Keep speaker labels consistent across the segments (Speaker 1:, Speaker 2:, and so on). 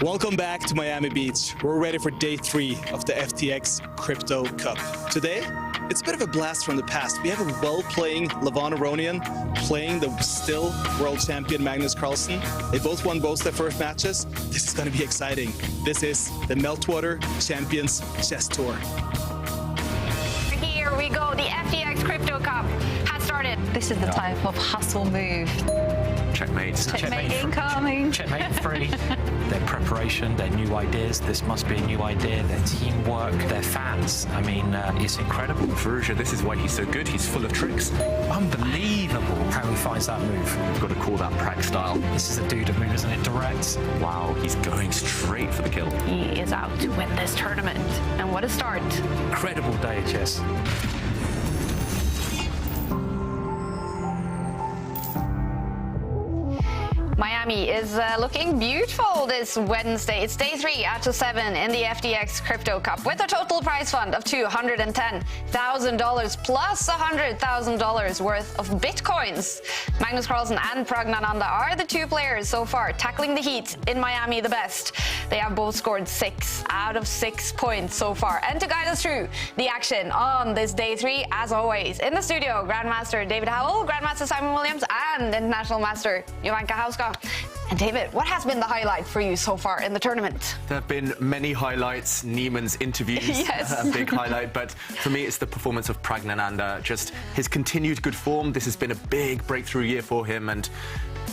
Speaker 1: Welcome back to Miami Beach. We're ready for day 3 of the FTX Crypto Cup. Today, it's a bit of a blast from the past. We have a well-playing Levon Aronian playing the still world champion Magnus Carlsen. They both won both their first matches. This is going to be exciting. This is the Meltwater Champions Chess Tour.
Speaker 2: Here we go. The FTX Crypto Cup has started.
Speaker 3: This is the type of hustle move.
Speaker 4: Checkmate.
Speaker 3: Checkmate incoming.
Speaker 4: Checkmate 3. Their preparation, their new ideas. This must be a new idea. Their teamwork, their fans. I mean, it's incredible.
Speaker 5: Veruja, this is why he's so good. He's full of tricks.
Speaker 4: Unbelievable how he finds that move.
Speaker 5: You've got to call that Prague style.
Speaker 4: This is a dude move, isn't it? Direct.
Speaker 5: Wow, he's going straight for the kill.
Speaker 2: He is out to win this tournament. And what a start.
Speaker 4: Incredible day of chess.
Speaker 2: Miami is looking beautiful this Wednesday. It's day 3 out of 7 in the FTX Crypto Cup with a total prize fund of $210,000 plus $100,000 worth of Bitcoins. Magnus Carlsen and Pragnananda are the 2 players so far tackling the heat in Miami the best. They have both scored 6 out of 6 points so far. And to guide us through the action on this day 3, as always, in the studio, Grandmaster David Howell, Grandmaster Simon Williams, and International Master Jovanka. And David, what has been the highlight for you so far in the tournament?
Speaker 5: There have been many highlights. Neiman's interviews,
Speaker 2: Yes.
Speaker 5: A big highlight. But for me, it's the performance of Pragnananda. Just his continued good form. This has been a big breakthrough year for him. And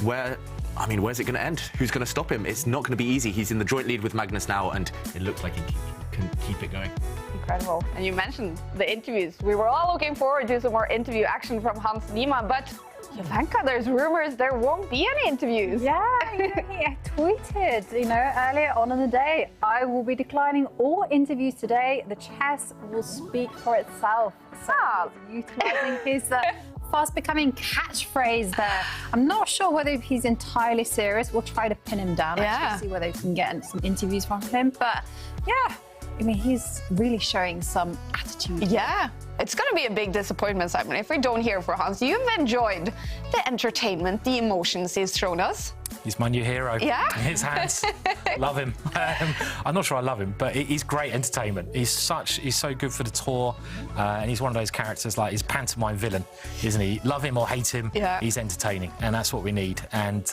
Speaker 5: where's it going to end? Who's going to stop him? It's not going to be easy. He's in the joint lead with Magnus now, and it looks like he
Speaker 6: can keep it going.
Speaker 2: Incredible. And you mentioned the interviews. We were all looking forward to some more interview action from Hans Niemann, but Jovanka, there's rumors there won't be any interviews.
Speaker 3: Yeah, he tweeted, earlier on in the day, I will be declining all interviews today. The chess will speak for itself. So he's utilizing his fast becoming catchphrase there. I'm not sure whether he's entirely serious. We'll try to pin him down, actually, see whether we can get some interviews from him. But yeah, he's really showing some attitude.
Speaker 2: Yeah. It's going to be a big disappointment, Simon, if we don't hear from Hans. You've enjoyed the entertainment, the emotions he's thrown us.
Speaker 4: He's my new hero.
Speaker 2: Yeah.
Speaker 4: In his hands. Love him. I'm not sure I love him, but he's great entertainment. He's so good for the tour, and he's one of those characters, like he's pantomime villain, isn't he? Love him or hate him, he's entertaining, and that's what we need. And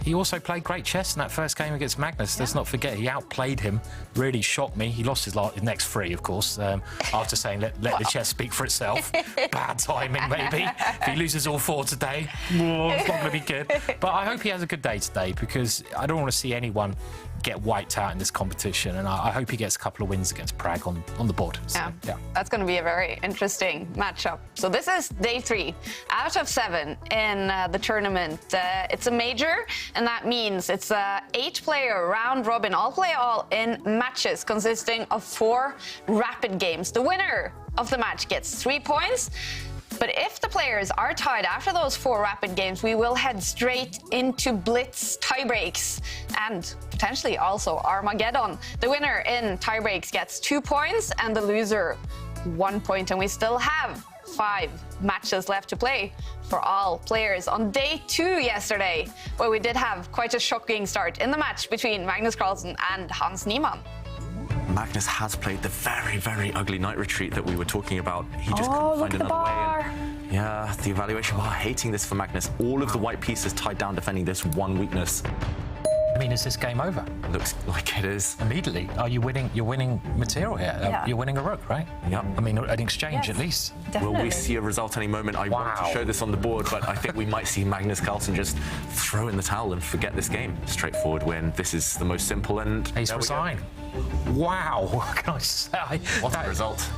Speaker 4: he also played great chess in that first game against Magnus. Let's not forget, he outplayed him, really shocked me. He lost his next three, of course, after saying, let the chess speak for itself. Bad timing, maybe. If he loses all four today, it's not going to be good. But I hope he has a good day today, because I don't want to see anyone get wiped out in this competition, and I hope he gets a couple of wins against Prague on the board. So, yeah.
Speaker 2: That's going to be a very interesting matchup. So this is day 3 out of 7 in the tournament. It's a major, and that means it's a 8-player round robin, all play all in matches consisting of 4 rapid games. The winner of the match gets 3 points. But if the players are tied after those 4 rapid games, we will head straight into blitz tiebreaks and potentially also Armageddon. The winner in tiebreaks gets 2 points and the loser 1 point. And we still have 5 matches left to play for all players. On day 2 yesterday, where we did have quite a shocking start in the match between Magnus Carlsen and Hans Niemann.
Speaker 5: Magnus has played the very, very ugly night retreat that we were talking about. He just couldn't find another way. And, yeah, the evaluation bar hating this for Magnus. All of the white pieces tied down defending this one weakness.
Speaker 4: I mean, is this game over?
Speaker 5: Looks like it is.
Speaker 4: Immediately. Are you winning? You're winning material here. You're winning a rook, right?
Speaker 5: Yeah.
Speaker 4: I mean, an exchange at least.
Speaker 3: Definitely.
Speaker 5: Will we see a result any moment? I want to show this on the board, but I think we might see Magnus Carlsen just throw in the towel and forget this game. Straightforward win. This is the most simple, and
Speaker 4: he's resigned. Wow. What can I say?
Speaker 5: What a result.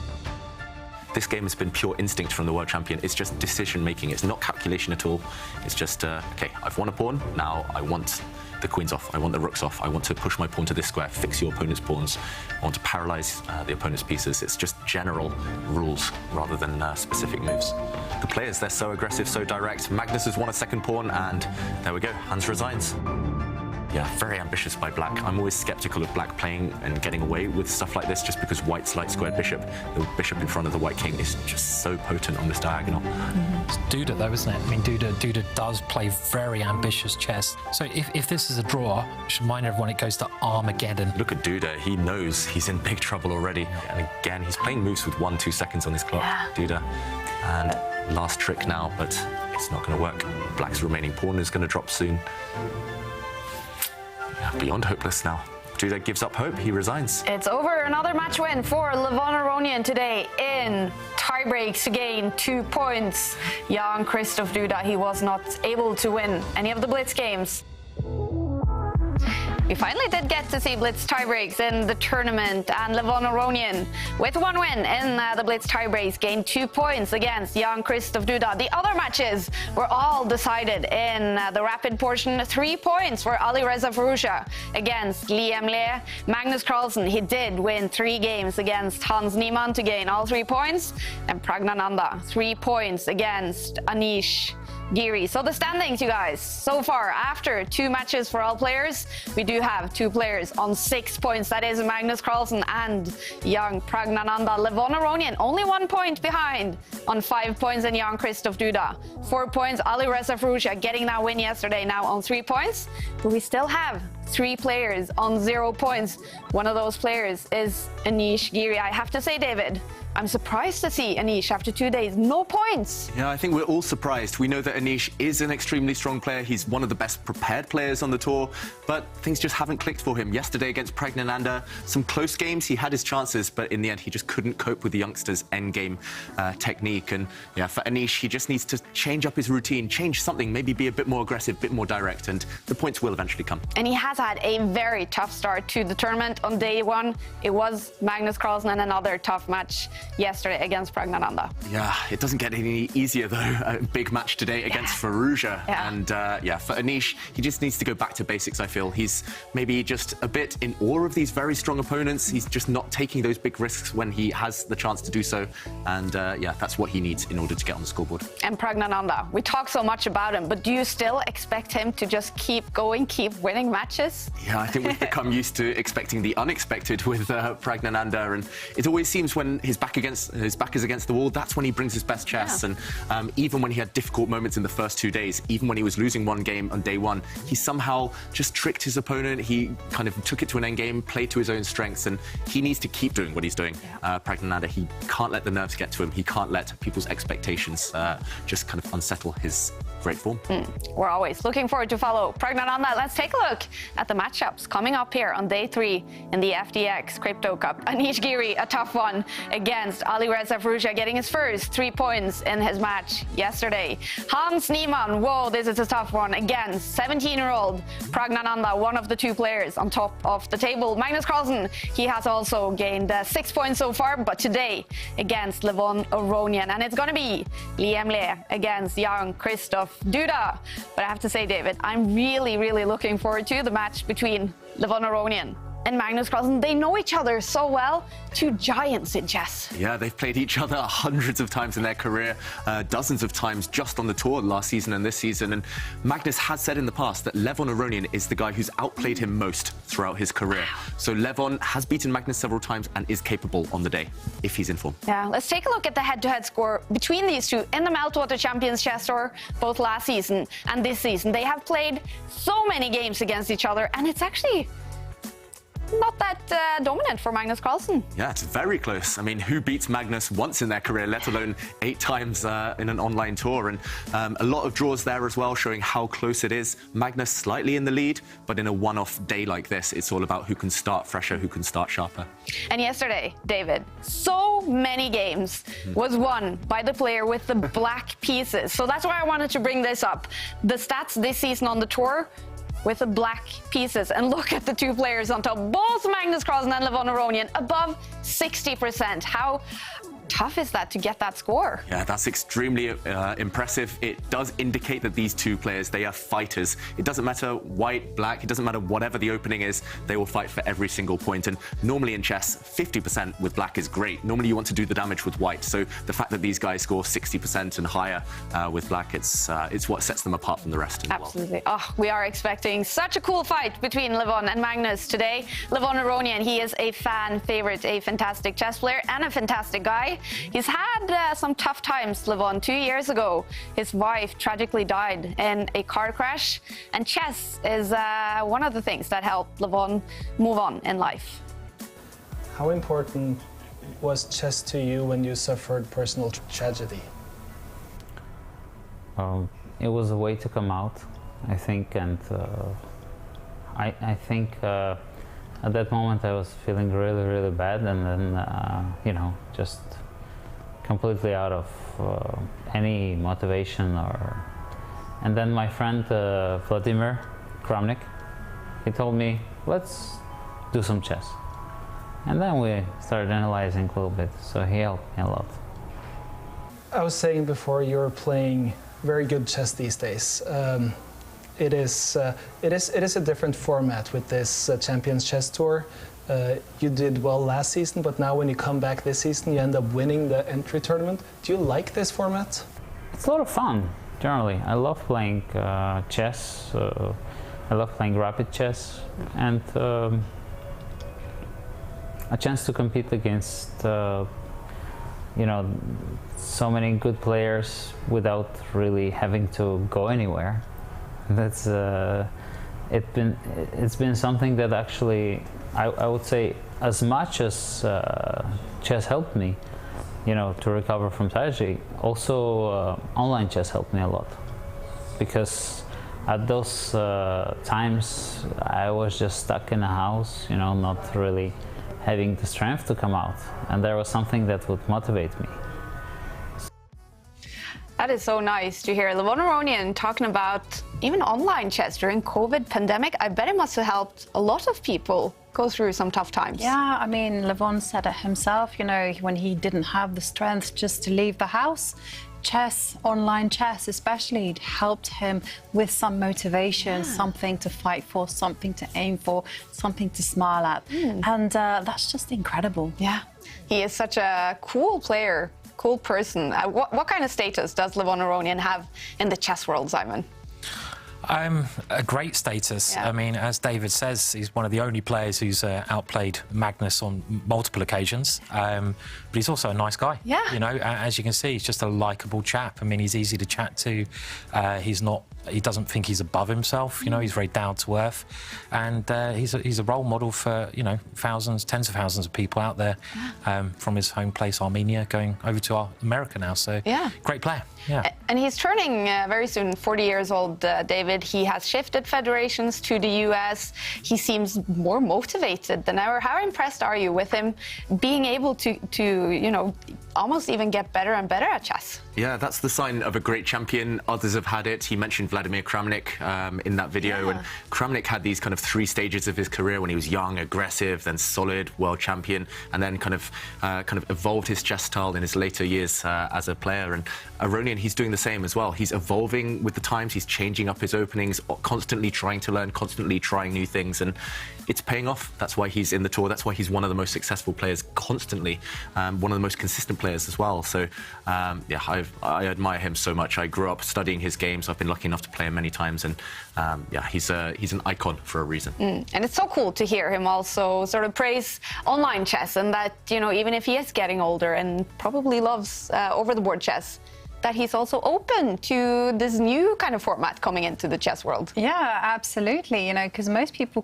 Speaker 5: This game has been pure instinct from the world champion. It's just decision making. It's not calculation at all. It's just, okay, I've won a pawn. Now I want the queens off. I want the rooks off. I want to push my pawn to this square, fix your opponent's pawns. I want to paralyze the opponent's pieces. It's just general rules rather than specific moves. The players, they're so aggressive, so direct. Magnus has won a second pawn, and there we go. Hans resigns. Yeah, very ambitious by black. I'm always skeptical of black playing and getting away with stuff like this just because white's light squared bishop. The bishop in front of the white king is just so potent on this diagonal.
Speaker 4: It's Duda though, isn't it? I mean, Duda does play very ambitious chess. So if this is a draw, I should remind everyone it goes to Armageddon.
Speaker 5: Look at Duda. He knows he's in big trouble already. And again, he's playing moves with 1-2 seconds on his clock, Duda. And last trick now, but it's not going to work. Black's remaining pawn is going to drop soon. Beyond hopeless now. Duda gives up hope. He resigns.
Speaker 2: It's over. Another match win for Levon Aronian today in tiebreaks to gain 2 points. Jan-Krzysztof Duda, he was not able to win any of the blitz games. We finally did get to see blitz tiebreaks in the tournament, and Levon Aronian, with 1 win in the blitz tiebreaks, gained 2 points against Jan-Krzysztof Duda. The other matches were all decided in the rapid portion. 3 points for Ali Reza Farusha against Liam Le. Magnus Carlsen, he did win 3 games against Hans Niemann to gain all 3 points, and Pragnananda, 3 points against Anish Giri. So the standings, you guys, so far after 2 matches for all players, we do have 2 players on 6 points. That is Magnus Carlsen and young Pragnananda. Levon Aronian only 1 point behind on 5 points, and Jan-Krzysztof Duda 4 points. Ali Reza Farusha getting that win yesterday, now on 3 points, but we still have 3 players on 0 points. One of those players is Anish Giri. I have to say, David, I'm surprised to see Anish after 2 days, no points.
Speaker 5: Yeah, I think we're all surprised. We know that Anish is an extremely strong player. He's one of the best prepared players on the tour, but things just haven't clicked for him. Yesterday against Pragnananda, some close games, he had his chances, but in the end, he just couldn't cope with the youngster's endgame technique. And yeah, for Anish, he just needs to change up his routine, change something, maybe be a bit more aggressive, a bit more direct, and the points will eventually come.
Speaker 2: And he has had a very tough start to the tournament. On day one, it was Magnus Carlsen and another tough match yesterday against Praggnanandhaa.
Speaker 5: Yeah, it doesn't get any easier though. A big match today against Firouzja. And for Anish, he just needs to go back to basics, I feel. He's maybe just a bit in awe of these very strong opponents. He's just not taking those big risks when he has the chance to do so. And that's what he needs in order to get on the scoreboard.
Speaker 2: And Praggnanandhaa, we talk so much about him, but do you still expect him to just keep going, keep winning matches?
Speaker 5: Yeah, I think we've become used to expecting the unexpected with Praggnanandhaa, and it always seems when his back is against the wall, that's when he brings his best chess. And even when he had difficult moments in the first 2 days, even when he was losing one game on day one, he somehow just tricked his opponent. He kind of took it to an end game, played to his own strengths, and he needs to keep doing what he's doing. Praggnanandhaa, he can't let the nerves get to him. He can't let people's expectations just kind of unsettle his great form.
Speaker 2: We're always looking forward to follow Praggnanandhaa. Let's take a look at the matchups coming up here on day 3 in the FTX Crypto Cup. Anish Giri, a tough one against Alireza Firouzja, getting his first 3 points in his match yesterday. Hans Niemann, whoa, this is a tough one against 17-year-old Praggnanandhaa, one of the 2 players on top of the table. Magnus Carlsen, he has also gained 6 points so far, but today against Levon Aronian. And it's going to be Liam Le against Jan-Krzysztof Duda. But I have to say, David, I'm really, really looking forward to the match between Levon Aronian and Magnus Carlsen. They know each other so well. 2 giants in chess.
Speaker 5: Yeah, they've played each other hundreds of times in their career, dozens of times just on the tour last season and this season. And Magnus has said in the past that Levon Aronian is the guy who's outplayed him most throughout his career. So Levon has beaten Magnus several times and is capable on the day, if he's in form.
Speaker 2: Yeah, let's take a look at the head-to-head score between these 2 in the Meltwater Champions Chess Tour, both last season and this season. They have played so many games against each other, and it's actually not that dominant for Magnus Carlsen.
Speaker 5: Yeah, it's very close. I mean, who beats Magnus once in their career, let alone 8 times in an online tour? And a lot of draws there as well, showing how close it is. Magnus slightly in the lead, but in a one-off day like this, it's all about who can start fresher, who can start sharper.
Speaker 2: And yesterday, David, so many games was won by the player with the black pieces. So that's why I wanted to bring this up. The stats this season on the tour with the black pieces, and look at the 2 players on top, both Magnus Carlsen and Levon Aronian, above 60%. How tough is that to get that score?
Speaker 5: Yeah, that's extremely impressive. It does indicate that these 2 players, they are fighters. It doesn't matter white, black, it doesn't matter whatever the opening is, they will fight for every single point. And normally in chess, 50% with black is great. Normally you want to do the damage with white. So the fact that these guys score 60% and higher with black, it's what sets them apart from the rest in the world.
Speaker 2: Absolutely. Oh, we are expecting such a cool fight between Levon and Magnus today. Levon Aronian, he is a fan favorite, a fantastic chess player and a fantastic guy. He's had some tough times, Levon. 2 years ago, his wife tragically died in a car crash, and chess is one of the things that helped Levon move on in life.
Speaker 1: How important was chess to you when you suffered personal tragedy?
Speaker 6: It was a way to come out, I think, and I think at that moment I was feeling really, really bad, and then just completely out of any motivation. And then my friend Vladimir Kramnik, he told me, let's do some chess. And then we started analyzing a little bit, so he helped me a lot.
Speaker 1: I was saying before, you're playing very good chess these days. It is a different format with this Champions Chess Tour. You did well last season, but now when you come back this season, you end up winning the entry tournament. Do you like this format?
Speaker 6: It's a lot of fun, generally. I love playing chess. I love playing rapid chess, and a chance to compete against so many good players without really having to go anywhere. That's it's been something that actually I would say, as much as chess helped me, to recover from tragedy, also online chess helped me a lot, because at those times I was just stuck in a house, not really having the strength to come out, and there was something that would motivate me.
Speaker 2: That is so nice to hear. Levon Aronian talking about even online chess during COVID pandemic, I bet it must have helped a lot of people go through some tough times.
Speaker 3: Yeah, I mean, Levon said it himself, you know, when he didn't have the strength just to leave the house, chess, online chess especially, helped him with some motivation, something to fight for, something to aim for, something to smile at. And that's just incredible.
Speaker 2: Yeah, he is such a cool player, cool person. What kind of status does Levon Aronian have in the chess world, Simon?
Speaker 4: A great status.
Speaker 2: Yeah.
Speaker 4: I mean, as David says, he's one of the only players who's outplayed Magnus on multiple occasions. But he's also a nice guy.
Speaker 2: Yeah.
Speaker 4: You know, as you can see, he's just a likable chap. I mean, he's easy to chat to. He doesn't think he's above himself. You know, he's very down to earth, and he's a role model for, you know, thousands, tens of thousands of people out there from his home place, Armenia, going over to America now. So, great player. Yeah.
Speaker 2: And he's turning very soon 40 years old, David. He has shifted federations to the US. He seems more motivated than ever. How impressed are you with him being able to you know, almost even get better and better at chess?
Speaker 5: Yeah, that's the sign of a great champion. Others have had it. He mentioned Vladimir Kramnik in that video. And Kramnik had these kind of 3 stages of his career when he was young, aggressive, then solid, world champion, and then kind of evolved his chess style in his later years as a player. And Aronian, he's doing the same as well. He's evolving with the times. He's changing up his openings, constantly trying to learn, constantly trying new things. And it's paying off. That's why he's in the tour. That's why he's one of the most successful players constantly, one of the most consistent players as well. So, yeah, I admire him so much. I grew up studying his games. I've been lucky enough to play him many times, and yeah, he's an icon for a reason.
Speaker 2: And it's so cool to hear him also sort of praise online chess, and that, you know, even if he is getting older and probably loves over-the-board chess, that he's also open to this new kind of format coming into the chess world.
Speaker 3: Yeah, absolutely. You know, because most people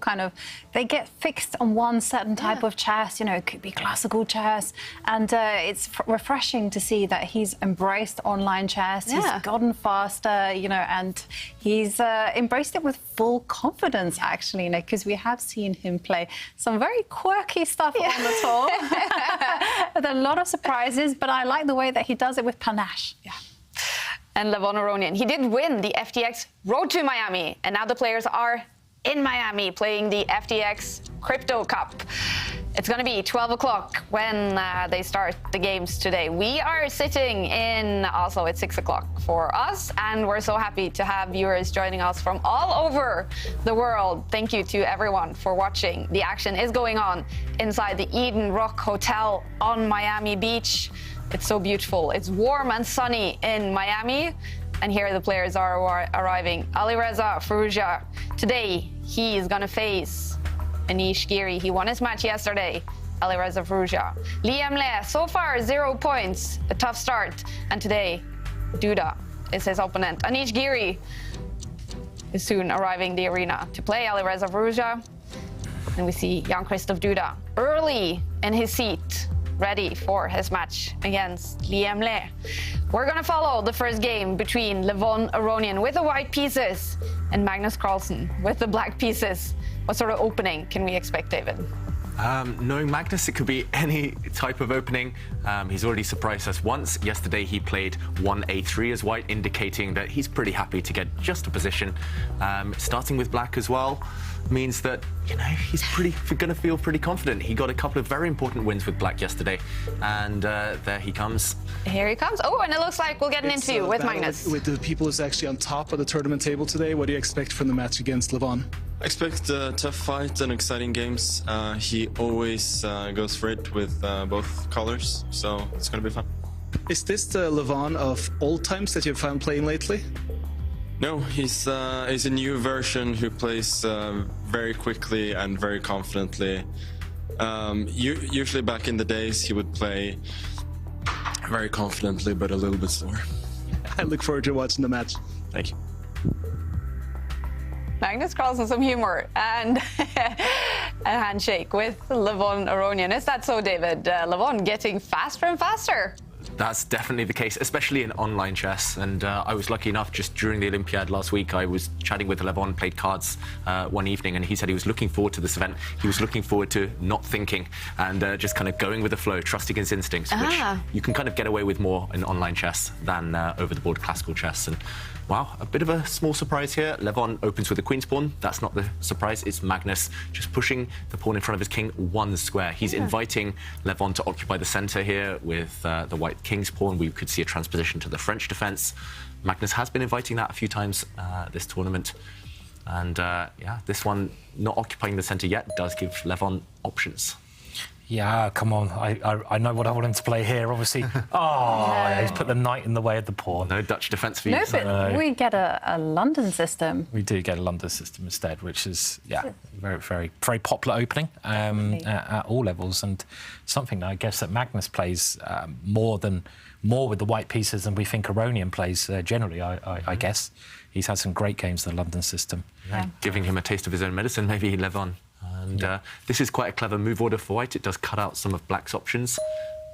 Speaker 3: they get fixed on one certain type of chess. You know, it could be classical chess, and it's refreshing to see that he's embraced online chess. He's gotten faster, you know, and he's embraced it with full confidence, actually, you know, because we have seen him play some very quirky stuff on the tour with a lot of surprises, but I like the way that he does it with panache. Yeah.
Speaker 2: And Levon Aronian, he did win the FTX Road to Miami, and now the players are in Miami playing the FTX Crypto Cup. It's going to be 12 o'clock when they start the games today. We are sitting in Oslo at 6 o'clock for us, and we're so happy to have viewers joining us from all over the world. Thank you to everyone for watching. The action is going on inside the Eden Rock Hotel on Miami Beach. It's so beautiful. It's warm and sunny in Miami, and here the players are arriving. Alireza Firouzja, today he is going to face Anish Giri. He won his match yesterday. Alireza Firouzja. Liam Le, so far 0 points, a tough start, and today Duda is his opponent. Anish Giri is soon arriving the arena to play Alireza Firouzja, and we see Jan-Krzysztof Duda early in his seat, ready for his match against Liam Le. We're going to follow the first game between Levon Aronian with the white pieces and Magnus Carlsen with the black pieces. What sort of opening can we expect, David?
Speaker 5: Knowing Magnus, it could be any type of opening. He's already surprised us once. Yesterday he played 1a3 as white, indicating that he's pretty happy to get just a position. Starting with black as well means that, you know, he's going to feel pretty confident. He got a couple of very important wins with black yesterday, and there he comes.
Speaker 2: Here he comes. Oh, and it looks like we'll get an interview with Magnus.
Speaker 1: With the people who's actually on top of the tournament table today, what do you expect from the match against Levon?
Speaker 7: I expect a tough fight and exciting games. He always goes for it with both colors, so it's going to be fun.
Speaker 1: Is this the Levon of old times that you've found playing lately?
Speaker 7: No, he's a new version who plays very quickly and very confidently. Usually back in the days he would play very confidently but a little bit slower.
Speaker 1: I look forward to watching the match.
Speaker 7: Thank you.
Speaker 2: Magnus Carlsen, some humor and a handshake with Levon Aronian. Is that so, David? Levon getting faster and faster.
Speaker 5: That's definitely the case, especially in online chess. And I was lucky enough, just during the Olympiad last week, I was chatting with Levon, played cards one evening, and he said he was looking forward to this event. He was looking forward to not thinking and just kind of going with the flow, trusting his instincts, which you can kind of get away with more in online chess than over-the-board classical chess. And wow, a bit of a small surprise here. Levon opens with the queen's pawn. That's not the surprise. It's Magnus just pushing the pawn in front of his king one square. He's inviting Levon to occupy the center here with the white king's pawn. We could see a transposition to the French defense. Magnus has been inviting that a few times this tournament. And yeah, this one not occupying the center yet does give Levon options.
Speaker 4: Yeah, come on. I know what I want him to play here, obviously. He's put the knight in the way of the pawn.
Speaker 5: No Dutch defence for you.
Speaker 3: No, but we get a London system.
Speaker 4: We do get a London system instead, which is, very, very, very popular opening at all levels, and something that I guess that Magnus plays more with the white pieces than we think Aronian plays generally, I guess. He's had some great games in the London system.
Speaker 5: Yeah. Giving him a taste of his own medicine, maybe, Levon. And this is quite a clever move order for white. It does cut out some of black's options.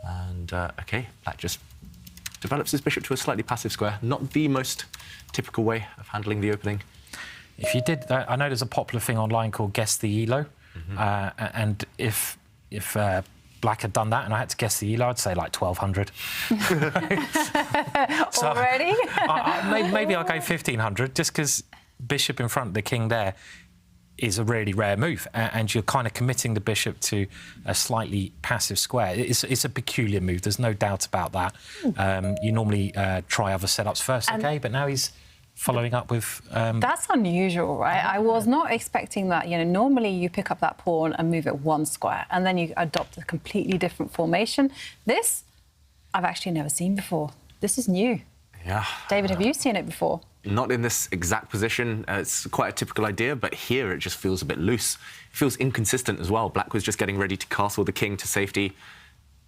Speaker 5: And, OK, black just develops his bishop to a slightly passive square. Not the most typical way of handling the opening.
Speaker 4: If you did, I know there's a popular thing online called Guess the ELO. And if black had done that and I had to guess the ELO, I'd say like 1,200. So,
Speaker 3: already?
Speaker 4: Maybe I'll go 1,500, just because bishop in front of the king there is a really rare move, and you're kind of committing the bishop to a slightly passive square. It's a peculiar move, there's no doubt about that. You normally try other setups first, but now he's following up with...
Speaker 3: That's unusual, right? I was not expecting that. You know, normally you pick up that pawn and move it one square, and then you adopt a completely different formation. This, I've actually never seen before. This is new.
Speaker 5: Yeah.
Speaker 3: David, have you seen it before?
Speaker 5: Not in this exact position. It's quite a typical idea, but here it just feels a bit loose. It feels inconsistent as well. Black was just getting ready to castle the king to safety.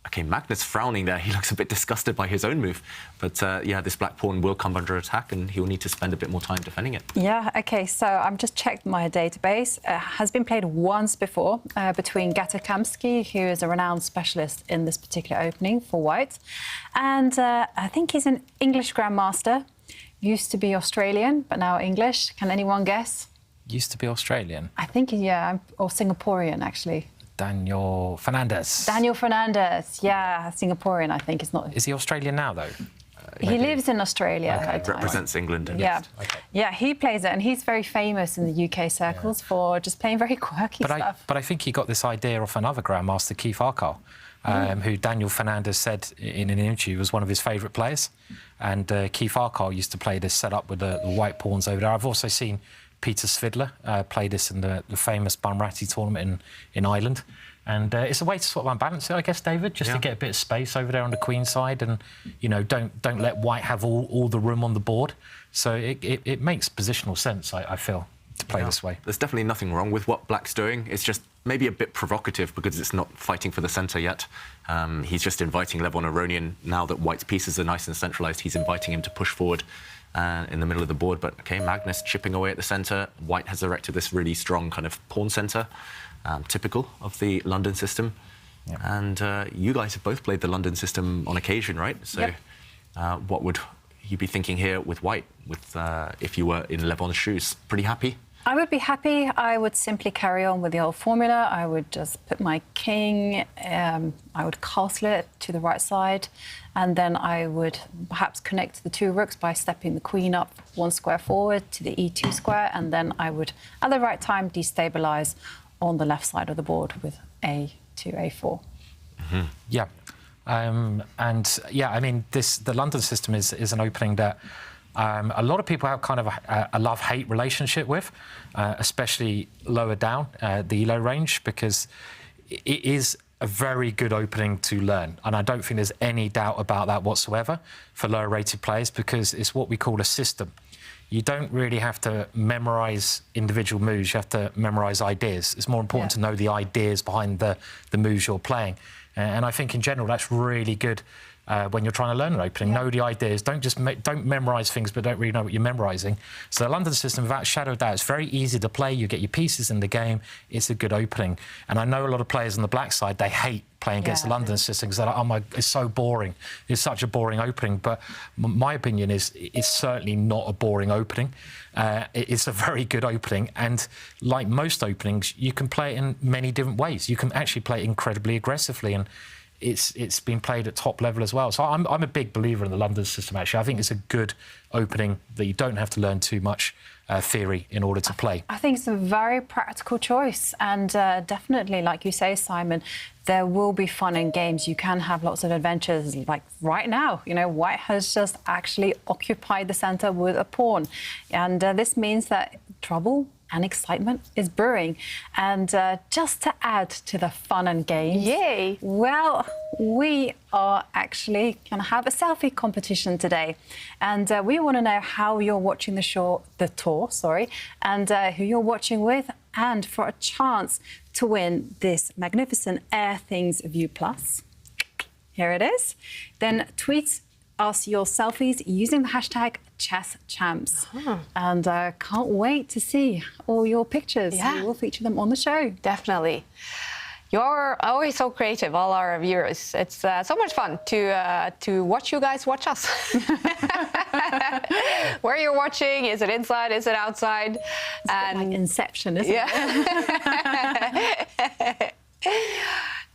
Speaker 5: OK, Magnus frowning there. He looks a bit disgusted by his own move. But, yeah, this black pawn will come under attack, and he'll need to spend a bit more time defending it.
Speaker 3: Yeah, OK, so I've just checked my database. It has been played once before between Gatakamsky, who is a renowned specialist in this particular opening for white. And I think he's an English grandmaster. Used to be Australian, but now English. Can anyone guess?
Speaker 4: Used to be Australian?
Speaker 3: I think, yeah, or Singaporean, actually.
Speaker 4: Daniel Fernandez.
Speaker 3: Daniel Fernandez, yeah, Singaporean, I think. Is not.
Speaker 4: Is he Australian now, though?
Speaker 3: He lives in Australia.
Speaker 5: Okay. Represents England.
Speaker 3: Yeah.
Speaker 5: Okay.
Speaker 3: Yeah, he plays it, and he's very famous in the UK circles for just playing very quirky stuff.
Speaker 4: But I think he got this idea off another grandmaster, Keith Arkell, who Daniel Fernandez said in an interview was one of his favourite players. And Keith Arkell used to play this setup with the white pawns over there. I've also seen Peter Svidler play this in the famous Bunratty tournament in Ireland. And it's a way to sort of unbalance it, I guess, David, just to get a bit of space over there on the queen side, and, you know, don't let white have all the room on the board. So it makes positional sense, I feel, to play this way.
Speaker 5: There's definitely nothing wrong with what black's doing. It's just maybe a bit provocative because it's not fighting for the centre yet. He's just inviting Levon Aronian, now that white's pieces are nice and centralised, he's inviting him to push forward in the middle of the board. But, OK, Magnus chipping away at the centre. White has erected this really strong kind of pawn centre, typical of the London system. Yep. And you guys have both played the London system on occasion, right? So what would you be thinking here with white, with if you were in Levon's shoes? Pretty happy?
Speaker 3: I would be happy. I would simply carry on with the old formula. I would just put my king, I would castle it to the right side, and then I would perhaps connect the two rooks by stepping the queen up one square forward to the E2 square, and then I would, at the right time, destabilise on the left side of the board with A to A4.
Speaker 4: Yeah. And, yeah, I mean, the London system is an opening that a lot of people have kind of a love-hate relationship with, especially lower down the ELO range, because it is a very good opening to learn. And I don't think there's any doubt about that whatsoever for lower-rated players, because it's what we call a system. You don't really have to memorise individual moves, you have to memorise ideas. It's more important to know the ideas behind the moves you're playing. And I think, in general, that's really good when you're trying to learn an opening. Know the ideas. Don't memorise things, but don't really know what you're memorising. So the London system, without a shadow of doubt, it's very easy to play. You get your pieces in the game. It's a good opening. And I know a lot of players on the black side, they hate playing against the London system because they're like, oh my, it's so boring. It's such a boring opening. But my opinion is it's certainly not a boring opening. It's a very good opening. And like most openings, you can play it in many different ways. You can actually play it incredibly aggressively. And it's been played at top level as well. So I'm a big believer in the London system, actually. I think it's a good opening that you don't have to learn too much theory in order to play.
Speaker 3: I think it's a very practical choice. And definitely, like you say, Simon, there will be fun in games. You can have lots of adventures. Like right now, you know, White has just actually occupied the centre with a pawn. And this means that trouble and excitement is brewing. And just to add to the fun and games,
Speaker 2: yay!
Speaker 3: Well, we are actually going to have a selfie competition today. And we want to know how you're watching the tour, and who you're watching with, and for a chance to win this magnificent Air Things View Plus. Here it is. Then tweet us your selfies using the hashtag #ChessChamps. And can't wait to see all your pictures.
Speaker 2: Yeah.
Speaker 3: We will feature them on the show.
Speaker 2: Definitely. You're always so creative, all our viewers. It's so much fun to watch you guys watch us. Where you're watching, is it inside, is it outside?
Speaker 3: And like Inception, isn't it?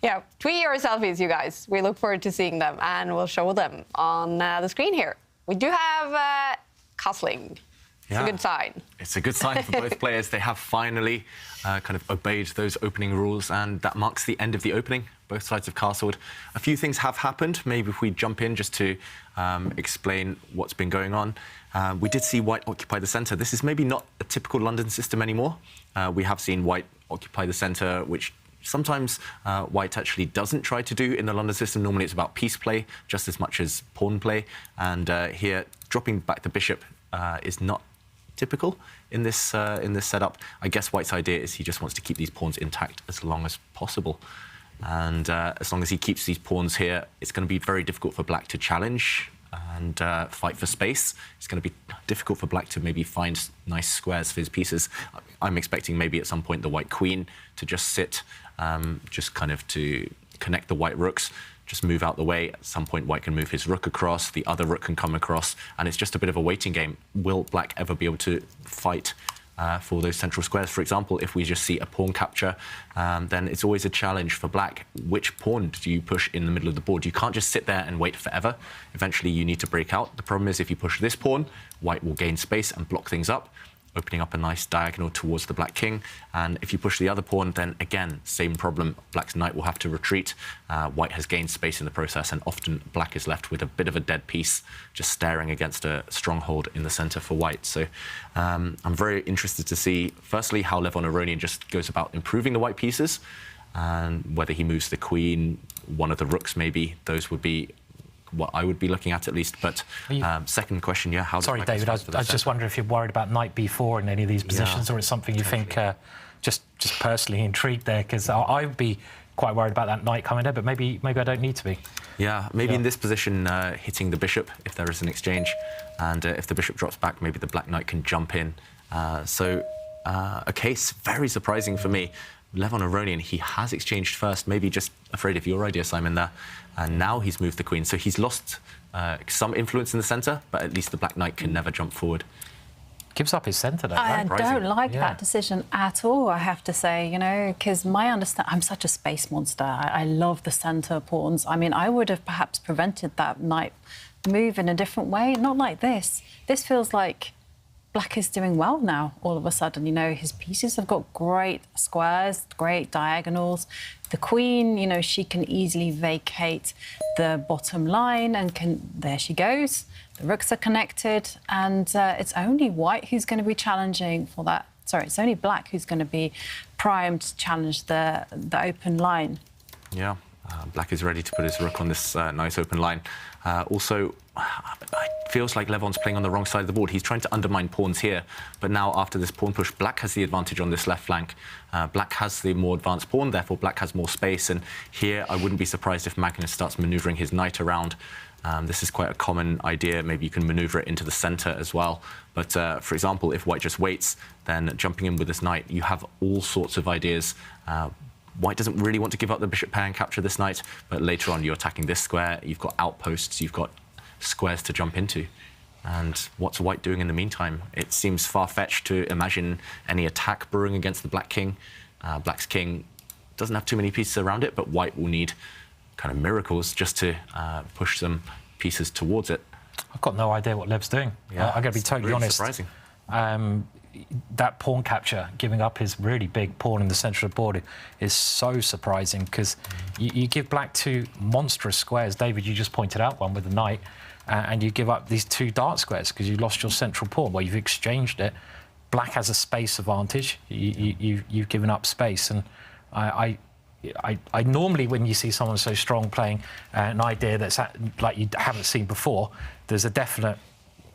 Speaker 2: Yeah, tweet your selfies, you guys. We look forward to seeing them, and we'll show them on the screen here. We do have castling. It's a good sign.
Speaker 5: It's a good sign for both players. They have finally kind of obeyed those opening rules, and that marks the end of the opening. Both sides have castled. A few things have happened. Maybe if we jump in just to explain what's been going on. We did see White occupy the centre. This is maybe not a typical London system anymore. We have seen White occupy the centre, which sometimes White actually doesn't try to do in the London system. Normally it's about piece play just as much as pawn play. And here, dropping back the bishop is not typical in this setup. I guess White's idea is he just wants to keep these pawns intact as long as possible. And as long as he keeps these pawns here, it's going to be very difficult for Black to challenge and fight for space. It's going to be difficult for Black to maybe find nice squares for his pieces. I'm expecting maybe at some point the White Queen to just sit, just kind of to connect the White Rooks, just move out the way. At some point, White can move his rook across, the other rook can come across, and it's just a bit of a waiting game. Will Black ever be able to fight for those central squares? For example, if we just see a pawn capture, then it's always a challenge for Black. Which pawn do you push in the middle of the board? You can't just sit there and wait forever. Eventually, you need to break out. The problem is if you push this pawn, White will gain space and block things up, opening up a nice diagonal towards the Black king. And if you push the other pawn, then again, same problem. Black's knight will have to retreat. White has gained space in the process, and often Black is left with a bit of a dead piece, just staring against a stronghold in the center for White. So I'm very interested to see, firstly, how Levon Aronian just goes about improving the White pieces, and whether he moves the queen, one of the rooks maybe. Those would be what I would be looking at least. But second question, yeah, how...
Speaker 4: Sorry, David, I was just wondering if you're worried about knight b4 in any of these positions, or it's something you think just personally intrigued there, because I would be quite worried about that knight coming there, but maybe I don't need to be.
Speaker 5: Yeah, maybe in this position, hitting the bishop if there is an exchange, and if the bishop drops back, maybe the Black knight can jump in. So a case very surprising for me. Levon Aronian, he has exchanged first, maybe just afraid of your idea, Simon, there. And now he's moved the queen. So he's lost some influence in the centre, but at least the Black knight can never jump forward.
Speaker 4: Gives up his centre, though.
Speaker 3: I don't like that decision at all, I have to say, you know, because my understanding... I'm such a space monster. I love the centre pawns. I mean, I would have perhaps prevented that knight move in a different way. Not like this. This feels like Black is doing well now, all of a sudden. You know, his pieces have got great squares, great diagonals. The queen, you know, she can easily vacate the bottom line and there she goes. The rooks are connected, and it's only White who's going to be challenging for that. Sorry, it's only Black who's going to be primed to challenge the open line.
Speaker 5: Yeah. Black is ready to put his rook on this nice open line. Also, it feels like Levon's playing on the wrong side of the board. He's trying to undermine pawns here, but now after this pawn push, Black has the advantage on this left flank. Black has the more advanced pawn, therefore Black has more space, and here I wouldn't be surprised if Magnus starts manoeuvring his knight around. This is quite a common idea. Maybe you can maneuver it into the center as well. But for example, if White just waits, then jumping in with this knight, you have all sorts of ideas. White doesn't really want to give up the bishop pair and capture this knight, but later on you're attacking this square, you've got outposts, you've got squares to jump into. And what's White doing in the meantime? It seems far-fetched to imagine any attack brewing against the Black king. Black's king doesn't have too many pieces around it, but White will need kind of miracles just to push some pieces towards it.
Speaker 4: I've got no idea what Lev's doing.
Speaker 5: Yeah,
Speaker 4: I'm going to be totally
Speaker 5: really
Speaker 4: honest.
Speaker 5: Surprising.
Speaker 4: That pawn capture, giving up his really big pawn in the centre of the board, is so surprising because you give Black two monstrous squares. David, you just pointed out one with the knight, and you give up these two dark squares because you lost your central pawn. Well, you've exchanged it. Black has a space advantage. You've given up space, and I normally, when you see someone so strong playing an idea that's like you haven't seen before, there's a definite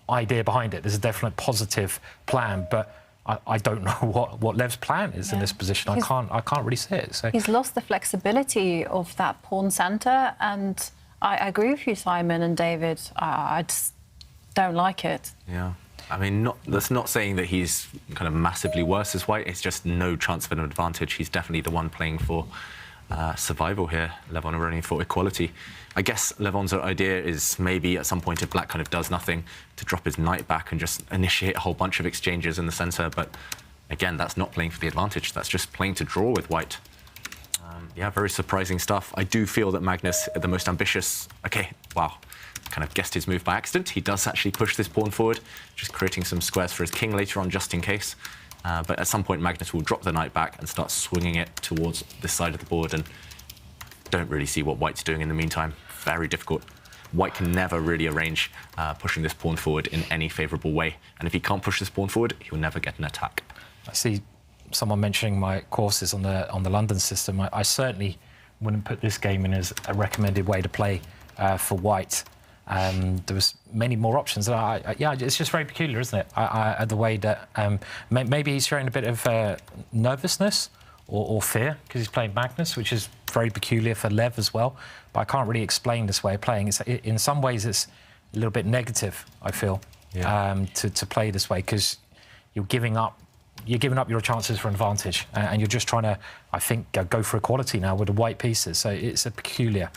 Speaker 4: idea behind it. There's a definite positive plan, but I don't know what Lev's plan is in this position. I can't really see it. So
Speaker 3: he's lost the flexibility of that pawn centre, and I agree with you, Simon and David. I just don't like it.
Speaker 5: Yeah. I mean, that's not saying that he's kind of massively worse as White. It's just no chance of an advantage. He's definitely the one playing for survival here. Levon running for equality. I guess Levon's idea is maybe at some point if Black kind of does nothing to drop his knight back and just initiate a whole bunch of exchanges in the centre. But again, that's not playing for the advantage. That's just playing to draw with White. Yeah, very surprising stuff. I do feel that Magnus, the most ambitious... OK, wow. Kind of guessed his move by accident. He does actually push this pawn forward, just creating some squares for his king later on, just in case. But at some point, Magnus will drop the knight back and start swinging it towards this side of the board, and don't really see what White's doing in the meantime. Very difficult. White can never really arrange pushing this pawn forward in any favourable way, and if he can't push this pawn forward, he'll never get an attack.
Speaker 4: I see someone mentioning my courses on the London system. I certainly wouldn't put this game in as a recommended way to play for White. There was many more options. Yeah, it's just very peculiar, isn't it? The way that maybe he's showing a bit of nervousness or fear because he's playing Magnus, which is very peculiar for Lev as well. But I can't really explain this way of playing. In some ways, it's a little bit negative, I feel, to play this way because you're giving up your chances for an advantage, and you're just trying to, I think, go for equality now with the white pieces. So it's a peculiar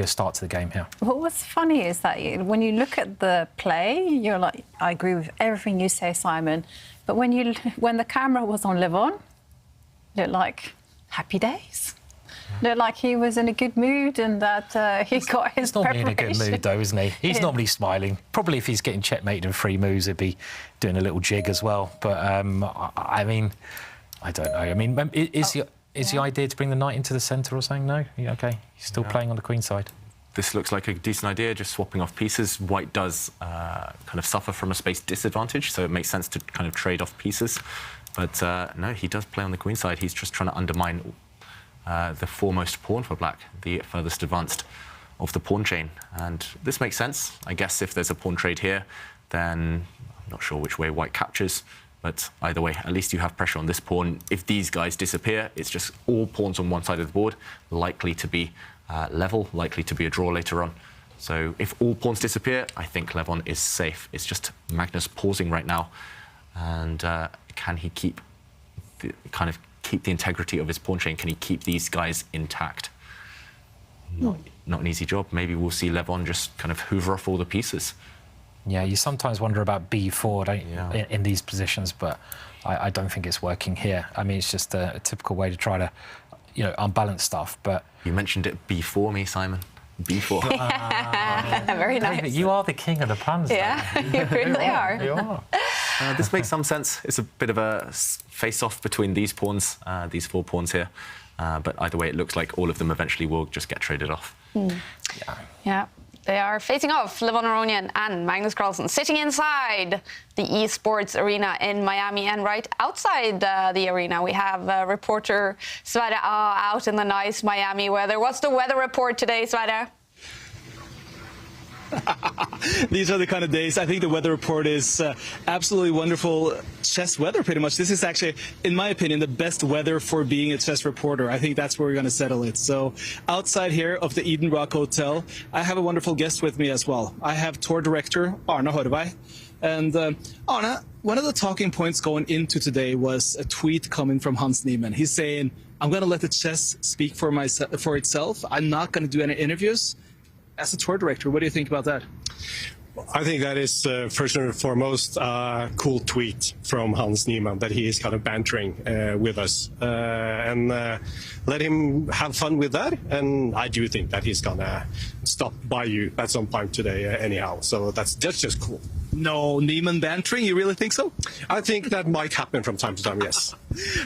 Speaker 4: start to the game here.
Speaker 3: Well, what's funny is that when you look at the play, you're like, I agree with everything you say, Simon. But when the camera was on Levon, it looked like happy days. Looked like he was in a good mood and that he got his
Speaker 4: He's normally in a
Speaker 3: preparation.
Speaker 4: good mood, though, isn't he? He's normally smiling. Probably if he's getting checkmated in free moves, he'd be doing a little jig as well. But, I mean, I don't know. I mean, is the idea to bring the knight into the centre or something? No? Yeah, OK. He's still playing on the queen side.
Speaker 5: This looks like a decent idea, just swapping off pieces. White does kind of suffer from a space disadvantage, so it makes sense to kind of trade off pieces. But no, he does play on the queen side. He's just trying to undermine the foremost pawn for Black, the furthest advanced of the pawn chain. And this makes sense. I guess if there's a pawn trade here, then I'm not sure which way White captures. But either way, at least you have pressure on this pawn. If these guys disappear, it's just all pawns on one side of the board, likely to be level, likely to be a draw later on. So if all pawns disappear, I think Levon is safe. It's just Magnus pausing right now. And can he keep the integrity of his pawn chain? Can he keep these guys intact? Not an easy job. Maybe we'll see Levon just kind of hoover off all the pieces.
Speaker 4: Yeah, you sometimes wonder about b4, don't you, in these positions, but I don't think it's working here. I mean, it's just a typical way to try to, unbalance stuff, but...
Speaker 5: You mentioned it before me, Simon. B4.
Speaker 2: Very nice.
Speaker 4: David, you are the king of the puns.
Speaker 2: Yeah, you really are.
Speaker 4: You are.
Speaker 5: This makes some sense. It's a bit of a face-off between these pawns, these four pawns here. But either way, it looks like all of them eventually will just get traded off.
Speaker 2: Yeah. They are facing off, Levon Aronian and Magnus Carlsen, sitting inside the esports arena in Miami. And right outside the arena, we have reporter Sverre out in the nice Miami weather. What's the weather report today, Sverre?
Speaker 1: These are the kind of days. I think the weather report is absolutely wonderful. Chess weather, pretty much. This is actually, in my opinion, the best weather for being a chess reporter. I think that's where we're going to settle it. So outside here of the Eden Rock Hotel, I have a wonderful guest with me as well. I have tour director Arne Horvei. And Arne, one of the talking points going into today was a tweet coming from Hans Niemann. He's saying, I'm going to let the chess speak for itself. I'm not going to do any interviews. As a tour director, what do you think about that?
Speaker 8: I think that is first and foremost a cool tweet from Hans Niemann, that he is kind of bantering with us, and let him have fun with that. And I do think that he's gonna stop by you at some point today anyhow. So that's just cool.
Speaker 1: No Niemann bantering? You really think so?
Speaker 8: I think that might happen from time to time, yes.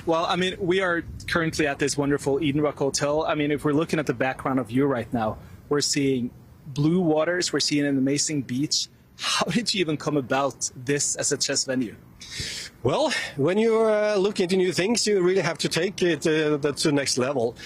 Speaker 1: Well, I mean, we are currently at this wonderful Eden Rock Hotel. I mean, if we're looking at the background of you right now, we're seeing blue waters, we're seeing an amazing beach. How did you even come about this as a chess venue?
Speaker 8: Well, when you're looking into new things, you really have to take it to the next level.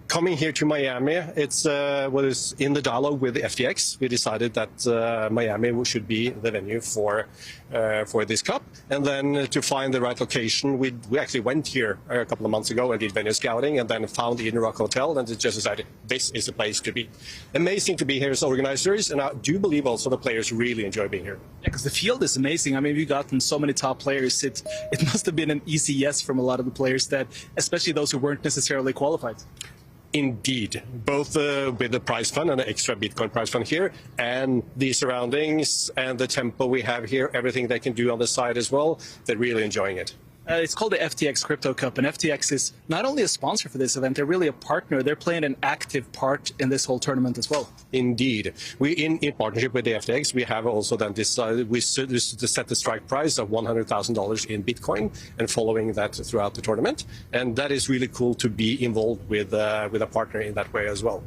Speaker 8: Coming here to Miami, it's what is in the dialogue with the FTX. We decided that Miami should be the venue for this cup. And then to find the right location, we actually went here a couple of months ago and did venue scouting, and then found the Eden Rock Hotel, and just decided this is the place to be. Amazing to be here as organizers, and I do believe also the players really enjoy being here.
Speaker 1: Yeah, because the field is amazing. I mean, we've gotten so many top players. It must have been an easy yes from a lot of the players, that, especially those who weren't necessarily qualified.
Speaker 8: Indeed, both with the prize fund and the extra Bitcoin prize fund here, and the surroundings and the tempo we have here, everything they can do on the side as well, they're really enjoying it.
Speaker 1: It's called the FTX Crypto Cup, and FTX is not only a sponsor for this event, they're really a partner. They're playing an active part in this whole tournament as well.
Speaker 8: Indeed. We, in partnership with the FTX, we have also then decided to set the strike price of $100,000 in Bitcoin, and following that throughout the tournament. And that is really cool to be involved with a partner in that way as well.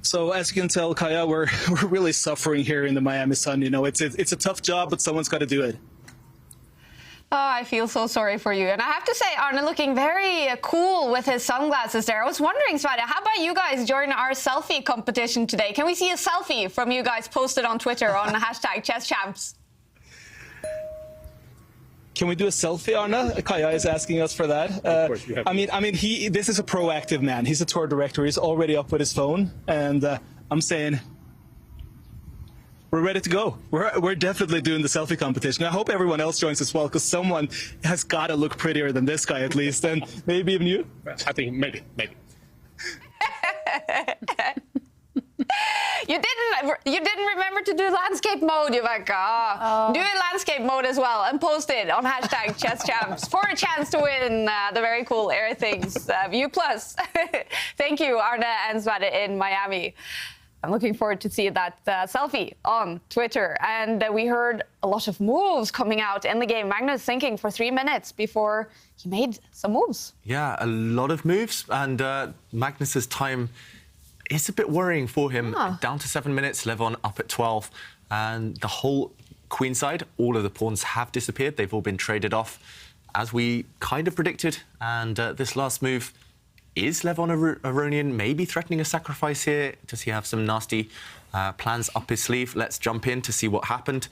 Speaker 1: So as you can tell, Kaja, we're really suffering here in the Miami sun. You know, it's a tough job, but someone's got to do it.
Speaker 2: Oh, I feel so sorry for you. And I have to say, Arne looking very cool with his sunglasses there. I was wondering, Sverre, how about you guys join our selfie competition today? Can we see a selfie from you guys posted on Twitter on #ChessChamps?
Speaker 1: Can we do a selfie, Arne? Kaja is asking us for that.
Speaker 8: Of course, you have.
Speaker 1: I mean, this is a proactive man. He's a tour director. He's already up with his phone, and I'm saying, we're ready to go. We're definitely doing the selfie competition. I hope everyone else joins as well, because someone has got to look prettier than this guy at least, and maybe even you.
Speaker 8: I think maybe.
Speaker 2: You didn't remember to do landscape mode, Jovanka. Do a landscape mode as well and post it on #ChessChamps for a chance to win the very cool Air Things View Plus. Thank you, Arne and Sverre in Miami. I'm looking forward to see that selfie on Twitter. And we heard a lot of moves coming out in the game. Magnus thinking for 3 minutes before he made some moves.
Speaker 5: Yeah, a lot of moves. And Magnus's time is a bit worrying for him. Down to 7 minutes, Levon up at 12. And the whole queen side, all of the pawns have disappeared. They've all been traded off, as we kind of predicted. And this last move, is Levon Aronian maybe threatening a sacrifice here? Does he have some nasty plans up his sleeve? Let's jump in to see what happened.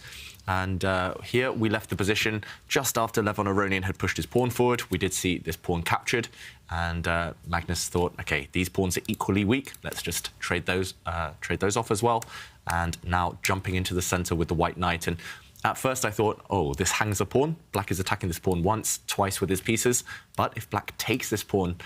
Speaker 5: And here we left the position just after Levon Aronian had pushed his pawn forward. We did see this pawn captured, and Magnus thought, okay, these pawns are equally weak. Let's just trade those off as well. And now jumping into the center with the white knight. And at first I thought, oh, this hangs a pawn. Black is attacking this pawn once, twice with his pieces. But if Black takes this pawn,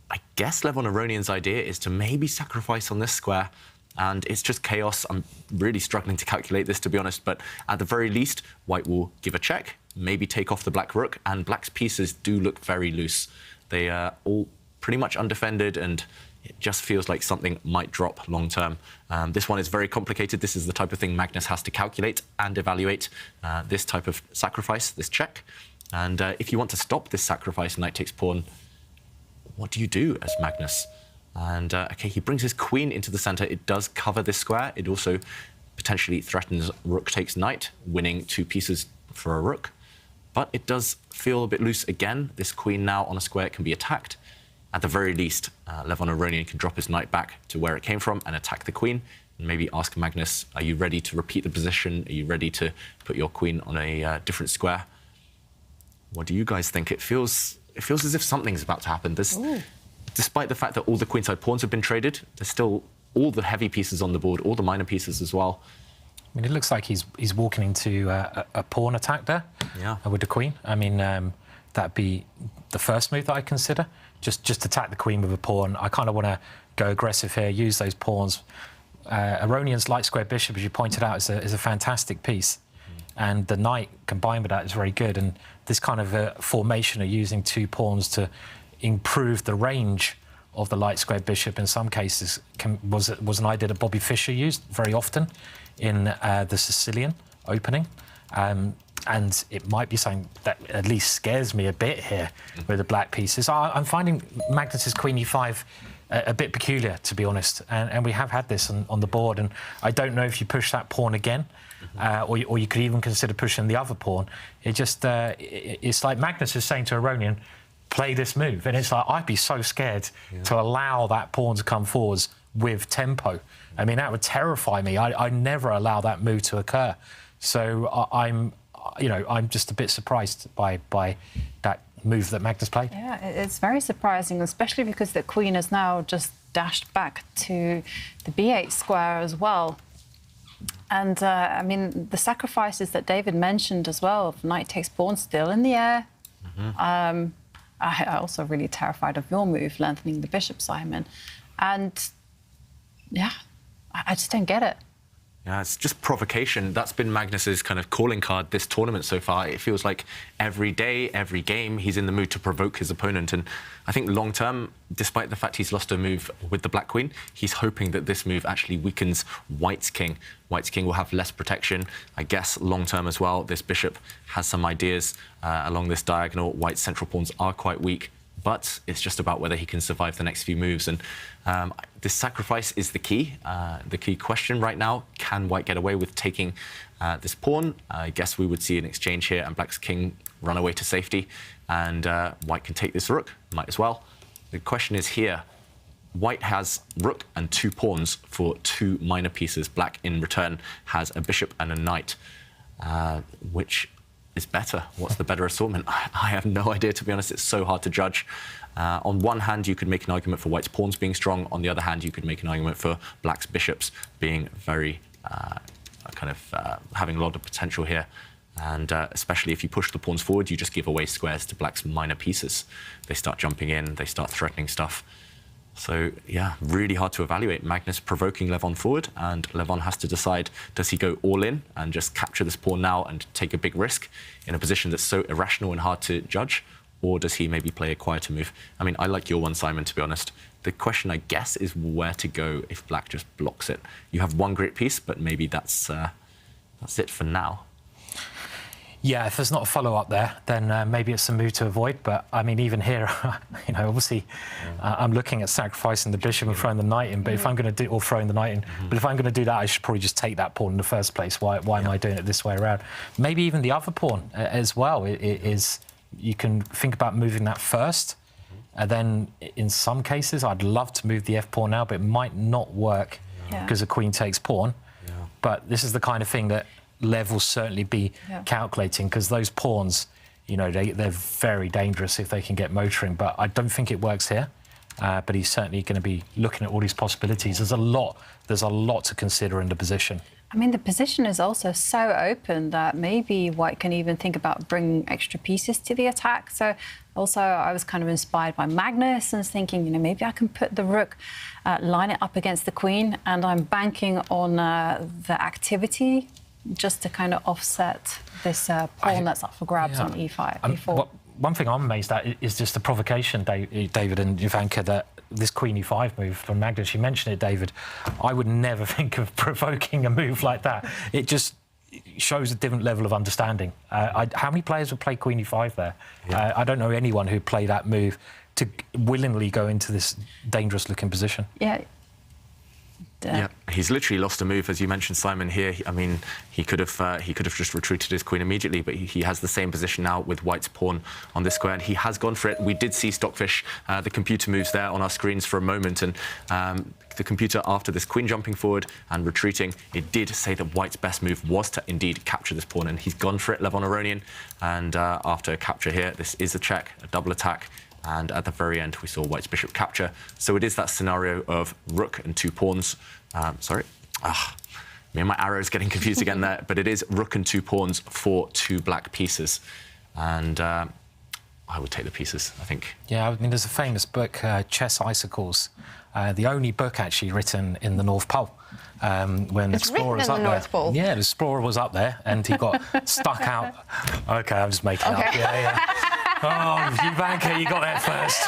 Speaker 5: I guess Levon Aronian's idea is to maybe sacrifice on this square, and it's just chaos. I'm really struggling to calculate this, to be honest, but at the very least, White will give a check, maybe take off the Black rook, and Black's pieces do look very loose. They are all pretty much undefended, and it just feels like something might drop long term. This one is very complicated. This is the type of thing Magnus has to calculate and evaluate, this type of sacrifice, this check. And if you want to stop this sacrifice, knight takes pawn, what do you do as Magnus? And, OK, he brings his queen into the centre. It does cover this square. It also potentially threatens rook takes knight, winning 2 pieces for a rook. But it does feel a bit loose again. This queen now on a square can be attacked. At the very least, Levon Aronian can drop his knight back to where it came from and attack the queen. And maybe ask Magnus, are you ready to repeat the position? Are you ready to put your queen on a different square? What do you guys think? It feels as if something's about to happen. Despite the fact that all the queenside pawns have been traded, there's still all the heavy pieces on the board, all the minor pieces as well.
Speaker 4: I mean, it looks like he's walking into a pawn attack there with the queen. I mean, that'd be the first move that I consider. Just attack the queen with a pawn. I kind of want to go aggressive here, use those pawns. Aronian's light square bishop, as you pointed out, is a fantastic piece. And the knight combined with that is very good. And this kind of formation of using 2 pawns to improve the range of the light square bishop in some cases was an idea that Bobby Fischer used very often in the Sicilian opening. And it might be something that at least scares me a bit here with the black pieces. I'm finding Magnus's queen e5 a bit peculiar, to be honest. And we have had this on the board. And I don't know if you push that pawn again, or you could even consider pushing the other pawn. It's like Magnus is saying to Aronian, play this move. And it's like, I'd be so scared to allow that pawn to come forwards with tempo. I mean, that would terrify me. I never allow that move to occur. So I'm just a bit surprised by that move that Magnus played.
Speaker 3: Yeah, it's very surprising, especially because the queen has now just dashed back to the b8 square as well. And, I mean, the sacrifices that David mentioned as well, knight takes pawn still in the air. I'm also really terrified of your move, lengthening the bishop, Simon. And, yeah, I just don't get it.
Speaker 5: Yeah, it's just provocation. That's been Magnus's kind of calling card this tournament so far. It feels like every day, every game, he's in the mood to provoke his opponent. And I think long term, despite the fact he's lost a move with the black queen, he's hoping that this move actually weakens White's king. White's king will have less protection. I guess long term as well, this bishop has some ideas along this diagonal. White's central pawns are quite weak, but it's just about whether he can survive the next few moves. And this sacrifice is the key question right now. Can White get away with taking this pawn? I guess we would see an exchange here and Black's king run away to safety, and White can take this rook, might as well. The question is here, White has rook and 2 pawns for 2 minor pieces. Black in return has a bishop and a knight, which is better? What's the better assortment? I have no idea, to be honest. It's so hard to judge. On one hand, you could make an argument for White's pawns being strong. On the other hand, you could make an argument for Black's bishops being very having a lot of potential here. And especially if you push the pawns forward, you just give away squares to Black's minor pieces. They start jumping in, they start threatening stuff. So, yeah, really hard to evaluate. Magnus provoking Levon forward, and Levon has to decide, does he go all in and just capture this pawn now and take a big risk in a position that's so irrational and hard to judge? Or does he maybe play a quieter move? I mean, I like your one, Simon, to be honest. The question, I guess, is where to go if Black just blocks it. You have one great piece, but maybe that's it for now.
Speaker 4: Yeah, if there's not a follow-up there, then maybe it's a move to avoid. But, I mean, even here, obviously, I'm looking at sacrificing the bishop and throwing the knight in. But if I'm going to do... Or throwing the knight in. But if I'm going to do that, I should probably just take that pawn in the first place. Why am I doing it this way around? Maybe even the other pawn as well is... You can think about moving that first. And then, in some cases, I'd love to move the f-pawn now, but it might not work because the queen takes pawn. Yeah. But this is the kind of thing that Lev will certainly be calculating, because those pawns, they're very dangerous if they can get motoring. But I don't think it works here. But he's certainly going to be looking at all these possibilities. There's a lot to consider in the position.
Speaker 3: I mean, the position is also so open that maybe White can even think about bringing extra pieces to the attack. So also I was kind of inspired by Magnus and thinking, maybe I can put the rook, line it up against the queen, and I'm banking on the activity just to kind of offset this pawn that's up for grabs on e5, e4.
Speaker 4: One thing I'm amazed at is just the provocation, David and Jovanka, that this queen e5 move from Magnus, you mentioned it, David. I would never think of provoking a move like that. It just shows a different level of understanding. How many players would play queen e5 there? Yeah. I don't know anyone who'd play that move to willingly go into this dangerous-looking position.
Speaker 3: Yeah.
Speaker 5: Yeah, he's literally lost a move, as you mentioned, Simon. Here, I mean, he could have just retreated his queen immediately, but he has the same position now with white's pawn on this square, and he has gone for it. We did see Stockfish, the computer moves there on our screens for a moment, and the computer, after this queen jumping forward and retreating, it did say that white's best move was to indeed capture this pawn, and he's gone for it, Levon Aronian. And after a capture here, this is a check, a double attack. And at the very end, we saw white's bishop capture. So it is that scenario of rook and 2 pawns. Sorry. Me and my arrows getting confused again there. But it is rook and 2 pawns for 2 black pieces. And I would take the pieces, I think.
Speaker 4: Yeah, I mean, there's a famous book, Chess Icicles, the only book actually written in the North Pole. When
Speaker 2: it's
Speaker 4: Explorer was
Speaker 2: written in
Speaker 4: up
Speaker 2: the North Pole.
Speaker 4: Yeah, the Explorer was up there, and he got stuck out. OK, I'm just making up. Yeah. Oh, Jovanka, you got there first.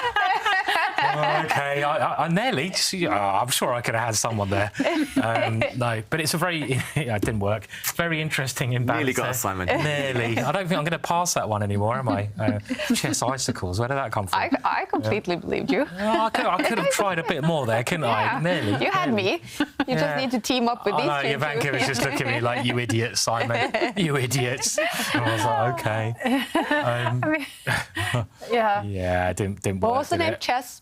Speaker 4: OK, I nearly. I'm sure I could have had someone there. No, but it's a very... it didn't work. Very interesting imbalance.
Speaker 5: Nearly got us, Simon.
Speaker 4: Nearly. I don't think I'm going to pass that one anymore, am I? Chess Icicles, where did that come from?
Speaker 2: I completely believed you.
Speaker 4: I could have tried a bit more there, couldn't I? Nearly.
Speaker 2: You had me. You just need to team up with these two.
Speaker 4: Jovanka was just looking at me like, you idiot, Simon. You idiots. And I was like, OK.
Speaker 3: Yeah.
Speaker 4: Yeah, it didn't work.
Speaker 2: What was the name?
Speaker 4: It?
Speaker 2: Chess?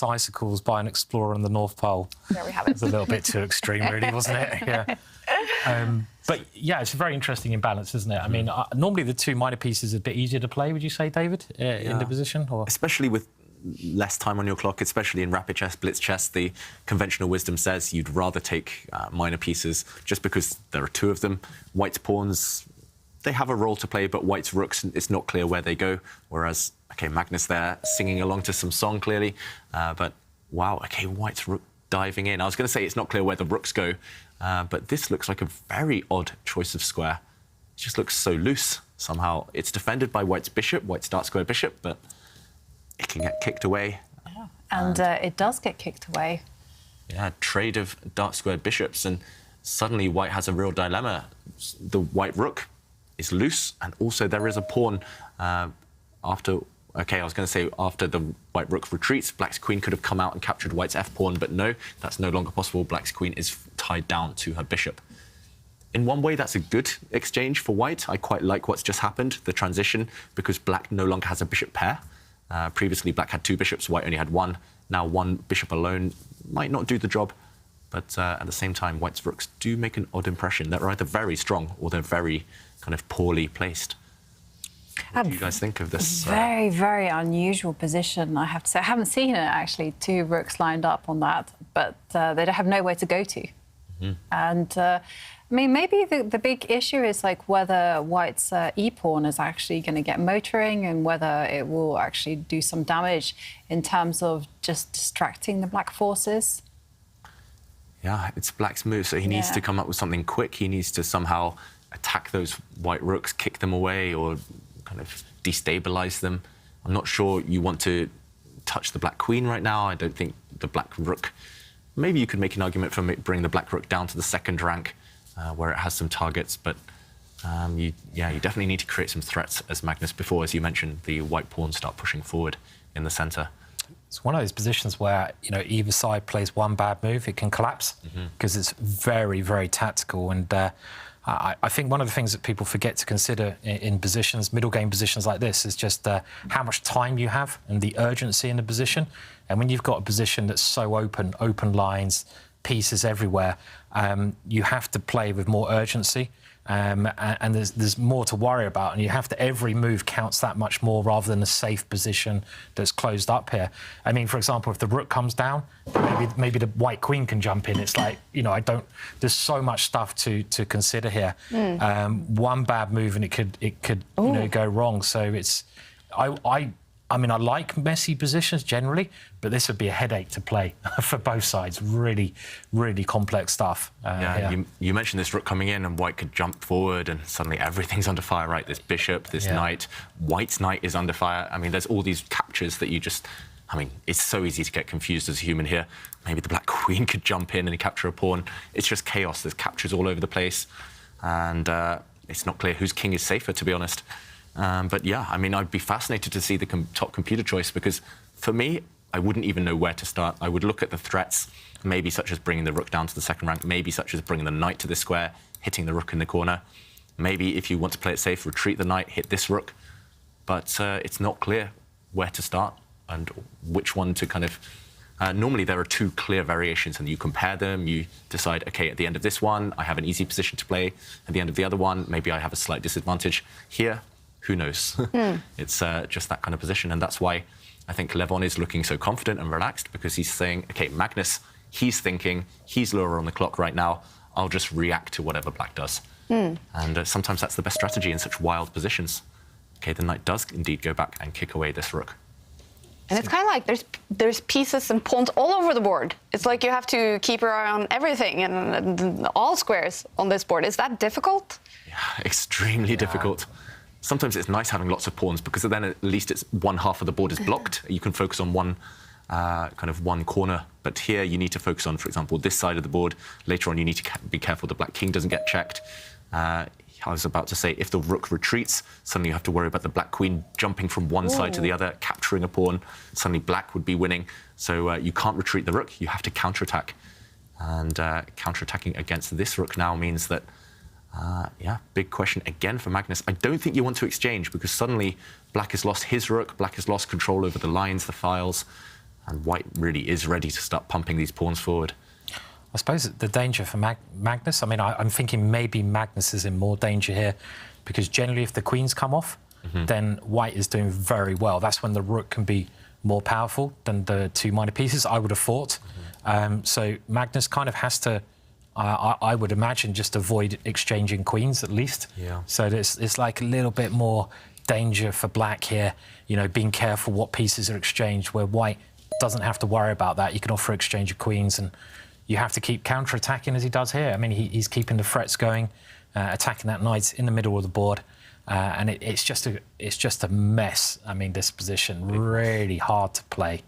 Speaker 4: Icicles by an explorer on the North Pole.
Speaker 2: There we have it.
Speaker 4: It's a little bit too extreme, really, wasn't it? Yeah. But yeah, it's a very interesting imbalance, isn't it? I mean, normally the 2 minor pieces are a bit easier to play, would you say, David, in the position? Or?
Speaker 5: Especially with less time on your clock, especially in rapid chess, blitz chess, the conventional wisdom says you'd rather take minor pieces just because there are 2 of them. White's pawns, they have a role to play, but white's rooks, it's not clear where they go. Whereas, OK, Magnus there singing along to some song, clearly. But, wow, OK, white's rook diving in. I was going to say it's not clear where the rooks go, but this looks like a very odd choice of square. It just looks so loose, somehow. It's defended by white's bishop, white's dark square bishop, but it can get kicked away.
Speaker 3: Yeah. And it does get kicked away.
Speaker 5: Yeah, trade of dark squared bishops, and suddenly white has a real dilemma. The white rook is loose, and also there is a pawn after... OK, I was going to say after the white rook retreats, black's queen could have come out and captured white's f-pawn, but no, that's no longer possible. Black's queen is tied down to her bishop. In one way, that's a good exchange for white. I quite like what's just happened, the transition, because black no longer has a bishop pair. Previously, black had 2 bishops, white only had 1. Now 1 bishop alone might not do the job, but at the same time, white's rooks do make an odd impression. They're either very strong or they're very kind of poorly placed. What do you guys think of this?
Speaker 3: Very, very unusual position, I have to say. I haven't seen it, actually, 2 rooks lined up on that, but they have nowhere to go to. Mm-hmm. And, I mean, maybe the big issue is, like, whether white's e-pawn is actually going to get motoring and whether it will actually do some damage in terms of just distracting the black forces.
Speaker 5: Yeah, it's black's move, so he needs to come up with something quick. He needs to somehow attack those white rooks, kick them away, or kind of destabilize them. I'm not sure you want to touch the black queen right now. I don't think the black rook... Maybe you could make an argument for bringing the black rook down to the 2nd rank, where it has some targets, but you definitely need to create some threats, as Magnus before, as you mentioned, the white pawns start pushing forward in the centre.
Speaker 4: It's one of those positions where, you know, either side plays one bad move, it can collapse, because it's very, very tactical. And I think one of the things that people forget to consider in positions, middle game positions like this, is just how much time you have and the urgency in the position. And when you've got a position that's so open lines, pieces everywhere, you have to play with more urgency. And there's more to worry about, and you have to, every move counts that much more rather than a safe position that's closed up here. I mean, for example, if the rook comes down, maybe the white queen can jump in. It's like, you know, there's so much stuff to consider here. One bad move and it could you know, go wrong. So it's, I mean, I like messy positions generally, but this would be a headache to play for both sides. Really, really complex stuff.
Speaker 5: You mentioned this rook coming in and white could jump forward and suddenly everything's under fire, right? This bishop, this knight. White's knight is under fire. I mean, there's all these captures that you just... I mean, it's so easy to get confused as a human here. Maybe the black queen could jump in and capture a pawn. It's just chaos. There's captures all over the place. And it's not clear whose king is safer, to be honest. But yeah, I mean, I'd be fascinated to see the top computer choice, because for me, I wouldn't even know where to start. I would look at the threats, maybe such as bringing the rook down to the second rank, maybe such as bringing the knight to this square, hitting the rook in the corner. Maybe if you want to play it safe, retreat the knight, hit this rook. But it's not clear where to start and which one to kind of... normally there are two clear variations and you compare them, you decide, okay, at the end of this one, I have an easy position to play. At the end of the other one, maybe I have a slight disadvantage. Here, who knows? It's just that kind of position. And that's why I think Levon is looking so confident and relaxed, because he's saying, okay, Magnus, he's thinking, he's lower on the clock right now, I'll just react to whatever black does. And sometimes that's the best strategy in such wild positions. Okay, the knight does indeed go back and kick away this rook.
Speaker 2: And it's kind of like there's pieces and pawns all over the board. It's like you have to keep your eye on everything and all squares on this board. Is that difficult?
Speaker 5: Yeah, extremely difficult. Sometimes it's nice having lots of pawns, because then at least it's one half of the board is blocked. You can focus on one kind of one corner. But here you need to focus on, for example, this side of the board. Later on, you need to be careful the black king doesn't get checked. I was about to say, if the rook retreats, suddenly you have to worry about the black queen jumping from one side to the other, capturing a pawn. Suddenly black would be winning. So you can't retreat the rook, you have to counterattack. And counterattacking against this rook now means that, yeah, big question again for Magnus. I don't think you want to exchange, because suddenly black has lost his rook, black has lost control over the lines, the files, and white really is ready to start pumping these pawns forward.
Speaker 4: I suppose the danger for Magnus, I mean, I'm thinking maybe Magnus is in more danger here, because generally if the queens come off, then white is doing very well. That's when the rook can be more powerful than the two minor pieces, I would have thought. So Magnus kind of has to, I would imagine, just avoid exchanging queens at least.
Speaker 5: Yeah.
Speaker 4: So it's like a little bit more danger for black here, you know, being careful what pieces are exchanged, where white doesn't have to worry about that. You can offer exchange of queens, and you have to keep counter-attacking as he does here. I mean, he's keeping the threats going, attacking that knight in the middle of the board, and it's just a mess. I mean, this position, really hard to play,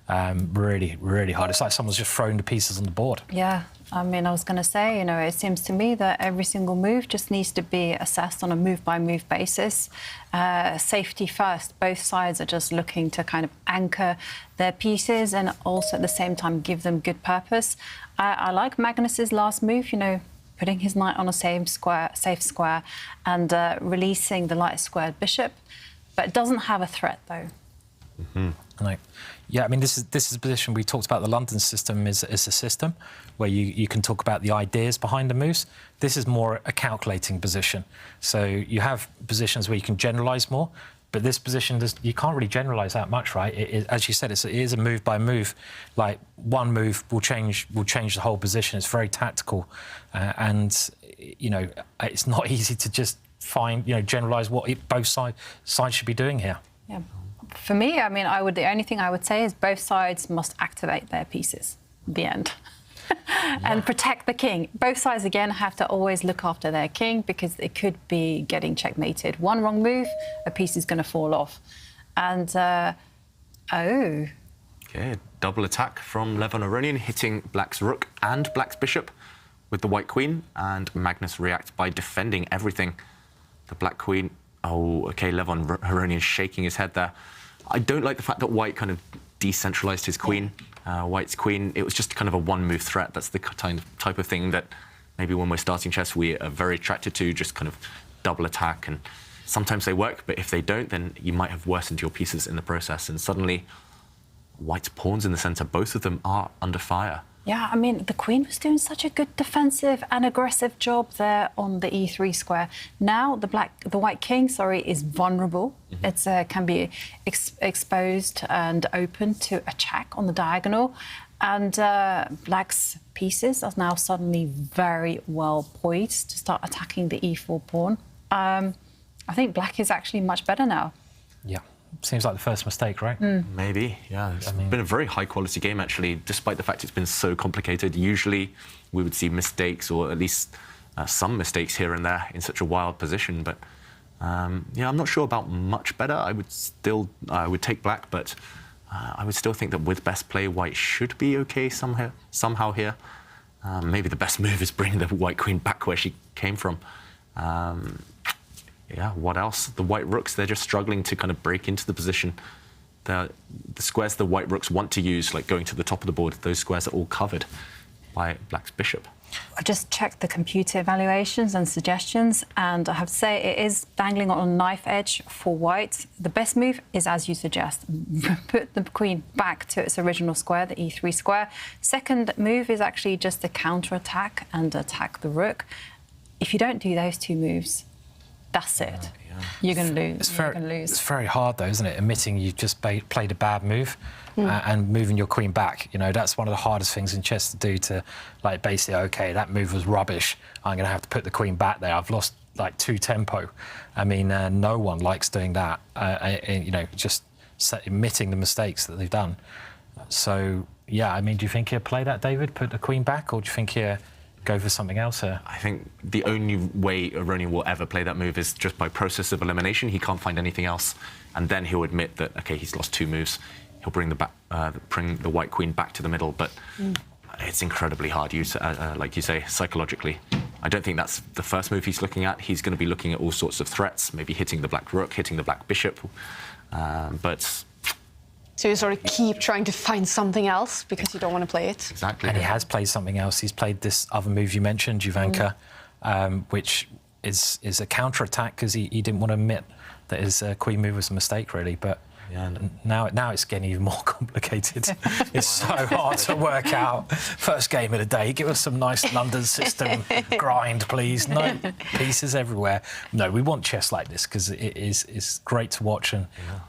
Speaker 4: really, really hard. It's like someone's just throwing the pieces on the board.
Speaker 3: Yeah, I mean, I was going to say, you know, it seems to me that every single move just needs to be assessed on a move-by-move basis. Safety first. Both sides are just looking to kind of anchor their pieces and also at the same time give them good purpose. I like Magnus's last move, you know, putting his knight on a safe square and releasing the light squared bishop, but it doesn't have a threat though.
Speaker 4: Like, yeah, I mean, this is a position we talked about. The London system is a system where you can talk about the ideas behind the moves. This is more a calculating position. So you have positions where you can generalise more, but this position, you can't really generalise that much, right? As you said, it is a move by move. Like, one move will change the whole position. It's very tactical, and you know, it's not easy to just find, you know, generalise what both sides should be doing here.
Speaker 3: Yeah. For me, I mean, the only thing I would say is both sides must activate their pieces at the end. And protect the king. Both sides, again, have to always look after their king, because it could be getting checkmated. One wrong move, a piece is going to fall off. And, oh.
Speaker 5: Okay, double attack from Levon Aronian, hitting black's rook and black's bishop with the white queen, and Magnus reacts by defending everything. The black queen, oh, okay, Levon Aronian shaking his head there. I don't like the fact that white kind of decentralized his queen. White's queen, it was just kind of a one-move threat. That's the type of thing that maybe when we're starting chess we are very attracted to, just kind of double attack. And sometimes they work, but if they don't, then you might have worsened your pieces in the process. And suddenly, white's pawns in the center, both of them are under fire.
Speaker 3: Yeah, I mean, the queen was doing such a good defensive and aggressive job there on the e3 square. Now the white king, is vulnerable. It can be exposed and open to attack on the diagonal. And black's pieces are now suddenly very well poised to start attacking the e4 pawn. I think black is actually much better now.
Speaker 4: Yeah. Seems like the first mistake, right?
Speaker 5: Maybe, yeah. It's been a very high-quality game, actually, despite the fact it's been so complicated. Usually we would see mistakes, or at least some mistakes here and there in such a wild position. But, yeah, I'm not sure about much better. I would take black, but I would still think that with best play, white should be OK somehow here. Maybe the best move is bringing the white queen back where she came from. Yeah, what else? The white rooks, they're just struggling to kind of break into the position. The squares the white rooks want to use, like going to the top of the board, those squares are all covered by black's bishop.
Speaker 3: I just checked the computer evaluations and suggestions, and I have to say it is dangling on a knife edge for white. The best move is, as you suggest, put the queen back to its original square, the e3 square. Second move is actually just a counter-attack and attack the rook. If you don't do those two moves, that's it. You're going to lose.
Speaker 4: It's very hard, though, isn't it? Admitting you've just played a bad move and moving your queen back. You know, that's one of the hardest things in chess to do. To like basically, OK, that move was rubbish. I'm going to have to put the queen back there. I've lost like 2 tempo. I mean, no one likes doing that. You know, just admitting the mistakes that they've done. So yeah, I mean, do you think he'll play that, David? Put the queen back, or do you think he'll go for something else here?
Speaker 5: I think the only way Aronian will ever play that move is just by process of elimination. He can't find anything else, and then he'll admit that OK, he's lost 2 moves. He'll bring the white queen back to the middle, but it's incredibly hard, like you say, psychologically. I don't think that's the first move he's looking at. He's going to be looking at all sorts of threats, maybe hitting the black rook, hitting the black bishop, but.
Speaker 2: So you sort of keep trying to find something else because you don't want to play it.
Speaker 5: Exactly.
Speaker 4: And he has played something else. He's played this other move you mentioned, Jovanka, which is a counter-attack because he didn't want to admit that his queen move was a mistake, really. But now it's getting even more complicated. It's so hard to work out. First game of the day, give us some nice London system grind, please. No pieces everywhere. No, we want chess like this because it's great to watch. And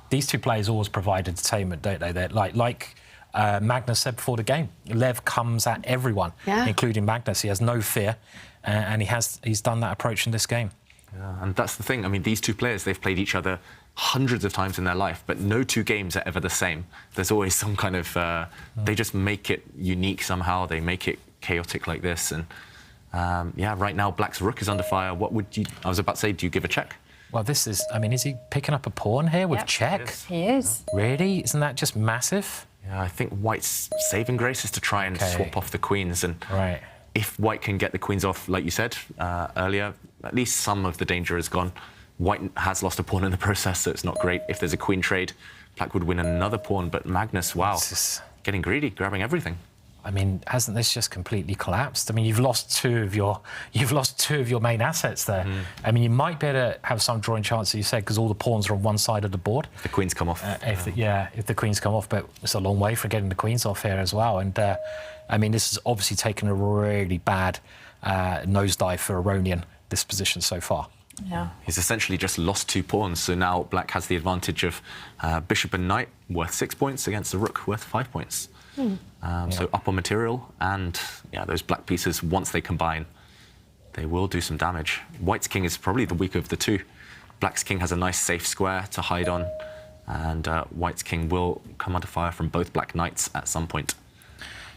Speaker 4: these two players always provide entertainment, don't they? They're like Magnus said before the game. Lev comes at everyone, including Magnus. He has no fear, and he's done that approach in this game.
Speaker 5: Yeah, and that's the thing. I mean, these two players, they've played each other hundreds of times in their life, but no 2 games are ever the same. There's always some kind of... They just make it unique somehow. They make it chaotic like this. And, yeah, right now, black's rook is under fire. What would you... I was about to say, do you give a check?
Speaker 4: Well, this is... I mean, is he picking up a pawn here with check?
Speaker 3: He is.
Speaker 4: Really? Isn't that just massive?
Speaker 5: Yeah, I think white's saving grace is to try and swap off the queens. And if white can get the queens off, like you said earlier, at least some of the danger is gone. White has lost a pawn in the process, so it's not great. If there's a queen trade, black would win another pawn. But Magnus, wow, getting greedy, grabbing everything.
Speaker 4: I mean, hasn't this just completely collapsed? I mean, you've lost two of your main assets there. I mean, you might be able to have some drawing chance, as you said, because all the pawns are on one side of the board.
Speaker 5: If the queens come off.
Speaker 4: If the queens come off, but it's a long way for getting the queens off here as well. And I mean, this has obviously taken a really bad nosedive for Aronian, this position so far.
Speaker 3: Yeah.
Speaker 5: He's essentially just lost 2 pawns, so now black has the advantage of bishop and knight worth 6 points against the rook worth 5 points. So up on material, and those black pieces, once they combine, they will do some damage. White's king is probably the weaker of the 2. Black's king has a nice safe square to hide on, and white's king will come under fire from both black knights at some point.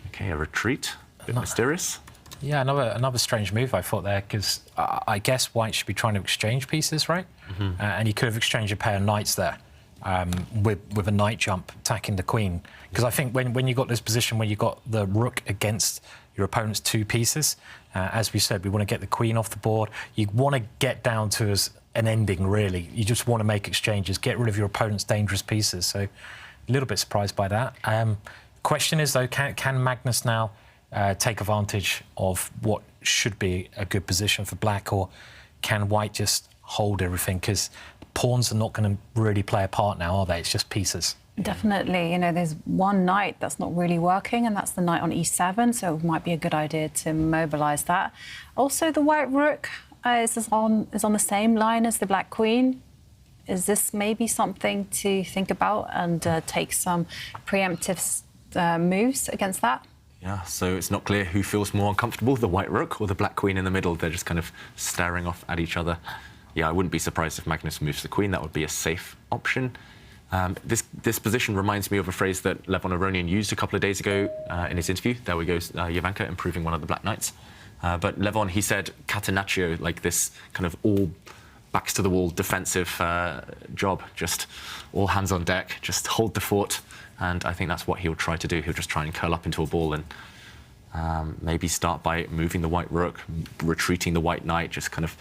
Speaker 5: Okay, a retreat, a bit mysterious.
Speaker 4: Yeah, another strange move I thought there, because I guess white should be trying to exchange pieces, right? And he could have exchanged a pair of knights there with a knight jump attacking the queen. Because I think when you got this position where you got the rook against your opponent's 2 pieces, as we said, we want to get the queen off the board. You want to get down to an ending, really. You just want to make exchanges, get rid of your opponent's dangerous pieces. So a little bit surprised by that. Question is, though, can Magnus now take advantage of what should be a good position for black, or can white just hold everything? Because pawns are not going to really play a part now, are they? It's just pieces.
Speaker 3: Definitely. You know, there's one knight that's not really working, and that's the knight on e7, so it might be a good idea to mobilise that. Also, the white rook is on the same line as the black queen. Is this maybe something to think about and take some preemptive moves against that?
Speaker 5: Yeah, so it's not clear who feels more uncomfortable, the white rook or the black queen in the middle. They're just kind of staring off at each other. Yeah, I wouldn't be surprised if Magnus moves the queen. That would be a safe option. This position reminds me of a phrase that Levon Aronian used a couple of days ago in his interview. There we go, Jovanka improving one of the black knights. But Levon, he said catenaccio, like this kind of all backs to the wall defensive job, just all hands on deck, just hold the fort. And I think that's what he'll try to do. He'll just try and curl up into a ball and maybe start by moving the white rook, retreating the white knight, just kind of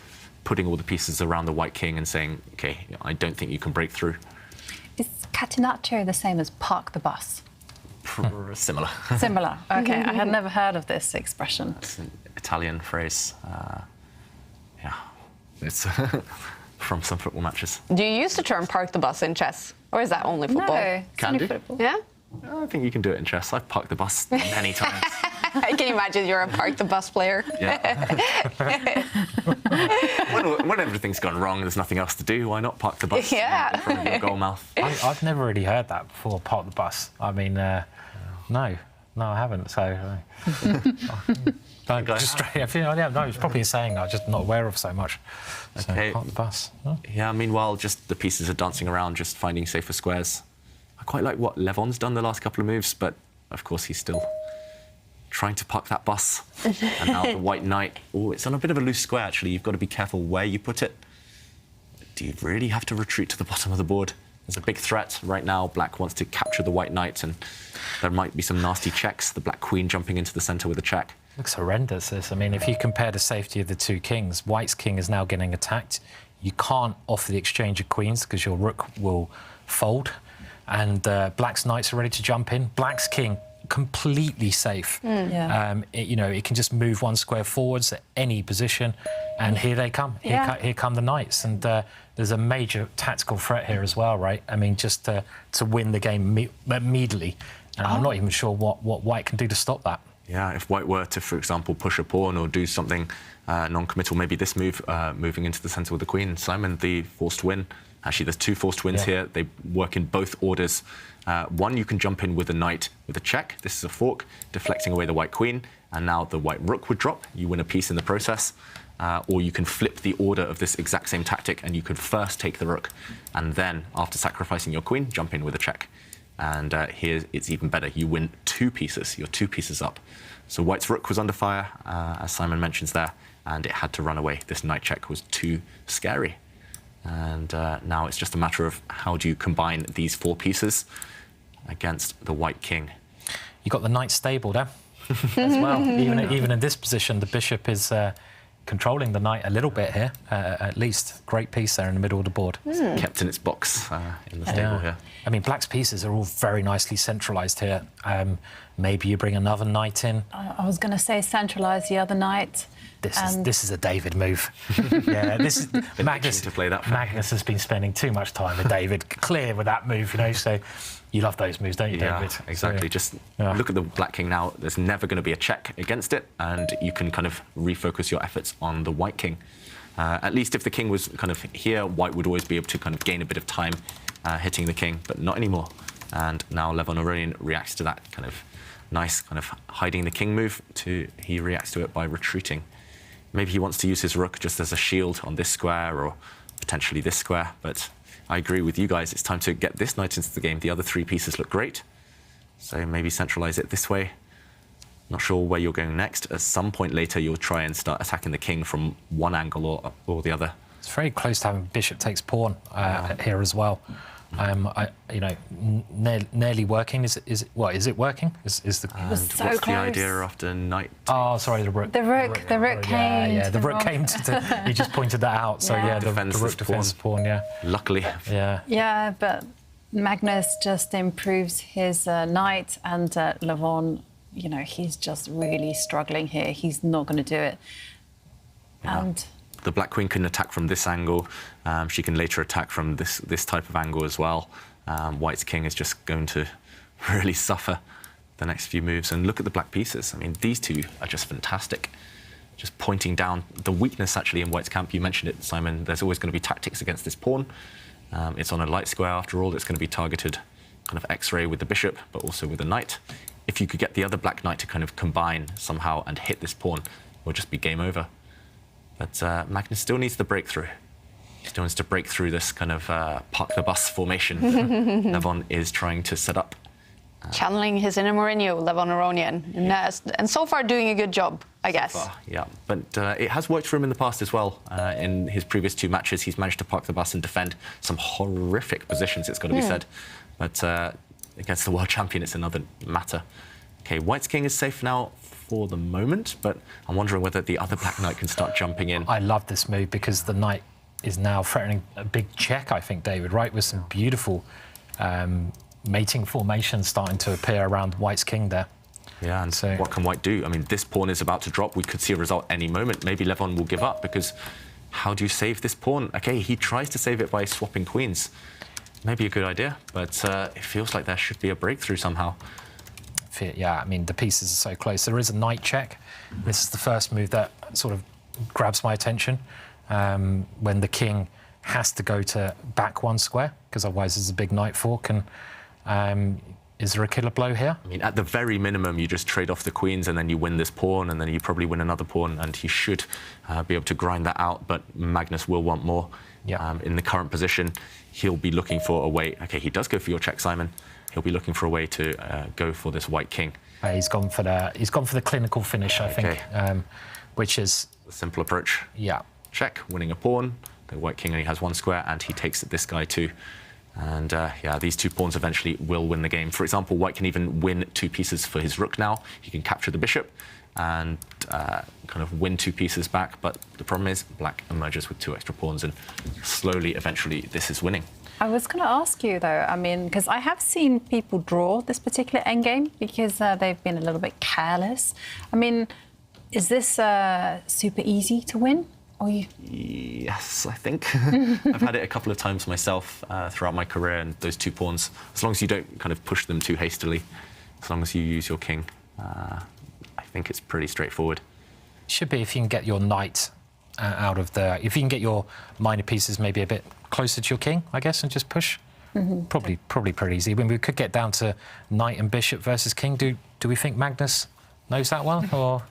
Speaker 5: putting all the pieces around the white king and saying, okay, I don't think you can break through.
Speaker 3: Is catenaccio the same as park the bus?
Speaker 5: Similar.
Speaker 3: Similar. Okay, I had never heard of this expression.
Speaker 5: It's an Italian phrase. Yeah, it's from some football matches.
Speaker 2: Do you use the term park the bus in chess? Or is that only football?
Speaker 3: No, it's
Speaker 5: Can
Speaker 3: only
Speaker 5: do.
Speaker 3: football.
Speaker 2: Yeah?
Speaker 5: I think you can do it in chess. I've parked the bus many times.
Speaker 2: I can imagine you're a park the bus player.
Speaker 5: Yeah. when everything's gone wrong, there's nothing else to do. Why not park the bus in front of your goal mouth?
Speaker 4: I've never really heard that before, park the bus. I mean, no, I haven't. So, just straight. No, it's probably a saying I'm just not aware of so much. So,
Speaker 5: Okay.
Speaker 4: park the bus. Oh.
Speaker 5: Yeah, meanwhile, just the pieces are dancing around, just finding safer squares. I quite like what Levon's done the last couple of moves, but of course he's still trying to park that bus. And now the white knight. Oh, it's on a bit of a loose square, actually. You've got to be careful where you put it. Do you really have to retreat to the bottom of the board? There's a big threat right now. Black wants to capture the white knight, and there might be some nasty checks. The black queen jumping into the centre with a check.
Speaker 4: Looks horrendous, this. I mean, if you compare the safety of the two kings, white's king is now getting attacked. You can't offer the exchange of queens because your rook will fold. And black's knights are ready to jump in. Black's king completely safe.
Speaker 3: Yeah.
Speaker 4: It can just move one square forwards at any position, and here they come. Here come the knights, and there's a major tactical threat here as well, right? I mean, just to win the game immediately, and I'm not even sure what white can do to stop that.
Speaker 5: Yeah, if white were to, for example, push a pawn or do something non-committal, maybe this move, moving into the centre with the queen. Simon, the forced win. Actually, there's two forced wins here. They work in both orders. One, you can jump in with a knight with a check. This is a fork, deflecting away the white queen. And now the white rook would drop. You win a piece in the process. Or you can flip the order of this exact same tactic, and you could first take the rook. And then, after sacrificing your queen, jump in with a check. And here it's even better. You win two pieces. You're 2 pieces up. So white's rook was under fire, as Simon mentions there, and it had to run away. This knight check was too scary. And now it's just a matter of how do you combine these 4 pieces against the white king.
Speaker 4: You got the knight stable there as well. Even in this position, the bishop is controlling the knight a little bit here, at least. Great piece there in the middle of the board.
Speaker 5: Kept in its box in the stable here.
Speaker 4: I mean, black's pieces are all very nicely centralised here. Maybe you bring another knight in.
Speaker 3: I was going to say centralise the other knight.
Speaker 4: This is a David move. Yeah, this is Magnus.
Speaker 5: To play that
Speaker 4: Magnus has been spending too much time with David. Clear with that move, So you love those moves, don't you, David?
Speaker 5: Exactly. Just look at the black king now. There's never going to be a check against it, and you can kind of refocus your efforts on the white king. At least if the king was kind of here, white would always be able to kind of gain a bit of time hitting the king, but not anymore. And now Levon Aurelian reacts to that kind of nice kind of hiding the king move. He reacts to it by retreating. Maybe he wants to use his rook just as a shield on this square or potentially this square, but I agree with you guys. It's time to get this knight into the game. The other 3 pieces look great, so maybe centralise it this way. Not sure where you're going next. At some point later, you'll try and start attacking the king from one angle or the other.
Speaker 4: It's very close to having bishop takes pawn here as well. Nearly working. Is it working?
Speaker 3: It was so
Speaker 5: what's
Speaker 3: close.
Speaker 5: the idea after knight?
Speaker 4: Oh, sorry, the rook.
Speaker 3: The rook came.
Speaker 4: Yeah, the rook
Speaker 3: wrong-
Speaker 4: came to. He just pointed that out. So
Speaker 3: Yeah.
Speaker 4: the rook defends pawn. Yeah.
Speaker 5: Luckily.
Speaker 4: Yeah.
Speaker 3: Yeah, but Magnus just improves his knight, and Levon, he's just really struggling here. He's not going to do it.
Speaker 5: Yeah.
Speaker 3: And
Speaker 5: The black queen can attack from this angle. She can later attack from this type of angle as well. White's king is just going to really suffer the next few moves. And look at the black pieces. I mean, these two are just fantastic. Just pointing down the weakness, actually, in White's camp. You mentioned it, Simon. There's always going to be tactics against this pawn. It's on a light square, after all. It's going to be targeted kind of X-ray with the bishop, but also with the knight. If you could get the other black knight to kind of combine somehow and hit this pawn, it will just be game over. But Magnus still needs the breakthrough. He still needs to break through this kind of park the bus formation that Levon is trying to set up.
Speaker 2: Channeling his inner Mourinho, Levon Aurelian, and so far doing a good job, I guess.
Speaker 5: Yeah, but it has worked for him in the past as well. In his previous 2 matches, he's managed to park the bus and defend some horrific positions, it's got to be said. But against the world champion, it's another matter. Okay, White's king is safe now. for the moment, but I'm wondering whether the other black knight can start jumping in.
Speaker 4: I love this move because the knight is now threatening a big check, I think, David, right? With some beautiful mating formations starting to appear around white's king there.
Speaker 5: Yeah, and so what can white do? I mean, this pawn is about to drop. We could see a result any moment. Maybe Levon will give up because how do you save this pawn? Okay, he tries to save it by swapping queens. Maybe a good idea, but it feels like there should be a breakthrough somehow.
Speaker 4: Yeah, I mean, the pieces are so close. There is a knight check. This is the first move that sort of grabs my attention when the king has to go to back one square, because otherwise there's a big knight fork. And is there a killer blow here?
Speaker 5: I mean, at the very minimum, you just trade off the queens and then you win this pawn and then you probably win another pawn, and he should be able to grind that out, but Magnus will want more.
Speaker 4: Yeah.
Speaker 5: In the current position, he'll be looking for a way. Okay, he does go for your check, Simon. He'll be looking for a way to go for this white king.
Speaker 4: He's gone for the clinical finish, I think, which is
Speaker 5: the simple approach.
Speaker 4: Yeah.
Speaker 5: Check, winning a pawn. The white king only has one square, and he takes this guy too. And yeah, these two pawns eventually will win the game. For example, white can even win 2 pieces for his rook now. He can capture the bishop and kind of win 2 pieces back. But the problem is black emerges with 2 extra pawns, and slowly, eventually, this is winning.
Speaker 3: I was going to ask you, though, I mean, because I have seen people draw this particular endgame because they've been a little bit careless. I mean, is this super easy to win?
Speaker 5: Yes, I think. I've had it a couple of times myself throughout my career, and those 2 pawns, as long as you don't kind of push them too hastily, as long as you use your king, I think it's pretty straightforward.
Speaker 4: Should be if you can get your knight out of the... If you can get your minor pieces maybe a bit closer to your king, I guess, and just push. Mm-hmm. Probably pretty easy. I mean, we could get down to knight and bishop versus king. Do we think Magnus knows that well, or...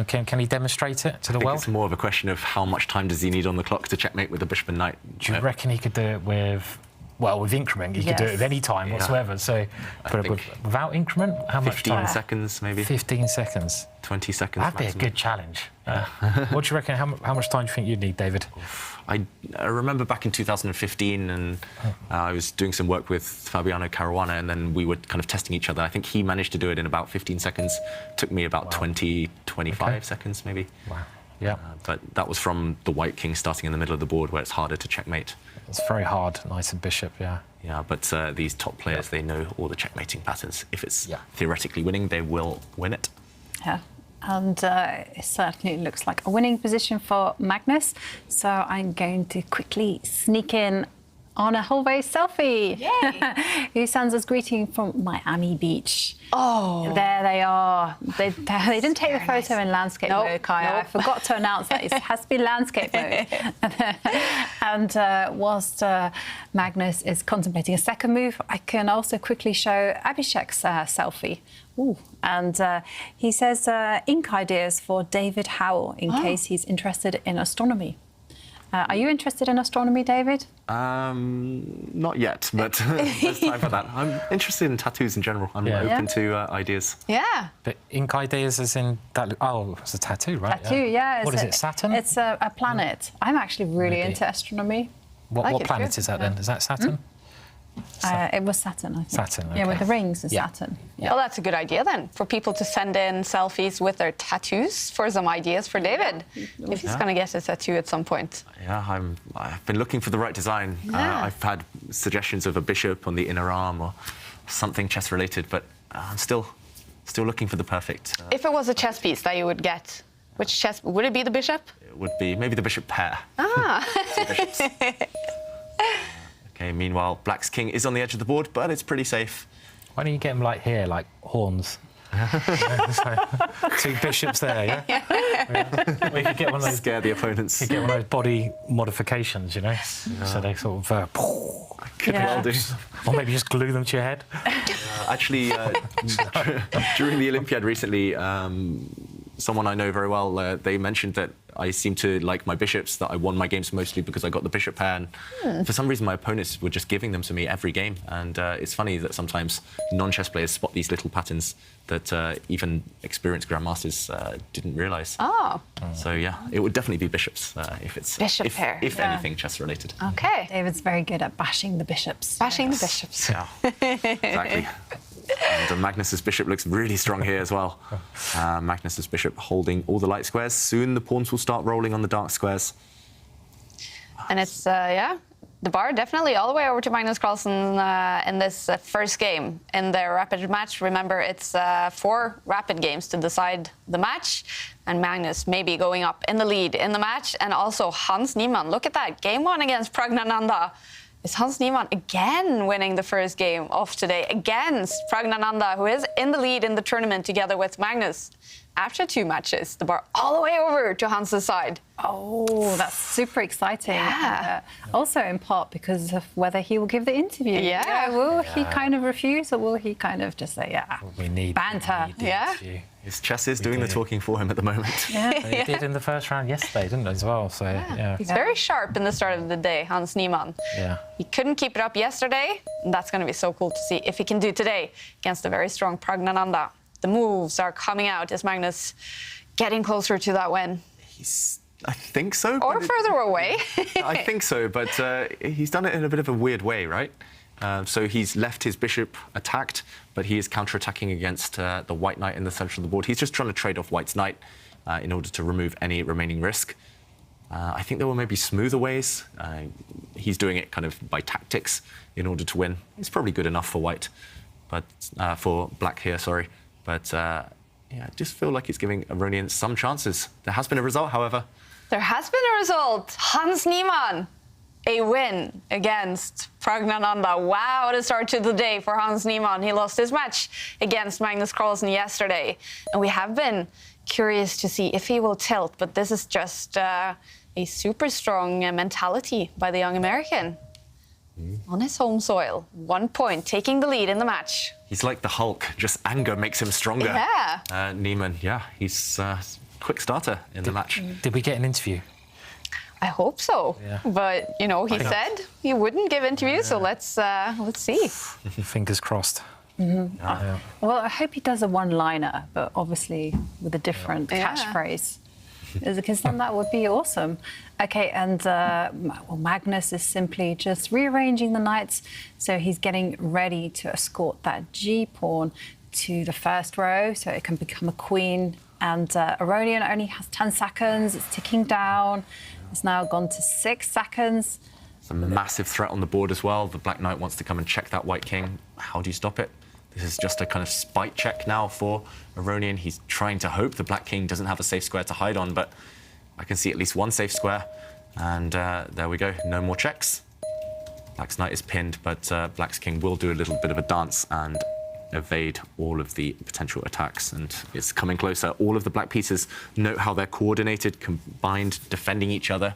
Speaker 4: Can he demonstrate it to the world?
Speaker 5: It's more of a question of how much time does he need on the clock to checkmate with the bishop and knight.
Speaker 4: Do you reckon he could do it with, well, with increment? He could do it with any time whatsoever. So, but without increment, how much time?
Speaker 5: 15 seconds, maybe.
Speaker 4: 15 seconds.
Speaker 5: 20 seconds.
Speaker 4: That'd
Speaker 5: maximum.
Speaker 4: be a good challenge. What do you reckon? How much time do you think you'd need, David?
Speaker 5: I remember back in 2015, and I was doing some work with Fabiano Caruana, and then we were kind of testing each other. I think he managed to do it in about 15 seconds. Took me about 20, 25 seconds, maybe.
Speaker 4: Wow. Yeah.
Speaker 5: But that was from the white king starting in the middle of the board, where it's harder to checkmate.
Speaker 4: It's very hard, knight and bishop, yeah.
Speaker 5: Yeah, but these top players, they know all the checkmating patterns. If it's theoretically winning, they will win it.
Speaker 3: Yeah. And it certainly looks like a winning position for Magnus. So I'm going to quickly sneak in on a hallway selfie. Yay! Who sends us greeting from Miami Beach. Oh, there they are. They didn't take the photo in landscape mode, Kaja. I forgot to announce that it has to be landscape mode. And whilst Magnus is contemplating a second move, I can also quickly show Abhishek's selfie. Ooh. And he says ink ideas for David Howell in case he's interested in astronomy. Are you interested in astronomy, David?
Speaker 5: Not yet, but there's time for that. I'm interested in tattoos in general. I'm open to ideas.
Speaker 2: Yeah.
Speaker 4: But ink ideas as in that... Oh, it's a tattoo, right?
Speaker 3: Tattoo, yeah.
Speaker 4: What is it, Saturn?
Speaker 3: It's a planet. I'm actually really into astronomy.
Speaker 4: What planet is that then? Is that Saturn?
Speaker 3: It was Saturn, I think.
Speaker 4: Saturn, okay.
Speaker 3: Yeah, with the rings and Saturn. Yeah.
Speaker 2: Well, that's a good idea then, for people to send in selfies with their tattoos for some ideas for David, if he's going to get a tattoo at some point.
Speaker 5: Yeah, I've been looking for the right design. I've had suggestions of a bishop on the inner arm or something chess-related, but I'm still looking for the perfect...
Speaker 2: If it was a chess piece that you would get, which chess... Would it be the bishop?
Speaker 5: It would be maybe the bishop pair.
Speaker 2: Ah.
Speaker 5: 2 bishops. Okay, meanwhile, black's king is on the edge of the board, but it's pretty safe.
Speaker 4: Why don't you get him like here, like horns? So, 2 bishops there, yeah? Or you could get one of those...
Speaker 5: Scare the opponents.
Speaker 4: You could get one of those body modifications, you know? Yeah. So they sort of...
Speaker 5: Could well do.
Speaker 4: Or maybe just glue them to your head.
Speaker 5: Actually, during the Olympiad recently, someone I know very well, they mentioned that I seem to like my bishops, that I won my games mostly because I got the bishop pair. And for some reason, my opponents were just giving them to me every game. And it's funny that sometimes non-chess players spot these little patterns that even experienced grandmasters didn't realise.
Speaker 2: Oh.
Speaker 5: So, yeah, it would definitely be bishops if it's...
Speaker 2: Bishop pair.
Speaker 5: If anything chess-related.
Speaker 2: OK.
Speaker 3: David's very good at bashing the bishops.
Speaker 2: Bashing the bishops.
Speaker 5: Yeah, exactly. And Magnus's bishop looks really strong here as well. Magnus's bishop holding all the light squares. Soon the pawns will start rolling on the dark squares.
Speaker 2: And it's, yeah, the bar definitely all the way over to Magnus Carlsen in this first game in their rapid match. Remember, it's 4 rapid games to decide the match. And Magnus may be going up in the lead in the match. And also Hans Niemann. Look at that. Game 1 against Pragnananda. Is Hans Niemann again winning the first game of today against Pragnananda, who is in the lead in the tournament together with Magnus. After 2 matches, the bar all the way over to Hans' side.
Speaker 3: Oh, that's super exciting.
Speaker 2: Yeah.
Speaker 3: Also in part because of whether he will give the interview.
Speaker 2: Yeah.
Speaker 3: Will he kind of refuse, or will he kind of just say, yeah,
Speaker 4: We need
Speaker 3: banter?
Speaker 4: we need the
Speaker 2: Yeah.
Speaker 4: interview.
Speaker 5: His chess is doing the talking for him at the moment.
Speaker 4: They did in the first round yesterday, didn't they, as well? So, yeah.
Speaker 2: He's very sharp in the start of the day, Hans Niemann.
Speaker 4: Yeah.
Speaker 2: He couldn't keep it up yesterday. And that's going to be so cool to see if he can do today against a very strong Pragnananda. The moves are coming out. Is Magnus getting closer to that win?
Speaker 5: I think so.
Speaker 2: Or further away?
Speaker 5: I think so, but he's done it in a bit of a weird way, right? So he's left his bishop attacked, but he is counterattacking against the white knight in the center of the board. He's just trying to trade off white's knight in order to remove any remaining risk. I think there were maybe smoother ways. He's doing it kind of by tactics in order to win. It's probably good enough for white, but for black here, sorry. But yeah, I just feel like he's giving Aronian some chances. There has been a result, however.
Speaker 2: There has been a result. Hans Niemann, a win against Pragnananda. Wow, what a start to the day for Hans Niemann. He lost his match against Magnus Carlsen yesterday. And we have been curious to see if he will tilt, but this is just a super strong mentality by the young American. On his home soil, 1 point, taking the lead in the match.
Speaker 5: He's like the Hulk, just anger makes him stronger.
Speaker 2: Yeah.
Speaker 5: Niemann, yeah, he's a quick starter in the match.
Speaker 4: Did we get an interview?
Speaker 2: I hope so.
Speaker 4: Yeah.
Speaker 2: But, you know, he said he wouldn't give interviews, so let's see.
Speaker 4: Fingers crossed.
Speaker 3: Well, I hope he does a one-liner, but obviously with a different catchphrase. Because then that would be awesome. Okay, and well, Magnus is simply just rearranging the knights, so he's getting ready to escort that G-pawn to the first row, so it can become a queen. And Aronian only has 10 seconds. It's ticking down. It's now gone to 6 seconds.
Speaker 5: It's a massive threat on the board as well. The black knight wants to come and check that white king. How do you stop it? This is just a kind of spite check now for Aronian. He's trying to hope the black king doesn't have a safe square to hide on, but I can see at least one safe square. And there we go, no more checks. Black's knight is pinned, but black's king will do a little bit of a dance and evade all of the potential attacks. And it's coming closer. All of the black pieces, note how they're coordinated, combined, defending each other.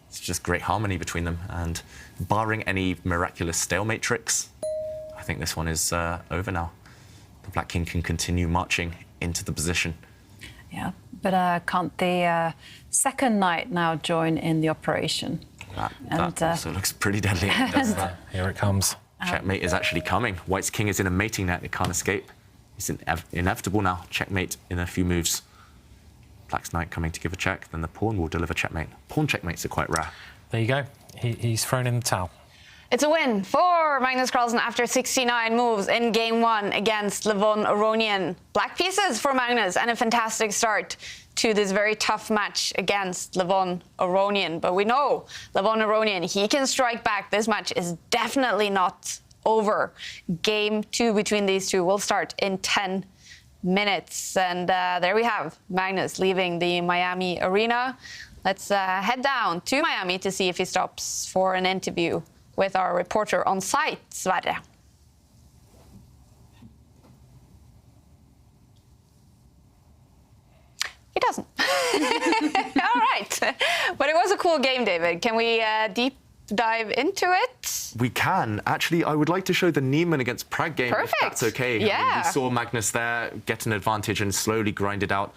Speaker 5: It's just great harmony between them. And barring any miraculous stalemate tricks, I think this one is over now. The black king can continue marching into the position.
Speaker 3: Yeah, but can't the second knight now join in the operation?
Speaker 5: That also looks pretty deadly.
Speaker 4: Here it comes.
Speaker 5: Checkmate is actually coming. White's king is in a mating net. It can't escape. It's inevitable now. Checkmate in a few moves. Black's knight coming to give a check. Then the pawn will deliver checkmate. Pawn checkmates are quite rare.
Speaker 4: There you go. He's thrown in the towel.
Speaker 2: It's a win for Magnus Carlsen after 69 moves in Game 1 against Levon Aronian. Black pieces for Magnus and a fantastic start to this very tough match against Levon Aronian. But we know Levon Aronian, he can strike back. This match is definitely not over. Game 2 between these two will start in 10 minutes. And there we have Magnus leaving the Miami arena. Let's head down to Miami to see if he stops for an interview with our reporter on site, Sverre. He doesn't. All right. But it was a cool game, David. Can we deep dive into it?
Speaker 5: We can. Actually, I would like to show the Niemann against Prag game,
Speaker 2: Perfect.
Speaker 5: if that's okay.
Speaker 2: Yeah.
Speaker 5: I mean, we saw Magnus there get an advantage and slowly grind it out,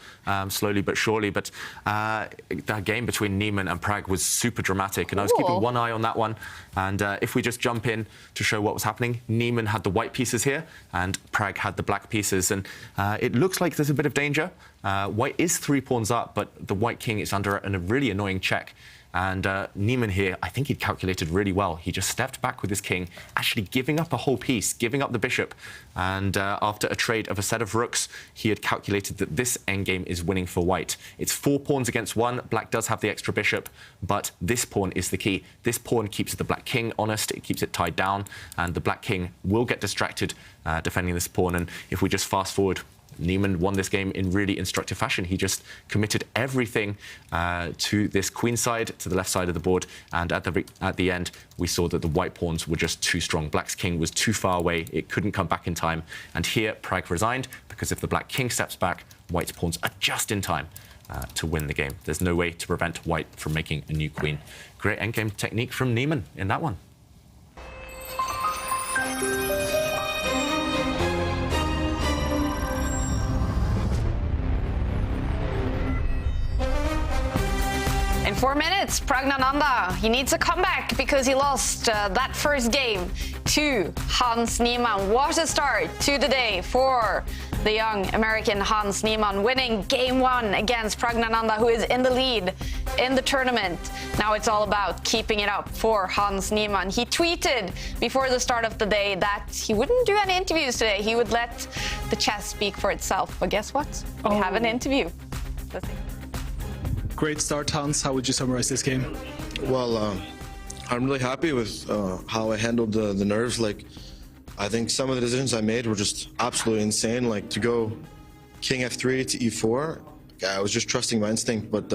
Speaker 5: slowly but surely. But that game between Niemann and Prag was super dramatic, and I was keeping one eye on that one. And if we just jump in to show what was happening, Niemann had the white pieces here, and Prag had the black pieces. And it looks like there's a bit of danger. White is 3 pawns up, but the white king is under a really annoying check. And Niemann here, I think he'd calculated really well. He just stepped back with his king, actually giving up a whole piece, giving up the bishop. And after a trade of a set of rooks, he had calculated that this endgame is winning for white. It's 4 pawns against 1. Black does have the extra bishop, but this pawn is the key. This pawn keeps the black king honest, it keeps it tied down, and the black king will get distracted defending this pawn. And if we just fast forward, Niemann won this game in really instructive fashion. He just committed everything to this queen side, to the left side of the board, and at the end, we saw that the white pawns were just too strong. Black's king was too far away. It couldn't come back in time. And here, Prag resigned, because if the black king steps back, white's pawns are just in time to win the game. There's no way to prevent white from making a new queen. Great endgame technique from Niemann in that one.
Speaker 2: In 4 minutes, Pragnananda, he needs a comeback because he lost that first game to Hans Niemann. What a start to the day for the young American Hans Niemann, winning game 1 against Pragnananda, who is in the lead in the tournament. Now it's all about keeping it up for Hans Niemann. He tweeted before the start of the day that he wouldn't do any interviews today. He would let the chess speak for itself. But guess what? We have an interview. Let's see.
Speaker 1: Great start, Hans. How would you summarize this game?
Speaker 9: Well, I'm really happy with how I handled the nerves. Like, I think some of the decisions I made were just absolutely insane. Like, to go king f3 to e4, I was just trusting my instinct, but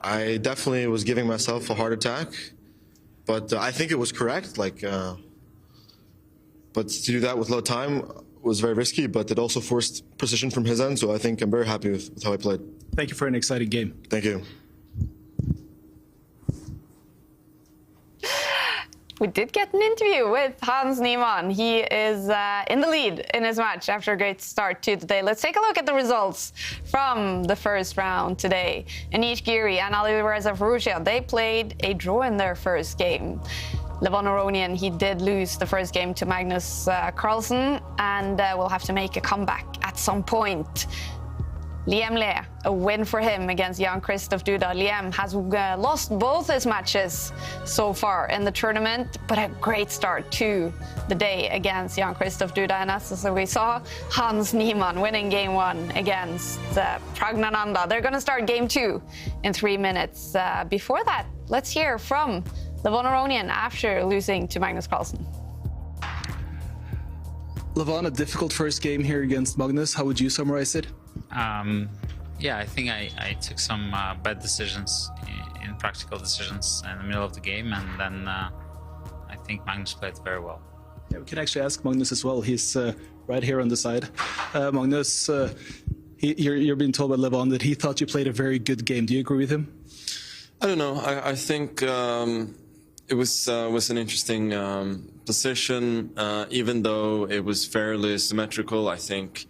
Speaker 9: I definitely was giving myself a heart attack. But I think it was correct. Like, but to do that with low time was very risky, but it also forced precision from his end, so I think I'm very happy with how I played.
Speaker 1: Thank you for an exciting game.
Speaker 9: Thank you.
Speaker 2: We did get an interview with Hans Niemann. He is in the lead in his match after a great start to the day. Let's take a look at the results from the first round today. Anish Giri and Alireza Firouzja, they played a draw in their first game. Levon Aronian, he did lose the first game to Magnus Carlsen and will have to make a comeback at some point. Liam Le, a win for him against Jan-Krzysztof Duda. Liam has lost both his matches so far in the tournament, but a great start to the day against Jan-Krzysztof Duda. And as we saw, Hans Niemann winning game 1 against Pragnananda. They're going to start game 2 in 3 minutes. Before that, let's hear from Levon Aronian after losing to Magnus Carlsen.
Speaker 1: Levon, a difficult first game here against Magnus. How would you summarize it?
Speaker 6: Yeah, I think I took some bad decisions, practical decisions in the middle of the game, and then I think Magnus played very well.
Speaker 1: Yeah, we can actually ask Magnus as well. He's right here on the side. Magnus, you're being told by Levon that he thought you played a very good game. Do you agree with him?
Speaker 7: I don't know. I think it was an interesting position, even though it was fairly symmetrical. I think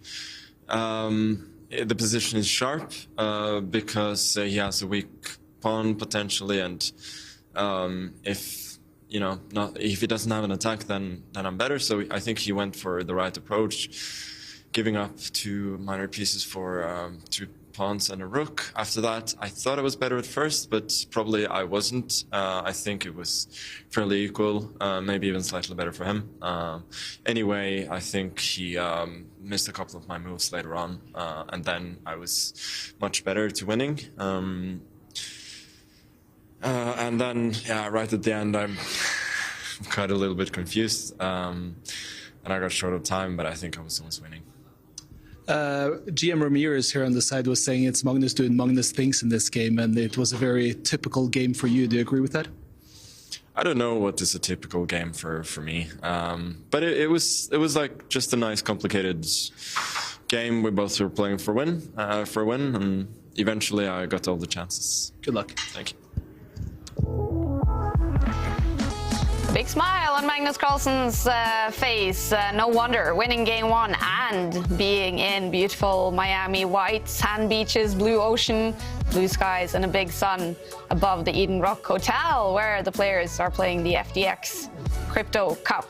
Speaker 7: the position is sharp because he has a weak pawn potentially, and if he doesn't have an attack, then I'm better. So I think he went for the right approach, giving up 2 minor pieces for 2 pawns and a rook. After that, I thought I was better at first, but probably I wasn't. I think it was fairly equal, maybe even slightly better for him. Anyway, I think he missed a couple of my moves later on, and then I was much better to winning. And then, yeah, right at the end, I'm got a little bit confused, and I got short of time, but I think I was always winning.
Speaker 1: GM Ramirez here on the side was saying it's Magnus doing Magnus things in this game, and it was a very typical game for you. Do you agree with that?
Speaker 7: I don't know what is a typical game for me, but it was like just a nice complicated game. We both were playing for a win, and eventually I got all the chances.
Speaker 1: Good luck.
Speaker 7: Thank you.
Speaker 2: Big smile on Magnus Carlsen's face. No wonder, winning game 1 and being in beautiful Miami. White sand beaches, blue ocean, blue skies, and a big sun above the Eden Rock Hotel, where the players are playing the FTX Crypto Cup.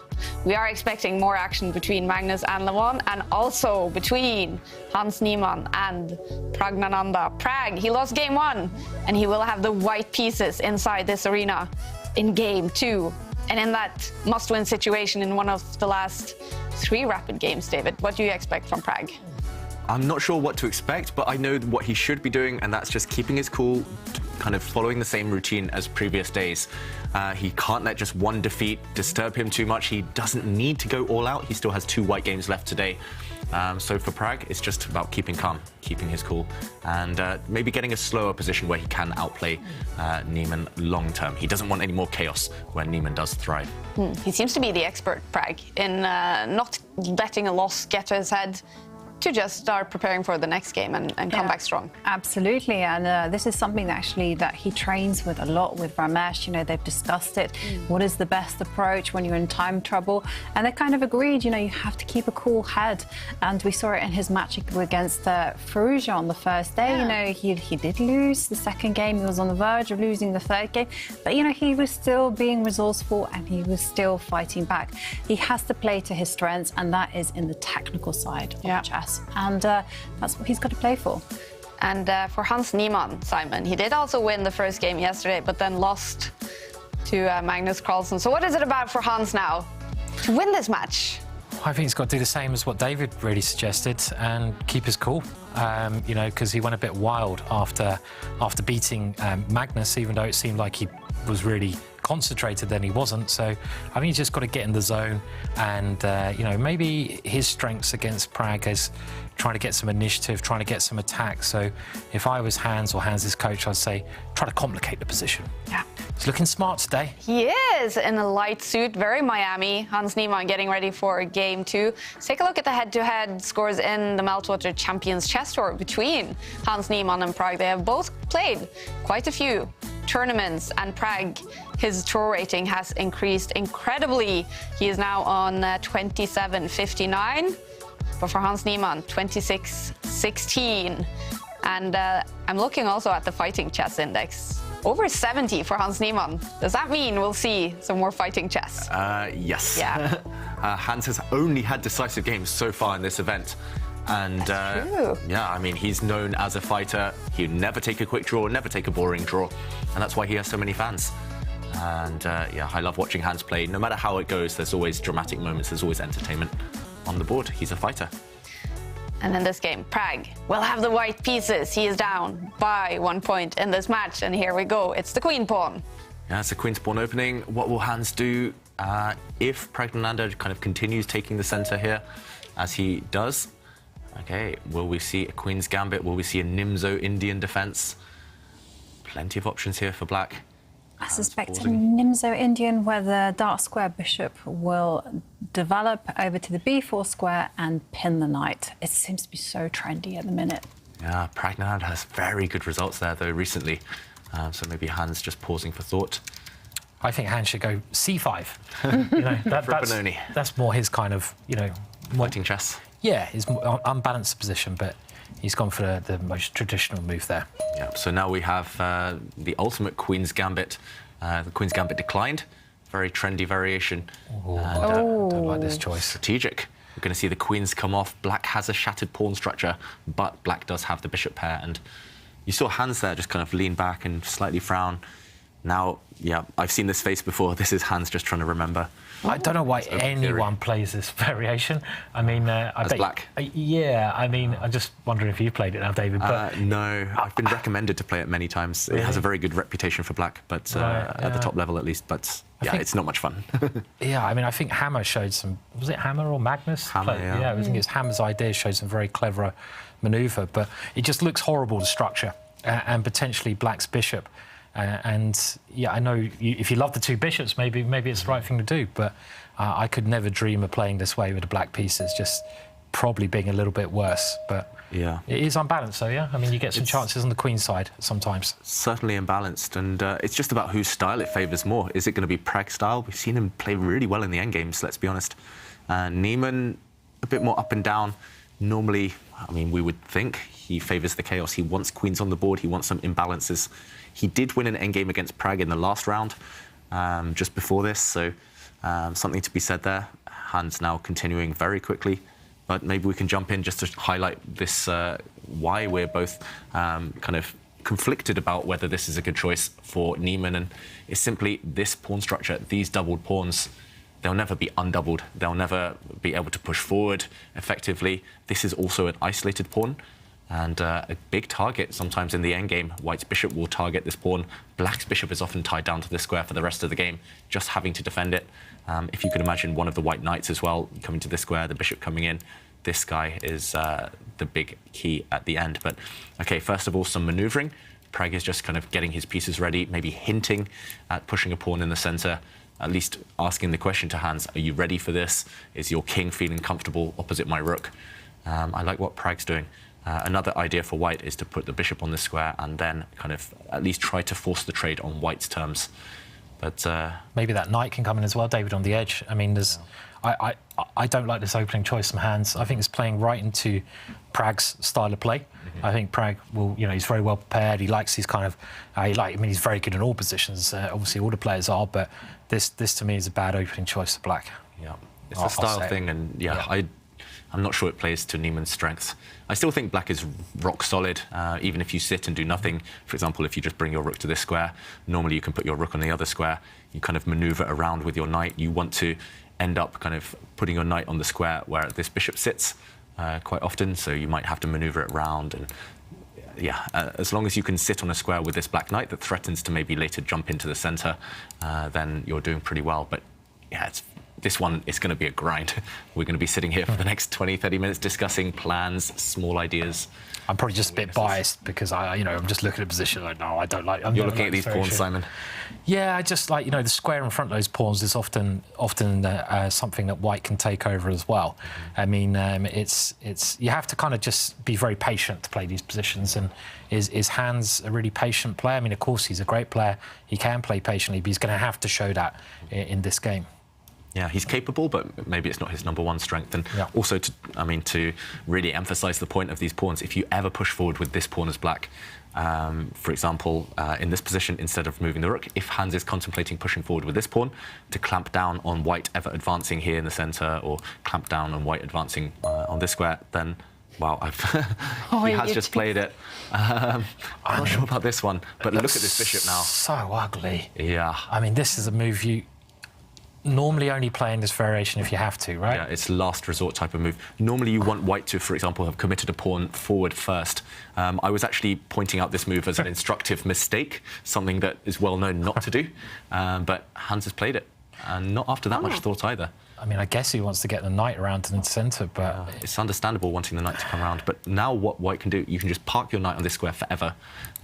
Speaker 2: we are expecting more action between Magnus and Levon, and also between Hans Niemann and Pragnananda. Prag, he lost game 1, and he will have the white pieces inside this arena in game 2. And in that must-win situation in one of the last 3 rapid games, David, what do you expect from Prag?
Speaker 5: I'm not sure what to expect, but I know what he should be doing, and that's just keeping his cool, kind of following the same routine as previous days. He can't let just one defeat disturb him too much. He doesn't need to go all out. He still has 2 white games left today. So for Prag, it's just about keeping calm, keeping his cool, and maybe getting a slower position where he can outplay Niemann long term. He doesn't want any more chaos where Niemann does thrive.
Speaker 2: He seems to be the expert, Prag, in not letting a loss get to his head, to just start preparing for the next game and come back strong.
Speaker 3: Absolutely, and this is something that he trains with a lot with Ramesh. You know, they've discussed it. What is the best approach when you're in time trouble? And they kind of agreed, you know, you have to keep a cool head. And we saw it in his match against Farouja on the first day. You know, he did lose the second game. He was on the verge of losing the third game. But, you know, he was still being resourceful and he was still fighting back. He has to play to his strengths, and that is in the technical side of chess. And that's what he's got to play for.
Speaker 2: And for Hans Niemann, Simon, he did also win the first game yesterday, but then lost to Magnus Carlsen. So what is it about for Hans now to win this match?
Speaker 4: I think he's got to do the same as what David really suggested and keep his cool. You know, because he went a bit wild after beating Magnus, even though it seemed like he was really concentrated, then he wasn't. So I think he's just got to get in the zone, and you know, maybe his strengths against Prag is trying to get some initiative, trying to get some attack. So if I was Hans or Hans's coach, I'd say try to complicate the position.
Speaker 2: Yeah.
Speaker 4: He's looking smart today.
Speaker 2: He is in a light suit, very Miami. Hans Niemann getting ready for game 2. Let's take a look at the head-to-head scores in the Meltwater Champions Chess Tour between Hans Niemann and Prag. They have both played quite a few tournaments, and Prag, his tour rating has increased incredibly. He is now on 27.59, but for Hans Niemann, 26.16. And I'm looking also at the fighting chess index. Over 70 for Hans Niemann. Does that mean we'll see some more fighting chess?
Speaker 5: Yes.
Speaker 2: Yeah.
Speaker 5: Hans has only had decisive games so far in this event. And yeah, I mean, he's known as a fighter. He'd never take a quick draw, never take a boring draw. And that's why he has so many fans. And yeah, I love watching Hans play. No matter how it goes, there's always dramatic moments. There's always entertainment on the board. He's a fighter.
Speaker 2: And in this game, Prag will have the white pieces. He is down by 1 point in this match. And here we go. It's the queen pawn.
Speaker 5: Yeah, it's a queen's pawn opening. What will Hans do if Pragnananda kind of continues taking the center here, as he does? Okay, will we see a queen's gambit? Will we see a Nimzo Indian defense? Plenty of options here for black.
Speaker 3: I suspect a Nimzo Indian where the dark square bishop will develop over to the b4 square and pin the knight. It seems to be so trendy at the minute.
Speaker 5: Yeah, Pragnananda has very good results there, though, recently. So maybe Hans just pausing for thought.
Speaker 4: I think Hans should go c5. You know, that's more his kind of, you know...
Speaker 5: Fighting chess.
Speaker 4: Yeah, his more unbalanced position, but he's gone for the most traditional move there.
Speaker 5: Yeah, so now we have the ultimate Queen's Gambit. The Queen's Gambit declined. Very trendy variation.
Speaker 4: Don't like this choice.
Speaker 5: Strategic. We're going to see the queens come off. Black has a shattered pawn structure, but black does have the bishop pair. And you saw Hans there just kind of lean back and slightly frown. Now, yeah, I've seen this face before. This is Hans just trying to remember.
Speaker 4: I don't know why anyone plays this variation. I mean, I bet
Speaker 5: black.
Speaker 4: Yeah, I mean, I'm just wondering if you've played it now, David. But
Speaker 5: no, I've been recommended to play it many times. Really? It has a very good reputation for black, but at the top level at least. But yeah, it's not much fun.
Speaker 4: Yeah, I mean, I think Hammer showed some. Was it Hammer or Magnus?
Speaker 5: Hammer,
Speaker 4: yeah. I think it's Hammer's idea showed some very clever manoeuvre, but it just looks horrible to structure and potentially black's bishop. And yeah, I know if you love the two bishops, maybe it's the right thing to do. But I could never dream of playing this way with the black pieces, just probably being a little bit worse. But
Speaker 5: yeah,
Speaker 4: it is unbalanced, though. Yeah, I mean, you get some chances on the queen side sometimes.
Speaker 5: Certainly imbalanced, and it's just about whose style it favours more. Is it going to be Prag style? We've seen him play really well in the end games. Let's be honest. Niemann a bit more up and down. Normally, I mean, we would think he favours the chaos. He wants queens on the board. He wants some imbalances. He did win an endgame against Prag in the last round, just before this, so something to be said there. Hans now continuing very quickly. But maybe we can jump in just to highlight this, why we're both kind of conflicted about whether this is a good choice for Niemann. And it's simply this pawn structure, these doubled pawns, they'll never be undoubled. They'll never be able to push forward effectively. This is also an isolated pawn and a big target. Sometimes in the endgame, White's bishop will target this pawn. Black's bishop is often tied down to this square for the rest of the game, just having to defend it. If you could imagine one of the White knights as well coming to this square, the bishop coming in, this guy is the big key at the end. But okay, first of all, some maneuvering. Prag is just kind of getting his pieces ready, maybe hinting at pushing a pawn in the center, at least asking the question to Hans, are you ready for this? Is your king feeling comfortable opposite my rook? I like what Prag's doing. Another idea for White is to put the bishop on the square and then kind of at least try to force the trade on White's terms. But
Speaker 4: maybe that knight can come in as well, David, on the edge. I mean, there's, I don't like this opening choice from Hans. I think it's playing right into Prag's style of play. I think Prag will, he's very well prepared. He likes his kind of, he's very good in all positions. Obviously, all the players are, but this to me is a bad opening choice for Black.
Speaker 5: Yeah, it's a style thing, and I'm not sure it plays to Niemann's strengths. I still think Black is rock solid, even if you sit and do nothing. For example, if you just bring your rook to this square, normally you can put your rook on the other square. You kind of maneuver around with your knight. You want to end up kind of putting your knight on the square where this bishop sits quite often, so you might have to maneuver it around. And as long as you can sit on a square with this black knight that threatens to maybe later jump into the center, then you're doing pretty well. But yeah, this one is going to be a grind. We're going to be sitting here for the next 20, 30 minutes discussing plans, small ideas.
Speaker 4: I'm probably just a bit biased because I'm just looking at position like, no, I don't like.
Speaker 5: You're looking at these pawns, Simon.
Speaker 4: Yeah, I just like, the square in front of those pawns is often something that White can take over as well. I mean, it's you have to kind of just be very patient to play these positions. And is Hans a really patient player? I mean, of course, he's a great player. He can play patiently, but he's going to have to show that in this game.
Speaker 5: Yeah, he's capable, but maybe it's not his #1 strength. And also, to really emphasise the point of these pawns, if you ever push forward with this pawn as black, for example, in this position, instead of moving the rook, if Hans is contemplating pushing forward with this pawn to clamp down on White ever advancing here in the centre, or clamp down on White advancing on this square, then wow, he has just played it. I'm not sure about this one, but look at this bishop now.
Speaker 4: So ugly.
Speaker 5: Yeah.
Speaker 4: I mean, this is a move you normally only play in this variation if you have to, right?
Speaker 5: Yeah, it's last resort type of move. Normally you want White to, for example, have committed a pawn forward first. I was actually pointing out this move as an instructive mistake, something that is well known not to do, but Hans has played it, and not after that much thought either.
Speaker 4: I mean, I guess he wants to get the knight around to the centre, but...
Speaker 5: it's understandable wanting the knight to come around, but now what White can do, you can just park your knight on this square forever,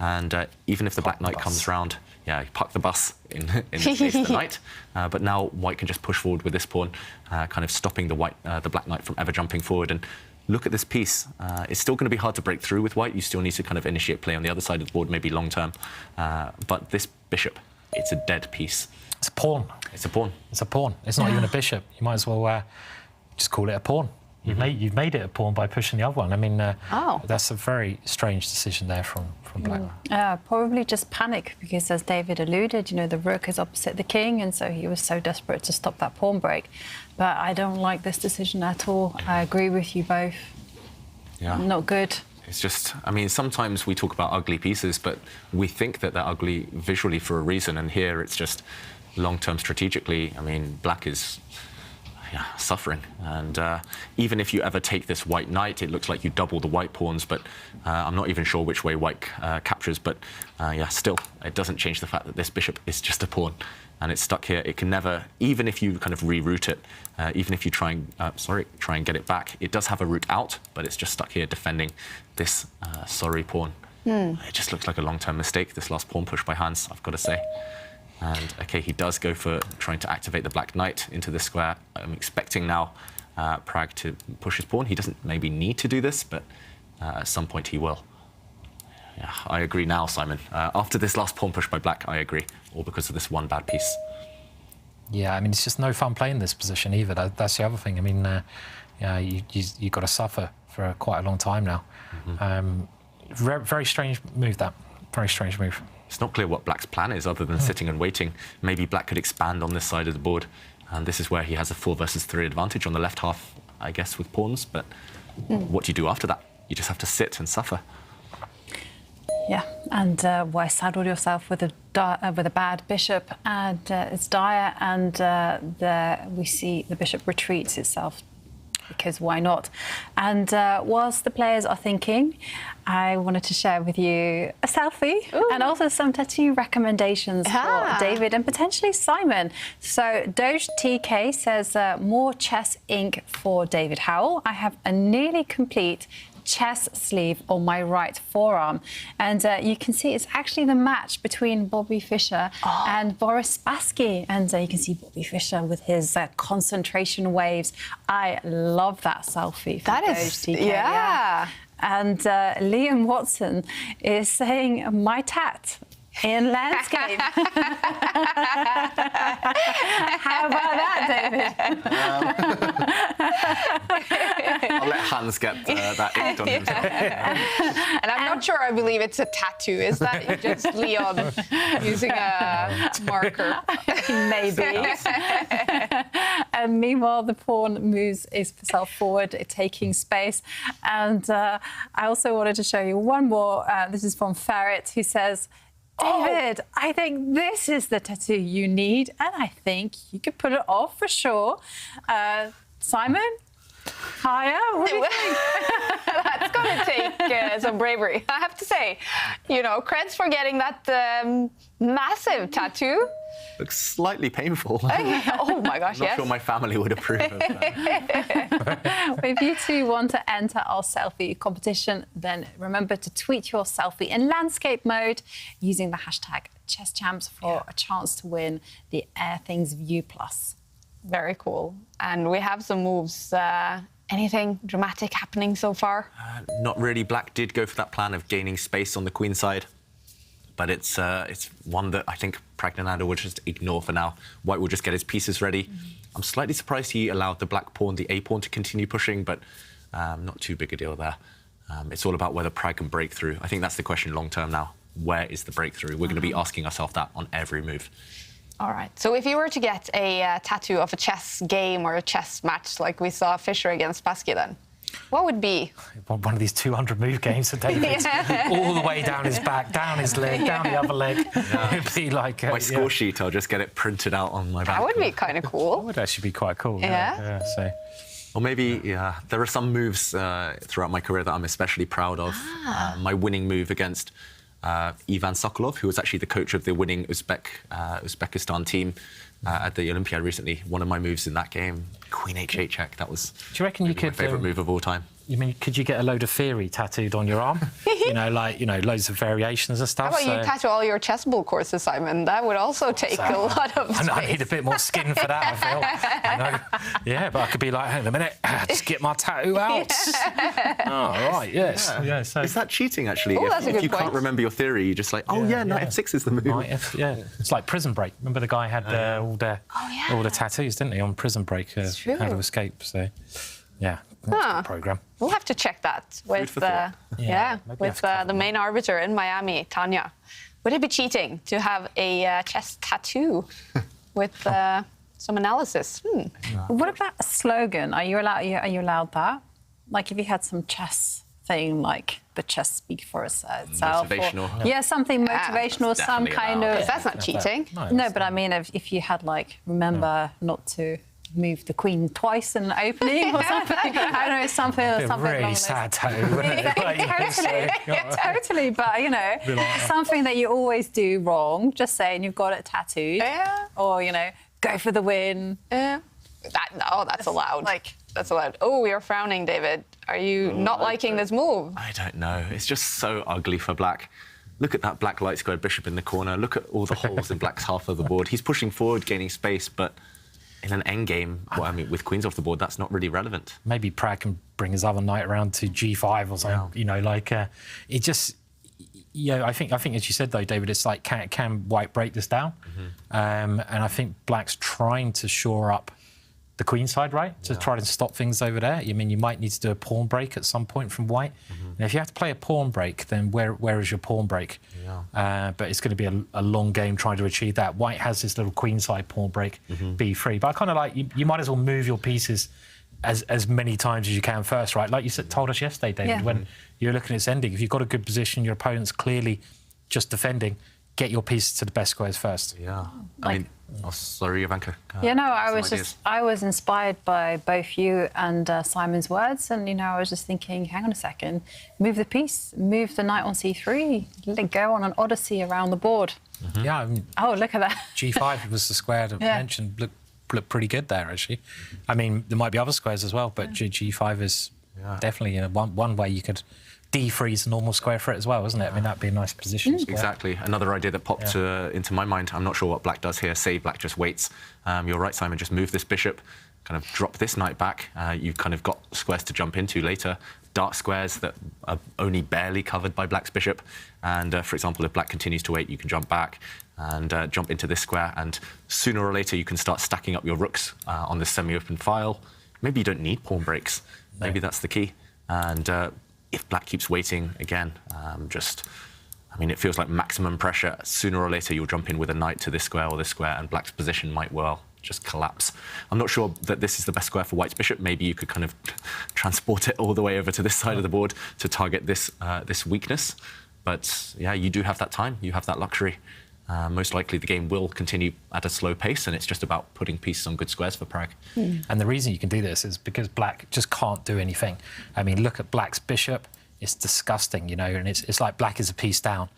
Speaker 5: and even if the black knight comes round, you park the bus in this case, the knight, but now White can just push forward with this pawn, kind of stopping the black knight from ever jumping forward. And look at this piece. It's still going to be hard to break through with White. You still need to kind of initiate play on the other side of the board, maybe long term, but this bishop, it's a dead piece.
Speaker 4: It's a pawn.
Speaker 5: It's a pawn.
Speaker 4: It's a pawn. It's not even a bishop. You might as well just call it a pawn. You've made it a pawn by pushing the other one. I mean, that's a very strange decision there from Black.
Speaker 3: Probably just panic because, as David alluded, the rook is opposite the king, and so he was so desperate to stop that pawn break. But I don't like this decision at all. I agree with you both.
Speaker 5: Yeah.
Speaker 3: Not good.
Speaker 5: It's just, I mean, sometimes we talk about ugly pieces, but we think that they're ugly visually for a reason, and here it's just long-term strategically. I mean, Black is suffering, and even if you ever take this white knight, it looks like you double the white pawns, but I'm not even sure which way White captures, but still, it doesn't change the fact that this bishop is just a pawn, and it's stuck here. It can never, even if you kind of reroute it, even if you try and get it back, it does have a route out, but it's just stuck here defending this sorry pawn. It just looks like a long-term mistake, this last pawn push by Hans, I've got to say. And okay, he does go for trying to activate the black knight into this square. I'm expecting now Prag to push his pawn. He doesn't maybe need to do this, but at some point he will. Yeah, I agree now, Simon. After this last pawn push by Black, I agree, all because of this one bad piece.
Speaker 4: Yeah, I mean, it's just no fun playing this position either. That's the other thing. I mean, you've got to suffer for quite a long time now. Very strange move, that. Very strange move.
Speaker 5: It's not clear what Black's plan is other than sitting and waiting. Maybe Black could expand on this side of the board And this is where he has a 4 versus 3 advantage on the left half, I guess, with pawns. But what do you do after that? You just have to sit and suffer.
Speaker 3: Yeah, and why saddle yourself with a bad bishop? And it's dire, and we see the bishop retreats itself, because why not? And whilst the players are thinking, I wanted to share with you a selfie and also some tattoo recommendations for David and potentially Simon. So Doge TK says, more chess ink for David Howell. I have a nearly complete chess sleeve on my right forearm, and you can see it's actually the match between Bobby Fischer and Boris Spassky, and you can see Bobby Fischer with his concentration waves. I love that selfie.
Speaker 2: That is,
Speaker 3: TK, yeah. And Liam Watson is saying, my tat in landscape. How about that,
Speaker 5: David? I'll let Hans get that inked on himself.
Speaker 2: And I'm not sure I believe it's a tattoo. Is that just Leon using a marker?
Speaker 3: Maybe. And meanwhile, the pawn moves itself forward, taking space. And I also wanted to show you one more. This is from Ferret, who says, David, I think this is the tattoo you need, and I think you could pull it off for sure. Simon? Kaja, what do you think?
Speaker 2: That's going to take some bravery, I have to say. You know, creds for getting that massive tattoo.
Speaker 5: Looks slightly painful.
Speaker 2: Oh my gosh,
Speaker 5: Not sure my family would approve of that.
Speaker 3: If you two want to enter our selfie competition, then remember to tweet your selfie in landscape mode using the hashtag ChessChamps for a chance to win the Airthings View Plus.
Speaker 2: Very cool. And we have some moves. Anything dramatic happening so far?
Speaker 5: Not really. Black did go for that plan of gaining space on the queen side, but it's one that I think Praggnanandhaa will just ignore for now. White will just get his pieces ready. I'm slightly surprised he allowed the black pawn, the A pawn, to continue pushing, but not too big a deal there. It's all about whether Pragg can break through. I think that's the question long term now. Where is the breakthrough? We're going to be asking ourselves that on every move.
Speaker 2: All right. So if you were to get a tattoo of a chess game or a chess match like we saw Fischer against Spassky, then what would be?
Speaker 4: One of these 200 move games for David. All the way down his back, down his leg, down the other leg. It'd be like...
Speaker 5: my score sheet, I'll just get it printed out on my back.
Speaker 2: That would be kind of cool.
Speaker 4: That would actually be quite cool.
Speaker 2: Yeah.
Speaker 4: So.
Speaker 5: Or maybe, there are some moves throughout my career that I'm especially proud of. My winning move against Ivan Sokolov, who was actually the coach of the winning Uzbekistan team at the Olympiad recently. One of my moves in that game, Queen H8 check. That was
Speaker 4: Do you reckon you could,
Speaker 5: my favourite move of all time.
Speaker 4: You mean, could you get a load of theory tattooed on your arm? Loads of variations and stuff.
Speaker 2: How about you tattoo all your chessable courses, Simon? That would also take a lot of space.
Speaker 4: I need a bit more skin for that, I feel. Yeah, but I could be like, hang on a minute, just get my tattoo out. Oh, right, yes.
Speaker 5: Yeah, so. Is that cheating, actually?
Speaker 2: Oh, that's a
Speaker 5: if
Speaker 2: good
Speaker 5: you
Speaker 2: point.
Speaker 5: can't remember your theory, you're just like, knight F6 is the move.
Speaker 4: It's like Prison Break. Remember the guy had all the tattoos, didn't he, on Prison Break? How to escape, so... Yeah, that's a program.
Speaker 2: We'll have to check that with the main arbiter in Miami, Tanya. Would it be cheating to have a chess tattoo with some analysis?
Speaker 3: What about a slogan? Are you allowed that? Like if you had some chess thing, like the chess speak for itself.
Speaker 5: Motivational.
Speaker 3: Something motivational, some kind of...
Speaker 2: That's not cheating.
Speaker 3: No, but I mean, if you had like, remember not to move the queen twice in an opening or something. I don't know, something
Speaker 4: really
Speaker 3: along
Speaker 4: sad tattoo.
Speaker 3: Totally, but something that you always do wrong. Just saying you've got it tattooed, or go for the win.
Speaker 2: That's allowed. That's allowed. Oh, you're frowning, David. Are you not liking this move?
Speaker 5: I don't know. It's just so ugly for Black. Look at that black light squared bishop in the corner. Look at all the holes in Black's half of the board. He's pushing forward, gaining space, but in an endgame, with queens off the board, that's not really relevant.
Speaker 4: Maybe Pragg can bring his other knight around to G5 or something. It just... I think as you said, though, David, it's like, can White break this down? And I think Black's trying to shore up the queen side, right, to try to stop things over there. I mean, you might need to do a pawn break at some point from white. And if you have to play a pawn break, then where is your pawn break? But it's going to be a long game trying to achieve that. White has this little queen side pawn break, b3. But I kind of like, you might as well move your pieces as many times as you can first, right? Like you told us yesterday, David, when you're looking at its ending, if you've got a good position, your opponent's clearly just defending, get your pieces to the best squares first.
Speaker 5: Yeah. I mean, sorry, Jovanka.
Speaker 3: I was inspired by both you and Simon's words, and I was just thinking, hang on a second, move the piece, move the knight on c3, let it go on an odyssey around the board.
Speaker 4: Yeah. I mean,
Speaker 3: oh, look at that.
Speaker 4: G5 was the square that I mentioned. Looked pretty good there, actually. I mean, there might be other squares as well, but G5 is definitely one way you could de-freeze a normal square for it as well, isn't it? I mean, that'd be a nice position.
Speaker 5: Exactly. Another idea that popped into my mind, I'm not sure what black does here. Say black just waits. You're right, Simon, just move this bishop, kind of drop this knight back. You've kind of got squares to jump into later. Dark squares that are only barely covered by black's bishop. And, for example, if black continues to wait, you can jump back and jump into this square. And sooner or later, you can start stacking up your rooks on this semi-open file. Maybe you don't need pawn breaks. Maybe that's the key. And if black keeps waiting, again, I mean, it feels like maximum pressure. Sooner or later, you'll jump in with a knight to this square or this square, and black's position might well just collapse. I'm not sure that this is the best square for white's bishop. Maybe you could kind of transport it all the way over to this side of the board to target this this weakness. But yeah, you do have that time. You have that luxury. Most likely the game will continue at a slow pace, and it's just about putting pieces on good squares for Prag.
Speaker 4: And the reason you can do this is because black just can't do anything. I mean, look at black's bishop. It's disgusting, and it's like black is a piece down.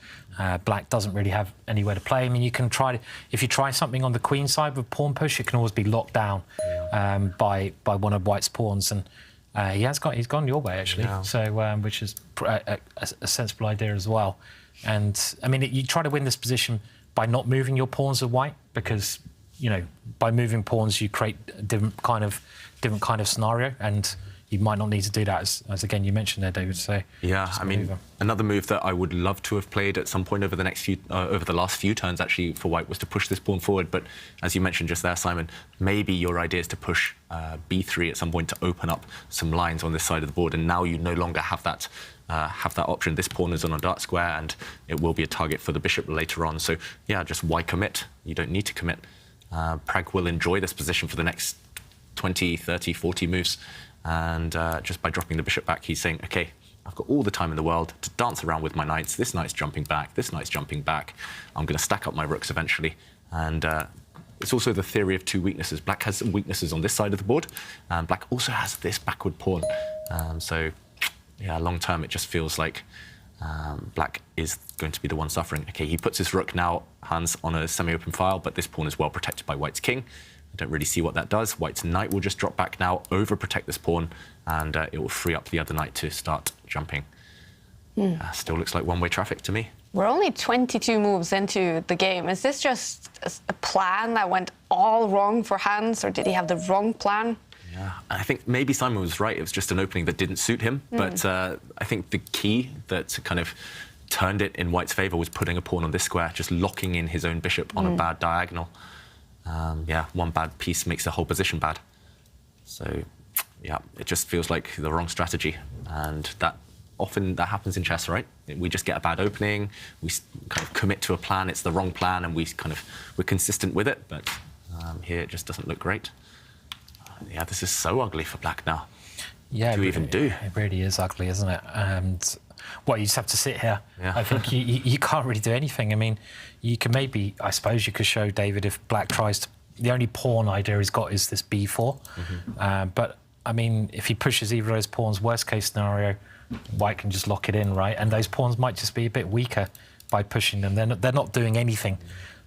Speaker 4: Black doesn't really have anywhere to play. I mean, you can try, if you try something on the queen side with pawn push, it can always be locked down by one of white's pawns. And he's gone your way, actually, so which is a sensible idea as well. And, I mean, you try to win this position by not moving your pawns of white, because, by moving pawns, you create a different kind of scenario, and you might not need to do that, as again you mentioned there, David. So
Speaker 5: yeah, I mean, another move that I would love to have played at some point over the last few turns actually for white was to push this pawn forward. But as you mentioned just there, Simon, maybe your idea is to push b3 at some point to open up some lines on this side of the board, and now you no longer have that option. This pawn is on a dark square, and it will be a target for the bishop later on. So yeah, just why commit? You don't need to commit. Prag will enjoy this position for the next 20, 30, 40 moves. And just by dropping the bishop back, he's saying, OK, I've got all the time in the world to dance around with my knights. This knight's jumping back. This knight's jumping back. I'm going to stack up my rooks eventually. And it's also the theory of two weaknesses. Black has some weaknesses on this side of the board, and black also has this backward pawn. So, yeah, long term, it just feels like black is going to be the one suffering. OK, he puts his rook now, Hans, on a semi-open file, but this pawn is well protected by white's king. I don't really see what that does. White's knight will just drop back now, overprotect this pawn, and it will free up the other knight to start jumping. Still looks like one-way traffic to me.
Speaker 2: We're only 22 moves into the game. Is this just a plan that went all wrong for Hans, or did he have the wrong plan?
Speaker 5: Yeah, I think maybe Simon was right. It was just an opening that didn't suit him. But I think the key that kind of turned it in white's favour was putting a pawn on this square, just locking in his own bishop on a bad diagonal. Yeah, one bad piece makes the whole position bad. So, yeah, it just feels like the wrong strategy. And that happens in chess, right? We just get a bad opening, we kind of commit to a plan, it's the wrong plan, and we're consistent with it. But here it just doesn't look great. Yeah, this is so ugly for black now.
Speaker 4: Yeah,
Speaker 5: what do you even do?
Speaker 4: It really is ugly, isn't it? And well, you just have to sit here.
Speaker 5: Yeah.
Speaker 4: I think you can't really do anything. I mean, you can maybe, I suppose you could show David if black tries to, the only pawn idea he's got is this b4. But, I mean, if he pushes either of those pawns, worst case scenario, white can just lock it in, right? And those pawns might just be a bit weaker by pushing them. They're not doing anything.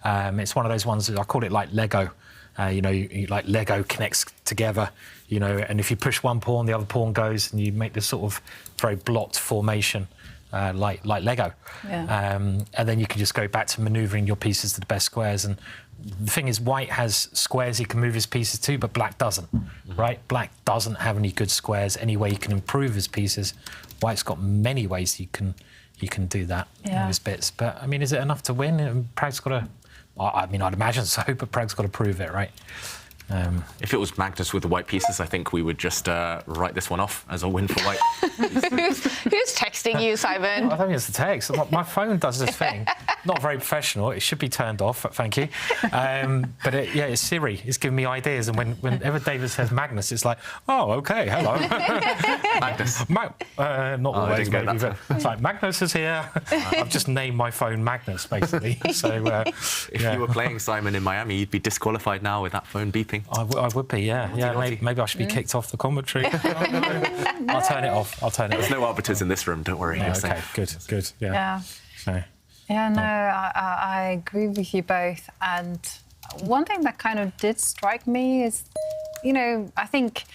Speaker 4: It's one of those ones, I call it like Lego. Like Lego connects together, and if you push one pawn, the other pawn goes, and you make this sort of very blocked formation, like Lego.
Speaker 3: Yeah.
Speaker 4: And then you can just go back to manoeuvring your pieces to the best squares. And the thing is, white has squares he can move his pieces to, but black doesn't, right? Black doesn't have any good squares, any way he can improve his pieces. White's got many ways he can do that in his bits. But, I mean, is it enough to win? Prag's got to... I mean, I'd imagine so, but Prag's got to prove it, right?
Speaker 5: If it was Magnus with the white pieces, I think we would just write this one off as a win for white.
Speaker 2: Who's texting you, Simon?
Speaker 4: I don't think it's the text. My phone does this thing. Not very professional. It should be turned off, thank you. But it's Siri. It's giving me ideas. And whenever David says Magnus, it's like, oh, OK, hello.
Speaker 5: Magnus.
Speaker 4: Not always, maybe, but it's like, Magnus is here. I've just named my phone Magnus, basically. So,
Speaker 5: if you were playing Simon in Miami, you'd be disqualified now with that phone beeping.
Speaker 4: I would be, yeah. Maybe I should be kicked off the commentary. I'll turn it off.
Speaker 5: There's no arbiters in this room, don't worry.
Speaker 4: Oh, OK, good. Yeah. So.
Speaker 3: Yeah, no, I agree with you both. And one thing that kind of did strike me is, I think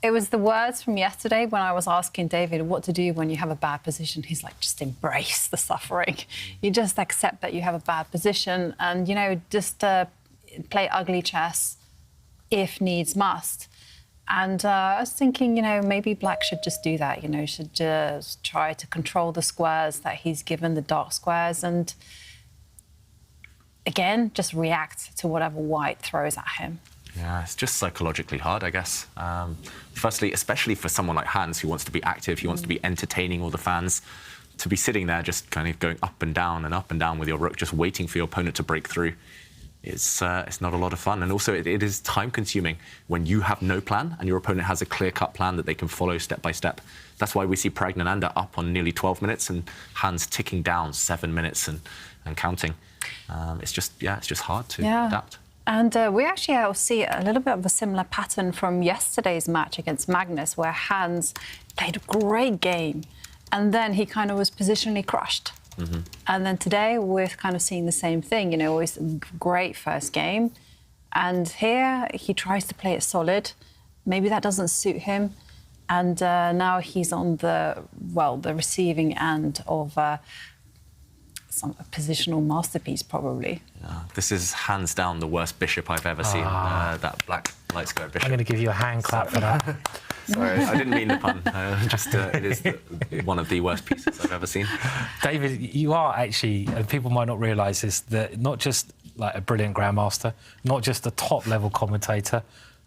Speaker 3: it was the words from yesterday when I was asking David what to do when you have a bad position. He's like, just embrace the suffering. You just accept that you have a bad position and, just play ugly chess if needs must. And I was thinking, maybe Black should just do that, should just try to control the squares that he's given, the dark squares, and again, just react to whatever White throws at him.
Speaker 5: Yeah, it's just psychologically hard, I guess. Firstly, especially for someone like Hans, who wants to be active, he wants to be entertaining all the fans, to be sitting there just kind of going up and down with your rook, just waiting for your opponent to break through. It's not a lot of fun. And also, it is time-consuming when you have no plan and your opponent has a clear-cut plan that they can follow step by step. That's why we see Pragnananda up on nearly 12 minutes and Hans ticking down 7 minutes and counting. It's just hard to adapt.
Speaker 3: And we actually will see a little bit of a similar pattern from yesterday's match against Magnus, where Hans played a great game and then he kind of was positionally crushed. Mm-hmm. And then today we're kind of seeing the same thing, always great first game. And here he tries to play it solid. Maybe that doesn't suit him. And now he's on the receiving end of some positional masterpiece, probably.
Speaker 5: Yeah, this is hands down the worst bishop I've ever seen, that black light square bishop.
Speaker 4: I'm going to give you a hand clap for that.
Speaker 5: Sorry, I didn't mean the pun. It is one of the worst pieces I've ever seen.
Speaker 4: David, you are actually, and people might not realise this, that not just like a brilliant grandmaster, not just a top-level commentator,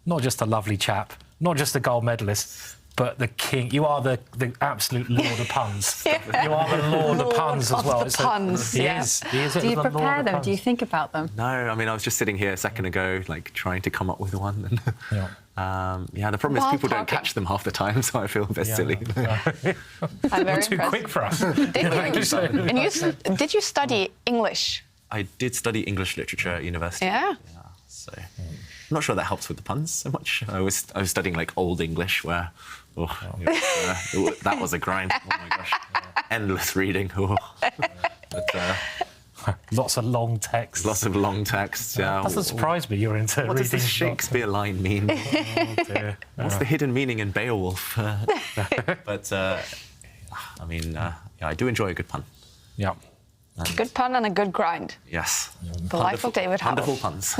Speaker 4: not just a lovely chap, not just a gold medalist, but the king. You are the absolute lord of puns. Yeah. You are the lord of puns as well.
Speaker 2: Puns.
Speaker 4: He is.
Speaker 3: Do you prepare them? Do you think about them?
Speaker 5: No, I mean, I was just sitting here a second ago, like, trying to come up with one. The problem is people don't catch them half the time, so I feel a bit silly.
Speaker 2: I'm very
Speaker 4: too quick for us.
Speaker 2: Did you study English?
Speaker 5: I did study English literature at university.
Speaker 2: Yeah.
Speaker 5: So I'm not sure that helps with the puns so much. I was studying like Old English, where that was a grind. Oh my gosh, endless reading.
Speaker 4: Lots of long text.
Speaker 5: Lots of long texts. Yeah.
Speaker 4: Doesn't surprise me. You're into
Speaker 5: what
Speaker 4: reading.
Speaker 5: What does the Shakespeare line mean?
Speaker 4: Oh dear.
Speaker 5: What's the hidden meaning in Beowulf? But I mean, I do enjoy a good pun.
Speaker 4: Yeah.
Speaker 2: A good pun and a good grind.
Speaker 5: Yes.
Speaker 2: The life of David Howell.
Speaker 5: Wonderful puns.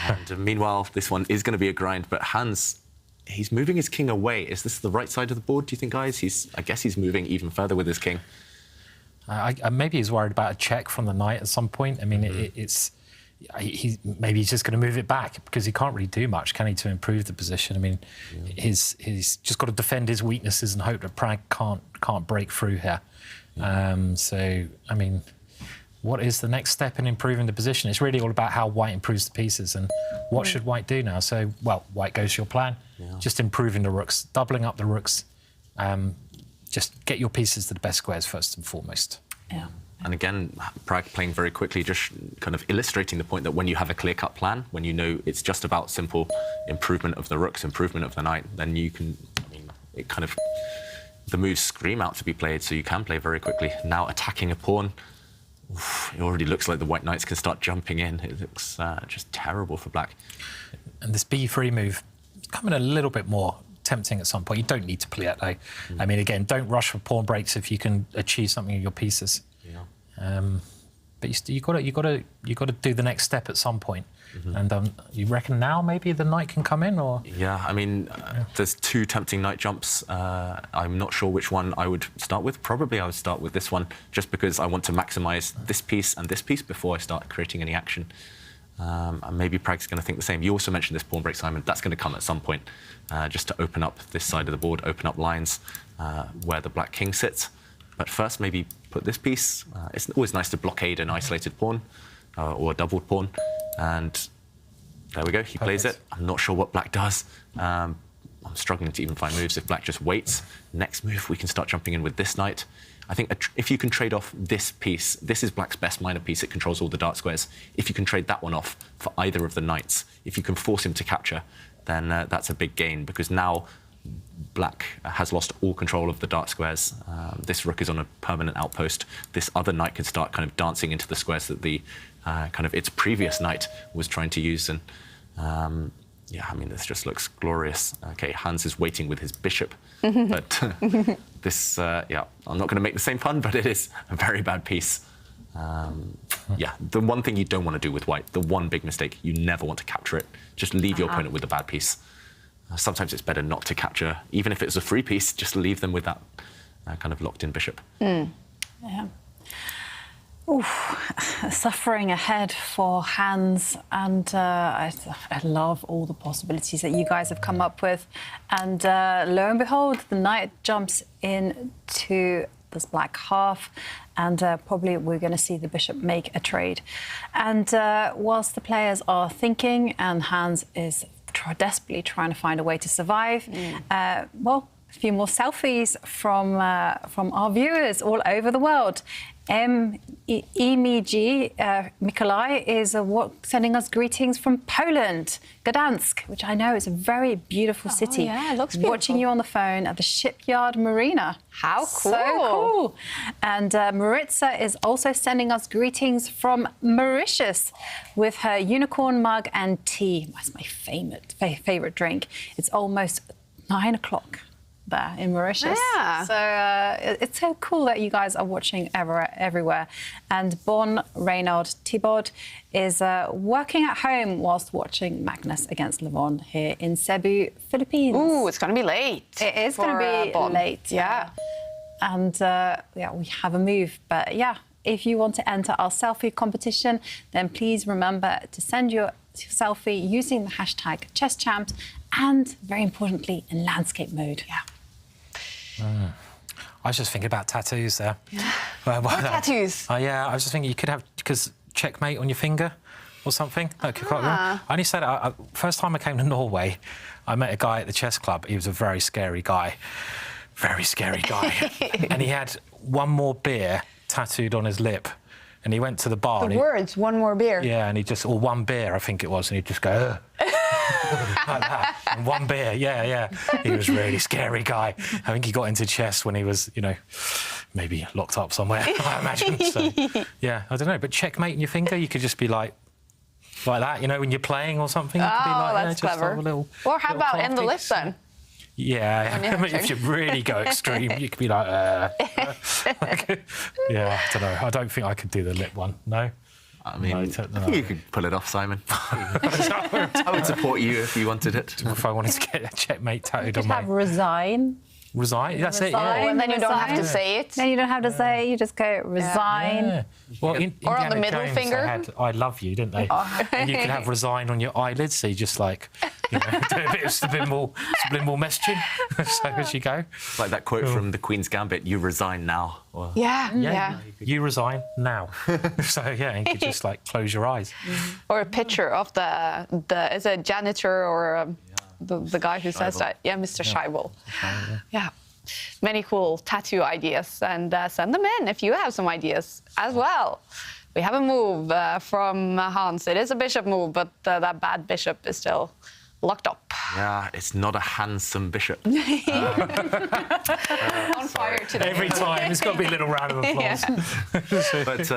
Speaker 5: And meanwhile, this one is going to be a grind, but Hans, he's moving his king away. Is this the right side of the board, do you think, guys? I guess he's moving even further with his king.
Speaker 4: Maybe he's worried about a check from the knight at some point. I mean, maybe he's just going to move it back because he can't really do much, can he, to improve the position? I mean, he's just got to defend his weaknesses and hope that Prag can't break through here. So, I mean, what is the next step in improving the position? It's really all about how White improves the pieces and what should White do now. So, well, White goes to your plan, just improving the rooks, doubling up the rooks, just get your pieces to the best squares first and foremost.
Speaker 3: Yeah.
Speaker 5: And again, Prag playing very quickly, just kind of illustrating the point that when you have a clear-cut plan, when you know it's just about simple improvement of the rooks, improvement of the knight, then you can, I mean, it kind of, the moves scream out to be played, so you can play very quickly. Now attacking a pawn, it already looks like the white knights can start jumping in. It looks just terrible for black.
Speaker 4: And this b3 move is coming a little bit more tempting at some point. You don't need to play it though. I mean, again, don't rush for pawn breaks if you can achieve something in your pieces. Yeah. But you got to do the next step at some point. And you reckon now maybe the knight can come in, or?
Speaker 5: Yeah, I mean, there's two tempting knight jumps. I'm not sure which one I would start with. Probably I would start with this one, just because I want to maximise this piece and this piece before I start creating any action. And maybe Prag's going to think the same. You also mentioned this pawn break, Simon. That's going to come at some point, just to open up this side of the board, open up lines where the black king sits. But first, maybe put this piece. It's always nice to blockade an isolated pawn or a doubled pawn. And there we go, he plays it. I'm not sure what black does. I'm struggling to even find moves if black just waits. Next move, we can start jumping in with this knight. I think if you can trade off this piece, this is black's best minor piece. It controls all the dark squares. If you can trade that one off for either of the knights, if you can force him to capture, then that's a big gain, because now black has lost all control of the dark squares. This rook is on a permanent outpost. This other knight can start kind of dancing into the squares that the kind of its previous knight was trying to use. And yeah, I mean, this just looks glorious. Okay, Hans is waiting with his bishop, but this, yeah, I'm not going to make the same pun, but it is a very bad piece. Yeah, the one thing you don't want to do with white, the one big mistake, you never want to capture it. Just leave your opponent with a bad piece. Sometimes it's better not to capture, even if it's a free piece, just leave them with that kind of locked-in bishop.
Speaker 3: Yeah. Oof, suffering ahead for Hans, and I love all the possibilities that you guys have come up with. And lo and behold, the knight jumps into this black half, and probably we're going to see the bishop make a trade. And whilst the players are thinking, and Hans is desperately trying to find a way to survive, well, a few more selfies from our viewers all over the world. Emig Mikolai is sending us greetings from Poland, Gdansk, which I know is a very beautiful city.
Speaker 2: Yeah, it looks beautiful.
Speaker 3: Watching you on the phone at the Shipyard Marina.
Speaker 2: How cool.
Speaker 3: So cool. And Maritza is also sending us greetings from Mauritius with her unicorn mug and tea. That's my favorite drink. It's almost 9 o'clock there in Mauritius.
Speaker 2: Yeah.
Speaker 3: So it's so cool that you guys are watching everywhere. And Bon Reynald Thibaud is working at home whilst watching Magnus against Levon here in Cebu, Philippines.
Speaker 2: Ooh, it's going to be late.
Speaker 3: It is going to be
Speaker 2: Bon.
Speaker 3: late.
Speaker 2: Yeah.
Speaker 3: And yeah, we have a move. But yeah, if you want to enter our selfie competition, then please remember to send your selfie using the hashtag ChessChamps, and very importantly, in landscape mode. Yeah.
Speaker 4: I was just thinking about tattoos there.
Speaker 2: What tattoos?
Speaker 4: Yeah, I was just thinking you could have, because checkmate on your finger or something. That could quite I only said it, first time I came to Norway, I met a guy at the chess club. He was a very scary guy. Very scary guy. And he had one more beer tattooed on his lip. And he went to the bar.
Speaker 2: The words, one more beer.
Speaker 4: Yeah, and he just, or one beer, I think it was, and he'd just go, like that. And one beer, yeah. He was a really scary guy. I think he got into chess when he was, you know, maybe locked up somewhere, I imagine. So, yeah, I don't know. But checkmate in your finger, you could just be like that, you know, when you're playing or something. You could be like,
Speaker 2: that's
Speaker 4: just
Speaker 2: clever.
Speaker 4: have a little,
Speaker 2: or how about in the lip
Speaker 4: piece.
Speaker 2: then?
Speaker 4: Yeah, I mean, if you really go extreme, you could be like, yeah, I don't know. I don't think I could do the lip one. No.
Speaker 5: I mean, I think you could pull it off, Simon. I would support you if you wanted it.
Speaker 4: If I wanted to get a checkmate tattooed
Speaker 3: You
Speaker 4: on
Speaker 3: could have
Speaker 4: my...
Speaker 3: resign.
Speaker 4: Resign? That's it, yeah.
Speaker 2: Oh, and then you don't have to say it.
Speaker 3: Then you don't have to say it, you just go resign.
Speaker 4: Yeah. Well,
Speaker 2: Or on the
Speaker 4: Indiana
Speaker 2: middle
Speaker 4: Jones,
Speaker 2: finger.
Speaker 4: They had I love you, didn't they? And you could have resign on your eyelids, so you just like, you know, do a bit of subliminal messaging so as you go.
Speaker 5: Like that quote from The Queen's Gambit, you resign now. Or...
Speaker 2: Yeah.
Speaker 4: You resign now. So, yeah, you could just like close your eyes.
Speaker 2: Or a picture of the is a janitor or the guy who says that. Yeah, Mr. Scheibel. Yeah. Many cool tattoo ideas, and send them in if you have some ideas as well. We have a move from Hans. It is a bishop move, but that bad bishop is still locked up.
Speaker 5: Yeah, it's not a handsome bishop.
Speaker 2: On fire today.
Speaker 4: Every time, it's got to be a little round of applause.
Speaker 5: But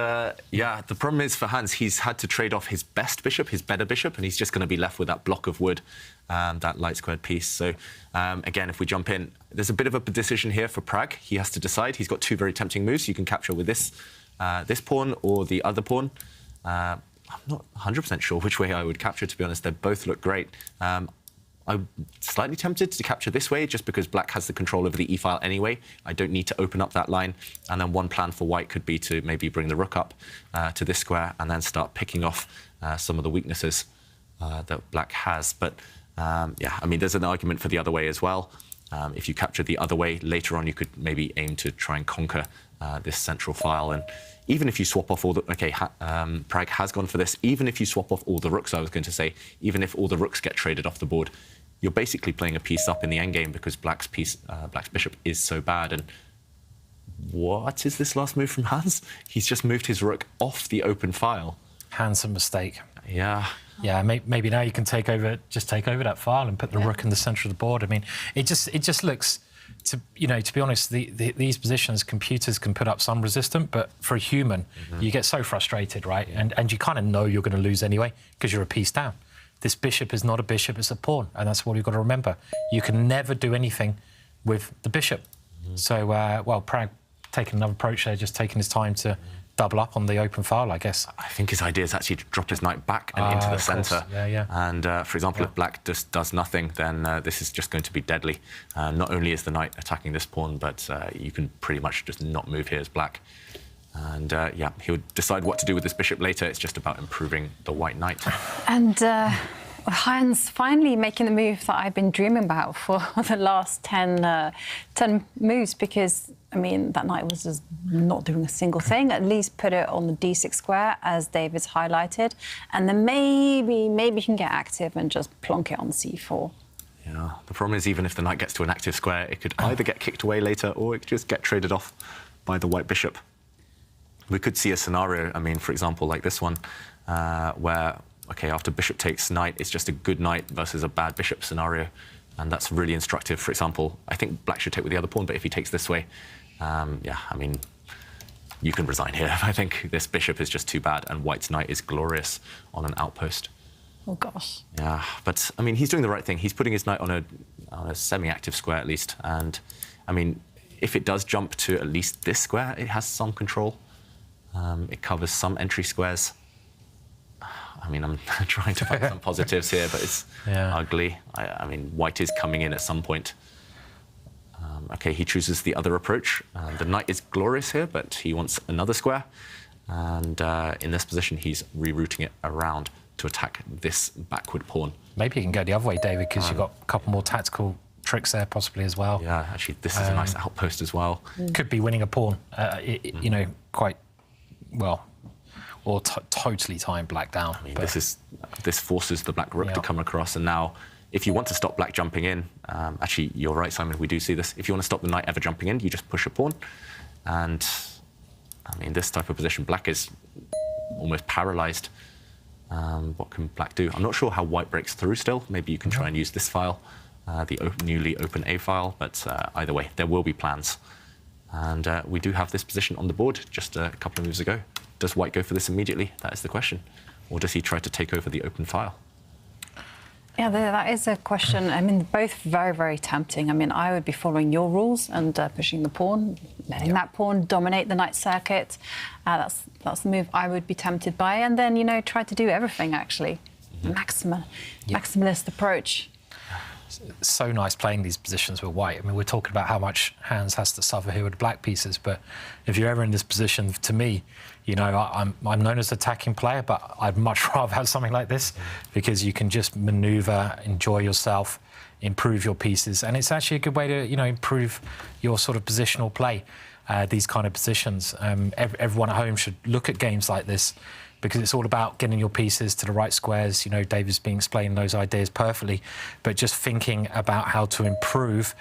Speaker 5: yeah, the problem is for Hans, he's had to trade off his best bishop, his better bishop, and he's just going to be left with that block of wood, that light squared piece. So again, if we jump in, there's a bit of a decision here for Prag. He has to decide. He's got two very tempting moves. You can capture with this pawn or the other pawn. I'm not 100% sure which way I would capture, to be honest. They both look great. I'm slightly tempted to capture this way just because black has the control over the e-file anyway. I don't need to open up that line. And then one plan for white could be to maybe bring the rook up to this square and then start picking off some of the weaknesses that black has. But yeah, I mean, there's an argument for the other way as well. If you capture the other way, later on you could maybe aim to try and conquer this central file. And even if you swap off all the... OK, Prag has gone for this. Even if you swap off all the rooks, I was going to say, even if all the rooks get traded off the board, you're basically playing a piece up in the endgame because black's bishop is so bad. And what is this last move from Hans? He's just moved his rook off the open file.
Speaker 4: Handsome mistake.
Speaker 5: Yeah.
Speaker 4: Yeah, maybe now you can take over that file and put the rook in the centre of the board. I mean, it just looks, to be honest, these positions, computers can put up some resistance, but for a human, you get so frustrated, right? And you kind of know you're going to lose anyway because you're a piece down. This bishop is not a bishop, it's a pawn, and that's what you've got to remember. You can never do anything with the bishop. So, well, Prag taking another approach there, just taking his time to double up on the open file, I guess.
Speaker 5: I think his idea is actually to drop his knight back and into the centre.
Speaker 4: Yeah.
Speaker 5: And, for example, if black just does nothing, then this is just going to be deadly. Not only is the knight attacking this pawn, but you can pretty much just not move here as black. And, yeah, he'll decide what to do with this bishop later. It's just about improving the white knight.
Speaker 3: And Hans finally making the move that I've been dreaming about for the last 10 moves, because, I mean, that knight was just not doing a single thing. At least put it on the d6 square, as David's highlighted, and then maybe he can get active and just plonk it on c4.
Speaker 5: Yeah, the problem is even if the knight gets to an active square, it could either get kicked away later or it could just get traded off by the white bishop. We could see a scenario, I mean, for example, like this one, where, OK, after bishop takes knight, it's just a good knight versus a bad bishop scenario. And that's really instructive. For example, I think black should take with the other pawn, but if he takes this way, yeah, I mean, you can resign here. I think this bishop is just too bad, and white's knight is glorious on an outpost.
Speaker 3: Oh, gosh.
Speaker 5: Yeah, but, I mean, he's doing the right thing. He's putting his knight on a semi-active square, at least. And, I mean, if it does jump to at least this square, it has some control. It covers some entry squares. I mean, I'm trying to find some positives here, but it's ugly. I mean, white is coming in at some point. OK, he chooses the other approach. The knight is glorious here, but he wants another square. And in this position, he's rerouting it around to attack this backward pawn.
Speaker 4: Maybe you can go the other way, David, because you've got a couple more tactical tricks there, possibly, as well.
Speaker 5: Yeah, actually, this is a nice outpost as well.
Speaker 4: Could be winning a pawn, you know, quite well, or totally tying black down.
Speaker 5: I mean, this forces the black rook to come across, and now, if you want to stop black jumping in, actually, you're right, Simon, we do see this. If you want to stop the knight ever jumping in, you just push a pawn. And, I mean, this type of position, black is almost paralysed. What can black do? I'm not sure how white breaks through still. Maybe you can try and use this file, the newly open A file, but either way, there will be plans. And we do have this position on the board just a couple of moves ago. Does white go for this immediately? That is the question. Or does he try to take over the open file?
Speaker 3: Yeah, that is a question. I mean, both very, very tempting. I mean, I would be following your rules and pushing the pawn, letting that pawn dominate the knight circuit. That's the move I would be tempted by. And then, you know, try to do everything, actually. Maximalist approach.
Speaker 4: So nice playing these positions with white. I mean, we're talking about how much Hans has to suffer here with the black pieces, but if you're ever in this position, to me, you know, I'm known as an attacking player, but I'd much rather have something like this because you can just manoeuvre, enjoy yourself, improve your pieces, and it's actually a good way to, you know, improve your sort of positional play, these kind of positions. Everyone at home should look at games like this because it's all about getting your pieces to the right squares. You know, David's been explaining those ideas perfectly, but just thinking about how to improve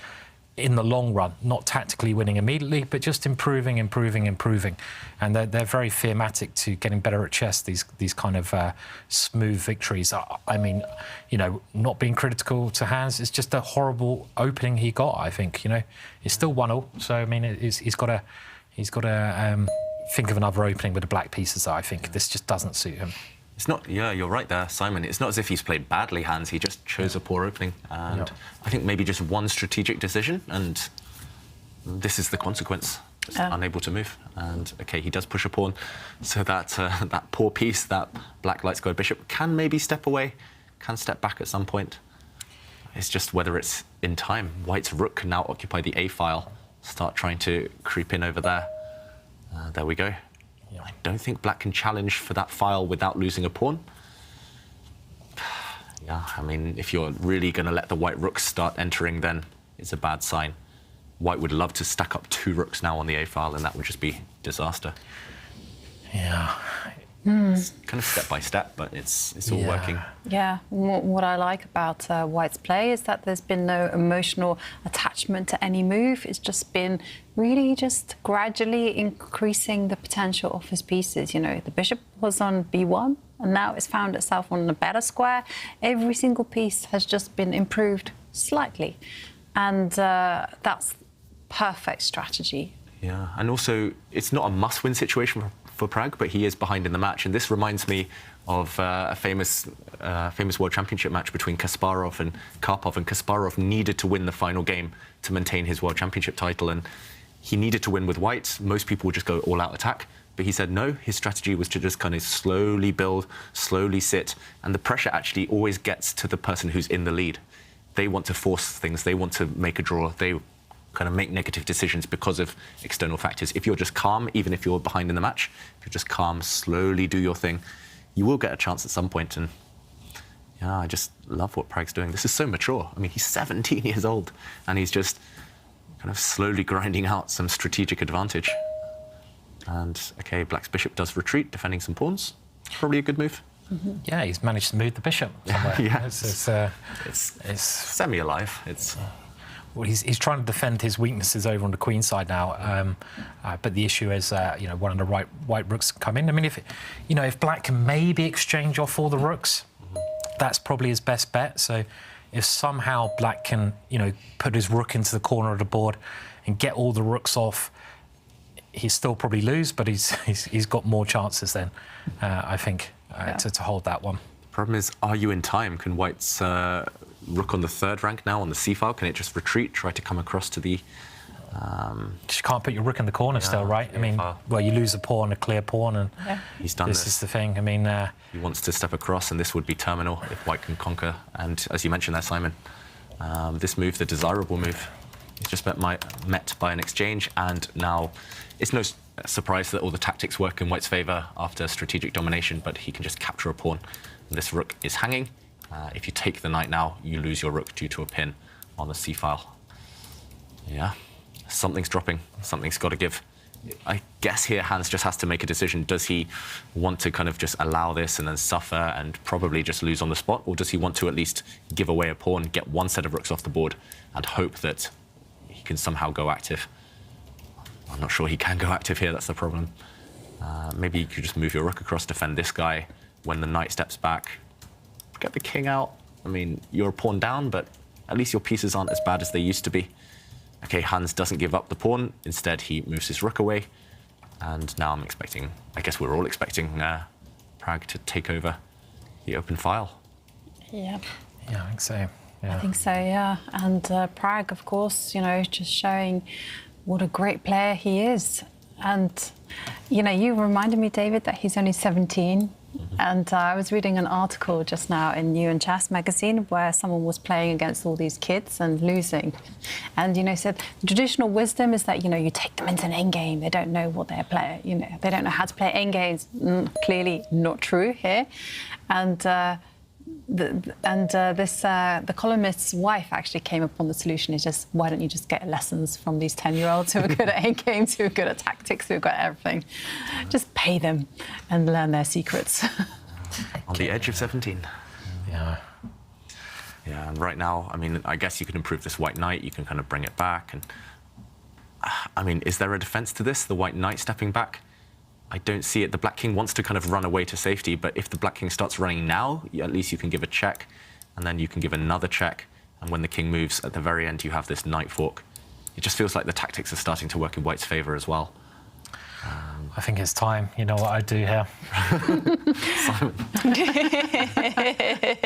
Speaker 4: in the long run, not tactically winning immediately, but just improving. And they're very thematic to getting better at chess, these kind of smooth victories. I mean, you know, not being critical to Hans, it's just a horrible opening he got, I think, you know. It's still 1-1, so, I mean, he's got to think of another opening with the black pieces, I think. This just doesn't suit him.
Speaker 5: It's not, yeah, you're right there, Simon. It's not as if he's played badly, Hans. He just chose a poor opening. And I think maybe just one strategic decision, and this is the consequence. Just unable to move. And, OK, he does push a pawn. So that that poor piece, that black light square bishop, can maybe step away, can step back at some point. It's just whether it's in time. White's rook can now occupy the A file, start trying to creep in over there. There we go. I don't think black can challenge for that file without losing a pawn. Yeah, I mean, if you're really going to let the white rooks start entering, then it's a bad sign. White would love to stack up 2 rooks now on the A file, and that would just be disaster.
Speaker 4: Yeah.
Speaker 5: It's kind of step by step, but it's all working.
Speaker 3: Yeah, what I like about White's play is that there's been no emotional attachment to any move. It's just been really just gradually increasing the potential of his pieces. You know, the bishop was on b1, and now it's found itself on a better square. Every single piece has just been improved slightly, and that's perfect strategy.
Speaker 5: Yeah, and also it's not a must-win situation for Pragg, but he is behind in the match, and this reminds me of a famous World Championship match between Kasparov and Karpov, and Kasparov needed to win the final game to maintain his World Championship title, and he needed to win with white. Most people would just go all-out attack, but he said no, his strategy was to just kind of slowly build, slowly sit, and the pressure actually always gets to the person who's in the lead. They want to force things, they want to make a draw, they kind of make negative decisions because of external factors. If you're just calm, even if you're behind in the match, if you're just calm, slowly do your thing, you will get a chance at some point. And yeah, I just love what Pragg's doing. This is so mature. I mean, he's 17 years old, and he's just kind of slowly grinding out some strategic advantage. And okay, Black's bishop does retreat, defending some pawns. Probably a good move.
Speaker 4: Mm-hmm. Yeah, he's managed to move the bishop somewhere.
Speaker 5: Yeah,
Speaker 4: it's
Speaker 5: semi-alive. It's
Speaker 4: well, he's trying to defend his weaknesses over on the queen side now, but the issue is, you know, one of the white rooks come in. I mean, if Black can maybe exchange off all the rooks, that's probably his best bet. So if somehow Black can, you know, put his rook into the corner of the board and get all the rooks off, he'll still probably lose, but he's got more chances then, I think, to hold that one.
Speaker 5: The problem is, are you in time? Can White's rook on the 3rd rank now on the c-file, can it just retreat, try to come across to the...
Speaker 4: You can't put your rook in the corner still, right? I mean, well, you lose a pawn, a clear pawn, and
Speaker 5: he's done
Speaker 4: this is the thing. I mean...
Speaker 5: he wants to step across, and this would be terminal if White can conquer. And as you mentioned there, Simon, this move, the desirable move, is just met by an exchange, and now it's no surprise that all the tactics work in White's favour after strategic domination, but he can just capture a pawn. And this rook is hanging. If you take the knight now, you lose your rook due to a pin on the c-file. Yeah, something's dropping, something's got to give. I guess here Hans just has to make a decision. Does he want to kind of just allow this and then suffer and probably just lose on the spot, or does he want to at least give away a pawn, get one set of rooks off the board, and hope that he can somehow go active? I'm not sure he can go active here, that's the problem. Maybe you could just move your rook across, defend this guy. When the knight steps back, get the king out. I mean, you're a pawn down, but at least your pieces aren't as bad as they used to be. Okay, Hans doesn't give up the pawn. Instead, he moves his rook away. And now I'm expecting, I guess we're all expecting Pragg to take over the open file.
Speaker 3: Yeah.
Speaker 4: Yeah, I think so. Yeah.
Speaker 3: I think so, yeah. And Pragg, of course, you know, just showing what a great player he is. And, you know, you reminded me, David, that he's only 17. And I was reading an article just now in New and Chess magazine where someone was playing against all these kids and losing. And, you know, said the traditional wisdom is that, you know, you take them into an endgame. They don't know what they're playing, you know, they don't know how to play endgames. Clearly not true here. And the columnist's wife actually came upon the solution is just, why don't you just get lessons from these 10-year-olds who are good at endgames, who are good at tactics, who are good at everything. Just pay them and learn their secrets.
Speaker 5: On the edge of 17.
Speaker 4: Yeah.
Speaker 5: Yeah, and right now, I mean, I guess you can improve this white knight, you can kind of bring it back. And I mean, is there a defense to this, the white knight stepping back? I don't see it. The black king wants to kind of run away to safety, but if the black king starts running now, at least you can give a check, and then you can give another check, and when the king moves, at the very end, you have this knight fork. It just feels like the tactics are starting to work in White's favour as well.
Speaker 4: I think it's time. You know what I do here?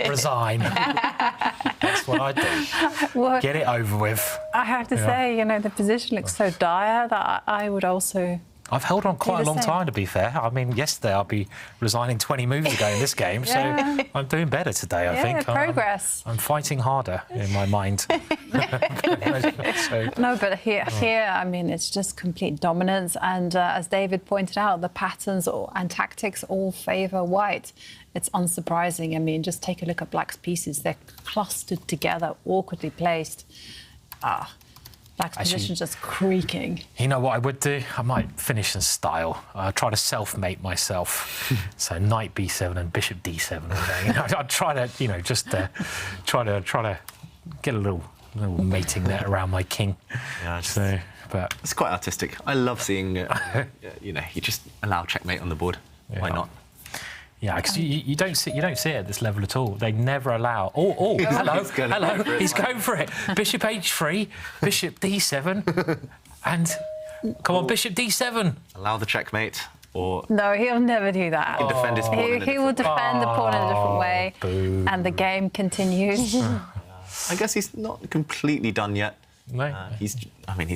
Speaker 4: Resign. That's what I do.
Speaker 3: Well,
Speaker 4: get it over with.
Speaker 3: I have to say, you know, the position looks so dire that I would also
Speaker 4: I've held on quite a long time, to be fair. I mean, yesterday I'll be resigning 20 moves ago in this game, so I'm doing better today, I think.
Speaker 3: Progress.
Speaker 4: I'm fighting harder in my mind.
Speaker 3: No, but here, I mean, it's just complete dominance. And as David pointed out, the patterns and tactics all favour white. It's unsurprising. I mean, just take a look at black's pieces. They're clustered together, awkwardly placed. Black's position just creaking.
Speaker 4: You know what I would do? I might finish in style. Try to self-mate myself. So knight b7 and bishop d7. I'd try to, just try to get a little mating net around my king. Yeah, but
Speaker 5: it's quite artistic. I love seeing, you just allow checkmate on the board. Why not?
Speaker 4: Yeah, because you don't see it at this level at all. They never allow. Oh, hello. He's going for it. Bishop h3, bishop d7, and come on, bishop d7.
Speaker 5: Allow the checkmate, or
Speaker 3: no, he'll never do that.
Speaker 5: He'll defend his pawn.
Speaker 3: He will defend the pawn in a different way, and the game continues.
Speaker 5: I guess he's not completely done yet.
Speaker 4: No,
Speaker 5: he's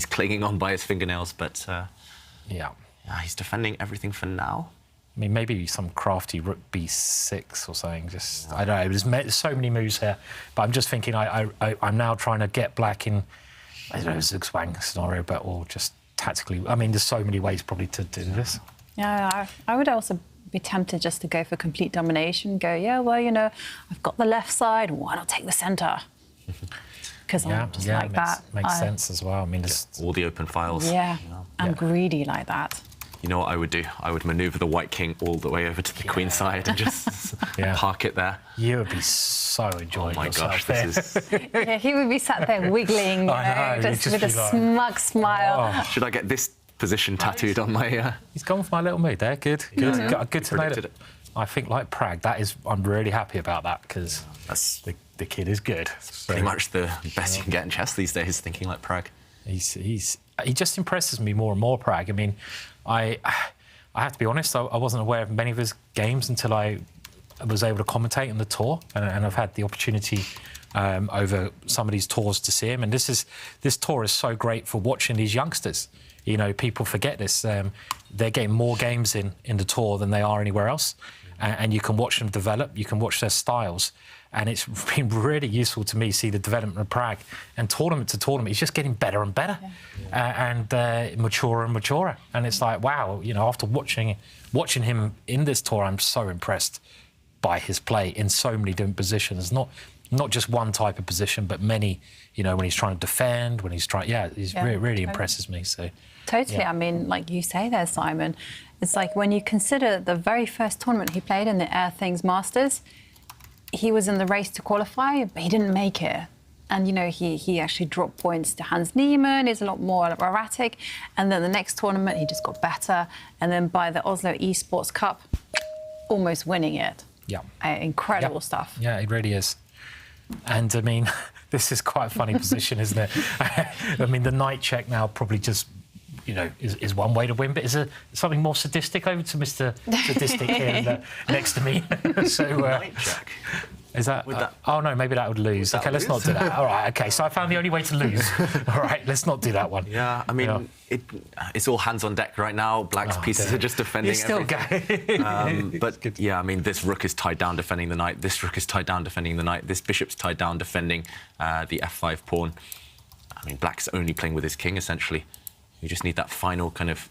Speaker 5: clinging on by his fingernails, but he's defending everything for now.
Speaker 4: I mean, maybe some crafty rook b6 or something. Just I don't know. There's so many moves here, but I'm just thinking I'm now trying to get black in. I don't know, a zugzwang scenario, but or just tactically. I mean, there's so many ways probably to do this.
Speaker 3: Yeah, I would also be tempted just to go for complete domination. Go, I've got the left side. Why not take the centre? Because I'm just like that.
Speaker 4: Makes sense as well. I mean,
Speaker 5: all the open files.
Speaker 3: Yeah, I'm greedy like that.
Speaker 5: You know what I would do? I would manoeuvre the white king all the way over to the queen side and just park it there.
Speaker 4: You would be so enjoying yourself.
Speaker 5: Oh my gosh, this is...
Speaker 3: Yeah, he would be sat there wiggling, just with a smug smile.
Speaker 5: Oh. Should I get this position tattooed on my...
Speaker 4: He's gone for my little mood there. Good to know that. I think, like Prague, I'm really happy about that, because the kid is good.
Speaker 5: Pretty much the best you can get in chess these days, thinking like Prague.
Speaker 4: He just impresses me more and more, Prague. I mean, I have to be honest, I wasn't aware of many of his games until I was able to commentate on the tour, and I've had the opportunity over some of these tours to see him. And this tour is so great for watching these youngsters. People forget this. They're getting more games in the tour than they are anywhere else, and you can watch them develop. You can watch their styles. And it's been really useful to me see the development of Prague. And tournament to tournament, he's just getting better and better, and maturer and maturer. And it's like, wow, after watching him in this tour, I'm so impressed by his play in so many different positions. Not just one type of position, but many. When he's trying to defend, when he's trying, really impresses me. So
Speaker 3: totally. I mean, like you say there, Simon, it's like when you consider the very first tournament he played in the Air Things Masters. He was in the race to qualify, but he didn't make it. And, he actually dropped points to Hans Niemann. He's a lot more erratic. And then the next tournament, he just got better. And then by the Oslo Esports Cup, almost winning it.
Speaker 4: Yeah.
Speaker 3: Incredible stuff.
Speaker 4: Yeah, it really is. And, I mean, this is quite a funny position, isn't it? I mean, the knight check now probably just... is one way to win, but is there something more sadistic? Over to Mr. Sadistic here next to me.
Speaker 5: Knight check.
Speaker 4: Is that? Oh no, maybe that would lose. Okay, let's not do that. All right, okay. So I found the only way to lose. All right, let's not do that one.
Speaker 5: Yeah, I mean, it's all hands on deck right now. Black's pieces are just defending everything. But yeah, I mean, this rook is tied down defending the knight. This rook is tied down defending the knight. This bishop's tied down defending the f5 pawn. I mean, Black's only playing with his king essentially. You just need that final kind of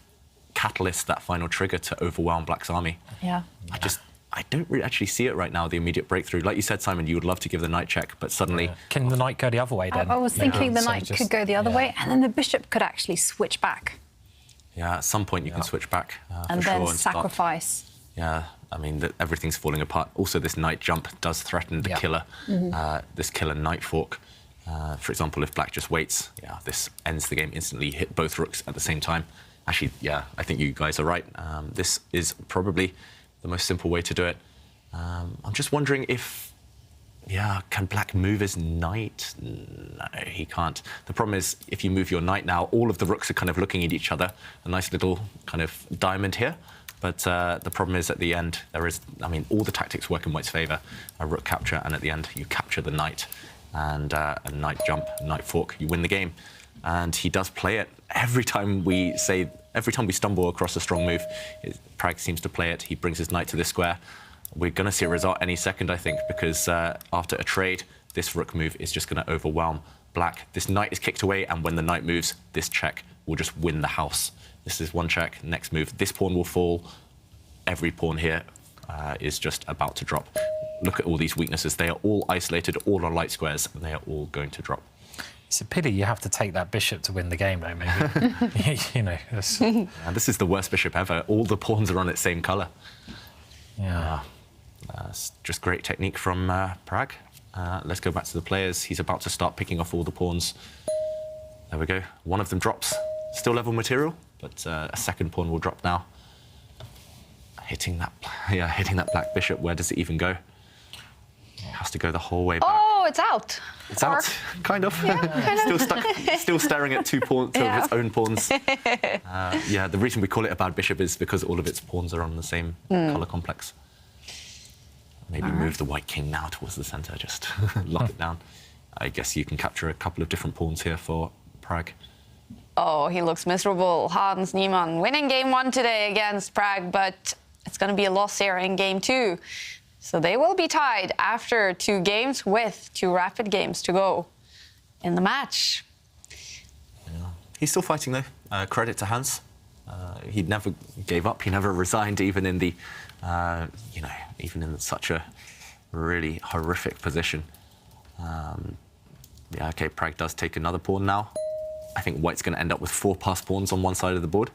Speaker 5: catalyst, that final trigger to overwhelm Black's army.
Speaker 3: Yeah.
Speaker 5: I don't really actually see it right now, the immediate breakthrough. Like you said, Simon, you would love to give the knight check, but suddenly...
Speaker 4: Yeah. Can the knight go the other way, then?
Speaker 3: I was thinking the knight could go the other way, and then the bishop could actually switch back.
Speaker 5: Yeah, at some point you can switch back,
Speaker 3: and
Speaker 5: for
Speaker 3: then
Speaker 5: sure.
Speaker 3: sacrifice.
Speaker 5: Yeah, I mean, everything's falling apart. Also, this knight jump does threaten the killer, this killer knight fork. For example, if Black just waits, this ends the game instantly, hit both rooks at the same time. Actually, I think you guys are right. This is probably the most simple way to do it. I'm just wondering if, can Black move his knight? No, he can't. The problem is, if you move your knight now, all of the rooks are kind of looking at each other. A nice little kind of diamond here. But the problem is, at the end, all the tactics work in White's favour. A rook capture, and at the end, you capture the knight. And a knight jump, knight fork, you win the game. And he does play it. Every time we say Every time we stumble across a strong move, Prag seems to play it. He brings his knight to this square. We're going to see a result any second, I think, because after a trade, this rook move is just going to overwhelm black. This knight is kicked away, and when the knight moves, this check will just win the house. This is one check. Next move, this pawn will fall. Every pawn here is just about to drop. Look at all these weaknesses. They are all isolated, all on light squares, and they are all going to drop.
Speaker 4: It's a pity you have to take that bishop to win the game, though, maybe. You know.
Speaker 5: And this is the worst bishop ever. All the pawns are on its same colour.
Speaker 4: Yeah.
Speaker 5: It's just great technique from Prag. Let's go back to the players. He's about to start picking off all the pawns. There we go. One of them drops. Still level material, but a second pawn will drop now. Hitting that black bishop. Where does it even go? It has to go the whole way back.
Speaker 2: Oh, it's out.
Speaker 5: It's out, kind of. Still stuck, still staring at two of its own pawns. Yeah, the reason we call it a bad bishop is because all of its pawns are on the same colour complex. Maybe move the white king now towards the centre, just lock it down. I guess you can capture a couple of different pawns here for Prag.
Speaker 2: Oh, he looks miserable. Hans Niemann winning game 1 today against Prag, but it's going to be a loss here in game 2. So they will be tied after 2 games with 2 rapid games to go in the match.
Speaker 5: Yeah. He's still fighting, though. Credit to Hans. He never gave up. He never resigned, even in the, even in such a really horrific position. Yeah, OK, Prag does take another pawn now. I think White's going to end up with 4 passed pawns on one side of the board.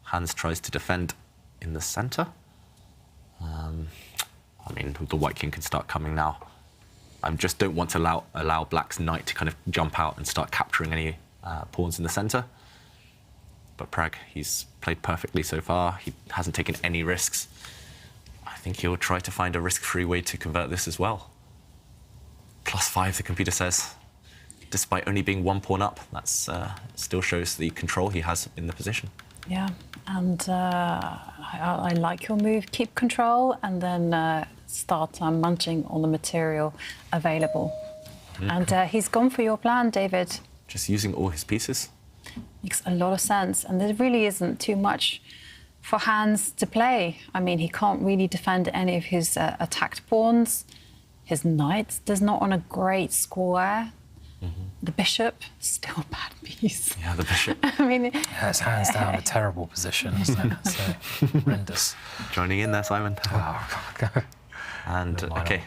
Speaker 5: Hans tries to defend in the centre. I mean, the white king can start coming now. I just don't want to allow black's knight to kind of jump out and start capturing any pawns in the centre. But Prag, he's played perfectly so far. He hasn't taken any risks. I think he'll try to find a risk-free way to convert this as well. +5, the computer says. Despite only being 1 pawn up, that still shows the control he has in the position.
Speaker 3: Yeah, and I like your move. Keep control and then start munching on the material available. And he's gone for your plan, David.
Speaker 5: Just using all his pieces.
Speaker 3: Makes a lot of sense. And there really isn't too much for Hans to play. I mean, he can't really defend any of his attacked pawns. His knight does not on a great square. The bishop, still a bad piece.
Speaker 5: Yeah, the bishop.
Speaker 3: I mean...
Speaker 4: Yeah, it's hands down a terrible position, isn't it? So horrendous.
Speaker 5: Joining in there, Simon.
Speaker 4: Oh, God.
Speaker 5: And, OK,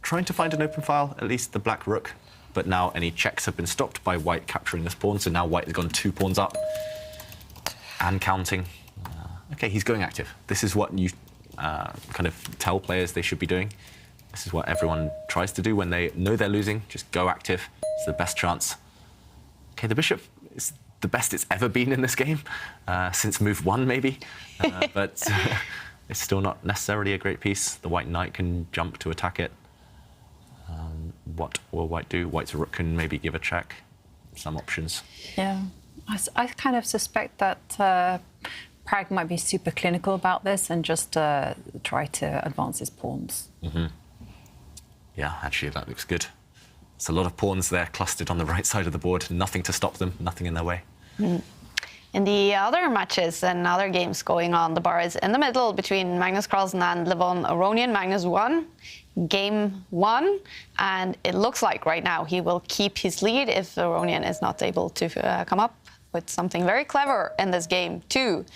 Speaker 5: trying to find an open file, at least the black rook. But now any checks have been stopped by White capturing this pawn, so now White has gone 2 pawns up and counting. OK, he's going active. This is what you kind of tell players they should be doing. This is what everyone tries to do when they know they're losing. Just go active. It's the best chance. OK, the bishop is the best it's ever been in this game, since move 1, maybe. But it's still not necessarily a great piece. The white knight can jump to attack it. What will White do? White's rook can maybe give a check. Some options.
Speaker 3: Yeah. I kind of suspect that Prag might be super clinical about this and just try to advance his pawns.
Speaker 5: Yeah, actually, that looks good. There's a lot of pawns there clustered on the right side of the board. Nothing to stop them, nothing in their way.
Speaker 2: In the other matches and other games going on, the bar is in the middle between Magnus Carlsen and Levon Aronian. Magnus won game 1, and it looks like right now he will keep his lead if Aronian is not able to come up with something very clever in this game too.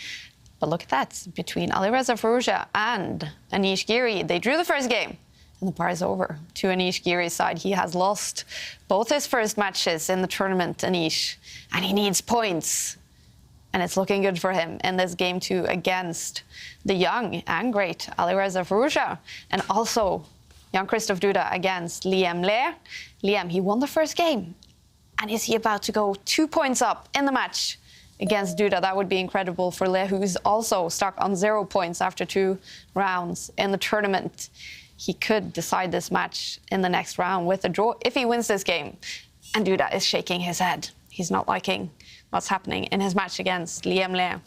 Speaker 2: But look at that, between Alireza Firouzja and Anish Giri, they drew the first game. And the bar is over to Anish Giri's side. He has lost both his first matches in the tournament, Anish, and he needs points. And it's looking good for him in this game 2 against the young and great Alireza Firouzja. And also Jan-Krzysztof Duda against Liam Le. Liam, he won the first game. And is he about to go 2 points up in the match against Duda? That would be incredible for Le, who's also stuck on 0 points after 2 rounds in the tournament. He could decide this match in the next round with a draw if he wins this game. And Duda is shaking his head. He's not liking what's happening in his match against Liam Le.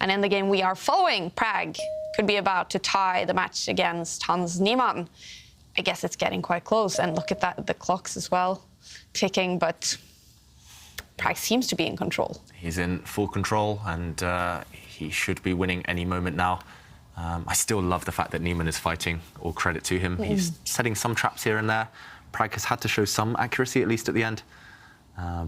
Speaker 2: And in the game we are following, Prag could be about to tie the match against Hans Niemann. I guess it's getting quite close. And look at that, the clocks as well, ticking, but Prag seems to be in control.
Speaker 5: He's in full control, and he should be winning any moment now. I still love the fact that Niemann is fighting. All credit to him. He's setting some traps here and there. Prag has had to show some accuracy, at least at the end.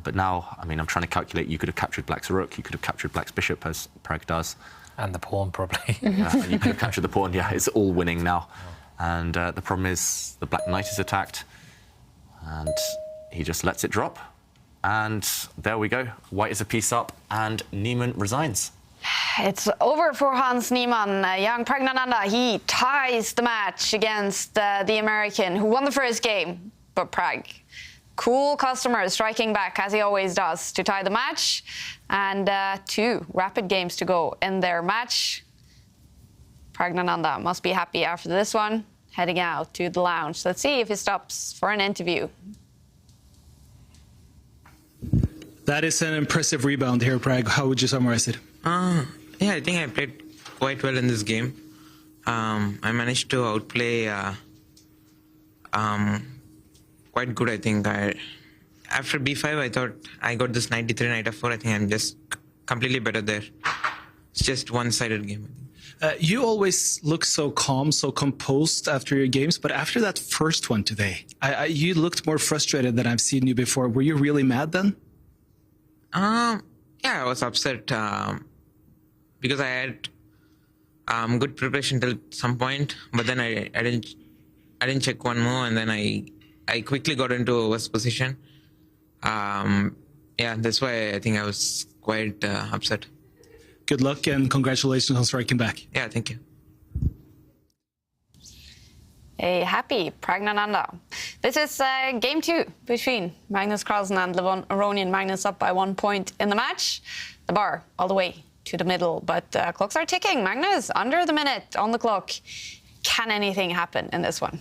Speaker 5: But now, I mean, I'm trying to calculate. You could have captured Black's rook. You could have captured Black's bishop, as Prag does.
Speaker 4: And the pawn, probably.
Speaker 5: You could have captured the pawn. Yeah, it's all winning now. And the problem is the Black knight is attacked. And he just lets it drop. And there we go. White is a piece up, and Niemann resigns.
Speaker 2: It's over for Hans Niemann. Young Praggnanandhaa, he ties the match against the American who won the first game. But Prag, cool customer, striking back as he always does to tie the match. And 2 rapid games to go in their match. Praggnanandhaa must be happy after this one, heading out to the lounge. Let's see if he stops for an interview.
Speaker 1: That is an impressive rebound here, Prag. How would you summarize it?
Speaker 10: Yeah, I think I played quite well in this game. I managed to outplay quite good, I think. After b5, I thought I got this knight d3, knight f4. I think I'm just completely better there. It's just one-sided game.
Speaker 1: You always look so calm, so composed after your games, but after that first one today, you looked more frustrated than I've seen you before. Were you really mad then?
Speaker 10: Yeah, I was upset because I had good preparation till some point, but then I didn't check one more, and then I quickly got into a worse position. Yeah, that's why I think I was quite upset.
Speaker 1: Good luck and congratulations on striking back.
Speaker 10: Yeah, thank you.
Speaker 2: A happy Praggnanandhaa. This is game 2 between Magnus Carlsen and Levon Aronian. Magnus up by 1 point in the match. The bar all the way to the middle, but clocks are ticking. Magnus under the minute on the clock. Can anything happen in this one?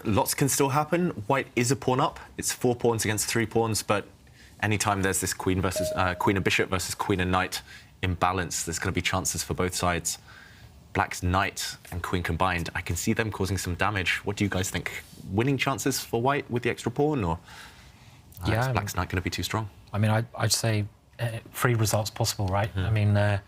Speaker 5: Lots can still happen. White is a pawn up. It's 4 pawns against 3 pawns, but anytime there's this queen and bishop versus queen and knight imbalance, there's going to be chances for both sides. Black's knight and queen combined, I can see them causing some damage. What do you guys think? Winning chances for white with the extra pawn, or is Black's knight going to be too strong? I
Speaker 4: mean, I'd say 3 results possible, right? I mean, the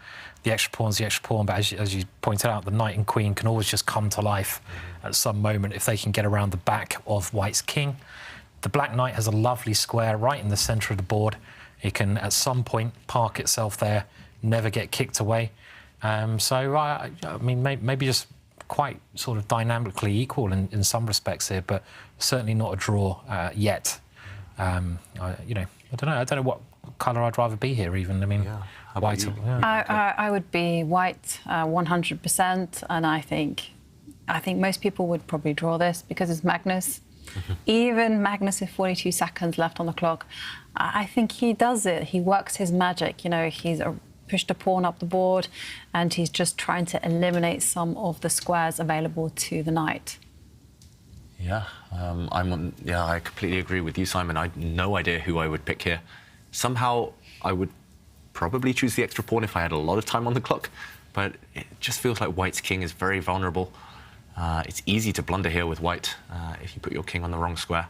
Speaker 4: extra pawn's the extra pawn, but as you pointed out, the knight and queen can always just come to life at some moment if they can get around the back of white's king. The black knight has a lovely square right in the centre of the board. It can, at some point, park itself there, never get kicked away. So, I mean, maybe just quite sort of dynamically equal in some respects here, but certainly not a draw yet. I don't know what colour I'd rather be here even. I mean, white.
Speaker 3: I would be white 100%, and I think most people would probably draw this because it's Magnus. Even Magnus with 42 seconds left on the clock, I think he does it. He works his magic. You know, he's pushed a pawn up the board, and he's just trying to eliminate some of the squares available to the knight.
Speaker 5: Yeah, I completely agree with you, Simon. I had no idea who I would pick here. Somehow, I would probably choose the extra pawn if I had a lot of time on the clock, but it just feels like white's king is very vulnerable. It's easy to blunder here with white if you put your king on the wrong square.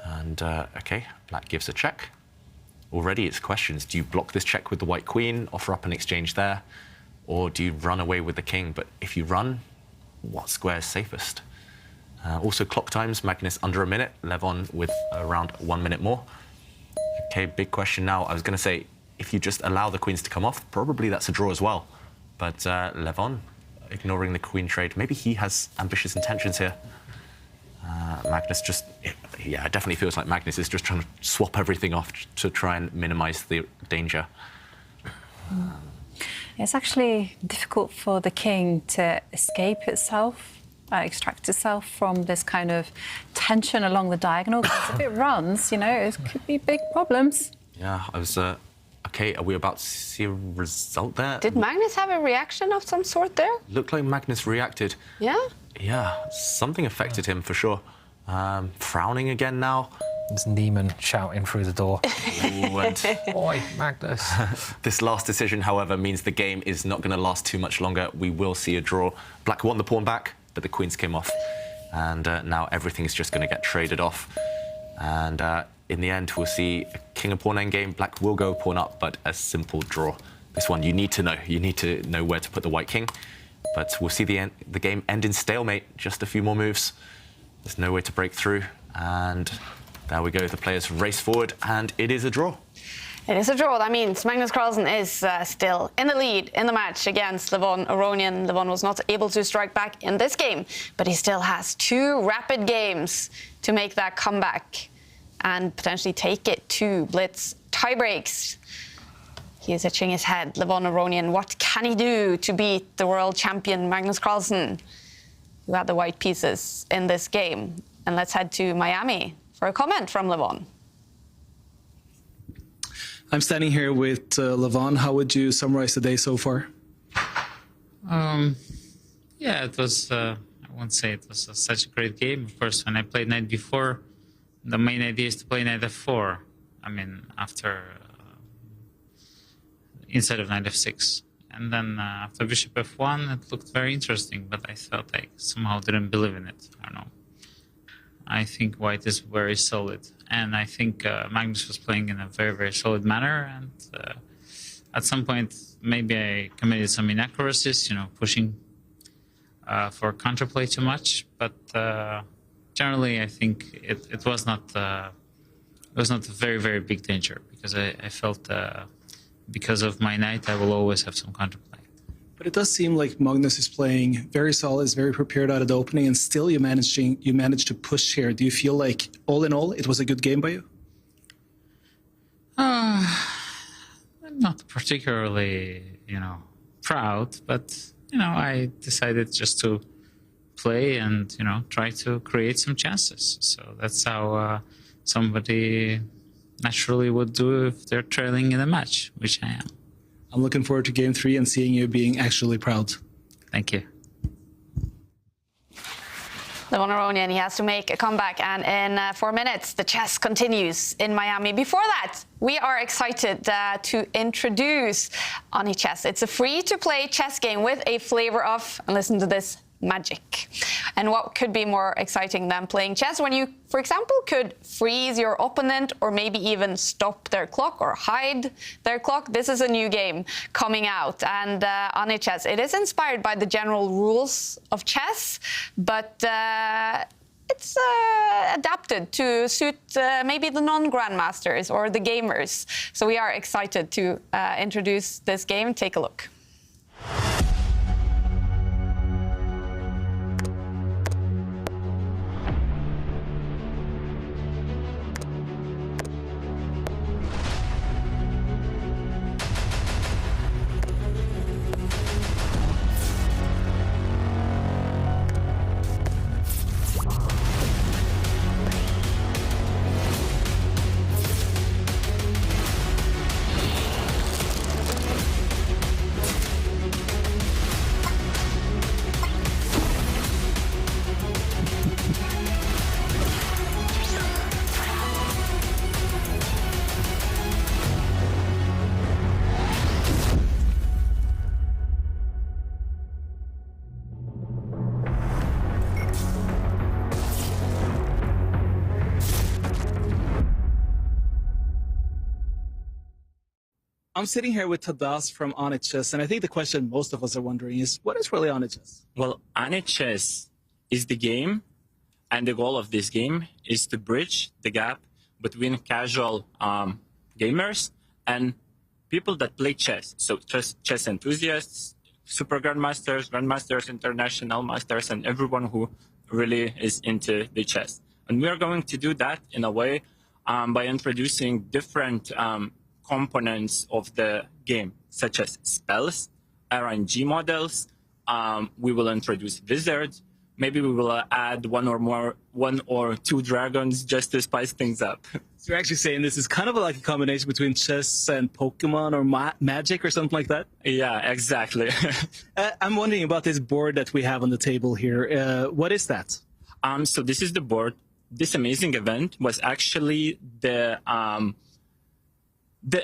Speaker 5: And, OK, black gives a check. Already it's questions. Do you block this check with the white queen, offer up an exchange there, or do you run away with the king? But if you run, what square is safest? Also, clock times, Magnus under a minute, Levon with around 1 minute more. OK, big question now. I was going to say, if you just allow the queens to come off, probably that's a draw as well. But Levon, ignoring the queen trade, maybe he has ambitious intentions here. Magnus just, yeah, it definitely feels like Magnus is just trying to swap everything off to try and minimise the danger.
Speaker 3: It's actually difficult for the king to escape itself, extract itself from this kind of tension along the diagonal, because if it runs, you know, it could be big problems.
Speaker 5: Yeah, I was... OK, are we about to see a result there?
Speaker 2: Did Magnus have a reaction of some sort there?
Speaker 5: Looked like Magnus reacted.
Speaker 2: Yeah?
Speaker 5: Yeah, something affected him for sure. Frowning again now.
Speaker 4: There's Niemann shouting through the door.
Speaker 5: Ooh, and
Speaker 4: Oi, Magnus.
Speaker 5: This last decision, however, means the game is not going to last too much longer. We will see a draw. Black won the pawn back, but the queens came off. And now everything's just going to get traded off. And in the end, we'll see a king expecting a pawn endgame. Black will go pawn up, but a simple draw. This one, you need to know. You need to know where to put the white king. But we'll see the game end in stalemate. Just a few more moves. There's no way to break through. And there we go. The players race forward, and it is a draw.
Speaker 2: It is a draw. That means Magnus Carlsen is still in the lead in the match against Levon Aronian. Levon was not able to strike back in this game, but he still has 2 rapid games to make that comeback and potentially take it to blitz tiebreaks. He is itching his head. Levon Aronian, what can he do to beat the world champion Magnus Carlsen, who had the white pieces in this game? And let's head to Miami for a comment from Levon.
Speaker 1: I'm standing here with Levon. How would you summarize the day so far?
Speaker 6: Yeah, it was, I won't say it was such a great game. Of course, when I played knight b4, the main idea is to play knight f4. I mean, after, instead of knight f6. And then after bishop f1, it looked very interesting, but I felt like somehow didn't believe in it. I don't know. I think white is very solid. And I think Magnus was playing in a very, very solid manner. And at some point, maybe I committed some inaccuracies, pushing for counterplay too much. But generally, I think it was not a very, very big danger, because I felt because of my knight, I will always have some counterplay.
Speaker 1: But it does seem like Magnus is playing very solid, is very prepared out of the opening, and still you managed to push here. Do you feel like, all in all, it was a good game by you?
Speaker 6: I'm not particularly, proud, but, I decided just to play and, try to create some chances. So that's how somebody naturally would do if they're trailing in a match, which I am.
Speaker 1: I'm looking forward to game 3 and seeing you being actually proud.
Speaker 6: Thank you.
Speaker 2: Levon Aronian, he has to make a comeback, and in 4 minutes, the chess continues in Miami. Before that, we are excited to introduce Oni Chess. It's a free-to-play chess game with a flavor of, and listen to this, magic. And what could be more exciting than playing chess when you, for example, could freeze your opponent or maybe even stop their clock or hide their clock? This is a new game coming out, and Oni Chess, it is inspired by the general rules of chess, but it's adapted to suit maybe the non-grandmasters or the gamers. So we are excited to introduce this game. Take a look.
Speaker 1: I'm sitting here with Tadas from Oni Chess, and I think the question most of us are wondering is, what is really Oni Chess?
Speaker 11: Well, Oni Chess is the game, and the goal of this game is to bridge the gap between casual gamers and people that play chess. So chess enthusiasts, super grandmasters, grandmasters, international masters, and everyone who really is into the chess. And we are going to do that in a way by introducing different components of the game, such as spells, RNG models. We will introduce wizards. Maybe we will add one or two dragons just to spice things up.
Speaker 1: So you're actually saying this is kind of like a combination between chess and Pokemon or Magic or something like that?
Speaker 11: Yeah, exactly.
Speaker 1: I'm wondering about this board that we have on the table here. What is that?
Speaker 11: So this is the board. This amazing event was actually the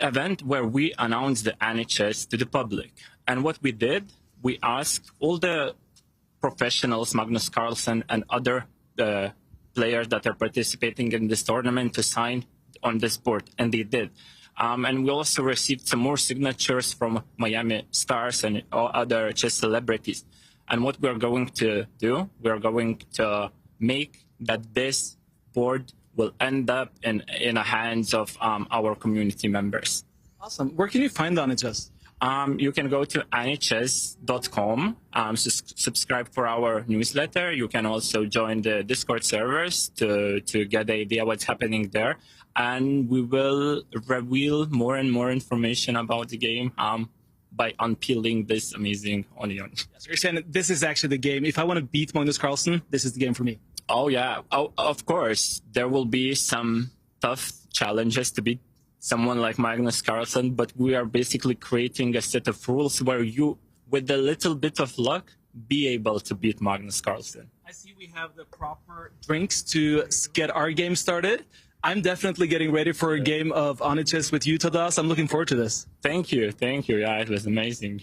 Speaker 11: event where we announced the Oni Chess to the public. And what we did, we asked all the professionals, Magnus Carlsen and other players that are participating in this tournament to sign on this board, and they did. And we also received some more signatures from Miami stars and all other chess celebrities. And what we're going to do, we're going to make that this board will end up in the hands of our community members.
Speaker 1: Awesome. Where can you find Anichess?
Speaker 11: You can go to anichess.com, subscribe for our newsletter. You can also join the Discord servers to get an idea what's happening there. And we will reveal more and more information about the game by unpeeling this amazing onion.
Speaker 1: So you're saying that this is actually the game. If I want to beat Magnus Carlsen, this is the game for me.
Speaker 11: Oh, yeah. Oh, of course. There will be some tough challenges to beat someone like Magnus Carlsen, but we are basically creating a set of rules where you, with a little bit of luck, be able to beat Magnus Carlsen.
Speaker 1: I see we have the proper drinks to get our game started. I'm definitely getting ready for a game of Anichess with you, Tadas. I'm looking forward to this.
Speaker 11: Thank you. Thank you. Yeah, it was amazing.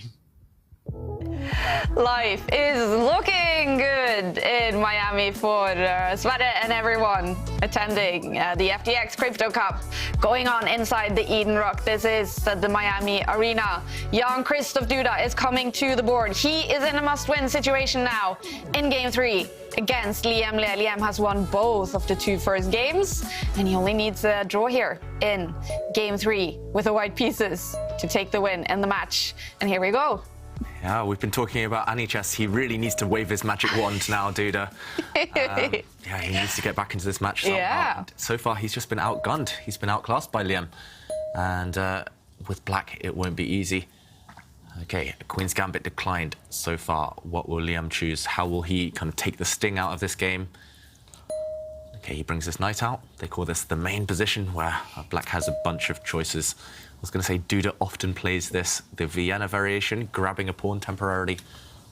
Speaker 2: Life is looking good in Miami for Sverre and everyone attending the FTX Crypto Cup going on inside the Eden Rock. This is the Miami Arena. Jan-Krzysztof Duda is coming to the board. He is in a must-win situation now in Game 3 against Liam Le. Liam has won both of the 2 first games, and he only needs a draw here in Game 3 with the white pieces to take the win in the match. And here we go.
Speaker 5: Yeah, we've been talking about Anichess. He really needs to wave his magic wand now, Duda. Yeah, he needs to get back into this match somehow.
Speaker 2: Yeah.
Speaker 5: And so far, he's just been outgunned. He's been outclassed by Liam. And with black, it won't be easy. Okay, Queen's Gambit declined so far. What will Liam choose? How will he kind of take the sting out of this game? Okay, he brings his knight out. They call this the main position, where black has a bunch of choices. I was going to say Duda often plays this, the Vienna variation, grabbing a pawn temporarily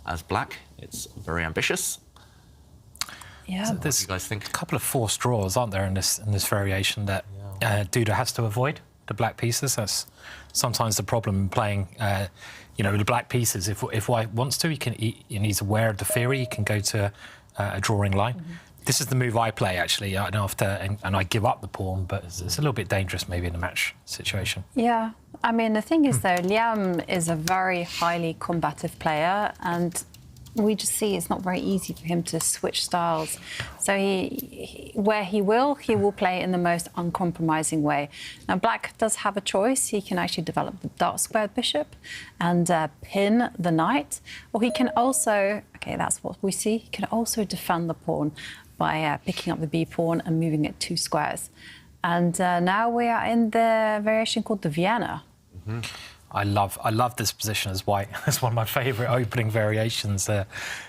Speaker 5: as black. It's very ambitious.
Speaker 3: Yeah.
Speaker 4: So
Speaker 5: what do you guys think?
Speaker 4: A couple of forced draws, aren't there, in this variation that Duda has to avoid, the black pieces. That's sometimes the problem in playing, the black pieces. If White wants to, he's aware of the theory, he can go to a drawing line. Mm-hmm. This is the move I play, actually, and I give up the pawn, but it's a little bit dangerous maybe in a match situation.
Speaker 3: Yeah, I mean, the thing is, though, Liam is a very highly combative player, and we just see it's not very easy for him to switch styles. So where he will play in the most uncompromising way. Now, black does have a choice. He can actually develop the dark squared bishop and pin the knight, or he can also, okay, that's what we see, he can also defend the pawn by picking up the b pawn and moving it 2 squares. And now we are in the variation called the Vienna.
Speaker 4: Mm-hmm. I love this position as white. It's one of my favourite opening variations.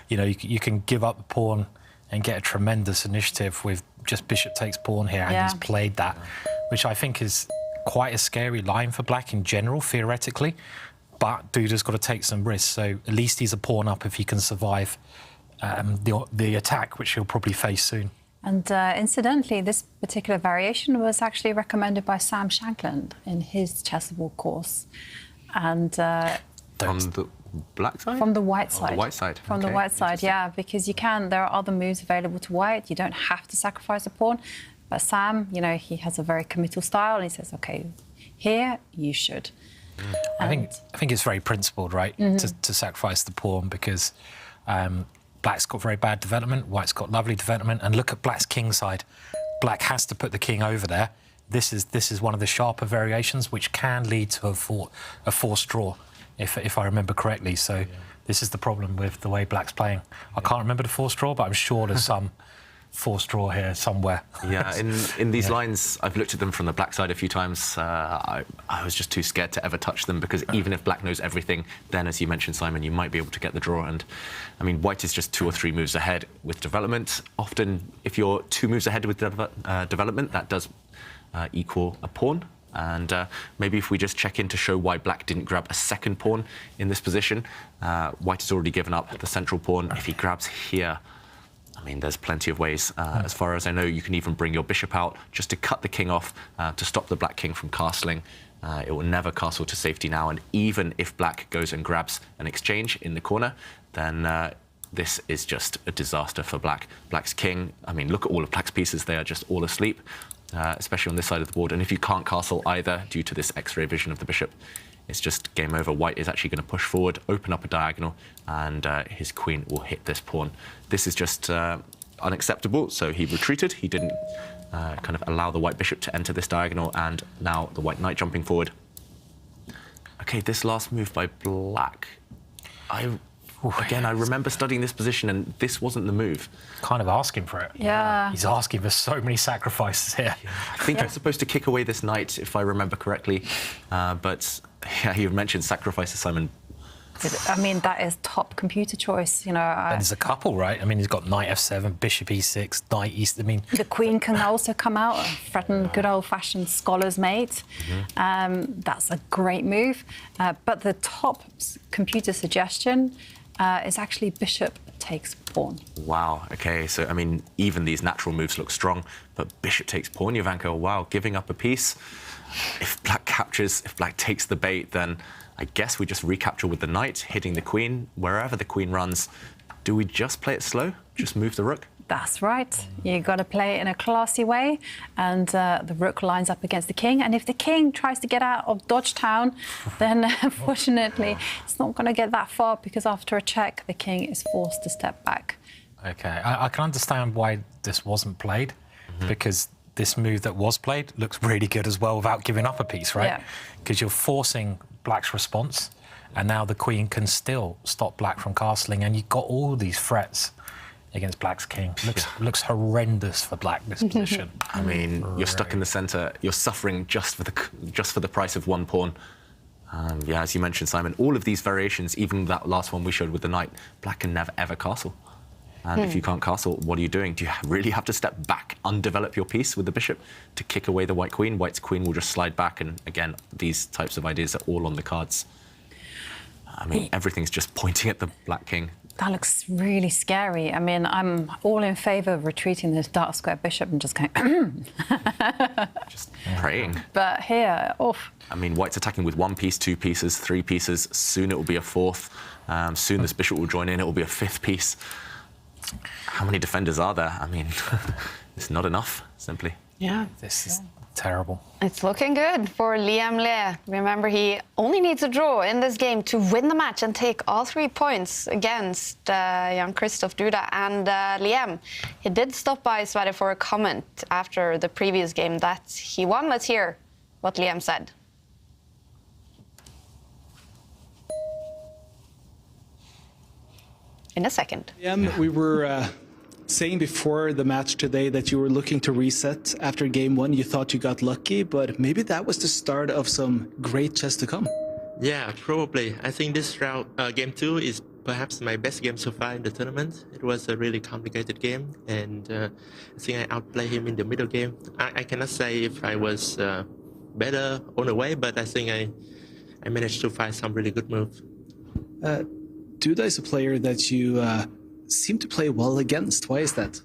Speaker 4: You can give up the pawn and get a tremendous initiative with just bishop takes pawn here, and he's played that, which I think is quite a scary line for black in general, theoretically. But Duda's got to take some risks, so at least he's a pawn up if he can survive the attack, which he'll probably face soon.
Speaker 3: And incidentally, this particular variation was actually recommended by Sam Shankland in his chessable course. And
Speaker 5: from the black side?
Speaker 3: From the white side.
Speaker 5: Oh, the white side.
Speaker 3: From the white side, yeah, because there are other moves available to white. You don't have to sacrifice a pawn. But Sam, he has a very committal style, and he says, OK, here you should.
Speaker 4: I think it's very principled, right, to sacrifice the pawn, because black's got very bad development, white's got lovely development, and look at black's king side. Black has to put the king over there. This is one of the sharper variations, which can lead to a forced draw, if I remember correctly. So this is the problem with the way black's playing. I can't remember the forced draw, but I'm sure there's some forced draw here somewhere.
Speaker 5: Yeah, in these lines, I've looked at them from the black side a few times. I was just too scared to ever touch them, because even if black knows everything, then, as you mentioned, Simon, you might be able to get the draw. And, I mean, white is just 2 or 3 moves ahead with development. Often, if you're 2 moves ahead with development, that does equal a pawn. And maybe if we just check in to show why black didn't grab a second pawn in this position. White has already given up the central pawn. If he grabs here, I mean, there's plenty of ways. As far as I know, you can even bring your bishop out just to cut the king off, to stop the black king from castling. It will never castle to safety now, and even if black goes and grabs an exchange in the corner, then this is just a disaster for black. Black's king, I mean, look at all of black's pieces. They are just all asleep. especially on this side of the board. And if you can't castle either due to this X-ray vision of the bishop, it's just game over. White is actually going to push forward, open up a diagonal, and his queen will hit this pawn. This is just unacceptable, so he retreated. He didn't kind of allow the white bishop to enter this diagonal, and now the white knight jumping forward. Okay, this last move by black. Again, I remember studying this position, and this wasn't the move.
Speaker 4: Kind of asking for it.
Speaker 3: Yeah.
Speaker 4: He's asking for so many sacrifices here.
Speaker 5: I think you're supposed to kick away this knight, if I remember correctly. But yeah, you mentioned sacrifices, Simon.
Speaker 3: I mean, that is top computer choice, you know.
Speaker 4: And there's a couple, right? I mean, he's got knight f7, bishop e6, knight e6. I mean,
Speaker 3: the queen can also come out, threaten good old-fashioned scholar's mate. That's a great move. But the top computer suggestion is actually bishop takes pawn.
Speaker 5: Wow, okay, so, I mean, even these natural moves look strong, but bishop takes pawn, Jovanka, wow, giving up a piece. If black captures, if black takes the bait, then I guess we just recapture with the knight, hitting the queen, wherever the queen runs. Do we just play it slow? Just move the rook?
Speaker 3: That's right. You got to play it in a classy way, and the rook lines up against the king. And if the king tries to get out of Dodgetown, then unfortunately it's not going to get that far, because after a check, the king is forced to step back.
Speaker 4: Okay, I can understand why this wasn't played, because this move that was played looks really good as well without giving up a piece, right? Because you're forcing black's response, and now the queen can still stop black from castling, and you've got all these threats against black's king. Looks horrendous for black, this position.
Speaker 5: I mean, you're stuck in the centre. You're suffering just for the price of one pawn. Yeah, as you mentioned, Simon, all of these variations, even that last one we showed with the knight, black can never ever castle. And if you can't castle, what are you doing? Do you really have to step back, undevelop your piece with the bishop to kick away the white queen? White's queen will just slide back, and again, these types of ideas are all on the cards. I mean, everything's just pointing at the black king.
Speaker 3: That looks really scary. I mean, I'm all in favour of retreating this dark square bishop and just going...
Speaker 5: Just praying.
Speaker 3: But here, oof.
Speaker 5: I mean, white's attacking with one piece, two pieces, three pieces. Soon it will be a fourth. Soon this bishop will join in. It will be a fifth piece. How many defenders are there? I mean, it's not enough, simply.
Speaker 2: Yeah.
Speaker 4: This is terrible.
Speaker 2: It's looking good for Liam Le. Remember, he only needs a draw in this game to win the match and take all 3 points against Jan-Krzysztof Duda and Liam. He did stop by Sverre for a comment after the previous game that he won. Let's hear what Liam said. In a second.
Speaker 1: We were saying before the match today that you were looking to reset after game 1. You thought you got lucky, but maybe that was the start of some great chess to come.
Speaker 12: Yeah, probably. I think this round, game 2 is perhaps my best game so far in the tournament. It was a really complicated game, and I think I outplayed him in the middle game. I cannot say if I was better on the way, but I think I managed to find some really good moves.
Speaker 1: Duda is a player that you seem to play well against. Why is that?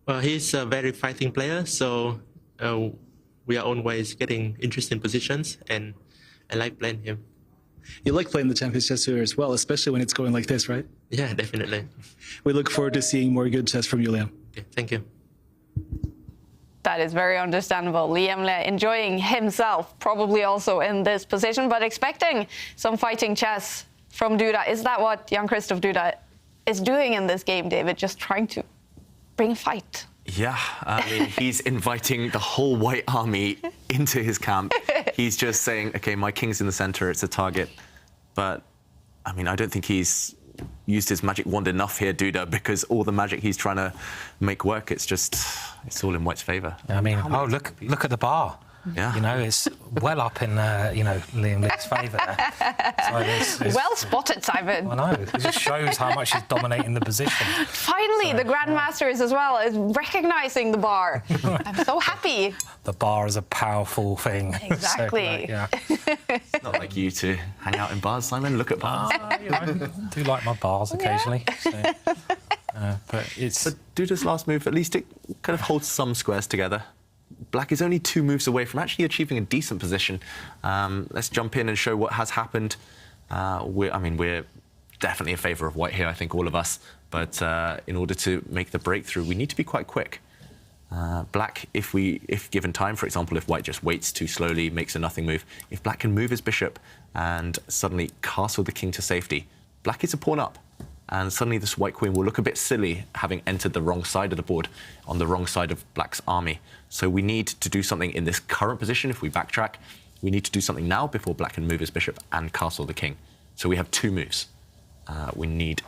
Speaker 12: Well, he's a very fighting player, so we are always getting interesting positions, and I like playing him.
Speaker 1: You like playing the Champions Chess Tour as well, especially when it's going like this, right?
Speaker 12: Yeah, definitely.
Speaker 1: We look forward to seeing more good chess from you, Liam.
Speaker 12: Okay, thank you.
Speaker 2: That is very understandable. Liam Le enjoying himself, probably also in this position, but expecting some fighting chess from Duda. Is that what Jan-Krzysztof Duda is doing in this game, David? Just trying to bring a fight?
Speaker 5: Yeah, I mean, he's inviting the whole white army into his camp. He's just saying, OK, my king's in the center, it's a target. But, I mean, I don't think he's used his magic wand enough here, Duda, because all the magic he's trying to make work, it's all in white's favor.
Speaker 4: I mean, oh, look at the bar.
Speaker 5: Yeah.
Speaker 4: You know, it's well up in, Liam Lee's favour there. So
Speaker 2: well spotted, Simon.
Speaker 4: I know. It just shows how much he's dominating the position.
Speaker 2: Finally, the Grandmasters as well is recognising the bar. I'm so happy.
Speaker 4: The bar is a powerful thing.
Speaker 2: Exactly.
Speaker 4: So, yeah.
Speaker 5: It's not like you to hang out in bars, Simon. Look at bars.
Speaker 4: I do like my bars occasionally. Yeah. So, but
Speaker 5: Duda's last move, at least it kind of holds some squares together. Black is only 2 moves away from actually achieving a decent position. Let's jump in and show what has happened. We're definitely in favour of white here, I think, all of us. But in order to make the breakthrough, we need to be quite quick. Black, if given time, for example, if white just waits too slowly, makes a nothing move, if black can move his bishop and suddenly castle the king to safety, black is a pawn up. And suddenly this white queen will look a bit silly having entered the wrong side of the board, on the wrong side of black's army. So we need to do something in this current position. If we backtrack, we need to do something now before black can move his bishop and castle the king. So we have 2 moves. We need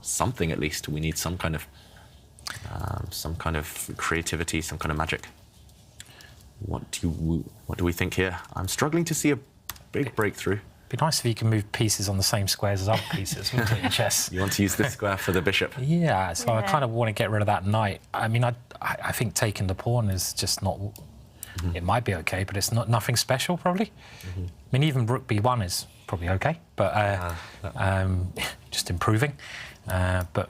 Speaker 5: something, at least. We need some kind of creativity, some kind of magic. What do we think here? I'm struggling to see a big breakthrough.
Speaker 4: It'd be nice if you can move pieces on the same squares as other pieces, wouldn't it, in chess?
Speaker 5: You want to use this square for the bishop?
Speaker 4: Yeah, so I kind of want to get rid of that knight. I mean, I think taking the pawn is just not... It might be okay, but it's nothing special, probably. I mean, even rook b1 is probably okay, but just improving. But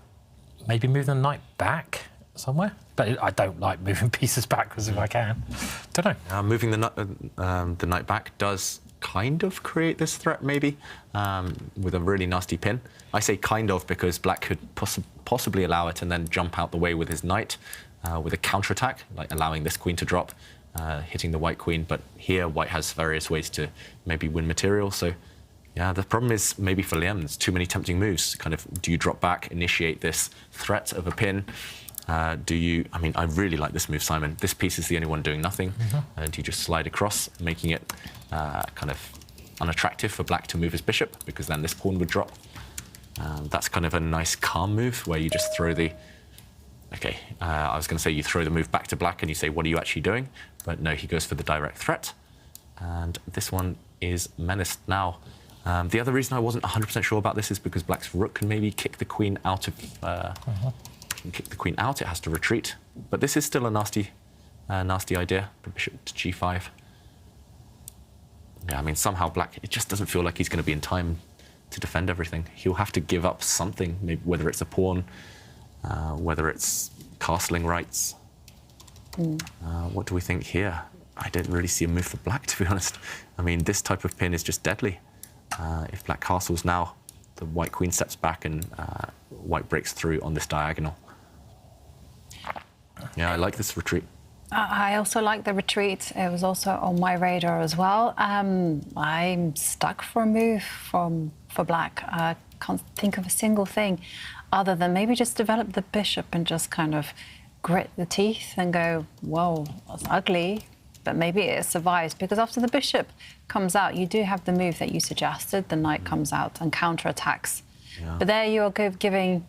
Speaker 4: maybe move the knight back somewhere. But I don't like moving pieces backwards if I can. Don't know.
Speaker 5: Moving the knight back does kind of create this threat, maybe, with a really nasty pin. I say kind of because black could possibly allow it and then jump out the way with his knight with a counterattack, like allowing this queen to drop, hitting the white queen. But here, white has various ways to maybe win material. So, yeah, the problem is maybe for Liam, there's too many tempting moves. Kind of, do you drop back, initiate this threat of a pin? Do you... I mean, I really like this move, Simon. This piece is the only one doing nothing. Do you just slide across, making it kind of unattractive for black to move his bishop, because then this pawn would drop. That's kind of a nice calm move where you just throw the... Okay, I was going to say you throw the move back to black and you say, what are you actually doing? But no, he goes for the direct threat. And this one is menaced now. The other reason I wasn't 100% sure about this is because black's rook can maybe kick the queen out of... kick the queen out, it has to retreat. But this is still a nasty idea. Bishop to g5. Yeah, I mean, somehow black, it just doesn't feel like he's going to be in time to defend everything. He'll have to give up something, maybe whether it's a pawn, whether it's castling rights. What do we think here? I didn't really see a move for black, to be honest. I mean, this type of pin is just deadly. If black castles now, the white queen steps back and white breaks through on this diagonal. Yeah, I like this retreat.
Speaker 3: I also like the retreat. It was also on my radar as well. I'm stuck for a move for black. I can't think of a single thing other than maybe just develop the bishop and just kind of grit the teeth and go, whoa, that's ugly, but maybe it survives. Because after the bishop comes out, you do have the move that you suggested. The knight comes out and counterattacks. Yeah. But there you're giving...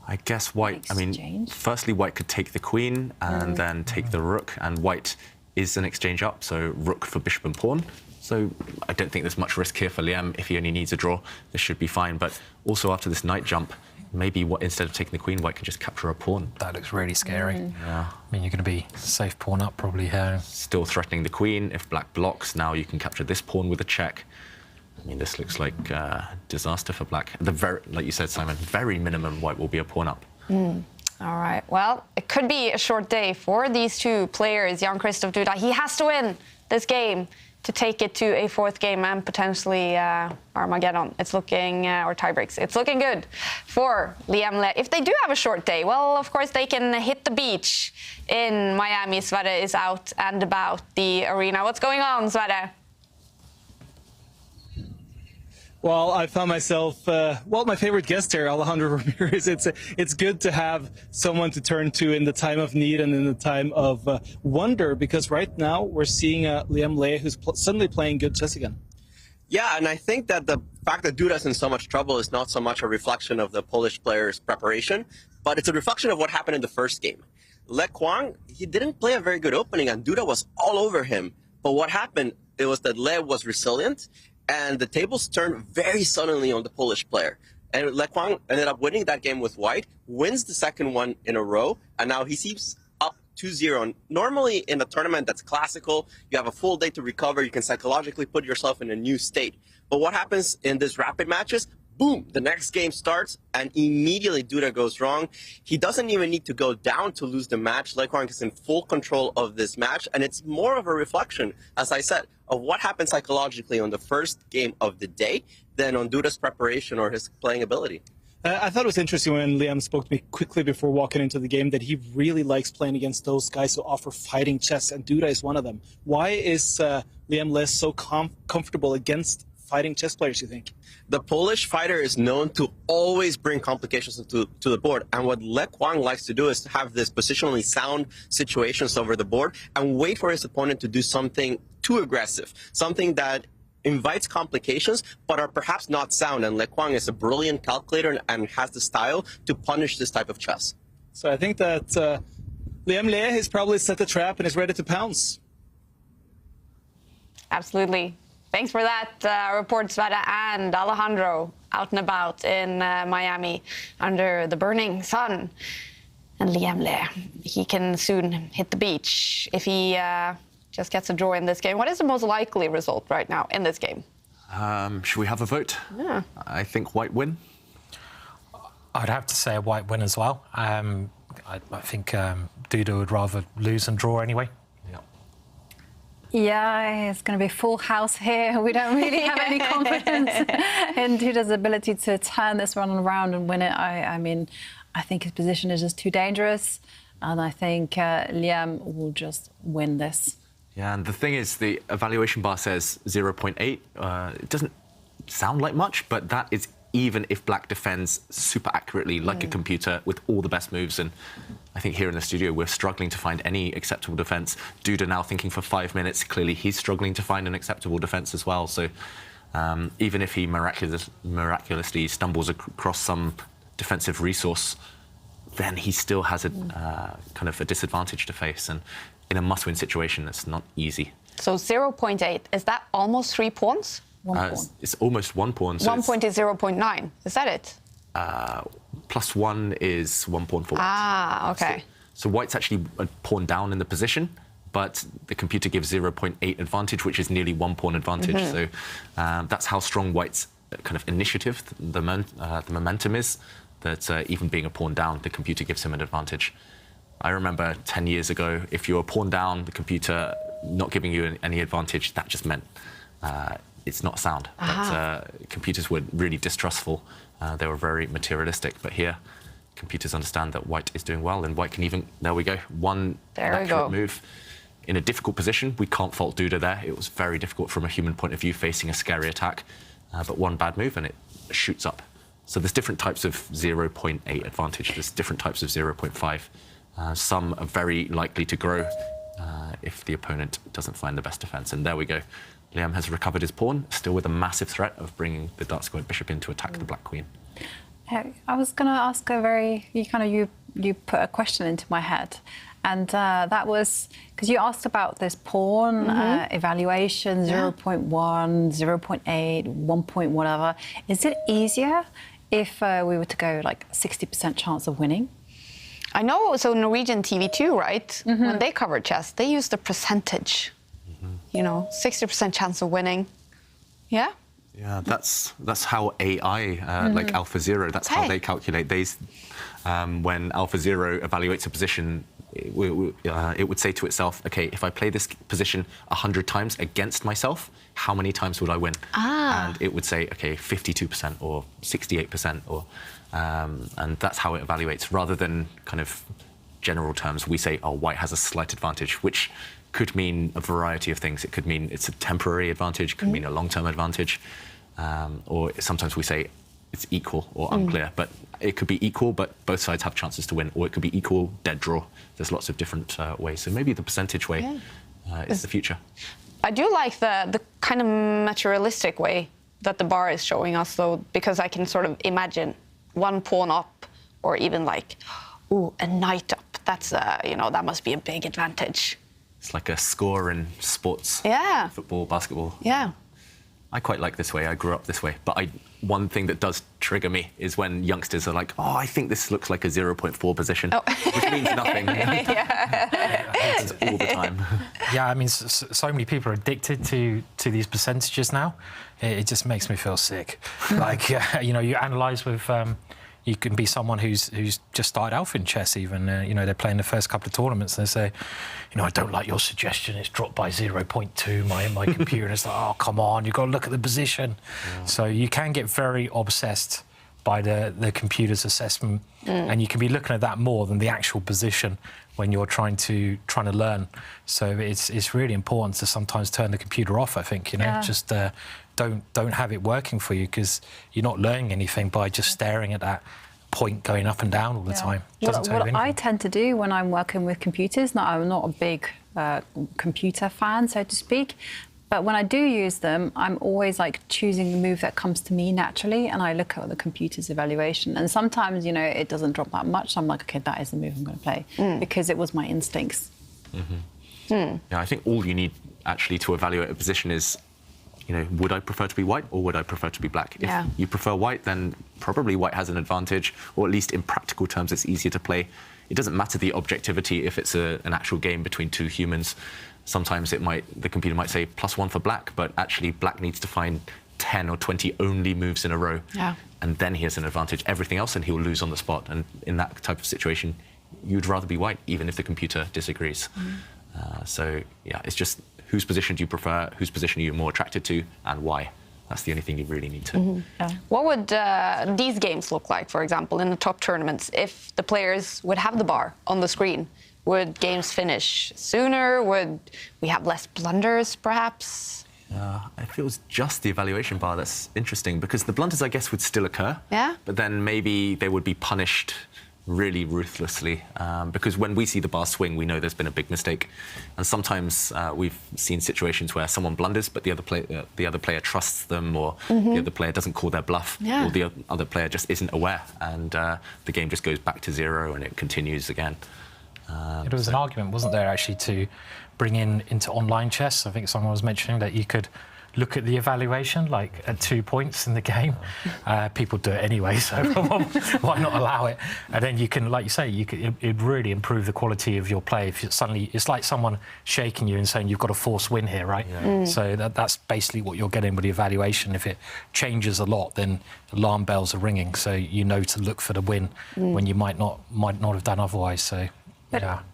Speaker 5: I guess white, I mean, firstly, white could take the queen and then take the rook, and white is an exchange up, so rook for bishop and pawn. So I don't think there's much risk here for Liam. If he only needs a draw, this should be fine. But also after this knight jump, maybe instead of taking the queen, white can just capture a pawn.
Speaker 4: That looks really scary.
Speaker 5: Yeah.
Speaker 4: I mean, you're going to be safe pawn up probably here.
Speaker 5: Still threatening the queen. If black blocks, now you can capture this pawn with a check. I mean, this looks like disaster for black. Like you said, Simon, very minimum white will be a pawn up.
Speaker 2: All right. Well, it could be a short day for these two players. Jan-Krzysztof Duda, he has to win this game to take it to a 4th game and potentially Armageddon. It's looking, or tiebreaks. It's looking good for Liam Le. If they do have a short day, well, of course, they can hit the beach in Miami. Sverre is out and about the arena. What's going on, Sverre?
Speaker 1: Well, I found myself, my favorite guest here, Alejandro Ramirez. It's good to have someone to turn to in the time of need and in the time of wonder, because right now we're seeing Liam Le, who's suddenly playing good chess again.
Speaker 13: Yeah, and I think that the fact that Duda's in so much trouble is not so much a reflection of the Polish player's preparation, but it's a reflection of what happened in the first game. Le Quang, he didn't play a very good opening, and Duda was all over him. But what happened, it was that Le was resilient, and the tables turned very suddenly on the Polish player. And Le Quang ended up winning that game with white, wins the second one in a row, and now he seems up 2-0. Normally in a tournament that's classical, you have a full day to recover, you can psychologically put yourself in a new state. But what happens in these rapid matches? Boom, the next game starts, and immediately Duda goes wrong. He doesn't even need to go down to lose the match. Le Quang is in full control of this match, and it's more of a reflection, as I said, of what happened psychologically on the first game of the day than on Duda's preparation or his playing ability.
Speaker 1: I thought it was interesting when Liam spoke to me quickly before walking into the game that he really likes playing against those guys who offer fighting chess, and Duda is one of them. Why is Liam Les so comfortable against fighting chess players, you think?
Speaker 13: The Polish fighter is known to always bring complications to the board. And what Le Quang likes to do is to have this positionally sound situations over the board and wait for his opponent to do something too aggressive, something that invites complications, but are perhaps not sound. And Le Quang is a brilliant calculator and has the style to punish this type of chess.
Speaker 1: So I think that Liam Le has probably set the trap and is ready to pounce.
Speaker 2: Absolutely. Thanks for that report, Sveta and Alejandro, out and about in Miami under the burning sun. And Liam Le, he can soon hit the beach if he just gets a draw in this game. What is the most likely result right now in this game?
Speaker 5: Should we have a vote?
Speaker 2: Yeah.
Speaker 5: I think white win.
Speaker 4: I'd have to say a white win as well. I think Duda would rather lose and draw anyway.
Speaker 3: Yeah, it's going to be a full house here. We don't really have any confidence in Duda's ability to turn this one around and win it. I mean, I think his position is just too dangerous, and I think Liam will just win this.
Speaker 5: Yeah, and the thing is, the evaluation bar says 0.8. It doesn't sound like much, but that is even if Black defends super accurately like a computer with all the best moves. And I think here in the studio, we're struggling to find any acceptable defense. Duda now thinking for 5 minutes. Clearly, he's struggling to find an acceptable defense as well. So even if he miraculously stumbles across some defensive resource, then he still has a kind of a disadvantage to face. And in a must-win situation, it's not easy.
Speaker 2: So 0.8, is that almost 3 pawns?
Speaker 5: It's almost 1 pawn. So
Speaker 2: 1 point is 0.9, is that it?
Speaker 5: +1 is 1 pawn for white.
Speaker 2: Ah, okay.
Speaker 5: So white's actually a pawn down in the position, but the computer gives 0.8 advantage, which is nearly 1 pawn advantage. So that's how strong white's kind of initiative, the momentum is, that even being a pawn down, the computer gives him an advantage. I remember 10 years ago, if you were a pawn down, the computer not giving you any advantage, that just meant it's not sound. But, computers were really distrustful. They were very materialistic. But here, computers understand that white is doing well, and white can even, there we go, one accurate move. In a difficult position, we can't fault Duda there. It was very difficult from a human point of view, facing a scary attack. But one bad move, and it shoots up. So there's different types of 0.8 advantage. There's different types of 0.5. Some are very likely to grow if the opponent doesn't find the best defense. And there we go. Liam has recovered his pawn, still with a massive threat of bringing the dark squared bishop in to attack the black queen.
Speaker 3: I was going to ask a very, you put a question into my head. And that was, because you asked about this pawn evaluation, 0.1, 0.8, 1 point whatever. Is it easier if we were to go like 60% chance of winning?
Speaker 2: I know, so Norwegian TV2, right? When they cover chess, they use the percentage. You know, 60% chance of winning. Yeah?
Speaker 5: Yeah, that's how AI, like AlphaZero, that's how they calculate. When AlphaZero evaluates a position, it would say to itself, okay, if I play this position 100 times against myself, how many times would I win? And it would say, okay, 52% or 68%, or and that's how it evaluates. Rather than kind of general terms, we say, oh, white has a slight advantage, which could mean a variety of things. It could mean it's a temporary advantage, could mean a long-term advantage, or sometimes we say it's equal or unclear. But it could be equal, but both sides have chances to win, or it could be equal, dead draw. There's lots of different ways. So maybe the percentage way is the future.
Speaker 2: I do like the kind of materialistic way that the bar is showing us, though, because I can sort of imagine 1 pawn up, or even like, ooh, a knight up. That's, that must be a big advantage.
Speaker 5: It's like a score in sports.
Speaker 2: Yeah.
Speaker 5: Football, basketball.
Speaker 2: Yeah.
Speaker 5: I quite like this way. I grew up this way. But one thing that does trigger me is when youngsters are like, oh, I think this looks like a 0.4 position, which means nothing. It happens all the time.
Speaker 4: Yeah, I mean, so many people are addicted to these percentages now. It just makes me feel sick. Like, you analyse with... you can be someone who's just started out in chess even, they're playing the first couple of tournaments, and they say, I don't like your suggestion, it's dropped by 0.2, my computer, and it's like, oh, come on, you've got to look at the position. Yeah. So you can get very obsessed by the computer's assessment, and you can be looking at that more than the actual position when you're trying to learn. So it's really important to sometimes turn the computer off. I think just don't have it working for you, because you're not learning anything by just staring at that point going up and down all the time.
Speaker 3: What I tend to do when I'm working with computers, I'm not a big computer fan, so to speak, but when I do use them, I'm always like choosing the move that comes to me naturally, and I look at the computer's evaluation. And sometimes, it doesn't drop that much. So I'm like, okay, that is the move I'm going to play, because it was my instincts.
Speaker 5: Yeah, I think all you need actually to evaluate a position is, would I prefer to be white or would I prefer to be black? If you prefer white, then probably white has an advantage, or at least in practical terms, it's easier to play. It doesn't matter the objectivity if it's an actual game between two humans. Sometimes the computer might say +1 for black, but actually black needs to find 10 or 20 only moves in a row. Yeah. And then he has an advantage. Everything else, and he'll lose on the spot. And in that type of situation, you'd rather be white, even if the computer disagrees. So, yeah, it's just whose position do you prefer, whose position are you more attracted to, and why? That's the only thing you really need to.
Speaker 2: What would these games look like, for example, in the top tournaments, if the players would have the bar on the screen? Would games finish sooner? Would we have less blunders, perhaps?
Speaker 5: It feels just the evaluation bar that's interesting, because the blunders, I guess, would still occur.
Speaker 2: Yeah.
Speaker 5: But then maybe they would be punished really ruthlessly, because when we see the bar swing, we know there's been a big mistake. And sometimes we've seen situations where someone blunders, but the other player trusts them, or the other player doesn't call their bluff, or the other player just isn't aware, and the game just goes back to 0 and it continues again.
Speaker 4: There was an argument, wasn't there, actually, to bring into online chess. I think someone was mentioning that you could look at the evaluation, like at 2 points in the game. People do it anyway, so why not allow it? And then you can, like you say, it'd really improve the quality of your play. If suddenly, it's like someone shaking you and saying you've got a forced win here, right? So that's basically what you're getting with the evaluation. If it changes a lot, then alarm bells are ringing, so you know to look for the win when you might not have done otherwise. So.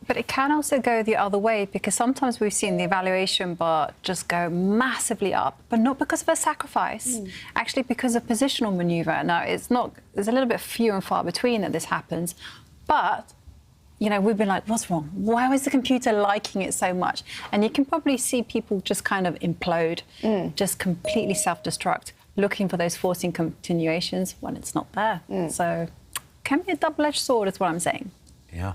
Speaker 3: But it can also go the other way, because sometimes we've seen the evaluation bar just go massively up, but not because of a sacrifice, actually because of positional manoeuvre. Now, there's a little bit few and far between that this happens, but we've been like, what's wrong? Why was the computer liking it so much? And you can probably see people just kind of implode, just completely self-destruct, looking for those forcing continuations when it's not there. So it can be a double-edged sword, is what I'm saying.
Speaker 5: Yeah.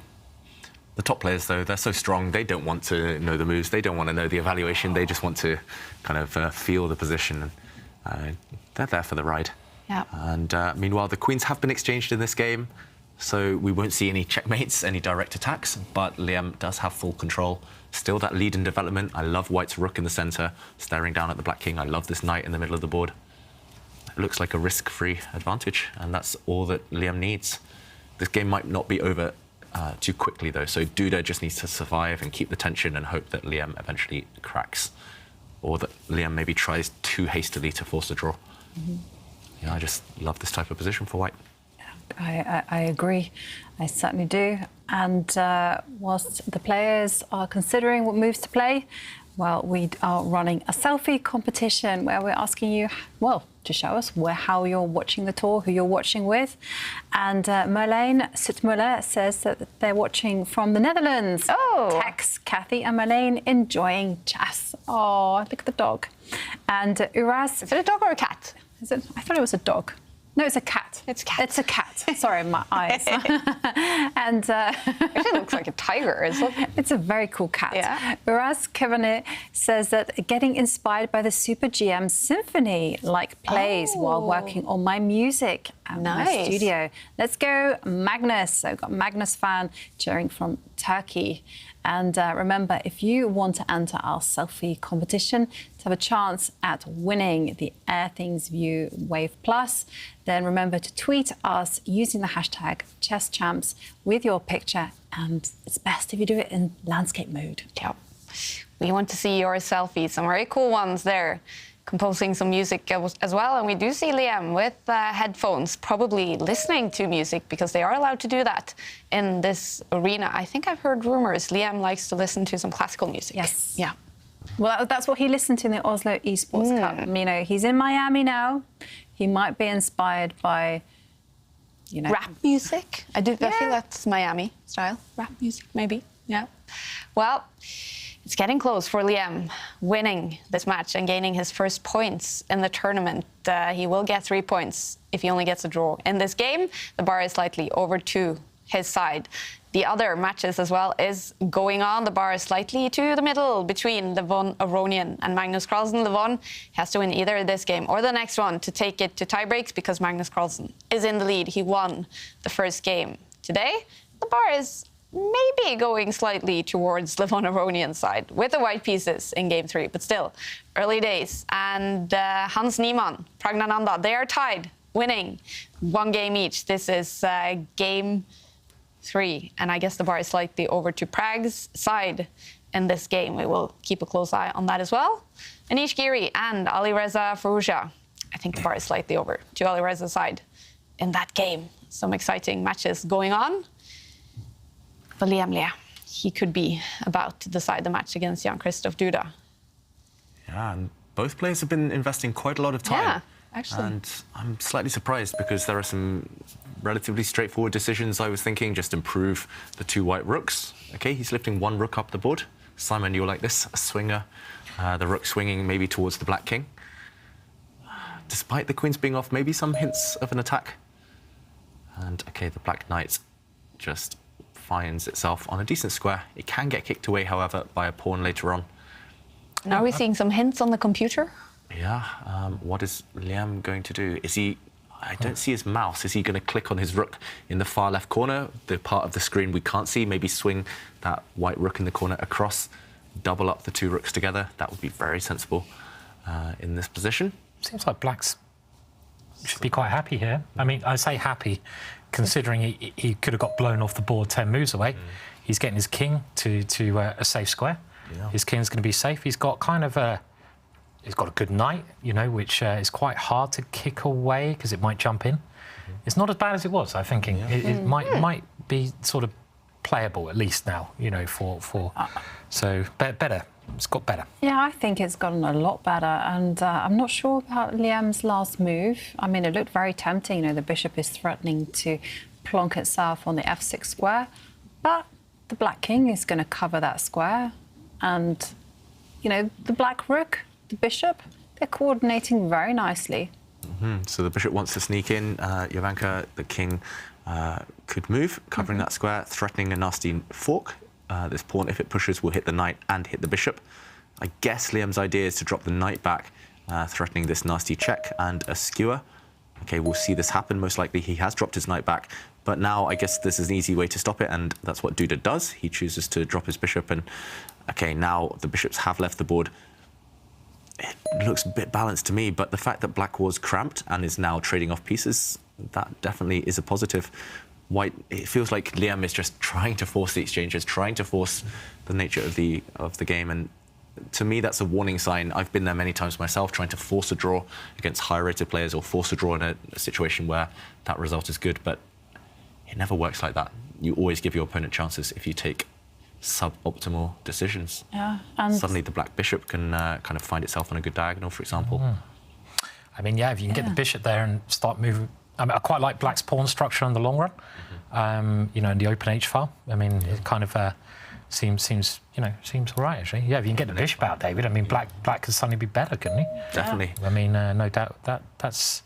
Speaker 5: The top players, though, they're so strong, they don't want to know the moves, they don't want to know the evaluation, they just want to kind of feel the position, and they're there for the ride.
Speaker 2: Yeah.
Speaker 5: And meanwhile, the queens have been exchanged in this game, so we won't see any checkmates, any direct attacks, but Liam does have full control. Still that lead in development. I love White's rook in the centre, staring down at the black king. I love this knight in the middle of the board. It looks like a risk-free advantage, and that's all that Liam needs. This game might not be over too quickly, though, so Duda just needs to survive and keep the tension and hope that Liam eventually cracks, or that Liam maybe tries too hastily to force a draw. Yeah, I just love this type of position for White.
Speaker 3: I agree. I certainly do. And whilst the players are considering what moves to play, well, we are running a selfie competition where we're asking you, to show us how you're watching the tour, who you're watching with. And Marlene Sutmuller says that they're watching from the Netherlands.
Speaker 2: Oh.
Speaker 3: Tex, Kathy and Marlene enjoying chess. Oh, look at the dog. And Uras...
Speaker 2: Is it a dog or a cat?
Speaker 3: I thought it was a dog. No, it's a cat.
Speaker 2: It's a cat.
Speaker 3: It's a cat. Sorry, my eyes. And
Speaker 2: it looks like a tiger.
Speaker 3: It's a very cool cat.
Speaker 2: Yeah.
Speaker 3: Uras Kevanet says that getting inspired by the Super GM Symphony, like plays while working on my music at my studio. Let's go, Magnus. So we've got Magnus fan cheering from Turkey. And remember, if you want to enter our selfie competition to have a chance at winning the Airthings View Wave Plus, then remember to tweet us using the hashtag ChessChamps with your picture. And it's best if you do it in landscape mode.
Speaker 2: Yeah. We want to see your selfies, some very cool ones there, composing some music as well. And we do see Liam with headphones, probably listening to music, because they are allowed to do that in this arena. I think I've heard rumors Liam likes to listen to some classical music.
Speaker 3: Yes.
Speaker 2: Yeah.
Speaker 3: Well, that's what he listened to in the Oslo Esports Cup. He's in Miami now. He might be inspired by you know.
Speaker 2: Rap music. I feel that's Miami style. Rap music, maybe. Yeah. Well, it's getting close for Liam winning this match and gaining his first points in the tournament. He will get 3 points if he only gets a draw. In this game, the bar is slightly over to his side. The other matches as well is going on. The bar is slightly to the middle between Levon Aronian and Magnus Carlsen. Levon has to win either this game or the next one to take it to tie breaks because Magnus Carlsen is in the lead. He won the first game. Today, the bar is maybe going slightly towards Levon Aronian's side with the white pieces in game 3, but still, early days. And Hans Niemann, Pragnananda, they are tied, winning 1 game each. This is game 3, and I guess the bar is slightly over to Prag's side in this game. We will keep a close eye on that as well. Anish Giri and Alireza Firouzja, I think the bar is slightly over to Alireza's side in that game. Some exciting matches going on. For Liam Lea, he could be about to decide the match against Jan-Krzysztof Duda.
Speaker 5: Yeah, and both players have been investing quite a lot of time.
Speaker 2: Yeah, actually.
Speaker 5: And I'm slightly surprised because there are some relatively straightforward decisions. I was thinking just improve the 2 white rooks. OK, he's lifting 1 rook up the board. Simon, you're like this, a swinger. The rook swinging maybe towards the black king. Despite the queens being off, maybe some hints of an attack. And OK, the black knight just finds itself on a decent square. It can get kicked away, however, by a pawn later on.
Speaker 2: Now we're seeing some hints on the computer.
Speaker 5: Yeah, what is Liam going to do? Is he... I don't see his mouse. Is he going to click on his rook in the far left corner, the part of the screen we can't see? Maybe swing that white rook in the corner across, double up the 2 rooks together. That would be very sensible in this position.
Speaker 4: Seems like Black's should be quite happy here. I mean, I say happy, considering he could have got blown off the board 10 moves away. He's getting his king to a safe square. Yeah. His king's going to be safe. He's got kind of a... He's got a good knight, you know, which is quite hard to kick away because it might jump in. It's not as bad as it was, I'm thinking. It might be sort of playable at least now, you know, so better. It's got better.
Speaker 3: Yeah, I think it's gotten a lot better, and I'm not sure about Liam's last move. I mean, it looked very tempting. You know, the bishop is threatening to plonk itself on the f6 square, but the black king is going to cover that square, and, you know, the black rook, the bishop, they're coordinating very nicely.
Speaker 5: So the bishop wants to sneak in. Jovanka, the king, could move, covering that square, threatening a nasty fork. This pawn, if it pushes, will hit the knight and hit the bishop. I guess Liam's idea is to drop the knight back, threatening this nasty check and a skewer. OK, we'll see this happen. Most likely he has dropped his knight back. But now I guess this is an easy way to stop it, and that's what Duda does. He chooses to drop his bishop, and OK, now the bishops have left the board. It looks a bit balanced to me, but the fact that black was cramped and is now trading off pieces, that definitely is a positive. White, it feels like Liam is just trying to force the exchanges, trying to force the nature of the game, and to me that's a warning sign. I've been there many times myself, trying to force a draw against higher rated players or force a draw in a situation where that result is good, but it never works like that. You always give your opponent chances if you take suboptimal decisions.
Speaker 3: Yeah, and
Speaker 5: suddenly the black bishop can kind of find itself on a good diagonal, for example.
Speaker 4: I mean, yeah, if you can get the bishop there and start moving. I mean, I quite like black's pawn structure in the long run. You know, in the open H file. I mean, it kind of seems all right actually. Yeah, if you can get the bishop out, David. I mean, black could suddenly be better, couldn't he?
Speaker 5: Definitely.
Speaker 4: I mean, no doubt that's.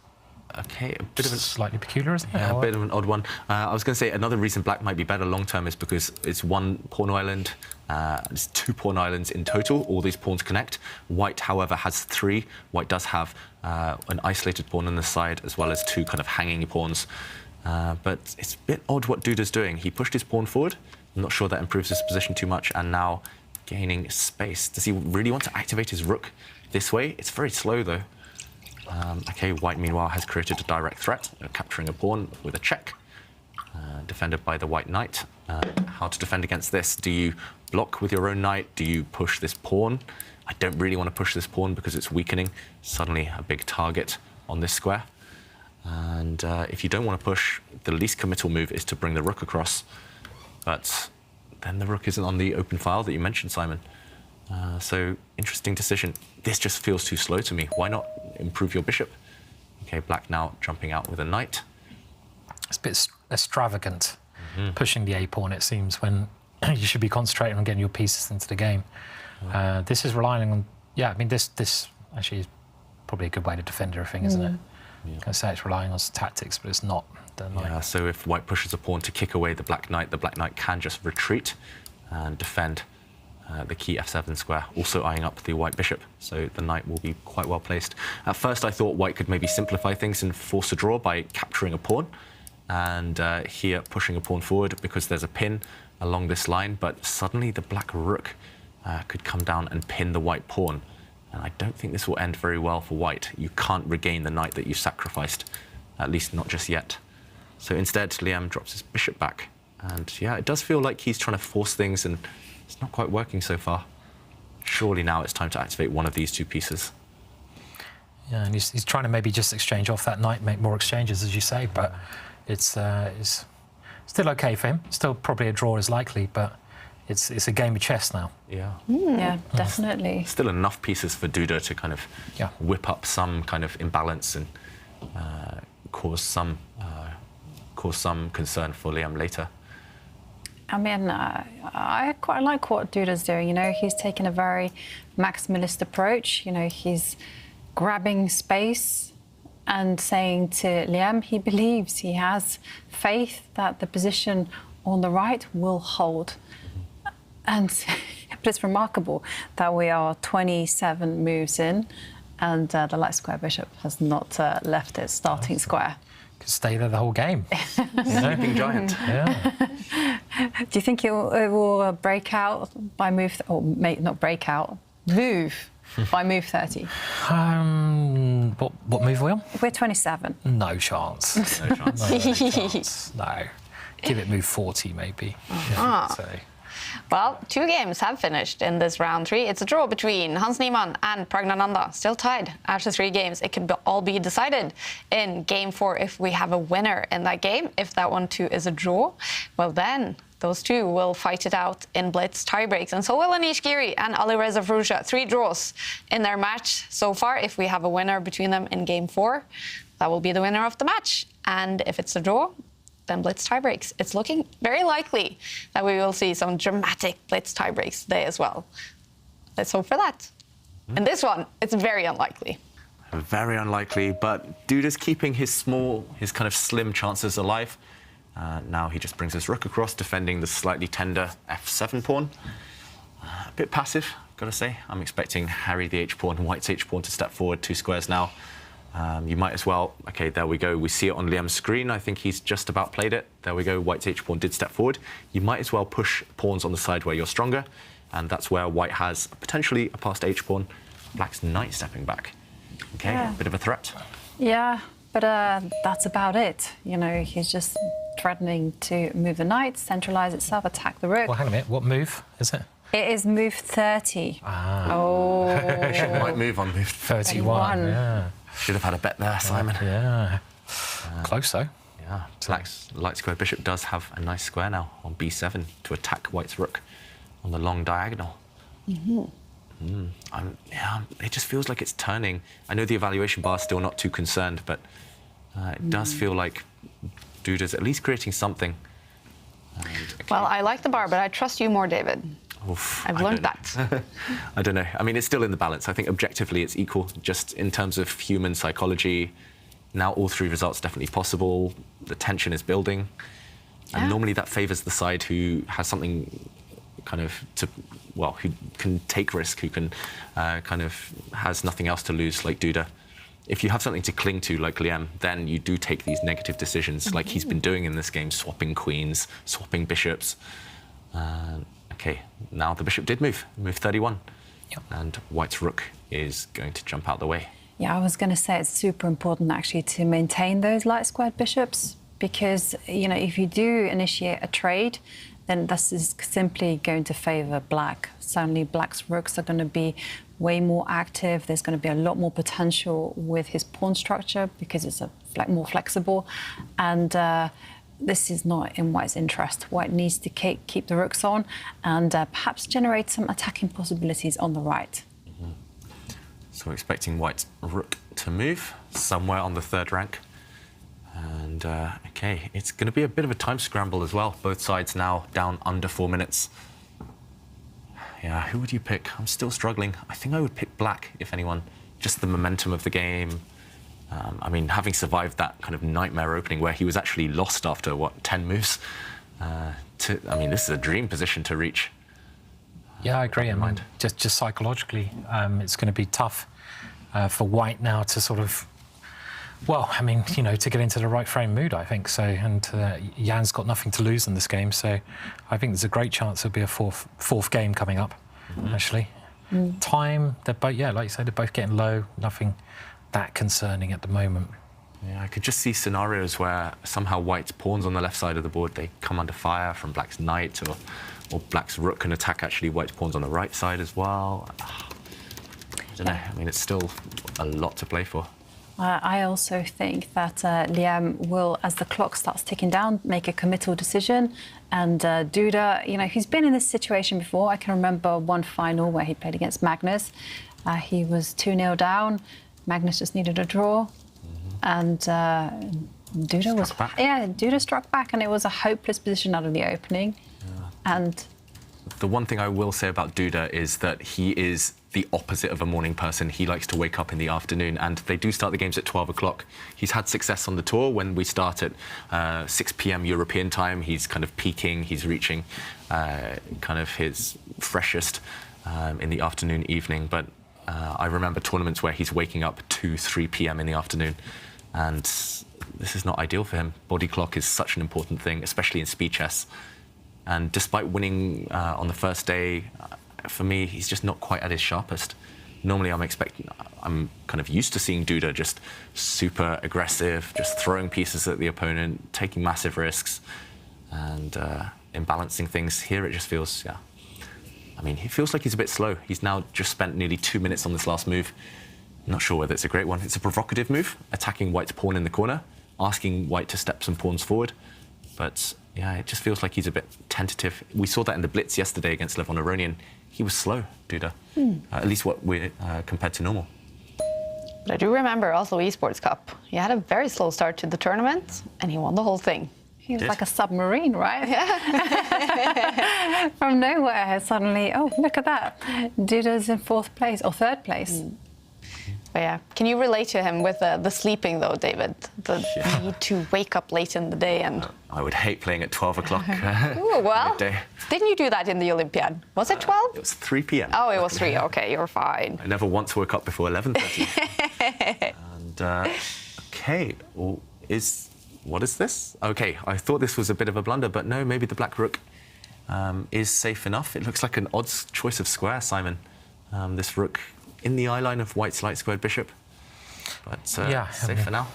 Speaker 5: Okay, a bit of
Speaker 4: slightly peculiar, isn't it?
Speaker 5: Yeah, a bit of an odd one. I was going to say another reason black might be better long term is because it's 1 pawn island. It's 2 pawn islands in total. All these pawns connect. White, however, has 3. White does have an isolated pawn on the side as well as 2 kind of hanging pawns. But it's a bit odd what Duda's doing. He pushed his pawn forward. I'm not sure that improves his position too much, and now gaining space. Does he really want to activate his rook this way? It's very slow though. OK, white, meanwhile, has created a direct threat, capturing a pawn with a check, defended by the white knight. How to defend against this? Do you block with your own knight? Do you push this pawn? I don't really want to push this pawn because it's weakening. Suddenly a big target on this square. And if you don't want to push, the least committal move is to bring the rook across. But then the rook isn't on the open file that you mentioned, Simon. So, interesting decision. This just feels too slow to me. Why not improve your bishop? OK, black now jumping out with a knight.
Speaker 4: it's a bit extravagant, pushing the a-pawn, it seems, when you should be concentrating on getting your pieces into the game. This is relying on, I mean, this actually is probably a good way to defend everything, isn't it? I can say it's relying on tactics, but it's not.
Speaker 5: Yeah, so if white pushes a pawn to kick away the black knight can just retreat and defend the key f7 square, also eyeing up the white bishop, so the knight will be quite well placed. At first I thought white could maybe simplify things and force a draw by capturing a pawn, and here pushing a pawn forward because there's a pin along this line, but suddenly the black rook could come down and pin the white pawn, and I don't think this will end very well for white. You can't regain the knight that you sacrificed, at least not just yet. So instead, Liam drops his bishop back. And yeah, it does feel like he's trying to force things, and it's not quite working so far. Surely now it's time to activate one of these two pieces.
Speaker 4: Yeah, and he's trying to maybe just exchange off that knight, make more exchanges, as you say, but it's still OK for him. Still probably a draw is likely, but it's a game of chess now.
Speaker 5: Yeah.
Speaker 3: Yeah, definitely.
Speaker 5: Still enough pieces for Duda to kind of whip up some kind of imbalance and cause some concern for Liam later.
Speaker 3: I mean, I quite like what Duda's doing. You know, he's taken a very maximalist approach. You know, he's grabbing space and saying to Liam he believes, he has faith that the position on the right will hold. And but it's remarkable that we are 27 moves in, and the light square bishop has not left its starting square.
Speaker 4: Could stay there the whole game.
Speaker 5: Sleeping giant.
Speaker 4: Yeah.
Speaker 3: Do you think it will break out by move, or not break out, move by move 30?
Speaker 4: What move are we on?
Speaker 3: We're 27.
Speaker 4: No chance.
Speaker 5: No chance.
Speaker 4: No chance. No. Give it move 40 maybe. So.
Speaker 2: Well, 2 games have finished in this round 3. It's a draw between Hans Niemann and Pragnananda, still tied after 3 games. It could all be decided in game 4 if we have a winner in that game. If that one too is a draw, well then those two will fight it out in blitz tiebreaks. And so will Anish Giri and Alireza Firouzja. 3 draws in their match so far. If we have a winner between them in game 4, that will be the winner of the match. And if it's a draw, then blitz tiebreaks. It's looking very likely that we will see some dramatic blitz tiebreaks today as well. Let's hope for that. In this one, it's very unlikely.
Speaker 5: Very unlikely, but Duda's keeping his kind of slim chances alive. Now he just brings his rook across, defending the slightly tender f7 pawn. A bit passive, gotta say. I'm expecting Harry the h-pawn, white's h-pawn to step forward 2 squares now. You might as well, OK, there we go. We see it on Liam's screen. I think he's just about played it. There we go. White's h-pawn did step forward. You might as well push pawns on the side where you're stronger. And that's where white has potentially a passed h-pawn. Black's knight stepping back. OK, a bit of a threat.
Speaker 3: Yeah, but that's about it. You know, he's just threatening to move the knight, centralise itself, attack the rook.
Speaker 4: Well, hang on a minute. What move is it?
Speaker 3: It is move 30.
Speaker 4: Oh.
Speaker 5: Bishop might move on move
Speaker 4: 31. Yeah.
Speaker 5: Should have had a bet there, Simon.
Speaker 4: Yeah. Close, though.
Speaker 5: Yeah. Black's light square bishop does have a nice square now on b7 to attack white's rook on the long diagonal. It just feels like it's turning. I know the evaluation bar is still not too concerned, but it does feel like Duda's at least creating something.
Speaker 2: Well, I like the bar, but I trust you more, David.
Speaker 5: Oof,
Speaker 2: I've learned that.
Speaker 5: I don't know. I mean, it's still in the balance. I think objectively it's equal, just in terms of human psychology. Now all 3 results definitely possible. The tension is building. And normally that favours the side who has something kind of who can take risk, who can kind of has nothing else to lose, like Duda. If you have something to cling to, like Liam, then you do take these negative decisions, like he's been doing in this game, swapping queens, swapping bishops. OK, now the bishop did move 31. Yep. And white's rook is going to jump out the way.
Speaker 3: Yeah, I was going to say it's super important, actually, to maintain those light squared bishops, because, you know, if you do initiate a trade, then this is simply going to favour black. Suddenly, black's rooks are going to be way more active. There's going to be a lot more potential with his pawn structure because it's more flexible. And this is not in white's interest. White needs to keep the rooks on and perhaps generate some attacking possibilities on the right.
Speaker 5: So we're expecting white's rook to move somewhere on the 3rd rank. And And, okay, it's going to be a bit of a time scramble as well. Both sides now down under 4 minutes. Yeah, who would you pick? I'm still struggling. I think I would pick black, if anyone. Just the momentum of the game. I mean, having survived that kind of nightmare opening where he was actually lost after, what, 10 moves? I mean, this is a dream position to reach.
Speaker 4: Yeah, I agree. I mean, just psychologically, it's going to be tough for White now to sort of, well, I mean, you know, to get into the right frame mood, I think so. And Jan's got nothing to lose in this game, so I think there's a great chance there'll be a fourth game coming up, actually. Time, they're both, yeah, like you said, they're both getting low, nothing that concerning at the moment.
Speaker 5: Yeah, I could just see scenarios where somehow White's pawns on the left side of the board, they come under fire from Black's knight, or Black's rook can attack actually White's pawns on the right side as well. I don't know. I mean, it's still a lot to play for.
Speaker 3: I also think that Liam will, as the clock starts ticking down, make a committal decision. And Duda, you know, he's been in this situation before. I can remember one final where he played against Magnus. He was 2-0 down. Magnus just needed a draw. And Duda was back. Yeah, Duda struck back, and it was a hopeless position out of the opening. Yeah. And
Speaker 5: the one thing I will say about Duda is that he is the opposite of a morning person. He likes to wake up in the afternoon, and they do start the games at 12 o'clock. He's had success on the tour when we start at 6 p.m. European time. He's kind of peaking. He's reaching kind of his freshest in the afternoon, evening. But I remember tournaments where he's waking up 2, 3 p.m. in the afternoon, and this is not ideal for him. Body clock is such an important thing, especially in speed chess. And despite winning on the first day, for me, he's just not quite at his sharpest. Normally, I'm kind of used to seeing Duda just super aggressive, just throwing pieces at the opponent, taking massive risks, and imbalancing things. Here, it just feels, yeah. I mean, he feels like he's a bit slow. He's now just spent nearly 2 minutes on this last move. Not sure whether it's a great one. It's a provocative move, attacking White's pawn in the corner, asking White to step some pawns forward. But yeah, it just feels like he's a bit tentative. We saw that in the Blitz yesterday against Levon Aronian. He was slow, Duda, at least what we're compared to normal.
Speaker 2: But I do remember also Esports Cup. He had a very slow start to the tournament, and he won the whole thing.
Speaker 3: He was like a submarine, right? Yeah. From nowhere, suddenly, oh, look at that. Duda's in 4th place, or 3rd place.
Speaker 2: But yeah, can you relate to him with the sleeping though, David? The need to wake up late in the day and...
Speaker 5: I would hate playing at 12 o'clock
Speaker 2: Ooh, well,
Speaker 5: midday.
Speaker 2: Didn't you do that in the Olympiad? Was it 12?
Speaker 5: It was 3 p.m.
Speaker 2: Oh, it was 3. Okay, you're fine.
Speaker 5: I never once woke up before 11:30. And okay, well, what is this? Okay, I thought this was a bit of a blunder, but no, maybe the black rook is safe enough. It looks like an odd choice of square, Simon. This rook in the eye line of White's light squared bishop, but
Speaker 4: yeah,
Speaker 5: safe for now.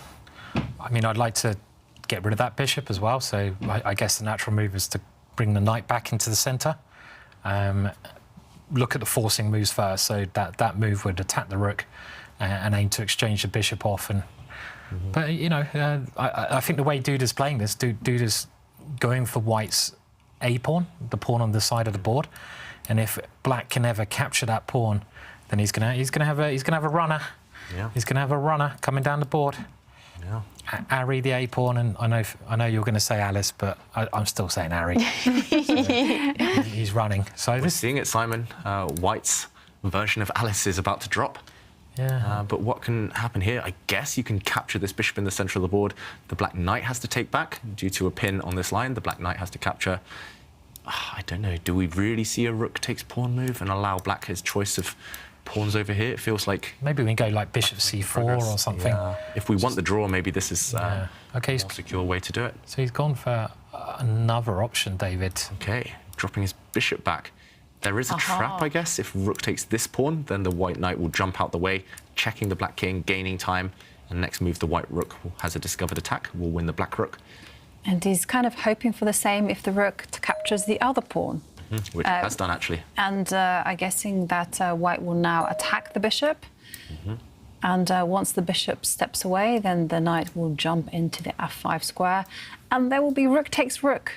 Speaker 4: I mean, I'd like to get rid of that bishop as well, so I guess the natural move is to bring the knight back into the centre. Look at the forcing moves first, so that move would attack the rook and aim to exchange the bishop off. And but you know, I think the way Duda's playing this, Duda's going for White's A pawn, the pawn on the side of the board, and if Black can ever capture that pawn, then he's gonna have a runner. Yeah. He's gonna have a runner coming down the board. Yeah. Ari the A pawn, and I know you're going to say Alice, but I'm still saying Ari. So, he's running. So
Speaker 5: we're seeing it, Simon. White's version of Alice is about to drop. Yeah. But what can happen here? I guess you can capture this bishop in the centre of the board. The black knight has to take back due to a pin on this line. The black knight has to capture. I don't know. Do we really see a rook takes pawn move and allow Black his choice of pawns over here? It feels like
Speaker 4: maybe we can go like bishop c4 or something.
Speaker 5: Yeah. If we want the draw, maybe this is
Speaker 4: okay,
Speaker 5: a more secure way to do it.
Speaker 4: So he's gone for another option, David.
Speaker 5: Okay, dropping his bishop back. There is a trap, I guess. If rook takes this pawn, then the white knight will jump out the way, checking the black king, gaining time, and next move the white rook has a discovered attack, will win the black rook.
Speaker 3: And he's kind of hoping for the same if the rook captures the other pawn.
Speaker 5: Which it has done, actually.
Speaker 3: And I'm guessing that white will now attack the bishop. And once the bishop steps away, then the knight will jump into the f5 square. And there will be rook takes rook.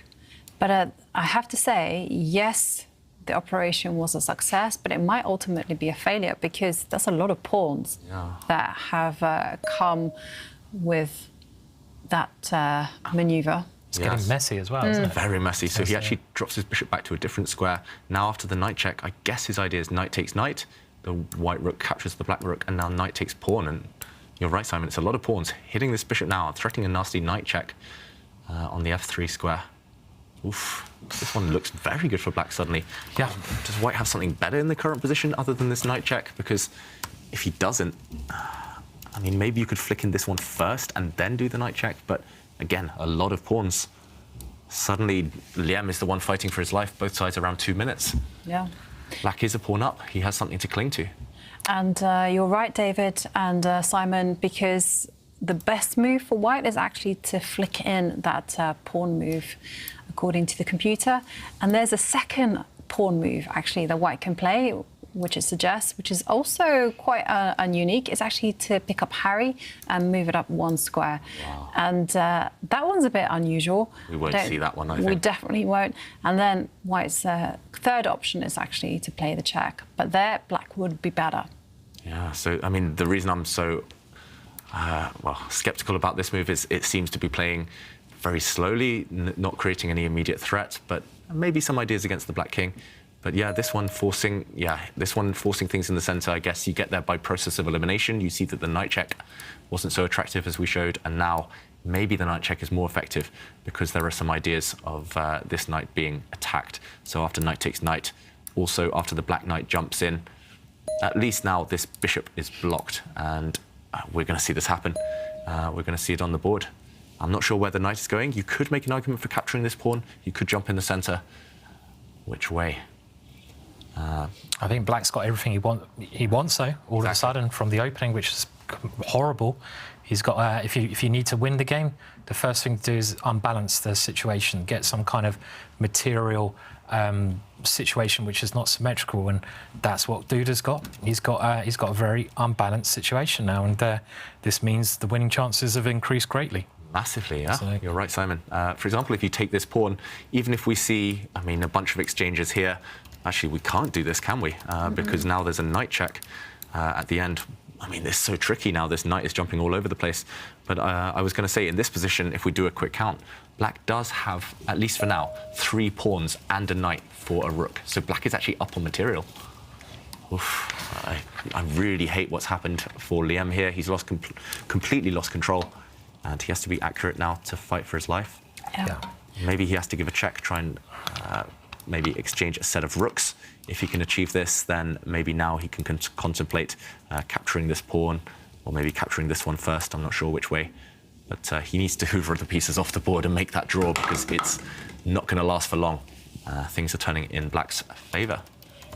Speaker 3: But I have to say, yes, the operation was a success, but it might ultimately be a failure because there's a lot of pawns that have come with that maneuver.
Speaker 4: It's getting messy as well, isn't it?
Speaker 5: Very messy. So he actually drops his bishop back to a different square. Now after the knight check, I guess his idea is knight takes knight, the white rook captures the black rook, and now knight takes pawn. And you're right, Simon, it's a lot of pawns hitting this bishop now, threatening a nasty knight check on the f3 square. Oof, this one looks very good for black suddenly.
Speaker 4: Yeah.
Speaker 5: Does white have something better in the current position other than this knight check? Because if he doesn't, I mean, maybe you could flick in this one first and then do the knight check, but again, a lot of pawns. Suddenly, Liam is the one fighting for his life, both sides around 2 minutes.
Speaker 3: Yeah.
Speaker 5: Black is a pawn up. He has something to cling to.
Speaker 3: And you're right, David and Simon, because the best move for white is actually to flick in that pawn move, according to the computer. And there's a second pawn move, actually, that white can play, which it suggests, which is also quite unique. It's actually to pick up Harry and move it up one square. Wow. And that one's a bit unusual.
Speaker 5: We won't see that one, I think.
Speaker 3: We definitely won't. And then white's third option is actually to play the check. But there, black would be better.
Speaker 5: Yeah, so, I mean, the reason I'm so, sceptical about this move is it seems to be playing very slowly, not creating any immediate threat, but maybe some ideas against the black king. But yeah, this one forcing things in the center. I guess you get there by process of elimination. You see that the knight check wasn't so attractive as we showed, and now maybe the knight check is more effective because there are some ideas of this knight being attacked. So after knight takes knight, also after the black knight jumps in, at least now this bishop is blocked, and we're going to see this happen. We're going to see it on the board. I'm not sure where the knight is going. You could make an argument for capturing this pawn. You could jump in the center. Which way?
Speaker 4: I think black's got everything he wants, though, all of a sudden, from the opening, which is horrible. He's got, if you need to win the game, the first thing to do is unbalance the situation, get some kind of material situation which is not symmetrical, and that's what Duda's got. He's got a very unbalanced situation now, and this means the winning chances have increased greatly.
Speaker 5: Massively, yeah. So, you're right, Simon. For example, if you take this pawn, even if we see, I mean, a bunch of exchanges here, actually, we can't do this, can we? Because now there's a knight check at the end. I mean, this is so tricky now. This knight is jumping all over the place. But I was going to say, in this position, if we do a quick count, black does have, at least for now, 3 pawns and a knight for a rook. So black is actually up on material. Oof. I really hate what's happened for Liam here. He's lost completely lost control. And he has to be accurate now to fight for his life.
Speaker 3: Yeah.
Speaker 5: Maybe he has to give a check, try and maybe exchange a set of rooks. If he can achieve this, then maybe now he can contemplate capturing this pawn, or maybe capturing this one first. I'm not sure which way. But he needs to hoover the pieces off the board and make that draw, because it's not going to last for long. Things are turning in black's favour.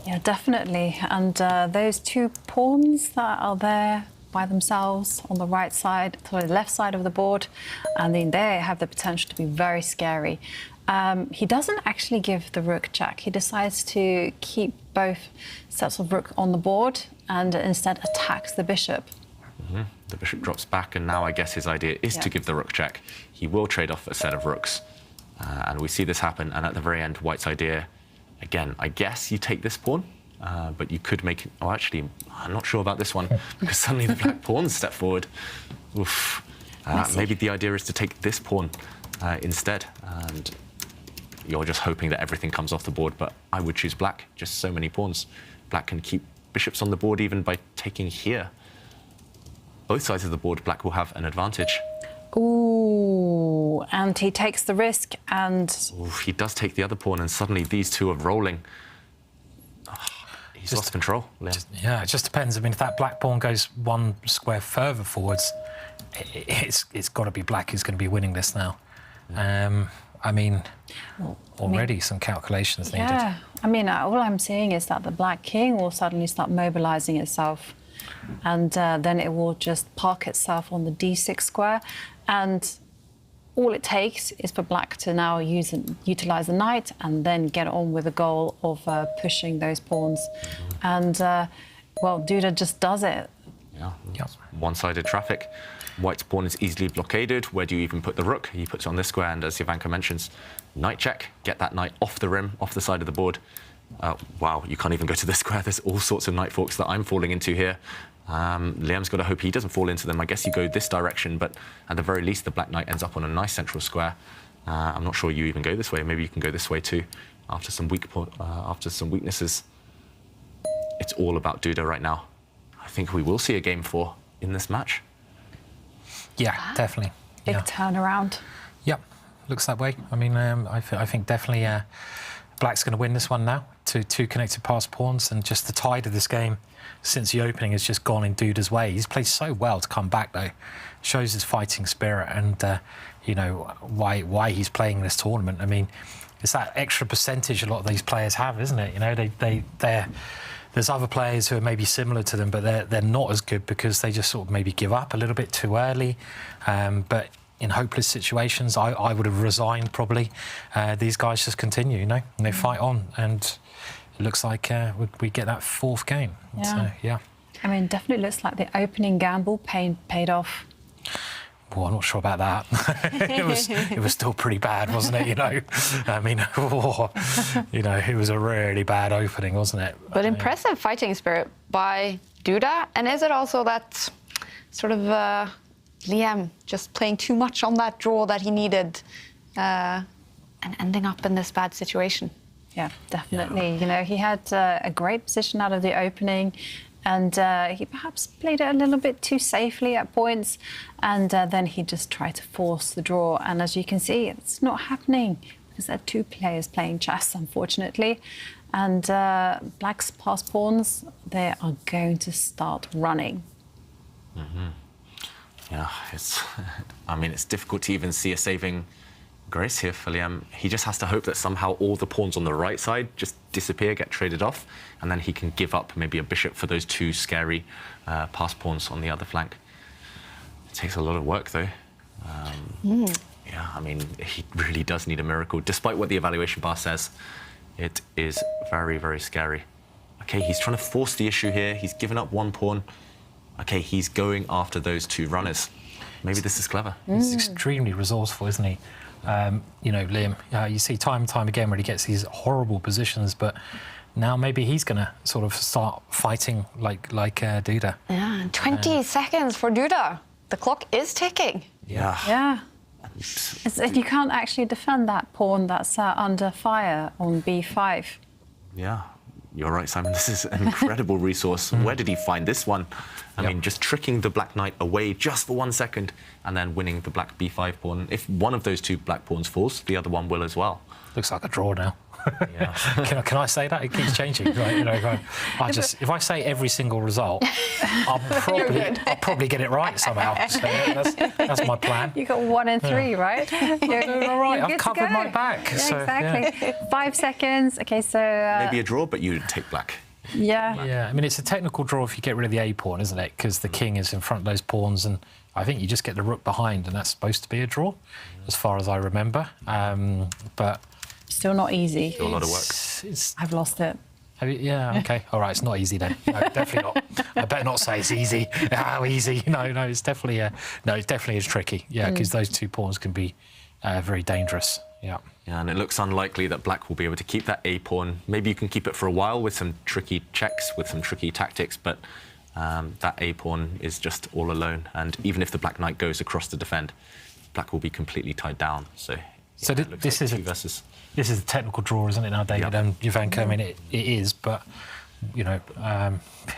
Speaker 3: Yeah, definitely. And those 2 pawns that are there by themselves on the right side, to the left side of the board, and then they have the potential to be very scary. He doesn't actually give the rook check. He decides to keep both sets of rook on the board and instead attacks the bishop.
Speaker 5: The bishop drops back, and now I guess his idea is to give the rook check. He will trade off a set of rooks, and we see this happen. And at the very end, white's idea, again, I guess you take this pawn, but you could make... Oh, actually, I'm not sure about this one, because suddenly the black pawns step forward. Oof. Maybe the idea is to take this pawn instead, and you're just hoping that everything comes off the board, but I would choose black. Just so many pawns. Black can keep bishops on the board even by taking here. Both sides of the board, black will have an advantage.
Speaker 3: Ooh, and he takes the risk, and...
Speaker 5: Ooh, he does take the other pawn, and suddenly these two are rolling. He's lost control.
Speaker 4: Yeah, it just depends. I mean, if that black pawn goes 1 square further forwards, it's got to be black who's going to be winning this now. I mean, already some calculations needed.
Speaker 3: Yeah, I mean, all I'm saying is that the black king will suddenly start mobilising itself, and then it will just park itself on the d6 square, and all it takes is for black to now utilise the knight and then get on with the goal of pushing those pawns. And, well, Duda just does it.
Speaker 5: Yeah, one-sided traffic. White's pawn is easily blockaded. Where do you even put the rook? He puts it on this square, and as Jovanka mentions, knight check. Get that knight off the rim, off the side of the board. Wow, you can't even go to this square. There's all sorts of knight forks that I'm falling into here. Liam's got to hope he doesn't fall into them. I guess you go this direction, but at the very least, the Black Knight ends up on a nice central square. I'm not sure you even go this way. Maybe you can go this way too, after some weaknesses. It's all about Duda right now. I think we will see a game 4 in this match.
Speaker 4: Yeah, definitely.
Speaker 3: Big turnaround.
Speaker 4: Yep, looks that way. I mean, I think definitely Black's going to win this one now. Two connected pass pawns, and just the tide of this game since the opening has just gone in Duda's way. He's played so well to come back though. Shows his fighting spirit, and you know why he's playing this tournament. I mean, it's that extra percentage a lot of these players have, isn't it? You know, there's other players who are maybe similar to them, but they're not as good because they just sort of maybe give up a little bit too early. But in hopeless situations, I would have resigned probably. These guys just continue, you know, and they fight on, and it looks like we get that 4th game.
Speaker 3: Yeah.
Speaker 4: So, yeah.
Speaker 3: I mean, definitely looks like the opening gamble paid off.
Speaker 4: Well, I'm not sure about that. it was still pretty bad, wasn't it? You know, I mean, you know, it was a really bad opening, wasn't it?
Speaker 2: But impressive fighting spirit by Duda. And is it also that sort of Liam just playing too much on that draw that he needed and ending up in this bad situation?
Speaker 3: Yeah, definitely. Yeah. You know, he had a great position out of the opening. And he perhaps played it a little bit too safely at points, and then he just tried to force the draw. And as you can see, it's not happening because there are 2 players playing chess, unfortunately. And Black's pass pawns, they are going to start running.
Speaker 5: Mm-hmm. Yeah, I mean, it's difficult to even see a saving grace here for Liam. He just has to hope that somehow all the pawns on the right side just disappear, get traded off, and then he can give up maybe a bishop for those 2 scary pass pawns on the other flank. It takes a lot of work, though. Yeah, I mean, he really does need a miracle. Despite what the evaluation bar says, it is very, very scary. OK, he's trying to force the issue here. He's given up 1 pawn. OK, he's going after those 2 runners. Maybe this is clever.
Speaker 4: He's extremely resourceful, isn't he? You know, Liam, you see time and time again where he gets these horrible positions, but now maybe he's going to sort of start fighting like Duda.
Speaker 2: Yeah, 20 seconds for Duda. The clock is ticking.
Speaker 5: Yeah.
Speaker 3: Yeah. You can't actually defend that pawn that's under fire on b5.
Speaker 5: Yeah, you're right, Simon. This is an incredible resource. Where did he find this one? I mean, just tricking the Black Knight away just for 1 second and then winning the Black b5 pawn. If one of those 2 Black pawns falls, the other one will as well.
Speaker 4: Looks like a draw now.
Speaker 5: Yeah.
Speaker 4: Can I say that? It keeps changing. Right? You know, if I say every single result, I'll probably get it right somehow. So that's my plan.
Speaker 3: You got 1 and 3, right?
Speaker 4: You're all right. I've covered my back.
Speaker 3: Yeah,
Speaker 4: so,
Speaker 3: exactly. Yeah. 5 seconds. OK, so...
Speaker 5: Maybe a draw, but you'd take Black.
Speaker 3: Yeah.
Speaker 4: Yeah, I mean, it's a technical draw if you get rid of the A pawn, isn't it? Because the king is in front of those pawns, and I think you just get the rook behind, and that's supposed to be a draw, as far as I remember. But
Speaker 3: still not easy.
Speaker 5: Still a lot of work.
Speaker 3: I've lost it.
Speaker 4: Yeah, OK. All right, it's not easy then. No, definitely not. I better not say it's easy. How easy? No, it's definitely... no, it definitely is tricky. Yeah, because those 2 pawns can be very dangerous. Yeah.
Speaker 5: Yeah, and it looks unlikely that Black will be able to keep that A pawn. Maybe you can keep it for a while with some tricky checks, with some tricky tactics, but that A pawn is just all alone. And even if the Black Knight goes across to defend, Black will be completely tied down. So
Speaker 4: this is a technical draw, isn't it now, David? And Jovanka, I mean, it is, but you know.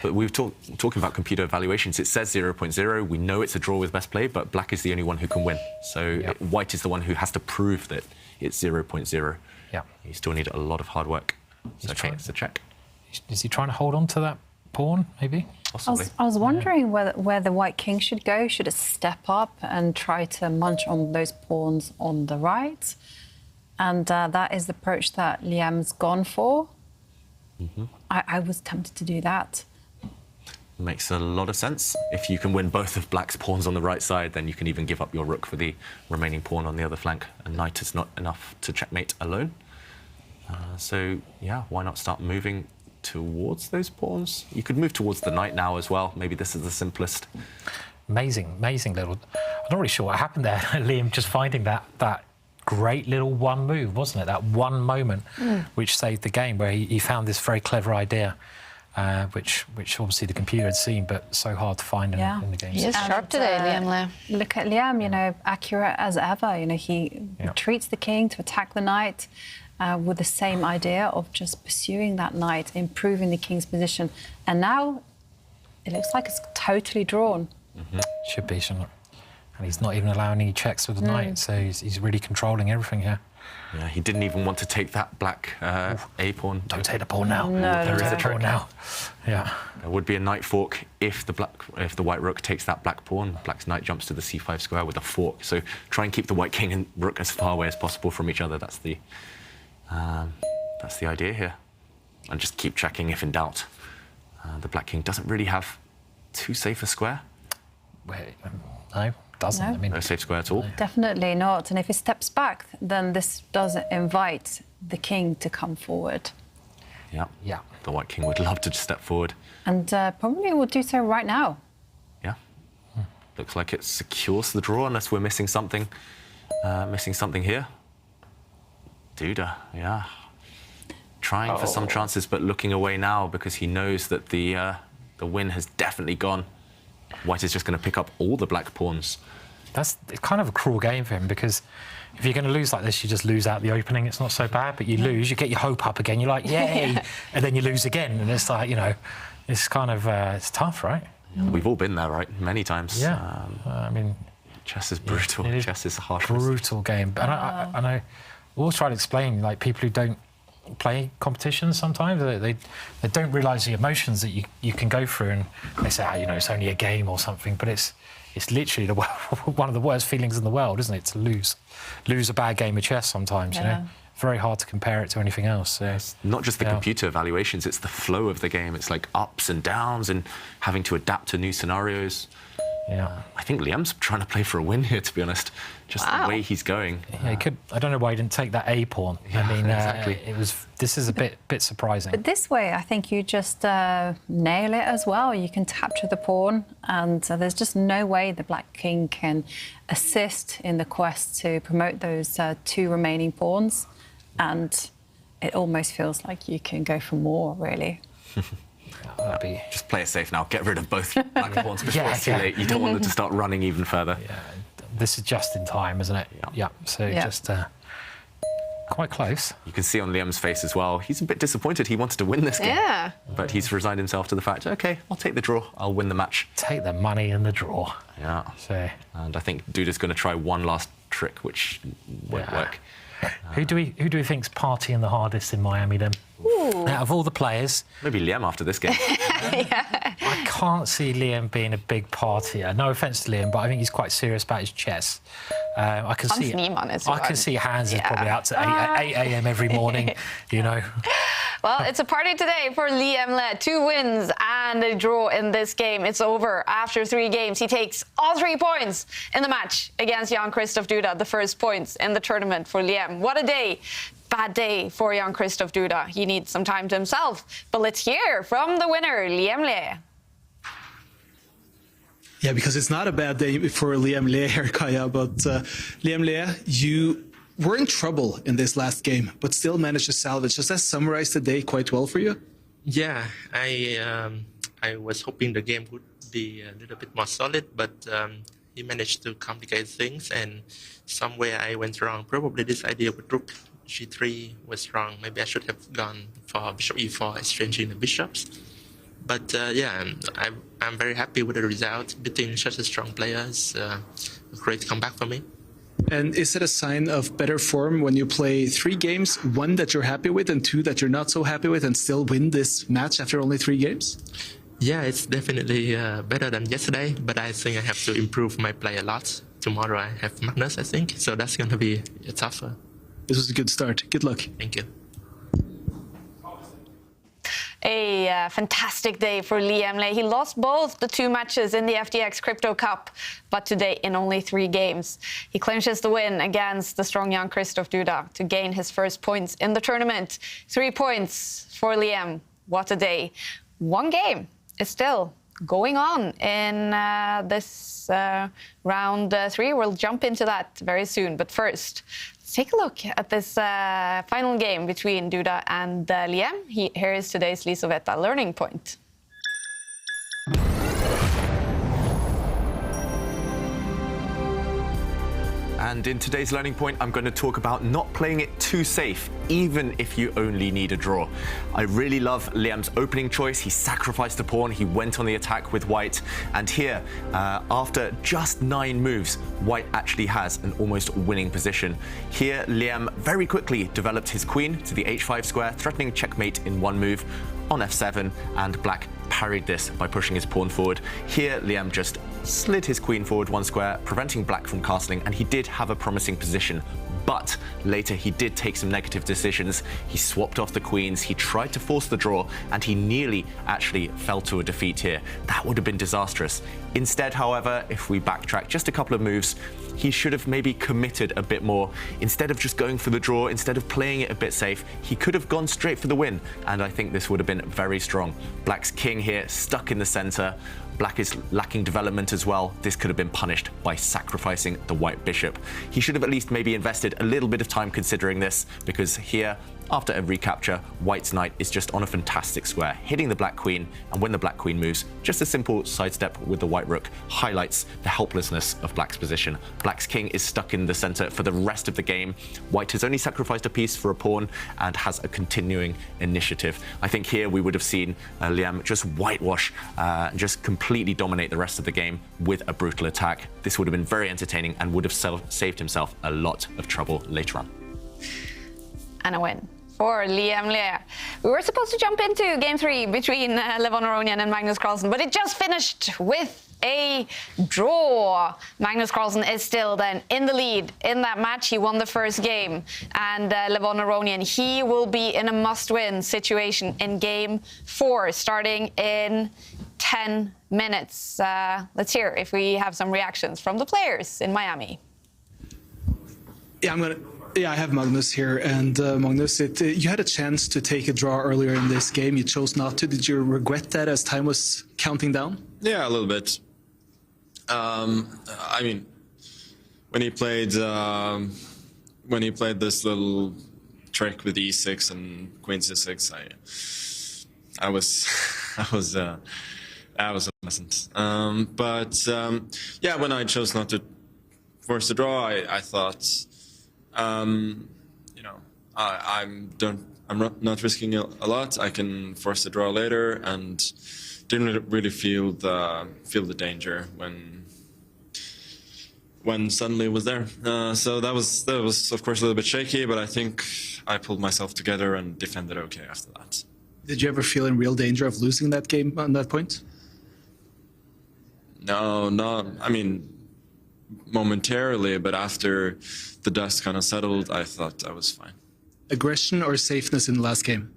Speaker 5: But we were talking about computer evaluations. It says 0.0. We know it's a draw with best play, but Black is the only one who can win. So White is the one who has to prove that it's 0.0.
Speaker 4: Yeah.
Speaker 5: You still need a lot of hard work. So it's a check.
Speaker 4: Is he trying to hold on to that pawn, maybe?
Speaker 5: Possibly.
Speaker 3: I was wondering where the white king should go. Should it step up and try to munch on those pawns on the right? And that is the approach that Liam's gone for. I was tempted to do that.
Speaker 5: Makes a lot of sense. If you can win both of Black's pawns on the right side, then you can even give up your rook for the remaining pawn on the other flank. A knight is not enough to checkmate alone. So, yeah, why not start moving towards those pawns? You could move towards the knight now as well. Maybe this is the simplest.
Speaker 4: Amazing little... I'm not really sure what happened there. Liam just finding that great little one move, wasn't it? That one moment which saved the game, where he found this very clever idea. which obviously the computer had seen, but so hard to find in the game.
Speaker 2: He is sharp today, Liam Le.
Speaker 3: Look at Liam, you know, accurate as ever. You know, he retreats the king to attack the knight with the same idea of just pursuing that knight, improving the king's position. And now it looks like it's totally drawn.
Speaker 4: Should be, shouldn't it? And he's not even allowing any checks with the knight, so he's really controlling everything here.
Speaker 5: Yeah, he didn't even want to take that black A pawn.
Speaker 4: Don't take the pawn now.
Speaker 3: No,
Speaker 5: There is a trick
Speaker 4: now. Yeah.
Speaker 5: There would be a knight fork if the white rook takes that black pawn. Black's knight jumps to the c5 square with a fork. So try and keep the white king and rook as far away as possible from each other. That's the idea here. And just keep checking if in doubt. The black king doesn't really have too safe a square.
Speaker 4: Wait, no, doesn't.
Speaker 3: No.
Speaker 4: I mean,
Speaker 5: No safe square at all.
Speaker 3: Definitely not. And if he steps back, then this does invite the king to come forward.
Speaker 5: Yeah.
Speaker 4: Yeah.
Speaker 5: The white king would love to step forward.
Speaker 3: And probably will do so right now.
Speaker 5: Yeah. Looks like it secures the draw unless we're missing something. Missing something here. Duda, yeah. Trying for some chances, but looking away now because he knows that the win has definitely gone. White is just going to pick up all the black pawns.
Speaker 4: That's kind of a cruel game for him because if you're going to lose like this, you just lose out the opening. It's not so bad, but you lose, you get your hope up again. You're like, yay, and then you lose again, and it's like, you know, it's kind of it's tough, right?
Speaker 5: We've all been there, right? Many times.
Speaker 4: Yeah. I mean,
Speaker 5: chess is brutal. Chess is a harsh.
Speaker 4: Brutal game. And I know. We'll try to explain, like people who don't play competitions sometimes they don't realise the emotions that you can go through, and they say, you know, it's only a game or something, but it's literally one of the worst feelings in the world, isn't it, to lose a bad game of chess sometimes. You know, very hard to compare it to anything else. So
Speaker 5: it's not just the computer evaluations, it's the flow of the game. It's like ups and downs and having to adapt to new scenarios.
Speaker 4: Yeah,
Speaker 5: I think Liam's trying to play for a win here, to be honest. Just the way he's going.
Speaker 4: Yeah, he could. I don't know why he didn't take that A pawn.
Speaker 5: Yeah,
Speaker 4: I mean,
Speaker 5: exactly.
Speaker 4: This is a bit surprising.
Speaker 3: But this way, I think you just nail it as well. You can capture the pawn, and there's just no way the black king can assist in the quest to promote those two remaining pawns. And it almost feels like you can go for more, really.
Speaker 5: Just play it safe now. Get rid of both black pawns before it's too late. You don't want them to start running even further.
Speaker 4: Yeah, this is just in time, isn't it? Yeah. So just quite close.
Speaker 5: You can see on Liam's face as well. He's a bit disappointed. He wanted to win this game.
Speaker 2: Yeah.
Speaker 5: But he's resigned himself to the fact, OK, I'll take the draw. I'll win the match.
Speaker 4: Take the money and the draw.
Speaker 5: Yeah.
Speaker 4: So.
Speaker 5: And I think Duda's going to try one last trick, which won't work.
Speaker 4: Who do we think's partying the hardest in Miami then?
Speaker 2: Ooh.
Speaker 4: Out of all the players,
Speaker 5: maybe Liam after this game.
Speaker 4: I can't see Liam being a big partier. No offence to Liam, but I think he's quite serious about his chess. I can see Hans is probably out to 8 a.m. every morning. You know.
Speaker 2: Well, it's a party today for Liam Le. 2 wins and a draw in this game. It's over after 3 games. He takes all 3 points in the match against Jan-Krzysztof Duda, the first points in the tournament for Liam. What a day. Bad day for Jan-Krzysztof Duda. He needs some time to himself. But let's hear from the winner, Liam Le.
Speaker 1: Yeah, because it's not a bad day for Liam Le here, Kaja, but Liam Le, you were in trouble in this last game, but still managed to salvage. Does that summarize the day quite well for you?
Speaker 12: Yeah, I was hoping the game would be a little bit more solid, but he managed to complicate things, and somewhere I went wrong. Probably this idea with rook g3 was wrong. Maybe I should have gone for bishop e4, exchanging the bishops. But yeah, I'm very happy with the result. Beating such a strong player is a great comeback for me.
Speaker 1: And is it a sign of better form when you play 3 games, 1 that you're happy with and 2 that you're not so happy with, and still win this match after only 3 games?
Speaker 12: Yeah, it's definitely better than yesterday, but I think I have to improve my play a lot. Tomorrow I have Magnus, I think, so that's going to be tougher.
Speaker 1: This was a good start. Good luck.
Speaker 12: Thank you.
Speaker 2: A fantastic day for Liam Le. He lost both the 2 matches in the FTX Crypto Cup, but today in only 3 games. He clinches the win against the strong Jan-Krzysztof Duda to gain his first points in the tournament. 3 points for Liam. What a day. 1 game is still going on in this round 3. We'll jump into that very soon. But first, Take a look at this final game between Duda and Liam. Here is today's Lisoveta learning point.
Speaker 5: And in today's learning point, I'm going to talk about not playing it too safe, even if you only need a draw. I really love Liam's opening choice. He sacrificed a pawn, he went on the attack with white, and here, after just 9 moves, white actually has an almost winning position. Here, Liam very quickly developed his queen to the h5 square, threatening checkmate in 1 move on f7, and black parried this by pushing his pawn forward. Here, Liam just slid his queen forward 1 square, preventing black from castling, and he did have a promising position. But later he did take some negative decisions. He swapped off the queens, he tried to force the draw, and he nearly actually fell to a defeat here. That would have been disastrous. Instead, however, if we backtrack just a couple of moves, he should have maybe committed a bit more. Instead of just going for the draw, instead of playing it a bit safe, he could have gone straight for the win, and I think this would have been very strong. Black's king here, stuck in the center. Black is lacking development as well. This could have been punished by sacrificing the white bishop. He should have at least maybe invested a little bit of time considering this, because here, after a recapture, white's knight is just on a fantastic square, hitting the black queen, and when the black queen moves, just a simple sidestep with the white rook highlights the helplessness of black's position. Black's king is stuck in the center for the rest of the game. White has only sacrificed a piece for a pawn and has a continuing initiative. I think here we would have seen Liam just whitewash, just completely dominate the rest of the game with a brutal attack. This would have been very entertaining and would have saved himself a lot of trouble later on.
Speaker 2: And a win for Liam Lea. We were supposed to jump into game 3 between Levon Aronian and Magnus Carlsen, but it just finished with a draw. Magnus Carlsen is still then in the lead in that match. He won the first game, and Levon Aronian, he will be in a must-win situation in game 4, starting in 10 minutes. Let's hear if we have some reactions from the players in Miami.
Speaker 1: Yeah, I have Magnus here, and Magnus, you had a chance to take a draw earlier in this game. You chose not to. Did you regret that as time was counting down?
Speaker 7: Yeah, a little bit. I mean, when he played this little trick with e6 and queen c6, I was unpleasant. Yeah, when I chose not to force the draw, I thought. You know, I'm not risking a lot. I can force the draw later, and didn't really feel the danger when suddenly it was there. So that was of course a little bit shaky, but I think I pulled myself together and defended okay after that.
Speaker 1: Did you ever feel in real danger of losing that game on that point?
Speaker 7: No, I mean, momentarily, but after the dust kind of settled, I thought I was fine.
Speaker 1: Aggression or safeness in the last game?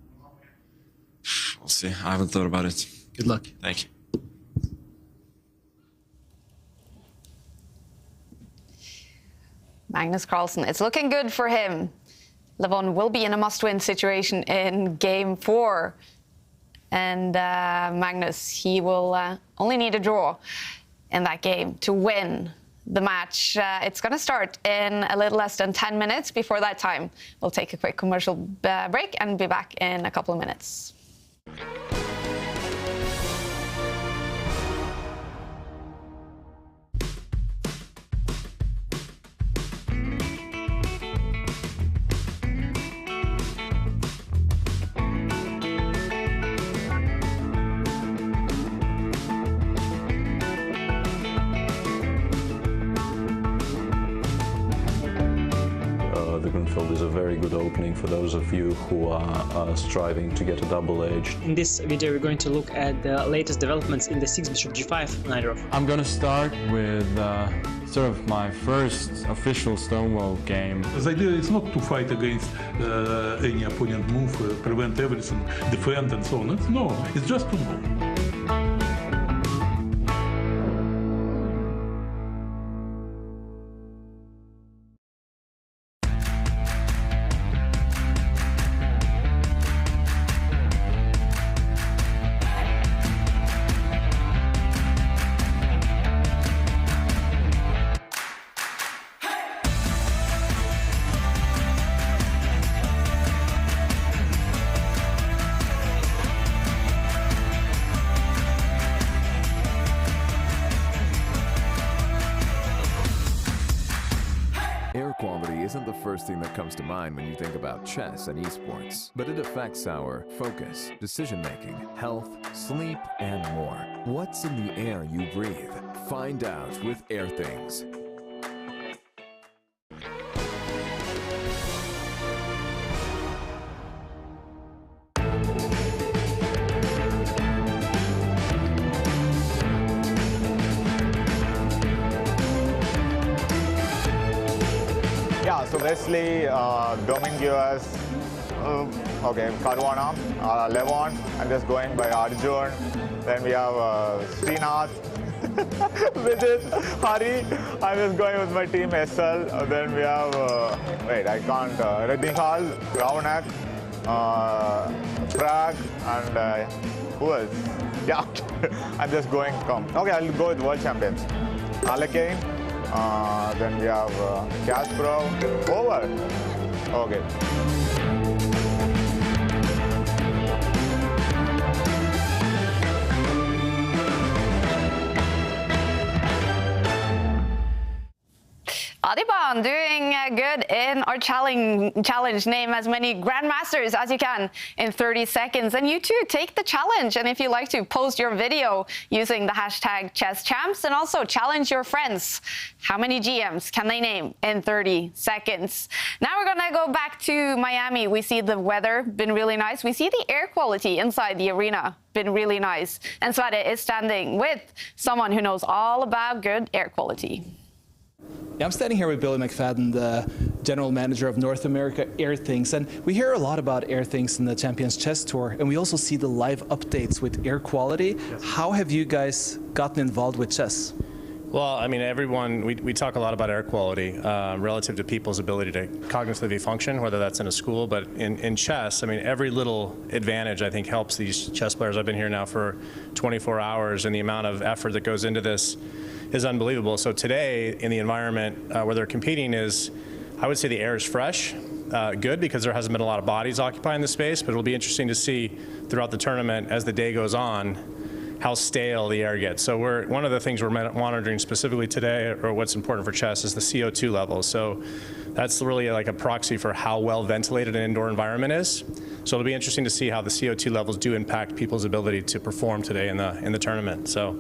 Speaker 7: We'll see. I haven't thought about it.
Speaker 1: Good luck.
Speaker 7: Thank you.
Speaker 2: Magnus Carlsen, it's looking good for him. Levon will be in a must-win situation in game 4. And Magnus, he will only need a draw in that game to win the match. It's going to start in a little less than 10 minutes. Before that time, we'll take a quick commercial break and be back in a couple of minutes.
Speaker 14: The Grunfeld is a very good opening for those of you who are striving to get a double-edged.
Speaker 15: In this video we're going to look at the latest developments in the 6 bishop g5 knight off.
Speaker 16: I'm going to start with sort of my first official Stonewall game.
Speaker 17: The idea is not to fight against any opponent move, prevent everything, defend and so on. It's just to know.
Speaker 18: first thing that comes to mind when you think about chess and esports, but it affects our focus, decision-making, health, sleep, and more. What's in the air you breathe? Find out with AirThings.
Speaker 19: Yeah, so basically, Dominguez, Caruana, Levon, I'm just going by Arjun. Then we have Srinath, Vijit, Hari, I'm just going with my team SL. Then we have, Redinghal, Ravanak, Prag, and who else? Yeah, I'm just going, okay, I'll go with world champions. Alekane. Then we have Kasparov, over. Okay.
Speaker 2: Adiban doing good in our challenge. Name as many grandmasters as you can in 30 seconds. And you too, take the challenge. And if you like to post your video using the hashtag #ChessChamps and also challenge your friends. How many GMs can they name in 30 seconds? Now we're going to go back to Miami. We see the weather been really nice. We see the air quality inside the arena been really nice. And Sverre is standing with someone who knows all about good air quality.
Speaker 1: Yeah, I'm standing here with Billy McFadden, the general manager of North America AirThings, and we hear a lot about AirThings in the Champions Chess Tour, and we also see the live updates with air quality. Yes. How have you guys gotten involved with chess?
Speaker 20: Well, I mean, we talk a lot about air quality relative to people's ability to cognitively function, whether that's in a school, but in chess, I mean, every little advantage, I think, helps these chess players. I've been here now for 24 hours, and the amount of effort that goes into this is unbelievable. So today, in the environment where they're competing I would say the air is fresh, good, because there hasn't been a lot of bodies occupying the space, but it'll be interesting to see throughout the tournament as the day goes on how stale the air gets. So one of the things we're monitoring specifically today, or what's important for chess, is the CO2 levels. So that's really like a proxy for how well ventilated an indoor environment is. So it'll be interesting to see how the CO2 levels do impact people's ability to perform today in the tournament. So,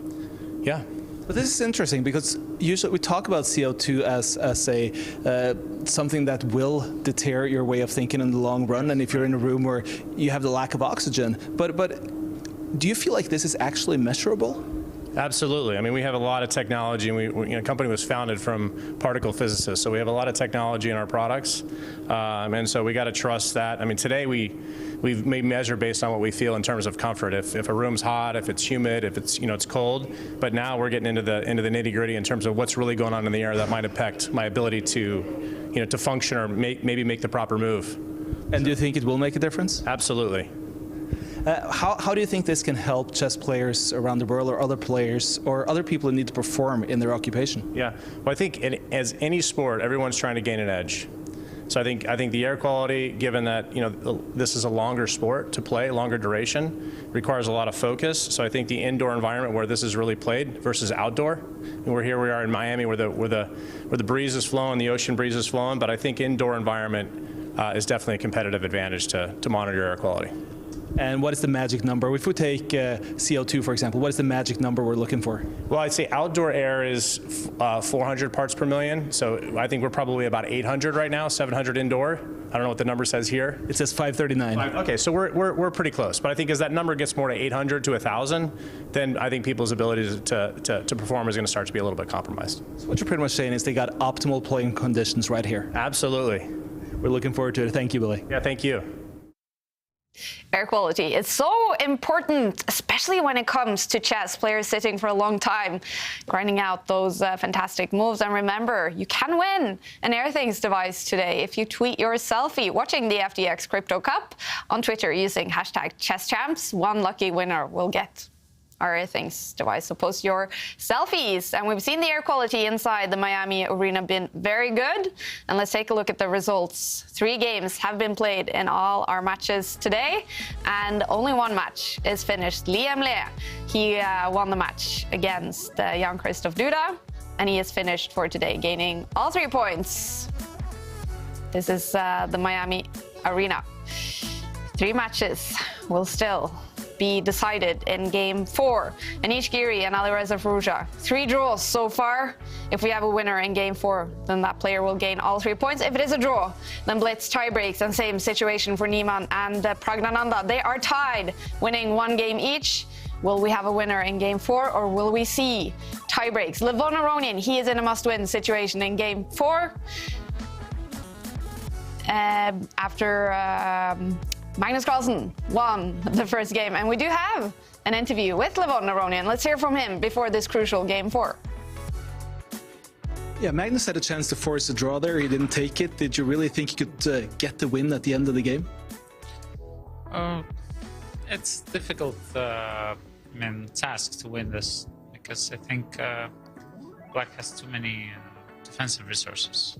Speaker 20: yeah.
Speaker 1: But this is interesting because usually we talk about CO2 as something that will deter your way of thinking in the long run, and if you're in a room where you have the lack of oxygen. But do you feel like this is actually measurable?
Speaker 20: Absolutely. I mean, we have a lot of technology, and the company was founded from particle physicists, so we have a lot of technology in our products, and so we got to trust that. I mean, today we measure based on what we feel in terms of comfort. If a room's hot, if it's humid, if it's it's cold, but now we're getting into the nitty-gritty in terms of what's really going on in the air that might affect my ability to to function or maybe make the proper move.
Speaker 1: And do you think it will make a difference?
Speaker 20: Absolutely.
Speaker 1: How do you think this can help chess players around the world, or other players, or other people who need to perform in their occupation?
Speaker 20: Yeah, well, I think as any sport, everyone's trying to gain an edge. So I think the air quality, given that this is a longer sport to play, longer duration, requires a lot of focus. So I think the indoor environment where this is really played versus outdoor, and we are in Miami where the breeze is flowing, the ocean breeze is flowing, but I think indoor environment is definitely a competitive advantage to monitor air quality.
Speaker 1: And what is the magic number? If we take CO2, for example, what is the magic number we're looking for?
Speaker 20: Well, I'd say outdoor air is 400 parts per million. So I think we're probably about 800 right now, 700 indoor. I don't know what the number says here.
Speaker 1: It says 539.
Speaker 20: Okay, so we're pretty close. But I think as that number gets more to 800 to 1,000, then I think people's ability to perform is going to start to be a little bit compromised.
Speaker 1: So what you're pretty much saying is they got optimal playing conditions right here.
Speaker 20: Absolutely.
Speaker 1: We're looking forward to it. Thank you, Billy.
Speaker 20: Yeah, thank you.
Speaker 2: Air quality is so important, especially when it comes to chess. Players sitting for a long time, grinding out those fantastic moves. And remember, you can win an AirThings device today if you tweet your selfie watching the FTX Crypto Cup on Twitter using hashtag #ChessChamps. One lucky winner will get our AirThings device. So post your selfies. And we've seen the air quality inside the Miami arena been very good. And let's take a look at the results. 3 games have been played in all our matches today, and only one match is finished. Liam Le, he won the match against Jan-Krzysztof, and he is finished for today, gaining all 3 points. This is the Miami Arena. 3 matches will still be decided in Game 4. Anish Giri and Alireza Firouzja. 3 draws so far. If we have a winner in Game 4, then that player will gain all 3 points. If it is a draw, then Blitz tie breaks, and same situation for Niemann and Pragnananda. They are tied, winning 1 game each. Will we have a winner in Game 4, or will we see tie breaks? Levon Aronian, he is in a must-win situation in Game 4. After Magnus Carlsen won the first game, and we do have an interview with Levon Aronian. Let's hear from him before this crucial Game 4.
Speaker 1: Yeah, Magnus had a chance to force a draw there. He didn't take it. Did you really think he could get the win at the end of the game?
Speaker 21: It's difficult task to win this, because I think Black has too many defensive resources.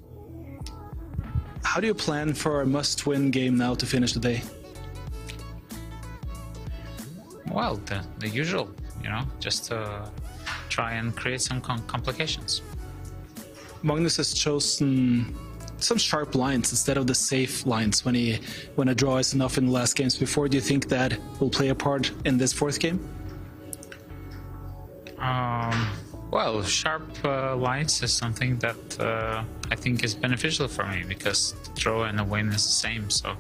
Speaker 1: How do you plan for a must-win game now to finish the day?
Speaker 21: Well, the usual, just to try and create some complications.
Speaker 1: Magnus has chosen some sharp lines instead of the safe lines when a draw is enough in the last games before. Do you think that will play a part in this 4th game?
Speaker 21: Well, sharp lines is something that I think is beneficial for me, because the draw and the win is the same. So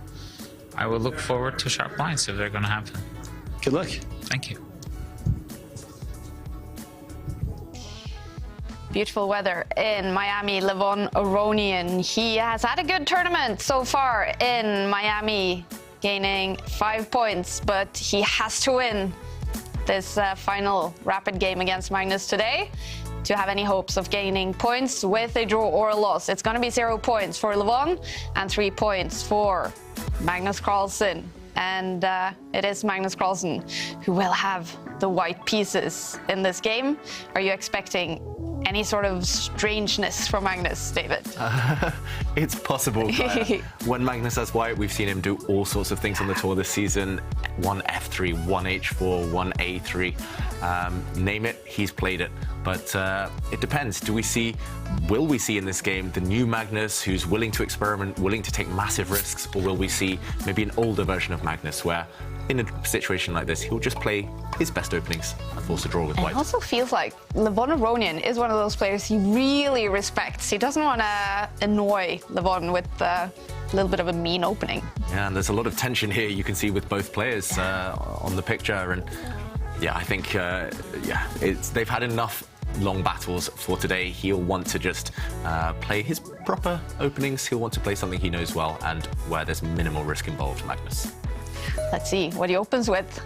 Speaker 21: I will look forward to sharp lines if they're going to happen.
Speaker 1: Good luck.
Speaker 21: Thank you.
Speaker 2: Beautiful weather in Miami. Levon Aronian, he has had a good tournament so far in Miami, gaining 5 points, but he has to win this final rapid game against Magnus today to have any hopes of gaining points with a draw or a loss. It's going to be 0 points for Levon and 3 points for Magnus Carlsen. And it is Magnus Carlsen who will have the white pieces in this game. Are you expecting any sort of strangeness from Magnus, David?
Speaker 5: It's possible. When Magnus has white, we've seen him do all sorts of things on the tour this season. 1 F3, 1 H4, 1 A3. Name it, he's played it. But it depends. Will we see in this game the new Magnus who's willing to experiment, willing to take massive risks, or will we see maybe an older version of Magnus where in a situation like this, he'll just play his best openings and force a draw with white?
Speaker 2: It also feels like Levon Aronian is one of those players he really respects. He doesn't want to annoy Levon with a little bit of a mean opening.
Speaker 5: Yeah, and there's a lot of tension here you can see with both players on the picture. And yeah, I think, they've had enough long battles for today. He'll want to just play his proper openings. He'll want to play something he knows well and where there's minimal risk involved, Magnus.
Speaker 2: Let's see what he opens with.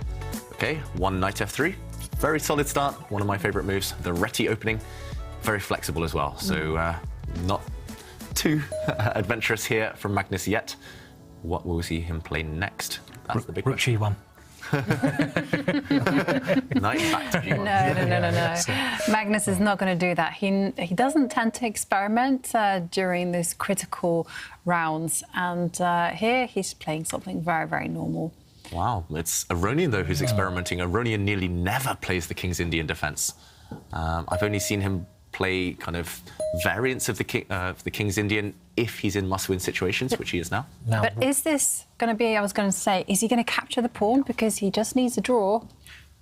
Speaker 5: Okay, 1 Knight F3. Very solid start. One of my favorite moves. The Reti opening. Very flexible as well. So not too adventurous here from Magnus yet. What will we see him play next? That's the big
Speaker 4: Rook G1.
Speaker 5: Knight back to G1.
Speaker 3: No. Magnus is not going to do that. He doesn't tend to experiment during these critical rounds. And here he's playing something very, very normal.
Speaker 5: Wow, it's Aronian, though, who's experimenting. Aronian nearly never plays the King's Indian defence. I've only seen him play kind of variants of the King's Indian if he's in must-win situations, which he is now.
Speaker 3: But is this going to be, I was going to say, is he going to capture the pawn because he just needs a draw?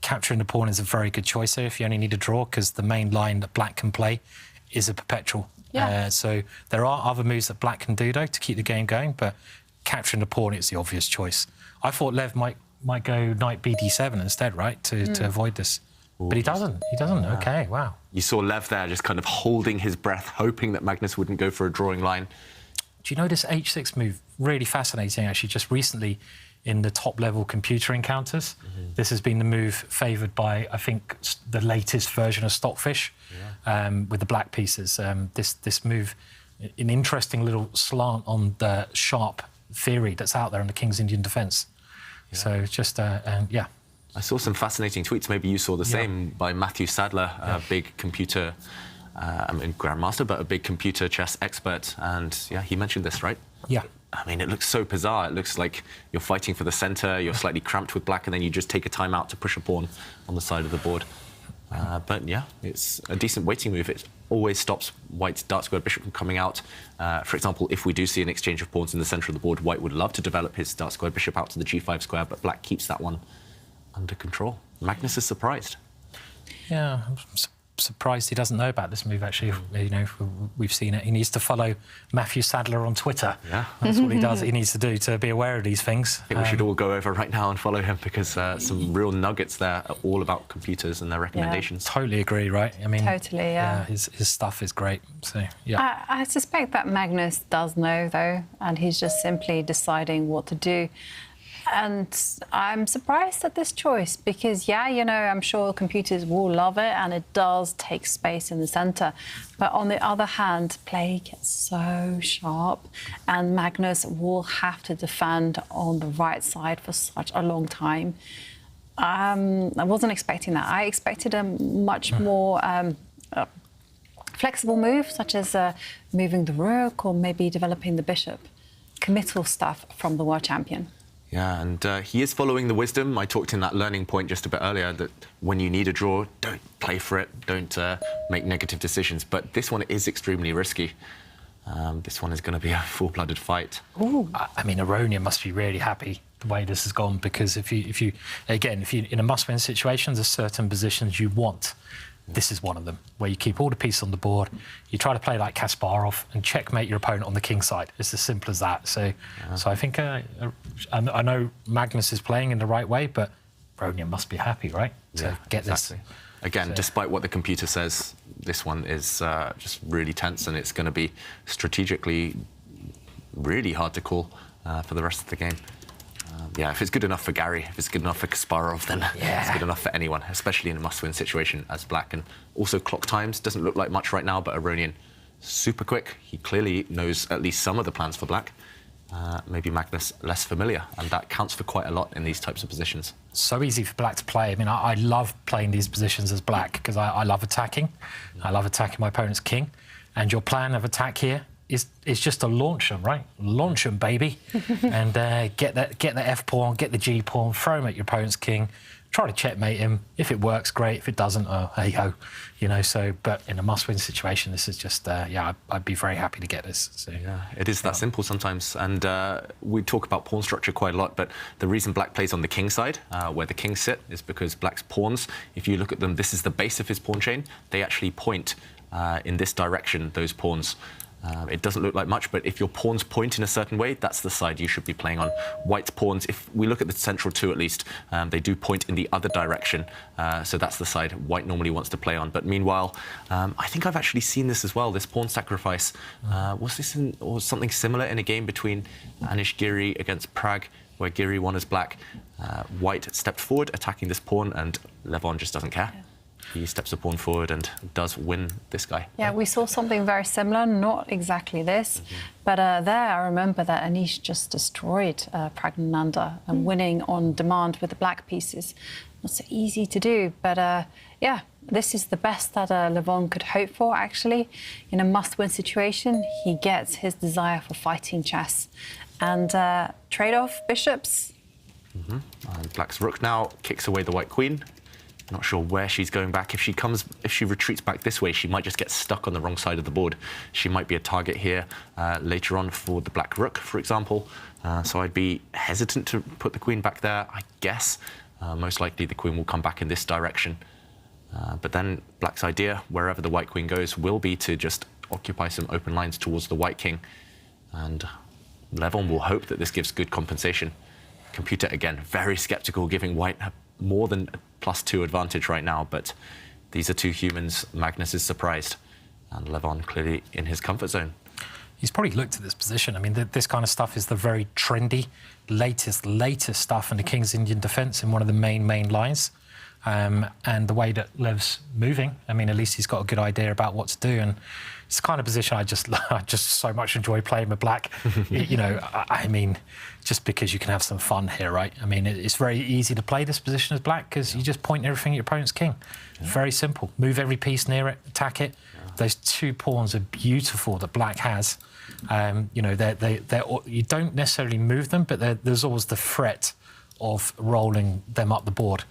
Speaker 4: Capturing the pawn is a very good choice here if you only need a draw, because the main line that Black can play is a perpetual.
Speaker 3: Yeah.
Speaker 4: So there are other moves that Black can do, though, to keep the game going, but capturing the pawn is the obvious choice. I thought Lev might go knight BD7 instead, right, to avoid this. But he doesn't. He doesn't. OK, wow.
Speaker 5: You saw Lev there just kind of holding his breath, hoping that Magnus wouldn't go for a drawing line.
Speaker 4: Do you know this H6 move? Really fascinating, actually. Just recently in the top-level computer encounters, this has been the move favoured by, I think, the latest version of Stockfish with the black pieces. This move, an interesting little slant on the sharp theory that's out there in the King's Indian defence. So just,
Speaker 5: I saw some fascinating tweets, maybe you saw the same, by Matthew Sadler, a big computer, grandmaster, but a big computer chess expert. And he mentioned this, right?
Speaker 4: Yeah.
Speaker 5: I mean, it looks so bizarre. It looks like you're fighting for the centre, you're slightly cramped with black, and then you just take a time out to push a pawn on the side of the board. But yeah, it's a decent waiting move. It always stops White's dark square bishop from coming out. For example, if we do see an exchange of pawns in the center of the board, White would love to develop his dark square bishop out to the g5 square, but Black keeps that one under control. Magnus is surprised.
Speaker 4: Yeah, I'm surprised he doesn't know about this move, actually. You know, we've seen it. He needs to follow Matthew Sadler on Twitter.
Speaker 5: Yeah.
Speaker 4: That's what he does. He needs to do to be aware of these things.
Speaker 5: I think we should all go over right now and follow him, because some real nuggets there are all about computers and their recommendations.
Speaker 4: Totally agree, right? I mean,
Speaker 3: Totally, yeah.
Speaker 4: His stuff is great. So, yeah.
Speaker 3: I suspect that Magnus does know, though, and he's just simply deciding what to do. And I'm surprised at this choice because, yeah, you know, I'm sure computers will love it and it does take space in the centre. But on the other hand, play gets so sharp and Magnus will have to defend on the right side for such a long time. I wasn't expecting that. I expected a much more flexible move, such as moving the rook or maybe developing the bishop. Committal stuff from the world champion.
Speaker 5: Yeah, and he is following the wisdom. I talked in that learning point just a bit earlier that when you need a draw, don't play for it, don't make negative decisions. But this one is extremely risky. This one is going to be a full-blooded fight.
Speaker 4: Ooh. I mean, Aronian must be really happy the way this has gone, because if you in a must-win situation, there's certain positions you want. This is one of them, where you keep all the pieces on the board, you try to play like Kasparov and checkmate your opponent on the king side. It's as simple as that. So I think I know Magnus is playing in the right way, but Aronian must be happy, right? To get
Speaker 5: exactly.
Speaker 4: this.
Speaker 5: Again, despite what the computer says, this one is just really tense, and it's going to be strategically really hard to call for the rest of the game. Yeah, if it's good enough for Gary, if it's good enough for Kasparov, then it's good enough for anyone, especially in a must-win situation as Black. And also clock times doesn't look like much right now, but Aronian, super quick. He clearly knows at least some of the plans for Black. Maybe Magnus less familiar, and that counts for quite a lot in these types of positions.
Speaker 4: So easy for Black to play. I mean, I love playing these positions as Black because I love attacking. I love attacking my opponent's king. And your plan of attack here is just to launch them, right? Launch them, baby. And get the F pawn, get the G pawn, throw him at your opponent's king, try to checkmate him. If it works, great. If it doesn't, hey ho. You know, so, but in a must-win situation, this is just, I'd be very happy to get this. So,
Speaker 5: yeah, it is that simple sometimes. And we talk about pawn structure quite a lot, but the reason Black plays on the king side, where the kings sit, is because Black's pawns, if you look at them, this is the base of his pawn chain. They actually point in this direction, those pawns. It doesn't look like much, but if your pawns point in a certain way, that's the side you should be playing on. White's pawns, if we look at the central two at least, they do point in the other direction, so that's the side White normally wants to play on. But meanwhile, I think I've actually seen this as well, this pawn sacrifice. Was this or something similar in a game between Anish Giri against Prague, where Giri won as Black? White stepped forward, attacking this pawn, and Levon just doesn't care. He steps a pawn forward and does win this guy.
Speaker 3: Yeah, we saw something very similar, not exactly this, but there I remember that Anish just destroyed Pragnananda and winning on demand with the black pieces. Not so easy to do, but yeah, this is the best that Levon could hope for, actually. In a must-win situation, he gets his desire for fighting chess. And trade-off bishops.
Speaker 5: And Black's rook now kicks away the white queen. Not sure where she's going back. If she retreats back this way, she might just get stuck on the wrong side of the board. She might be a target here later on for the black rook, for example. So I'd be hesitant to put the queen back there, I guess. Most likely the queen will come back in this direction. But then Black's idea, wherever the white queen goes, will be to just occupy some open lines towards the white king. And Levon will hope that this gives good compensation. Computer, again, very skeptical, giving White more than +2 advantage right now, but these are two humans. Magnus is surprised, and Levon clearly in his comfort zone.
Speaker 4: He's probably looked at this position. I mean, this kind of stuff is the very trendy, latest stuff in the King's Indian defence in one of the main lines. And the way that Lev's moving, I mean, at least he's got a good idea about what to do. And it's the kind of position I just so much enjoy playing with Black. You know, I mean, just because you can have some fun here, right? I mean, it's very easy to play this position as Black because you just point everything at your opponent's king. Very simple. Move every piece near it, attack it. Those two pawns are beautiful that Black has. You know, you don't necessarily move them, but there's always the threat of rolling them up the board.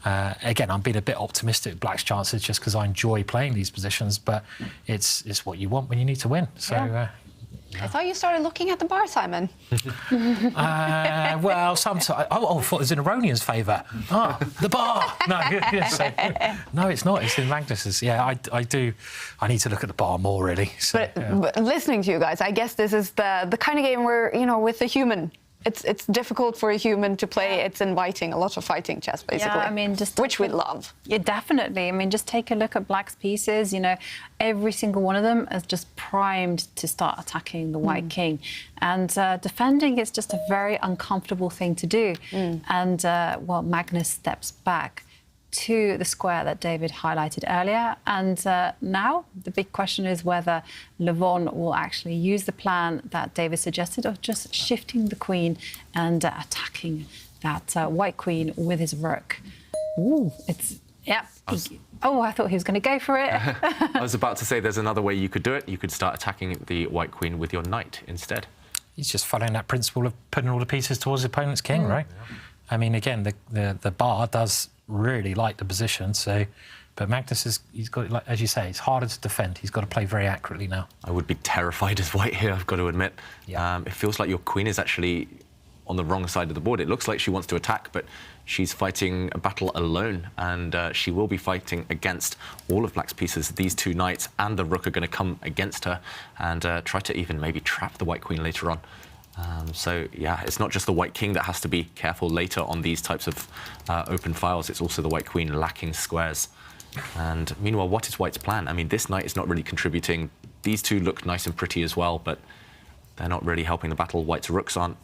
Speaker 4: Again, I'm being a bit optimistic, Black's chances, just because I enjoy playing these positions, but it's what you want when you need to win. So.
Speaker 2: I thought you started looking at the bar, Simon.
Speaker 4: Well, sometimes. I thought it was in Aronian's favour. Ah, the bar. No, no, it's not. It's in Magnus's. Yeah, I do. I need to look at the bar more, really. So,
Speaker 2: but listening to you guys, I guess this is the kind of game where, you know, with the human, it's difficult for a human to play. It's inviting a lot of fighting chess, basically.
Speaker 3: Yeah, I mean,
Speaker 2: which we love.
Speaker 3: Yeah, definitely. I mean, just take a look at Black's pieces. You know, every single one of them is just primed to start attacking the White King, and defending is just a very uncomfortable thing to do. And well, Magnus steps back to the square that David highlighted earlier. And now the big question is whether Levon will actually use the plan that David suggested of just shifting the queen and attacking that white queen with his rook. Ooh, it's, yeah. Oh, I thought he was going to go for it.
Speaker 5: I was about to say there's another way you could do it. You could start attacking the white queen with your knight instead.
Speaker 4: He's just following that principle of putting all the pieces towards the opponent's king, right? Yeah. I mean, again, the bar does really like the position, so... But Magnus, he's got, like, as you say, it's harder to defend. He's got to play very accurately now.
Speaker 5: I would be terrified as white here, I've got to admit.
Speaker 4: Yeah.
Speaker 5: It feels like your queen is actually on the wrong side of the board. It looks like she wants to attack, but she's fighting a battle alone, and she will be fighting against all of Black's pieces. These two knights and the rook are going to come against her and try to even maybe trap the white queen later on. So, yeah, it's not just the white king that has to be careful later on these types of open files. It's also the white queen lacking squares. And meanwhile, what is white's plan? I mean, this knight is not really contributing. These two look nice and pretty as well, but they're not really helping the battle. White's rooks aren't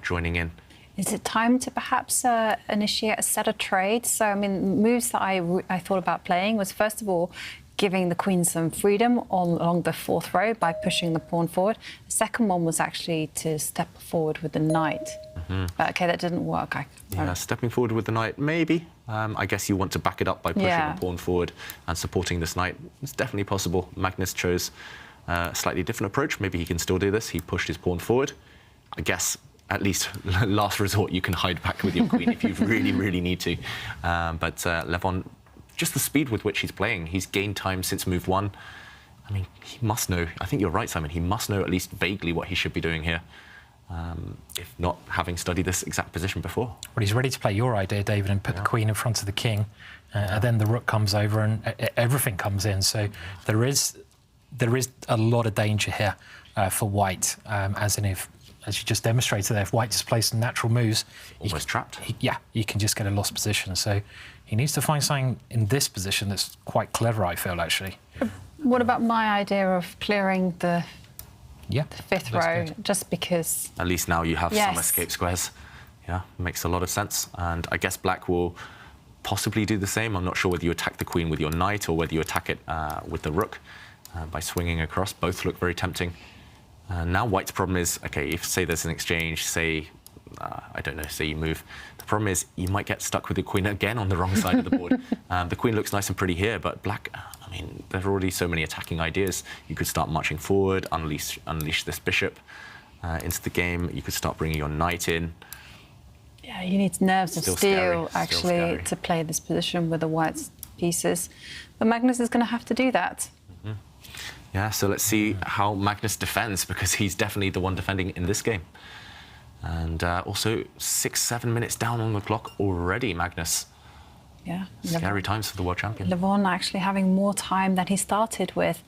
Speaker 5: joining in.
Speaker 3: Is it time to perhaps initiate a set of trades? So, I mean, moves that I thought about playing was, first of all, giving the queen some freedom along the fourth row by pushing the pawn forward. The second one was actually to step forward with the knight. But, OK, that didn't work.
Speaker 5: Yeah, stepping forward with the knight, maybe. I guess you want to back it up by pushing the pawn forward and supporting this knight. It's definitely possible. Magnus chose a slightly different approach. Maybe he can still do this. He pushed his pawn forward. I guess, at least last resort, you can hide back with your queen if you really, really need to. But Levon, just the speed with which he's playing, he's gained time since move one. I mean, he must know. I think you're right, Simon. He must know at least vaguely what he should be doing here. If not having studied this exact position before.
Speaker 4: Well, he's ready to play your idea, David, and put the queen in front of the king, and then the rook comes over and everything comes in. So there is a lot of danger here for white, as you just demonstrated there, if white displays some natural moves...
Speaker 5: Almost trapped.
Speaker 4: You can just get a lost position. So he needs to find something in this position that's quite clever, I feel, actually.
Speaker 3: What about my idea of clearing the fifth row,
Speaker 4: good.
Speaker 3: just because...
Speaker 5: At least now you have some escape squares. Yeah, makes a lot of sense. And I guess Black will possibly do the same. I'm not sure whether you attack the queen with your knight or whether you attack it with the rook by swinging across. Both look very tempting. Now White's problem is, OK, if, say, there's an exchange, say, I don't know, say you move. The problem is you might get stuck with the queen again on the wrong side of the board. The queen looks nice and pretty here, but Black... I mean, there are already so many attacking ideas. You could start marching forward, unleash this bishop into the game. You could start bringing your knight in.
Speaker 3: Yeah, you need nerves of steel, actually, to play this position with the white pieces. But Magnus is going to have to do that.
Speaker 5: Yeah, so let's see how Magnus defends, because he's definitely the one defending in this game. And also 6-7 minutes down on the clock already, Magnus.
Speaker 3: Yeah.
Speaker 5: Scary times for the world champion.
Speaker 3: Levon actually having more time than he started with.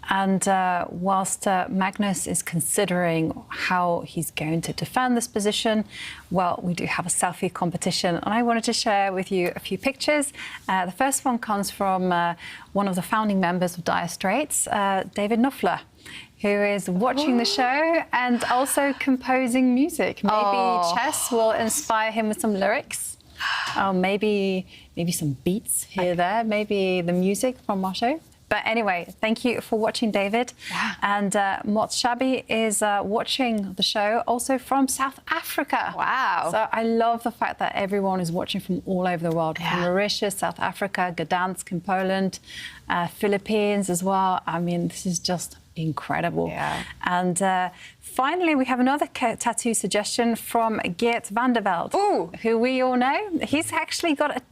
Speaker 3: And whilst Magnus is considering how he's going to defend this position, well, we do have a selfie competition. And I wanted to share with you a few pictures. The first one comes from one of the founding members of Dire Straits, David Knopfler, who is watching the show and also composing music. Maybe chess will inspire him with some lyrics. Maybe some beats here, there, maybe the music from our show. But anyway, thank you for watching, David. Yeah. And Mot Shabi is watching the show also from South Africa.
Speaker 2: Wow.
Speaker 3: So I love the fact that everyone is watching from all over the world, from Mauritius, South Africa, Gdansk in Poland, Philippines as well. I mean, this is just incredible.
Speaker 2: Yeah.
Speaker 3: And finally, we have another tattoo suggestion from Geert van der Velde, who we all know. He's actually got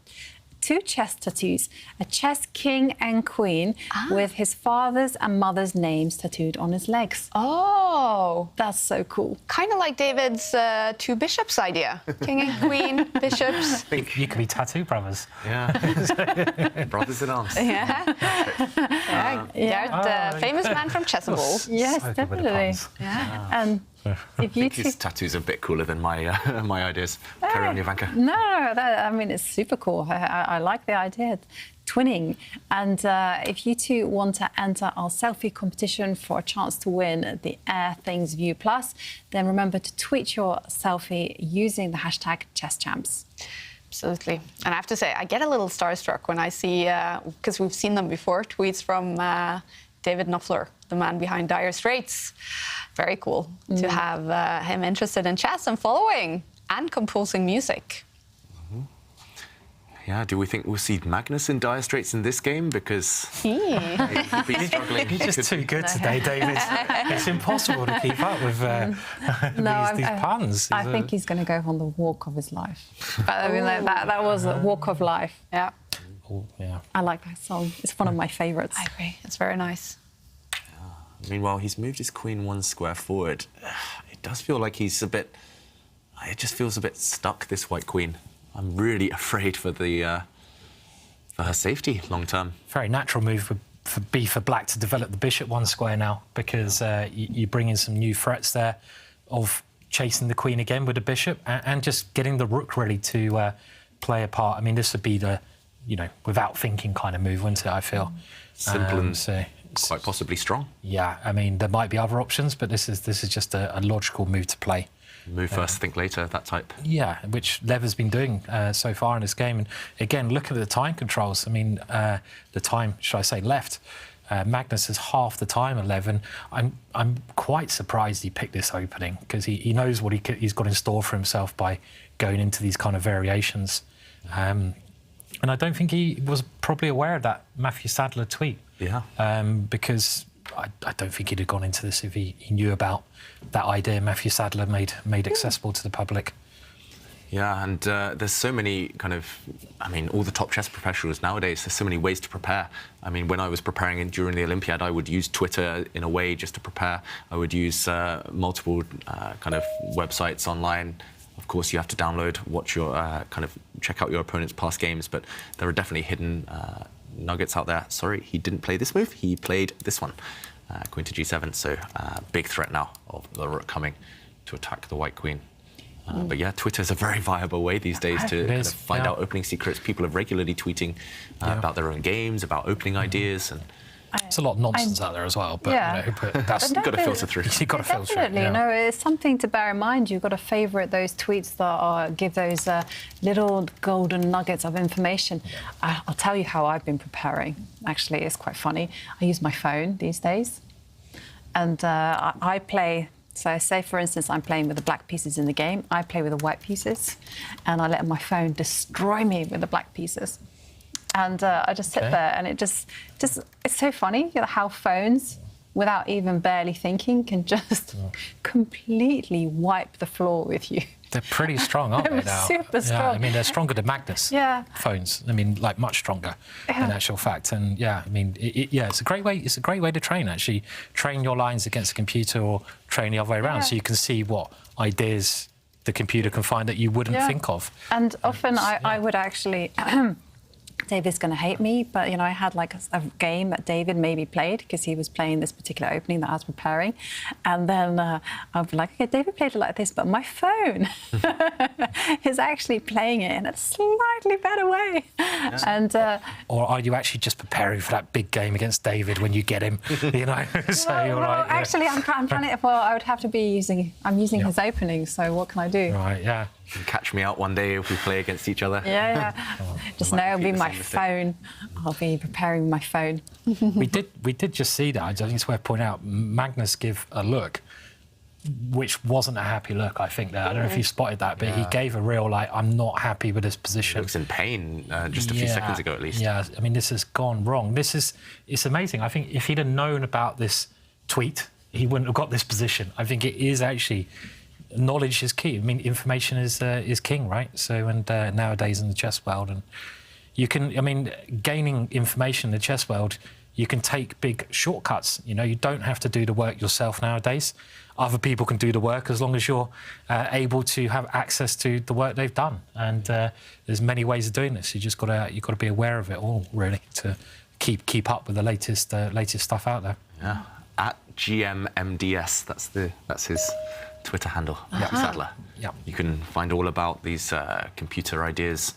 Speaker 3: two chess tattoos, a chess king and queen with his father's and mother's names tattooed on his legs.
Speaker 2: Oh,
Speaker 3: that's so cool.
Speaker 2: Kind of like David's two bishops idea. King and queen, bishops.
Speaker 4: I think you could be tattoo brothers.
Speaker 5: Yeah. Brothers in arms.
Speaker 2: Yeah. The famous man from Chess and Ball.
Speaker 3: Yes, definitely. Yeah. And if you
Speaker 5: his tattoos are a bit cooler than my my ideas. Carry on, Jovanka.
Speaker 3: No, I mean, it's super cool. I like the idea. Twinning. And if you two want to enter our selfie competition for a chance to win the Air Things View Plus, then remember to tweet your selfie using the hashtag #ChessChamps.
Speaker 2: Absolutely. And I have to say, I get a little starstruck when I see, because we've seen them before, tweets from David Knopfler, the man behind Dire Straits. Very cool to have him interested in chess and following and composing music.
Speaker 5: Yeah, do we think we'll see Magnus in Dire Straits in this game? Because he'd be struggling.
Speaker 4: You're just too good today, David. It's impossible to keep up with these puns.
Speaker 3: I think he's going to go on the walk of his life. I mean, that was a walk of life.
Speaker 2: Yeah.
Speaker 4: Oh, yeah.
Speaker 3: I like that song. It's one of my favourites.
Speaker 2: I agree. It's very nice.
Speaker 5: Meanwhile, he's moved his queen 1 square forward. It does feel like he's a bit... It just feels a bit stuck, this white queen. I'm really afraid for her safety long term.
Speaker 4: Very natural move for black to develop the bishop 1 square now, because you bring in some new threats there of chasing the queen again with the bishop and just getting the rook ready to play a part. I mean, this would be the, without thinking kind of move, wouldn't it, I feel?
Speaker 5: Simple and quite possibly strong.
Speaker 4: Yeah, I mean, there might be other options, but this is just a logical move to play.
Speaker 5: Move first, think later, that type.
Speaker 4: Yeah, which Lev has been doing so far in this game. And again, looking at the time controls, I mean, the time, should I say, left. Magnus has half the time, 11. I'm quite surprised he picked this opening, because he knows what he's got in store for himself by going into these kind of variations. And I don't think he was probably aware of that Matthew Sadler tweet.
Speaker 5: Yeah.
Speaker 4: Because I don't think he'd have gone into this if he knew about that idea Matthew Sadler made accessible to the public.
Speaker 5: Yeah, and there's so many kind of, I mean, all the top chess professionals nowadays, there's so many ways to prepare. I mean, when I was preparing during the Olympiad, I would use Twitter in a way just to prepare. I would use multiple kind of websites online. Of course, you have to download, watch your, kind of check out your opponent's past games, but there are definitely hidden nuggets out there. Sorry, he didn't play this move, he played this one. Queen to g7, so big threat now of the rook coming to attack the white queen. But yeah, Twitter is a very viable way these days to kind of find out opening secrets. People are regularly tweeting about their own games, about opening ideas, and
Speaker 4: there's a lot of nonsense out there as well. But, but that's
Speaker 5: you've got to filter through.
Speaker 4: You've got to filter.
Speaker 3: Definitely, it's something to bear in mind. You've got to favourite those tweets that give those little golden nuggets of information. I'll tell you how I've been preparing. Actually, it's quite funny. I use my phone these days, and I play. So say, for instance, I'm playing with the black pieces in the game. I play with the white pieces, and I let my phone destroy me with the black pieces. And I just sit there, and it's so funny how phones, without even barely thinking, can just completely wipe the floor with you.
Speaker 4: They're pretty strong, aren't they now?
Speaker 3: Super strong.
Speaker 4: Yeah, I mean, they're stronger than Magnus phones. I mean, like much stronger in actual fact. And yeah, I mean, it's a great way. It's a great way to train. Actually, train your lines against a computer, or train the other way around, so you can see what ideas the computer can find that you wouldn't think of.
Speaker 3: And often I would actually. David's going to hate me, but, I had like a game that David maybe played because he was playing this particular opening that I was preparing. And then I'll be like, okay, David played it like this, but my phone is actually playing it in a slightly better way. Yeah. And
Speaker 4: or are you actually just preparing for that big game against David when you get him, so you're right.
Speaker 3: Actually, I'm trying to, I would have to be using his opening, so what can I do?
Speaker 4: Right, yeah.
Speaker 5: You can catch me out one day if we play against each other.
Speaker 3: Yeah. Just know it'll be my phone. I'll be preparing my phone.
Speaker 4: we did just see that. I think it's worth pointing out. Magnus give a look, which wasn't a happy look, I think. There, I don't know if you spotted that, but he gave a real I'm not happy with this position.
Speaker 5: He looks in pain just a few seconds ago, at least.
Speaker 4: Yeah, I mean, this has gone wrong. It's amazing. I think if he'd have known about this tweet, he wouldn't have got this position. I think it is actually, knowledge is key. I mean, information is king, right? So, and nowadays in the chess world, and you can, I mean, gaining information in the chess world, you can take big shortcuts. You know, you don't have to do the work yourself nowadays. Other people can do the work as long as you're able to have access to the work they've done. And there's many ways of doing this. You've got to be aware of it all, really, to keep up with the latest stuff out there.
Speaker 5: Yeah. At GMMDS, that's his Twitter handle, Sadler.
Speaker 4: Yeah.
Speaker 5: You can find all about these computer ideas.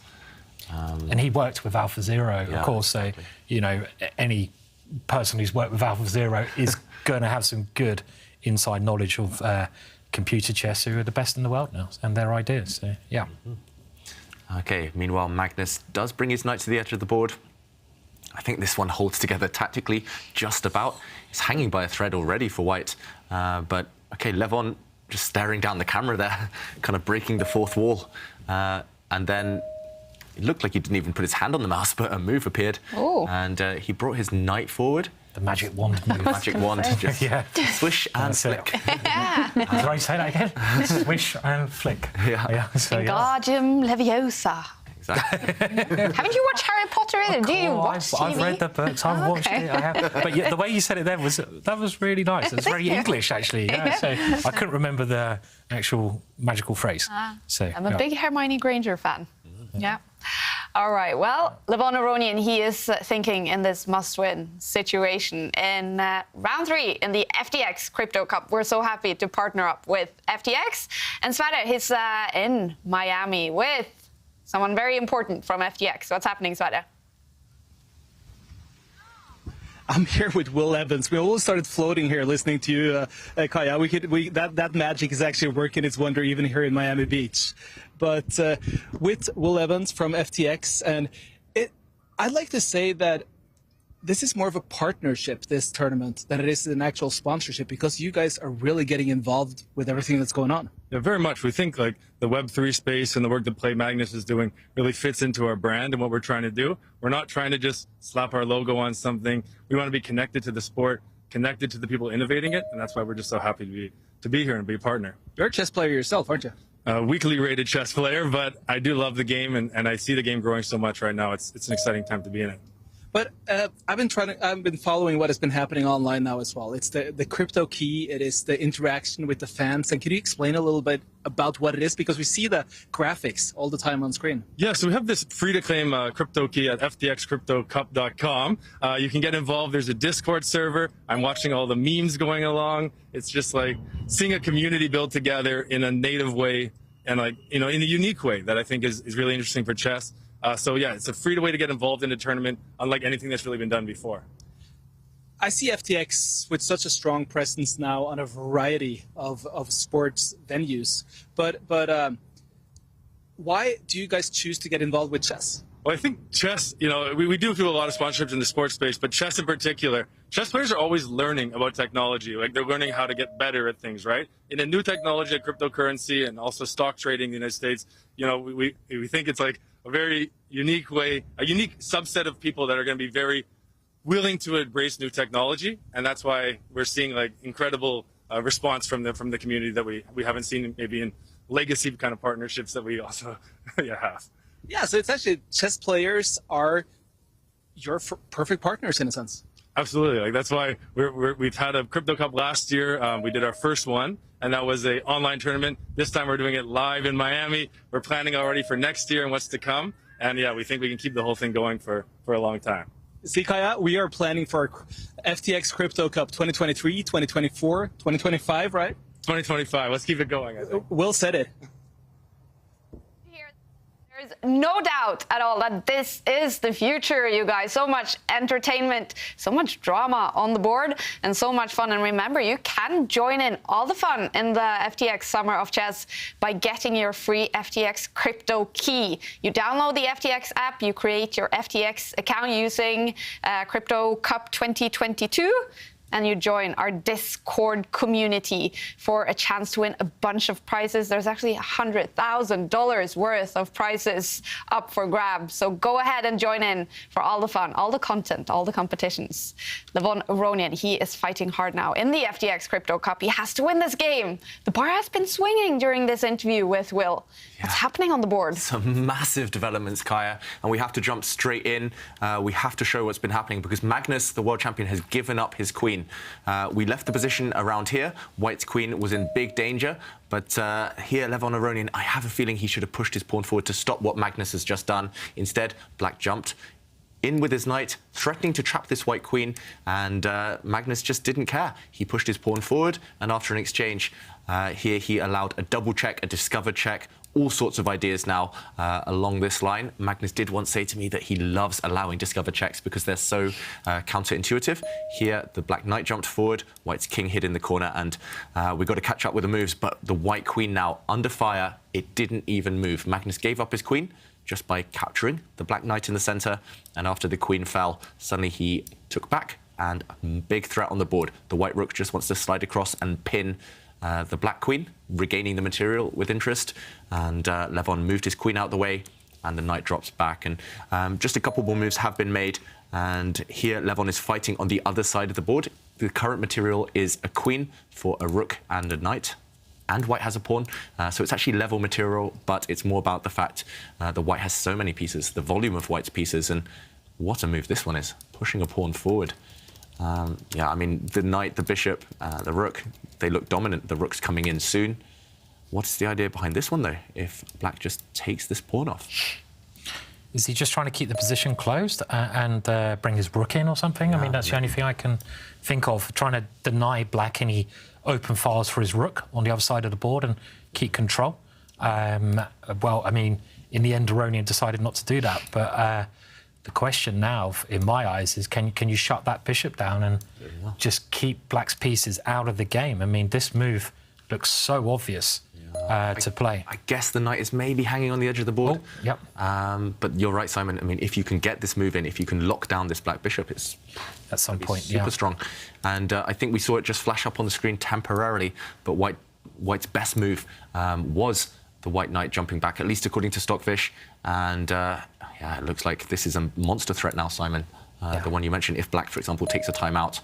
Speaker 4: And he worked with AlphaZero, of course. So, you know, any person who's worked with AlphaZero is going to have some good inside knowledge of computer chess, who are the best in the world now, and their ideas. So, yeah.
Speaker 5: Okay. Meanwhile, Magnus does bring his knight to the edge of the board. I think this one holds together tactically just about. It's hanging by a thread already for white. But, OK, Levon just staring down the camera there, kind of breaking the fourth wall. And then it looked like he didn't even put his hand on the mouse, but a move appeared.
Speaker 2: Ooh.
Speaker 5: And he brought his knight forward.
Speaker 4: The magic wand move.
Speaker 5: The magic wand. Just swish and flick.
Speaker 2: Yeah.
Speaker 4: Did I say that again? Swish and flick.
Speaker 5: Yeah.
Speaker 4: So,
Speaker 2: Wingardium Leviosa.
Speaker 5: Exactly.
Speaker 2: Haven't you watched Harry Potter either? Do you watch TV?
Speaker 4: I've read the books. I've watched it. I have. But yeah, the way you said it there was really nice. It was very English, actually. Yeah. So I couldn't remember the actual magical phrase. So
Speaker 2: I'm a big Hermione Granger fan. Yeah. All right. Well, Levon Aronian, he is thinking in this must-win situation in round 3 in the FTX Crypto Cup. We're so happy to partner up with FTX. And Sverre, he's in Miami with someone very important from FTX. What's happening, Sverre?
Speaker 1: I'm here with Will Evans. We all started floating here listening to you, Kaja. That magic is actually working its wonder even here in Miami Beach. But with Will Evans from FTX, and I'd like to say that this is more of a partnership, this tournament, than it is an actual sponsorship, because you guys are really getting involved with everything that's going on.
Speaker 20: Yeah, very much. We think like the Web3 space and the work that Play Magnus is doing really fits into our brand and what we're trying to do. We're not trying to just slap our logo on something. We want to be connected to the sport, connected to the people innovating it, and that's why we're just so happy to be here and be a partner.
Speaker 1: You're a chess player yourself, aren't you?
Speaker 20: Weekly rated chess player, but I do love the game, and I see the game growing so much right now. It's an exciting time to be in it.
Speaker 1: But I've been following what has been happening online now as well. It's the crypto key. It is the interaction with the fans. And can you explain a little bit about what it is? Because we see the graphics all the time on screen.
Speaker 20: Yeah, so we have this free-to-claim crypto key at ftxcryptocup.com. You can get involved. There's a Discord server. I'm watching all the memes going along. It's just like seeing a community build together in a native way and like, you know, in a unique way that I think is really interesting for chess. So yeah, it's a free way to get involved in a tournament, unlike anything that's really been done before.
Speaker 1: I see FTX with such a strong presence now on a variety of sports venues. But why do you guys choose to get involved with chess?
Speaker 20: Well, I think chess, you know, we do a lot of sponsorships in the sports space, but chess in particular, chess players are always learning about technology. Like they're learning how to get better at things, right? In a new technology like cryptocurrency and also stock trading in the United States, you know, we think it's like a very unique way, a unique subset of people that are going to be very willing to embrace new technology. And that's why we're seeing like incredible response from the community that we haven't seen maybe in legacy kind of partnerships that we also have.
Speaker 1: Yeah, so it's actually chess players are your perfect partners in a sense.
Speaker 20: Absolutely. Like that's why we've had a Crypto Cup last year. We did our first one, and that was an online tournament. This time we're doing it live in Miami. We're planning already for next year and what's to come. And yeah, we think we can keep the whole thing going for a long time.
Speaker 1: See, Kaja, we are planning for FTX Crypto Cup 2023, 2024, 2025, right?
Speaker 20: 2025. Let's keep it going, I think.
Speaker 2: Will said it. There's no doubt at all that this is the future, you guys. So much entertainment, so much drama on the board, and so much fun. And remember, you can join in all the fun in the FTX Summer of Chess by getting your free FTX crypto key. You download the FTX app, you create your FTX account using Crypto Cup 2022, and you join our Discord community for a chance to win a bunch of prizes. There's actually $100,000 worth of prizes up for grabs. So go ahead and join in for all the fun, all the content, all the competitions. Levon Aronian, he is fighting hard now in the FTX Crypto Cup. He has to win this game. The bar has been swinging during this interview with Will. What's happening on the board?
Speaker 5: Some massive developments, Kaja, and we have to jump straight in. We have to show what's been happening because Magnus, the world champion, has given up his queen. We left the position around here. White's queen was in big danger, but here, Levon Aronian, I have a feeling he should have pushed his pawn forward to stop what Magnus has just done. Instead, Black jumped in with his knight, threatening to trap this white queen, and Magnus just didn't care. He pushed his pawn forward, and after an exchange, here he allowed a double check, a discover check, all sorts of ideas now along this line. Magnus did once say to me that he loves allowing discover checks because they're so counterintuitive. Here, the black knight jumped forward, white's king hid in the corner, and we've got to catch up with the moves, but the white queen now under fire. It didn't even move. Magnus gave up his queen just by capturing the black knight in the center, and after the queen fell, suddenly he took back, and a big threat on the board. The white rook just wants to slide across and pin the black queen, regaining the material with interest, and Levon moved his queen out the way, and the knight drops back. And just a couple more moves have been made, and here Levon is fighting on the other side of the board. The current material is a queen for a rook and a knight, and white has a pawn, so it's actually level material, but it's more about the fact the white has so many pieces, the volume of white's pieces, and what a move this one is, pushing a pawn forward. Yeah, I mean, the knight, the bishop, the rook, they look dominant. The rook's coming in soon. What's the idea behind this one, though, if black just takes this pawn off?
Speaker 4: Is he just trying to keep the position closed and bring his rook in or something? I mean, that's the only thing I can think of, trying to deny black any open files for his rook on the other side of the board and keep control. Well, I mean, in the end, Aronian decided not to do that, but the question now, in my eyes, is can you shut that bishop down and just keep black's pieces out of the game? I mean, this move looks so obvious to play.
Speaker 5: I guess the knight is maybe hanging on the edge of the board.
Speaker 4: Oh, yep.
Speaker 5: But you're right, Simon. I mean, if you can get this move in, if you can lock down this black bishop, it's
Speaker 4: at some point
Speaker 5: super strong. And I think we saw it just flash up on the screen temporarily, but white's best move was the white knight jumping back, at least according to Stockfish. And yeah, it looks like this is a monster threat now, Simon. The one you mentioned, if black, for example, takes a timeout,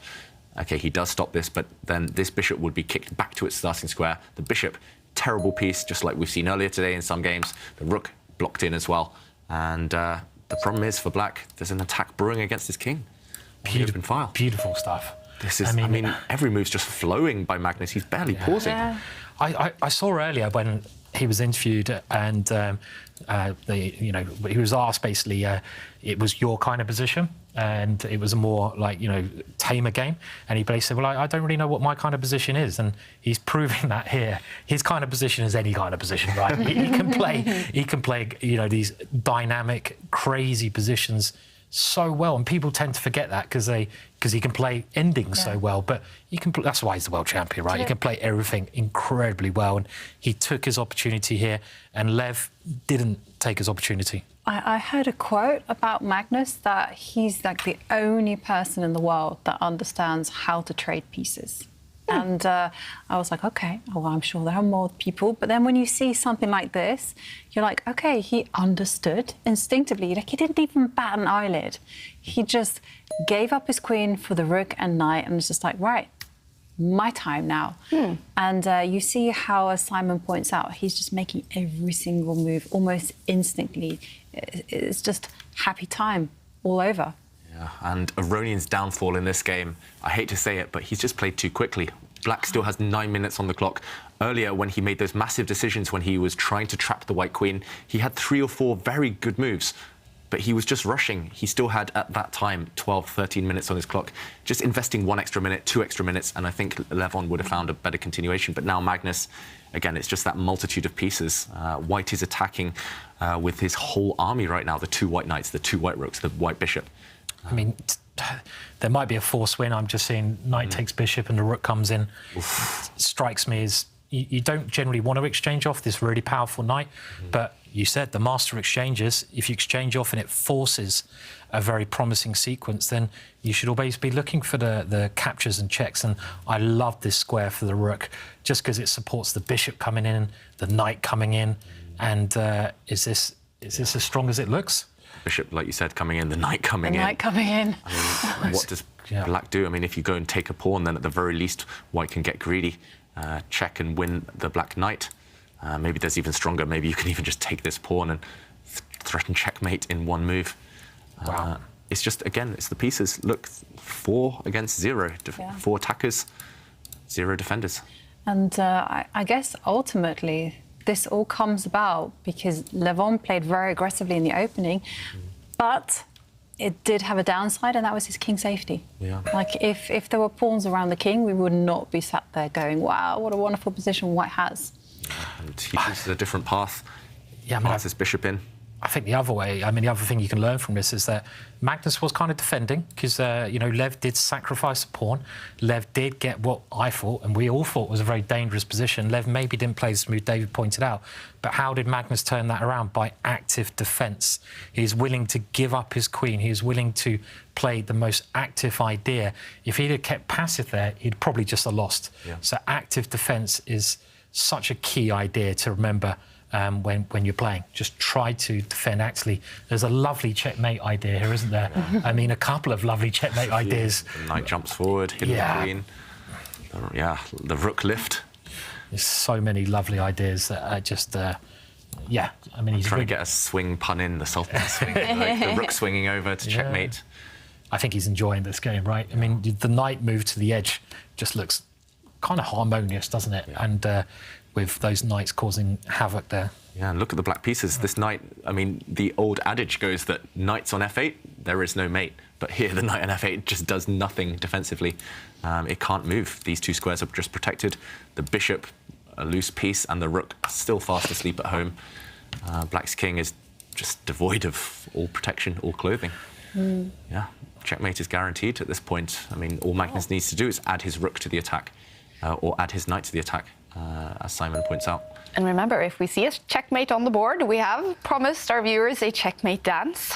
Speaker 5: okay, he does stop this, but then this bishop would be kicked back to its starting square. The bishop, terrible piece, just like we've seen earlier today in some games. The rook blocked in as well. And the problem is for black, there's an attack brewing against his king. Beautiful file.
Speaker 4: Beautiful stuff.
Speaker 5: This is, I mean, every move's just flowing by Magnus. He's barely pausing.
Speaker 2: Yeah.
Speaker 4: I saw earlier when he was interviewed and he was asked basically it was your kind of position and it was a more like tamer game, and he basically said, well, I don't really know what my kind of position is, and he's proving that here. His kind of position is any kind of position, right? he can play these dynamic, crazy positions so well, and people tend to forget that because he can play endings so well. But that's why he's the world champion, right? He can play everything incredibly well, and he took his opportunity here, and Lev didn't take his opportunity.
Speaker 3: I heard a quote about Magnus that he's like the only person in the world that understands how to trade pieces. And I was like, OK, well, I'm sure there are more people. But then when you see something like this, you're like, OK, he understood instinctively. Like, he didn't even bat an eyelid. He just gave up his queen for the rook and knight and was just like, right, my time now. And you see how, as Simon points out, he's just making every single move almost instantly. It's just happy time all over.
Speaker 5: And Aronian's downfall in this game, I hate to say it, but he's just played too quickly. Black still has 9 minutes on the clock. Earlier, when he made those massive decisions when he was trying to trap the white queen, he had 3 or 4 very good moves, but he was just rushing. He still had, at that time, 12, 13 minutes on his clock, just investing 1 extra minute, 2 extra minutes, and I think Levon would have found a better continuation. But now Magnus, again, it's just that multitude of pieces. White is attacking with his whole army right now, the 2 white knights, the 2 white rooks, the white bishop.
Speaker 4: I mean, there might be a forced win. I'm just seeing knight takes bishop and the rook comes in. Strikes me as you don't generally want to exchange off this really powerful knight, but you said, the master exchanges, if you exchange off and it forces a very promising sequence, then you should always be looking for the captures and checks. And I love this square for the rook, just because it supports the bishop coming in, the knight coming in. And is this as strong as it looks?
Speaker 5: Bishop, like you said, coming in, the knight coming in.
Speaker 2: Knight coming in.
Speaker 5: I mean, what does black do? I mean, if you go and take a pawn, then at the very least, white can get greedy, check and win the black knight. Maybe there's even stronger. Maybe you can even just take this pawn and threaten checkmate in one move.
Speaker 4: Wow.
Speaker 5: It's just, again, it's the pieces. Look, 4 against 0. 4 attackers, 0 defenders.
Speaker 3: And I guess ultimately this all comes about because Levon played very aggressively in the opening, but it did have a downside, and that was his king safety.
Speaker 5: Yeah.
Speaker 3: Like, if there were pawns around the king, we would not be sat there going, wow, what a wonderful position white has.
Speaker 5: And he chooses a different path.
Speaker 4: Yeah, I mean,
Speaker 5: passes bishop in.
Speaker 4: I think the other way, I mean, the other thing you can learn from this is that Magnus was kind of defending because, you know, Lev did sacrifice a pawn. Lev did get what I thought, and we all thought was a very dangerous position. Lev maybe didn't play as smooth, David pointed out. But how did Magnus turn that around? By active defence. He's willing to give up his queen. He's willing to play the most active idea. If he'd have kept passive there, he'd probably just have lost.
Speaker 5: Yeah.
Speaker 4: So active defence is such a key idea to remember when you're playing. Just try to defend. Actually, there's a lovely checkmate idea here, isn't there? I mean, a couple of lovely checkmate ideas.
Speaker 5: The knight jumps forward, hidden queen. Yeah, the rook lift.
Speaker 4: There's so many lovely ideas that are just, yeah. I mean, he's
Speaker 5: trying to get a swing pun in, the sultan swing, like the rook swinging over to checkmate.
Speaker 4: I think he's enjoying this game, right? I mean, the knight move to the edge just looks kind of harmonious, doesn't it? Yeah. And with those knights causing havoc there.
Speaker 5: Yeah, and look at the black pieces. This knight, I mean, the old adage goes that knights on f8, there is no mate. But here, the knight on f8 just does nothing defensively. It can't move. These 2 squares are just protected. The bishop, a loose piece, and the rook are still fast asleep at home. Black's king is just devoid of all protection, all clothing. Yeah, checkmate is guaranteed at this point. I mean, all Magnus needs to do is add his rook to the attack, or add his knight to the attack. As Simon points out.
Speaker 2: And remember, if we see a checkmate on the board, we have promised our viewers a checkmate dance.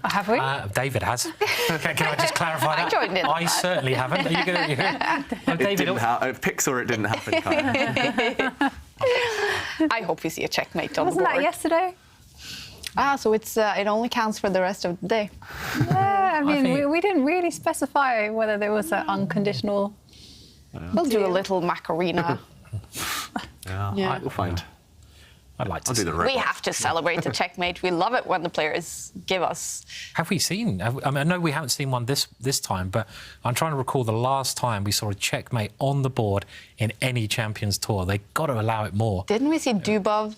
Speaker 2: Have we?
Speaker 4: David has. Can I just clarify that?
Speaker 2: I joined in.
Speaker 4: I certainly haven't. Are you going to...
Speaker 5: David, Pix or it didn't happen, Kaja.
Speaker 2: I hope we see a checkmate on the
Speaker 3: board. Wasn't that yesterday?
Speaker 2: So it's it only counts for the rest of the day.
Speaker 3: Yeah, I mean, we didn't really specify whether there was an unconditional...
Speaker 2: We'll do a little Macarena.
Speaker 5: Yeah, we'll find.
Speaker 4: I'd like to
Speaker 5: do the
Speaker 2: We have to celebrate the checkmate. We love it when the players give us.
Speaker 4: Have we seen? I mean, I know we haven't seen one this time, but I'm trying to recall the last time we saw a checkmate on the board in any Champions Tour. They got to allow it more.
Speaker 2: Didn't we see Dubov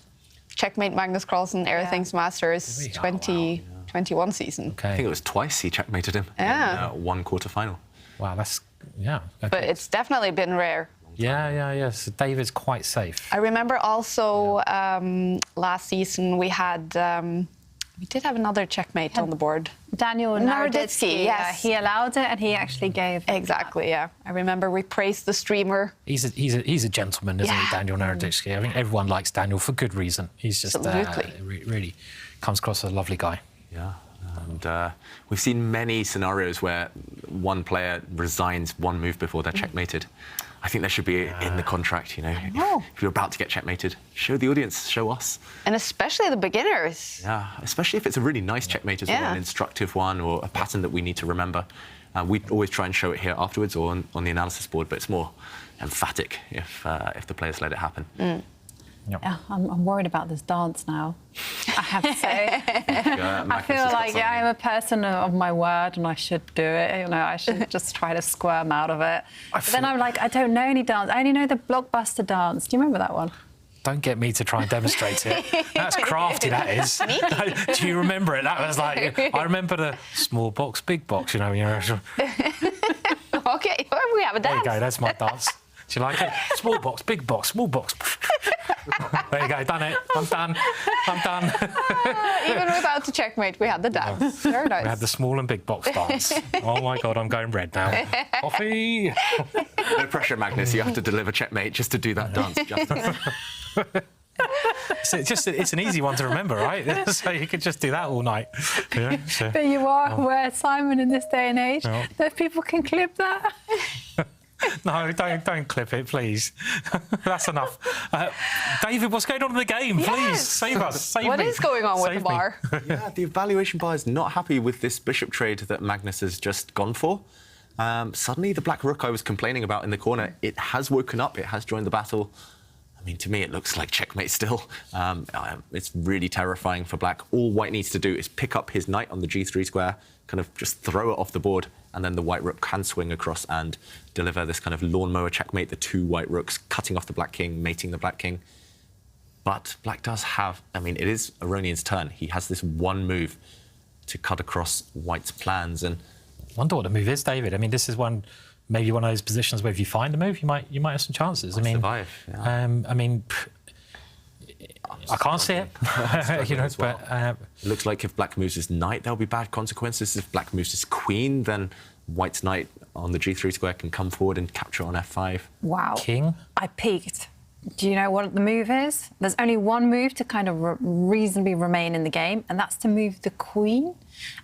Speaker 2: checkmate Magnus Carlsen, Everything's Masters 2021 season?
Speaker 4: Okay.
Speaker 5: I think it was twice he checkmated him in one quarter-final.
Speaker 4: Wow, that's okay.
Speaker 2: But it's definitely been rare.
Speaker 4: Yeah. So David's quite safe.
Speaker 2: I remember also last season we had we did have another checkmate on the board.
Speaker 3: Daniel Naroditsky.
Speaker 2: Yes,
Speaker 3: he allowed it, and he actually gave.
Speaker 2: Exactly. Yeah, I remember we praised the streamer.
Speaker 4: He's a gentleman, isn't he, Daniel Naroditsky? I think everyone likes Daniel for good reason. He's just really comes across as a lovely guy.
Speaker 5: Yeah. And we've seen many scenarios where one player resigns one move before they're checkmated. I think there should be in the contract, you know, if you're about to get checkmated, show the audience, show us.
Speaker 2: And especially the beginners.
Speaker 5: Yeah, especially if it's a really nice checkmate as well, an instructive one or a pattern that we need to remember. We always try and show it here afterwards or on the analysis board, but it's more emphatic if the players let it happen.
Speaker 4: Yep.
Speaker 3: Yeah, I'm worried about this dance now, I have to say. I feel like I'm a person of my word and I should do it. You know, I should just try to squirm out of it. But then I'm like, I don't know any dance. I only know the Blockbuster dance. Do you remember that one?
Speaker 4: Don't get me to try and demonstrate it. That's crafty, that is. Do you remember it? That was like, I remember the small box, big box, you know.
Speaker 2: Okay, we have a dance.
Speaker 4: There you go, that's my dance. Do you like it? Small box, big box, small box. There you go, done it. I'm done.
Speaker 2: Even without the checkmate, we had the dance. Very nice.
Speaker 4: We had the small and big box dance. Oh my God, I'm going red now. Coffee.
Speaker 5: No pressure, Magnus. You have to deliver checkmate just to do that dance justice.
Speaker 4: So it's an easy one to remember, right? So you could just do that all night. Yeah, so.
Speaker 3: There you are, where Simon in this day and age, that people can clip that.
Speaker 4: No, don't clip it, please. That's enough. David, what's going on in the game? Please save us. Save
Speaker 2: What
Speaker 4: me.
Speaker 2: is going on with
Speaker 4: Save
Speaker 2: the
Speaker 4: me.
Speaker 2: bar?
Speaker 5: Yeah, the evaluation bar is not happy with this bishop trade that Magnus has just gone for. Suddenly, the black rook I was complaining about in the corner, it has woken up, it has joined the battle. I mean, to me, it looks like checkmate still. It's really terrifying for black. All white needs to do is pick up his knight on the g3 square, kind of just throw it off the board, and then the white rook can swing across and deliver this kind of lawnmower checkmate, the two white rooks cutting off the black king, mating the black king. But black does have, I mean, it is Aronian's turn. He has this one move to cut across white's plans. And
Speaker 4: I wonder what the move is, David. I mean, this is maybe one of those positions where if you find a move, you might have some chances. I mean,
Speaker 5: survive. Yeah.
Speaker 4: I mean, I can't see it. You know,
Speaker 5: well.
Speaker 4: but
Speaker 5: it looks like if black moves his knight, there'll be bad consequences. If black moves his queen, then white's knight on the g3 square can come forward and capture on f5.
Speaker 3: Wow.
Speaker 4: King.
Speaker 3: I peeked. Do you know what the move is? There's only one move to kind of reasonably remain in the game, and that's to move the queen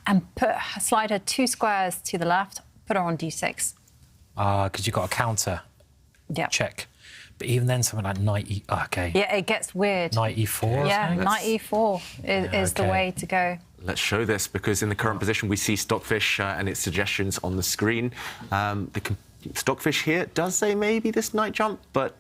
Speaker 3: and slide her 2 squares to the left, put her on d6.
Speaker 4: Because you've got a counter check. But even then, something like knight e... okay.
Speaker 3: Yeah, it gets weird.
Speaker 4: Knight e4
Speaker 3: Yeah, knight e4 is the way to go.
Speaker 5: Let's show this, because in the current position, we see Stockfish and its suggestions on the screen. Stockfish here does say maybe this knight jump, but...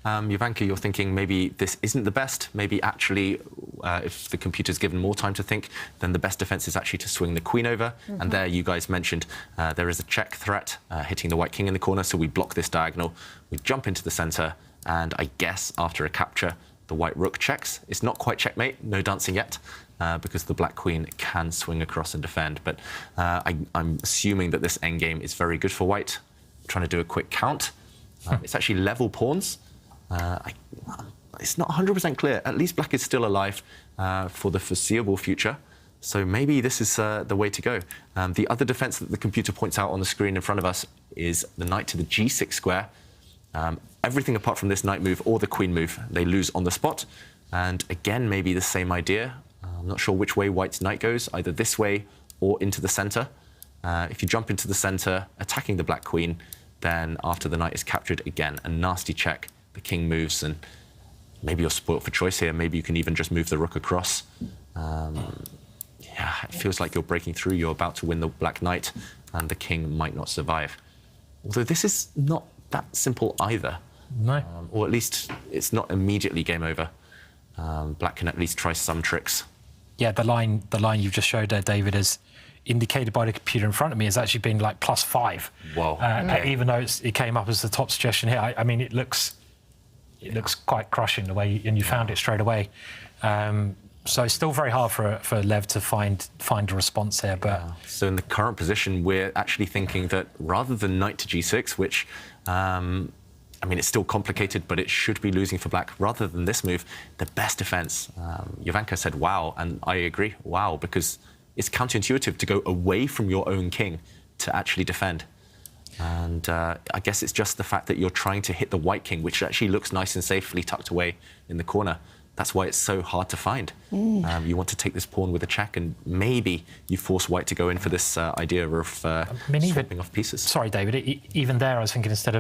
Speaker 5: Jovanka, you're thinking maybe this isn't the best. Maybe actually, if the computer's given more time to think, then the best defense is actually to swing the queen over. And there, you guys mentioned there is a check threat hitting the white king in the corner, so we block this diagonal. We jump into the center, and I guess after a capture, the white rook checks. It's not quite checkmate, no dancing yet, because the black queen can swing across and defend. But I'm assuming that this endgame is very good for white. I'm trying to do a quick count. It's actually level pawns. It's not 100% clear. At least black is still alive for the foreseeable future. So maybe this is the way to go. The other defense that the computer points out on the screen in front of us is the knight to the g6 square. Everything apart from this knight move or the queen move, they lose on the spot. And again, maybe the same idea. I'm not sure which way white's knight goes, either this way or into the center. If you jump into the center, attacking the black queen, then after the knight is captured, again, a nasty check. The king moves, and maybe you're spoilt for choice here. Maybe you can even just move the rook across. Yeah, it feels like you're breaking through. You're about to win the black knight, and the king might not survive. Although this is not that simple either.
Speaker 4: No.
Speaker 5: Or at least it's not immediately game over. Black can at least try some tricks.
Speaker 4: Yeah, the line you've just showed there, David, is indicated by the computer in front of me has actually been like +5.
Speaker 5: Whoa.
Speaker 4: Even though it came up as the top suggestion here. I mean, it looks quite crushing the way, and you found it straight away. So it's still very hard for Lev to find a response here. But
Speaker 5: so in the current position, we're actually thinking that rather than knight to g6, which I mean, it's still complicated, but it should be losing for black. Rather than this move, the best defense. Jovanka said, "Wow," and I agree. Wow, because it's counterintuitive to go away from your own king to actually defend. And I guess it's just the fact that you're trying to hit the white king, which actually looks nice and safely tucked away in the corner. That's why it's so hard to find. You want to take this pawn with a check, and maybe you force white to go in for this idea of swapping off pieces.
Speaker 4: Sorry, David. Even there, I was thinking instead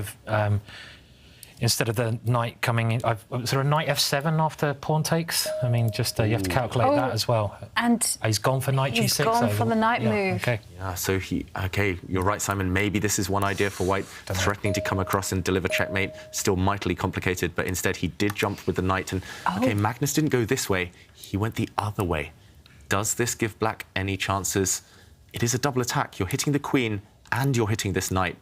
Speaker 4: of the knight coming in, is there a knight f7 after pawn takes? I mean, just you have to calculate that as well.
Speaker 3: And
Speaker 4: he's gone for knight g6.
Speaker 3: He's gone for the knight move.
Speaker 4: Okay.
Speaker 5: Yeah, so you're right, Simon. Maybe this is one idea for white, threatening to come across and deliver checkmate. Still mightily complicated, but instead he did jump with the knight. And okay, Magnus didn't go this way. He went the other way. Does this give black any chances? It is a double attack. You're hitting the queen and you're hitting this knight.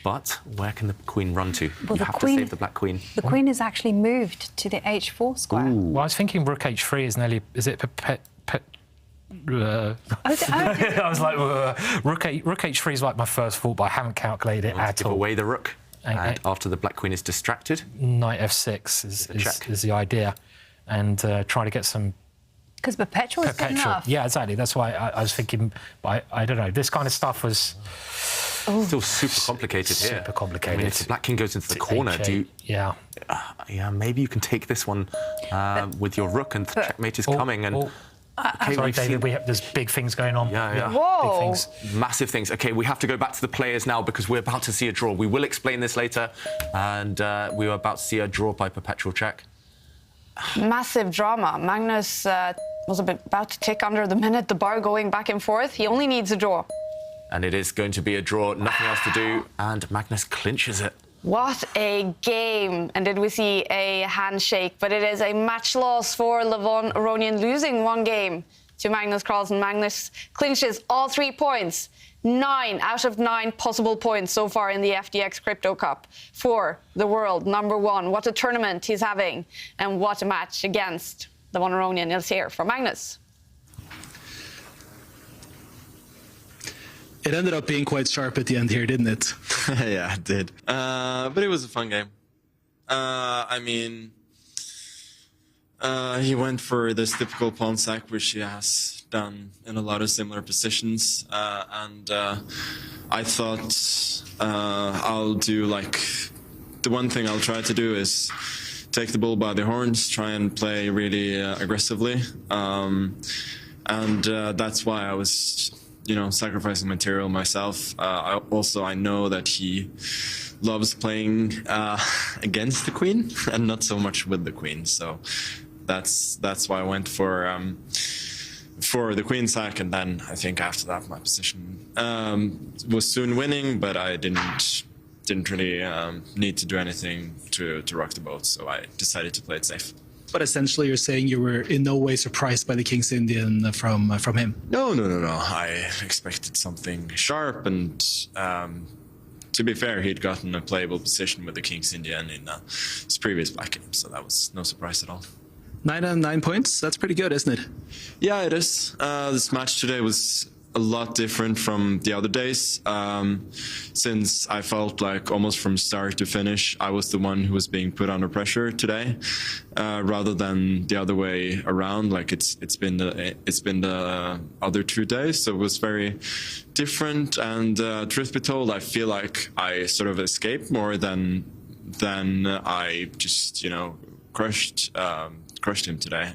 Speaker 5: But where can the queen run to?
Speaker 3: Well,
Speaker 5: you have to save the black queen.
Speaker 3: The queen is actually moved to the h4 square.
Speaker 4: Well, I was thinking rook h3 is nearly... Is it... I was like, rook h3 is like my first thought, but I haven't calculated it at all.
Speaker 5: Give away the rook. And after the black queen is distracted...
Speaker 4: Knight f6 is the idea. And try to get some...
Speaker 3: Because perpetual is good enough.
Speaker 4: Yeah, exactly. That's why I was thinking... I don't know. This kind of stuff was...
Speaker 5: Still super complicated here.
Speaker 4: Super complicated.
Speaker 5: I mean, if the black king goes into the corner, do you...
Speaker 4: Yeah.
Speaker 5: Yeah, maybe you can take this one with your rook, and the checkmate is coming. And okay,
Speaker 4: sorry, David, there's big things going on.
Speaker 5: Yeah.
Speaker 2: Whoa.
Speaker 5: Big things. Massive things. Okay, we have to go back to the players now because we're about to see a draw. We will explain this later. And we were about to see a draw by perpetual check.
Speaker 2: Massive drama. Magnus was about to tick under the minute, the bar going back and forth. He only needs a draw.
Speaker 5: And it is going to be a draw, nothing else to do, and Magnus clinches it.
Speaker 2: What a game. And did we see a handshake? But it is a match loss for Levon Aronian, losing one game to Magnus Carlsen. Magnus clinches all 3 points. 9 out of 9 possible points so far in the FTX Crypto Cup for the world #1. What a tournament he's having, and what a match against Levon Aronian is here for Magnus.
Speaker 1: It ended up being quite sharp at the end here, didn't it?
Speaker 7: Yeah, it did. But it was a fun game. I mean, he went for this typical pawn sack, which he has done in a lot of similar positions. And I thought I'll do like... The one thing I'll try to do is take the bull by the horns, try and play really aggressively. And that's why I was... sacrificing material myself. I know that he loves playing against the queen and not so much with the queen. So that's why I went for the queen sack, and then I think after that my position was soon winning, but I didn't really need to do anything to rock the boat. So I decided to play it safe.
Speaker 1: But essentially, you're saying you were in no way surprised by the King's Indian from him?
Speaker 7: No. I expected something sharp, and to be fair, he'd gotten a playable position with the King's Indian in his previous black game, so that was no surprise at all.
Speaker 1: 9 out of 9 points? That's pretty good, isn't it?
Speaker 7: Yeah, it is. This match today was a lot different from the other days, since I felt like almost from start to finish I was the one who was being put under pressure today, rather than the other way around. Like it's been the other 2 days, so it was very different. And truth be told, I feel like I sort of escaped more than I just crushed him today.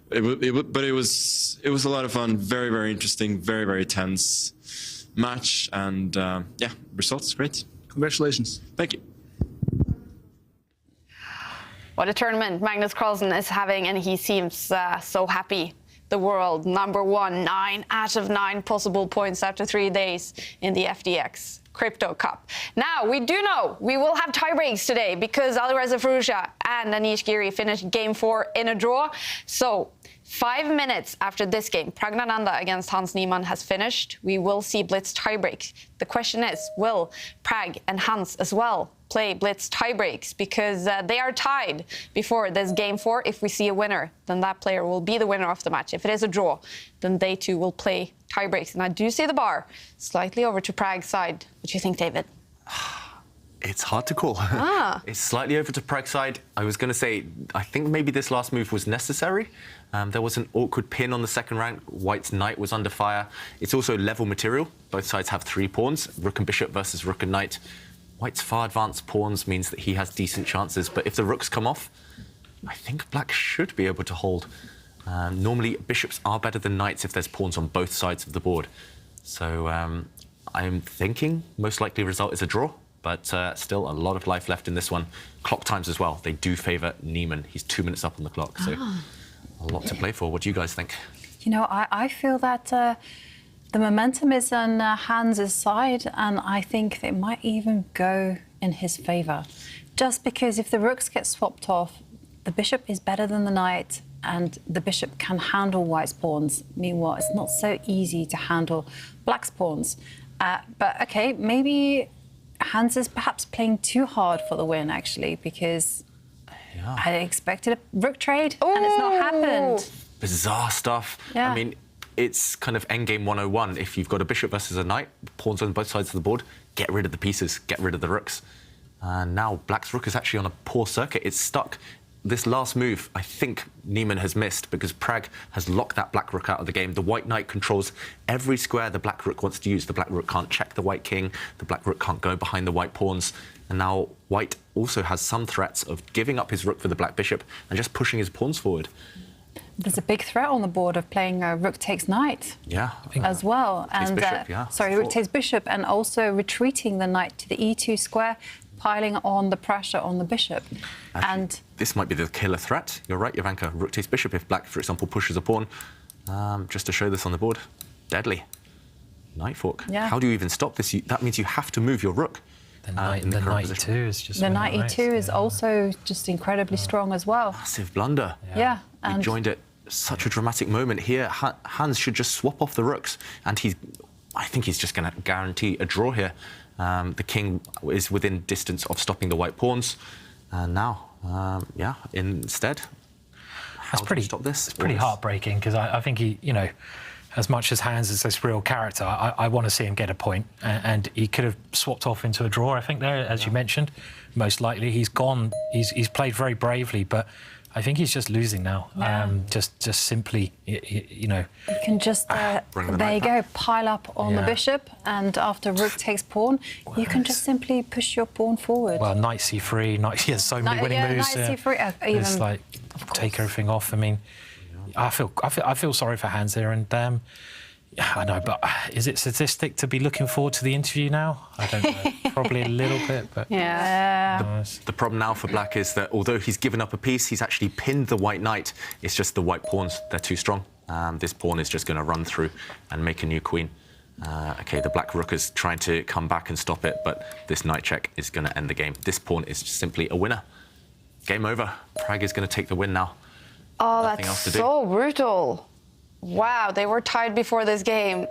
Speaker 7: But it was a lot of fun, very, very interesting, very, very tense match, and yeah, results great.
Speaker 1: Congratulations.
Speaker 7: Thank you.
Speaker 2: What a tournament Magnus Carlsen is having, and he seems so happy. The world #1, 9 out of 9 possible points after 3 days in the FTX Crypto Cup. Now, we do know we will have tie breaks today because Alireza Firouzja and Anish Giri finished Game 4 in a draw. So, 5 minutes after this game, Praggnanandhaa against Hans Niemann has finished. We will see Blitz tiebreaks. The question is, will Prag and Hans as well play Blitz tiebreaks? Because they are tied before this Game 4. If we see a winner, then that player will be the winner of the match. If it is a draw, then they too will play tiebreaks. And I do see the bar slightly over to Prag's side. What do you think, David?
Speaker 5: It's hard to call. It's slightly over to Prag's side. I was going to say, I think maybe this last move was necessary. There was an awkward pin on the second rank. White's knight was under fire. It's also level material. Both sides have 3 pawns, rook and bishop versus rook and knight. White's far advanced pawns means that he has decent chances, but if the rooks come off, I think black should be able to hold. Normally, bishops are better than knights if there's pawns on both sides of the board. So I'm thinking most likely result is a draw, but still a lot of life left in this one. Clock times as well. They do favour Niemann. He's 2 minutes up on the clock, so a lot to play for. What do you guys think?
Speaker 3: I feel that the momentum is on Hans' side, and I think it might even go in his favour. Just because if the rooks get swapped off, the bishop is better than the knight, and the bishop can handle white's pawns. Meanwhile, it's not so easy to handle black's pawns. But OK, maybe Hans is perhaps playing too hard for the win, actually, because I expected a rook trade, and it's not happened.
Speaker 5: Bizarre stuff.
Speaker 3: Yeah.
Speaker 5: I mean, it's kind of endgame 101. If you've got a bishop versus a knight, pawns on both sides of the board, get rid of the pieces, get rid of the rooks. And now black's rook is actually on a poor circuit. It's stuck this last move, I think Niemann has missed because Prag has locked that black rook out of the game. The white knight controls every square the black rook wants to use. The black rook can't check the white king. The black rook can't go behind the white pawns. And now white also has some threats of giving up his rook for the black bishop and just pushing his pawns forward.
Speaker 3: There's a big threat on the board of playing rook takes knight.
Speaker 5: Yeah.
Speaker 3: As well.
Speaker 5: And bishop, yeah.
Speaker 3: Sorry, rook takes bishop, and also retreating the knight to the e2 square, piling on the pressure on the bishop.
Speaker 5: Actually,
Speaker 3: and
Speaker 5: this might be the killer threat. You're right, Jovanka. Rook takes bishop if black, for example, pushes a pawn. Just to show this on the board. Deadly. Knight fork.
Speaker 3: Yeah.
Speaker 5: How do you even stop this? That means you have to move your rook.
Speaker 4: The knight e2 is just...
Speaker 3: The knight e2 is also just incredibly strong as well.
Speaker 5: Massive blunder.
Speaker 3: Yeah.
Speaker 5: He joined it. Such a dramatic moment here. Hans should just swap off the rooks, and I think he's just going to guarantee a draw here. The king is within distance of stopping the white pawns, and now, yeah, instead,
Speaker 4: that's pretty.
Speaker 5: Stop this.
Speaker 4: It's pretty heartbreaking because I think he, you know, as much as Hans is this real character, I want to see him get a point, and he could have swapped off into a draw. I think there, as you mentioned, most likely he's gone. He's played very bravely, but I think he's just losing now.
Speaker 3: Yeah.
Speaker 4: Just simply, you know.
Speaker 3: You can just, there you go, pile up on the bishop, and after rook takes pawn, you can just simply push your pawn forward.
Speaker 4: Well, knight c3, knight, he has so many winning moves.
Speaker 3: Knight c3, even.
Speaker 4: It's like, take everything off. I mean, I feel sorry for Hans here, and I know, but is it sadistic to be looking forward to the interview now? I don't know. Probably a little bit, but...
Speaker 3: Yeah.
Speaker 5: The problem now for black is that although he's given up a piece, he's actually pinned the white knight. It's just the white pawns, they're too strong. This pawn is just going to run through and make a new queen. OK, the black rook is trying to come back and stop it, but this knight check is going to end the game. This pawn is simply a winner. Game over. Prag is going to take the win now.
Speaker 2: Oh,
Speaker 5: Nothing
Speaker 2: that's
Speaker 5: else to do.
Speaker 2: so brutal. Wow, they were tied before this game,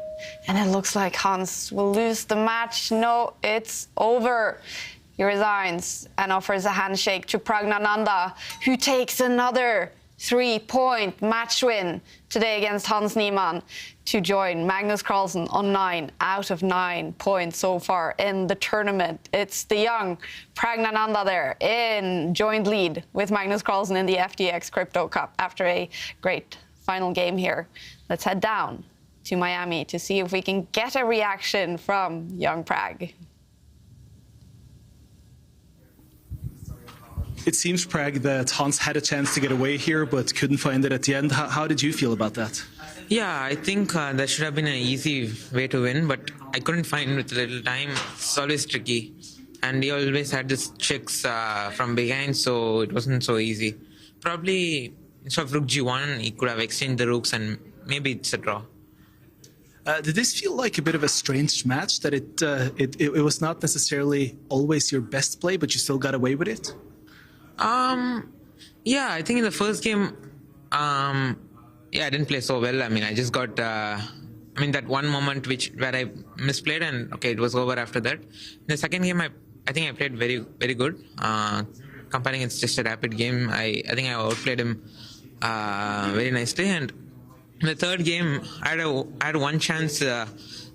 Speaker 2: and it looks like Hans will lose the match. No, it's over. He resigns and offers a handshake to Pragnananda, who takes another 3-point match win today against Hans Niemann to join Magnus Carlsen on 9 out of 9 points so far in the tournament. It's the young Pragnananda there in joint lead with Magnus Carlsen in the FTX Crypto Cup after a great final game here. Let's head down to Miami to see if we can get a reaction from young Prag.
Speaker 1: It seems, Prag, that Hans had a chance to get away here, but couldn't find it at the end. How did you feel about that?
Speaker 10: Yeah, I think that should have been an easy way to win, but I couldn't find with a little time. It's always tricky. And he always had this checks from behind, so it wasn't so easy. Probably instead of rook g1, he could have exchanged the rooks, and maybe it's a draw.
Speaker 1: Did this feel like a bit of a strange match, that it was not necessarily always your best play, but you still got away with it?
Speaker 10: Yeah, I think in the first game, yeah, I didn't play so well. I mean, I just got, I mean, that one moment where I misplayed, and okay, it was over after that. In the second game, I think I played very, very good. Comparing it's just a rapid game, I think I outplayed him very nicely. And in the third game, I had one chance where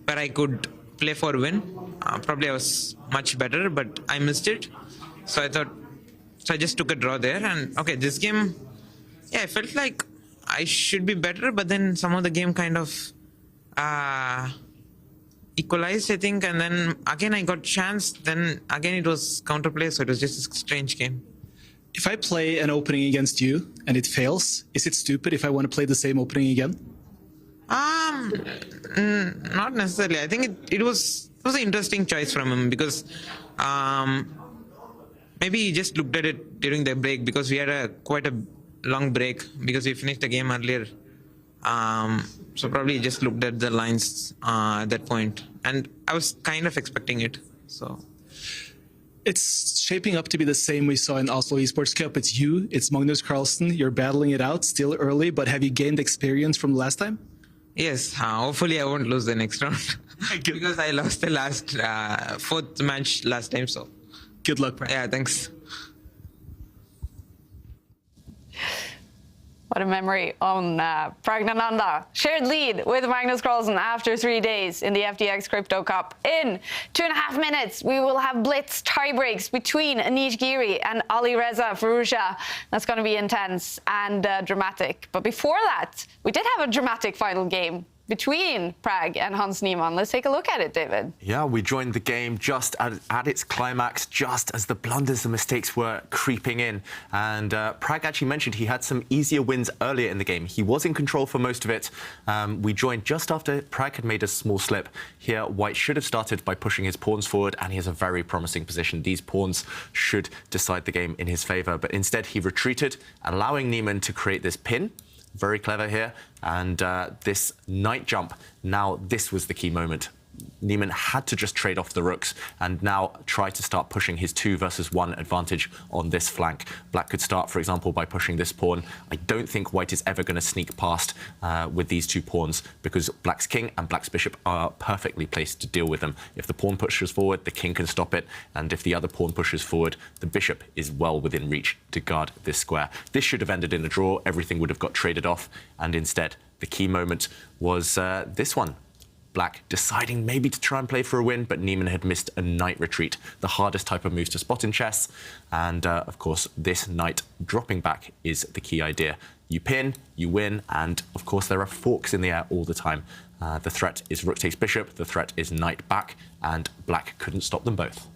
Speaker 10: I could play for a win. Probably I was much better, but I missed it. So I thought, so I just took a draw there. And okay, this game, yeah, I felt like I should be better, but then some of the game kind of equalized, I think. And then again, I got chance. Then again, it was counterplay. So it was just a strange game.
Speaker 1: If I play an opening against you and it fails, is it stupid if I want to play the same opening again?
Speaker 10: Not necessarily. I think it was an interesting choice from him because maybe he just looked at it during the break because we had quite a long break because we finished the game earlier. So probably he just looked at the lines at that point, and I was kind of expecting it. So.
Speaker 1: It's shaping up to be the same we saw in Oslo Esports Cup. It's you, it's Magnus Carlsen. You're battling it out, still early, but have you gained experience from last time?
Speaker 10: Yes, hopefully I won't lose the next round because I lost the last fourth match last time. So
Speaker 1: good luck, Brad.
Speaker 10: Yeah, thanks.
Speaker 2: What a memory on Pragnananda. Shared lead with Magnus Carlsen after 3 days in the FTX Crypto Cup. In 2.5 minutes, we will have blitz tiebreaks between Anish Giri and Alireza Firouzja. That's going to be intense and dramatic. But before that, we did have a dramatic final game between Prag and Hans Niemann. Let's take a look at it, David.
Speaker 5: Yeah, we joined the game just at its climax, just as the blunders and mistakes were creeping in. And Prag actually mentioned he had some easier wins earlier in the game. He was in control for most of it. We joined just after Prag had made a small slip. Here, White should have started by pushing his pawns forward, and he has a very promising position. These pawns should decide the game in his favour. But instead, he retreated, allowing Niemann to create this pin. Very clever here. And this knight jump, now this was the key moment. Niemann had to just trade off the rooks and now try to start pushing his 2 versus 1 advantage on this flank. Black could start, for example, by pushing this pawn. I don't think White is ever going to sneak past with these 2 pawns because Black's king and Black's bishop are perfectly placed to deal with them. If the pawn pushes forward, the king can stop it, and if the other pawn pushes forward, the bishop is well within reach to guard this square. This should have ended in a draw. Everything would have got traded off, and instead, the key moment was this one. Black deciding maybe to try and play for a win, but Niemann had missed a knight retreat, the hardest type of moves to spot in chess. And of course, this knight dropping back is the key idea. You pin, you win, and of course there are forks in the air all the time. The threat is rook takes bishop, the threat is knight back, and Black couldn't stop them both.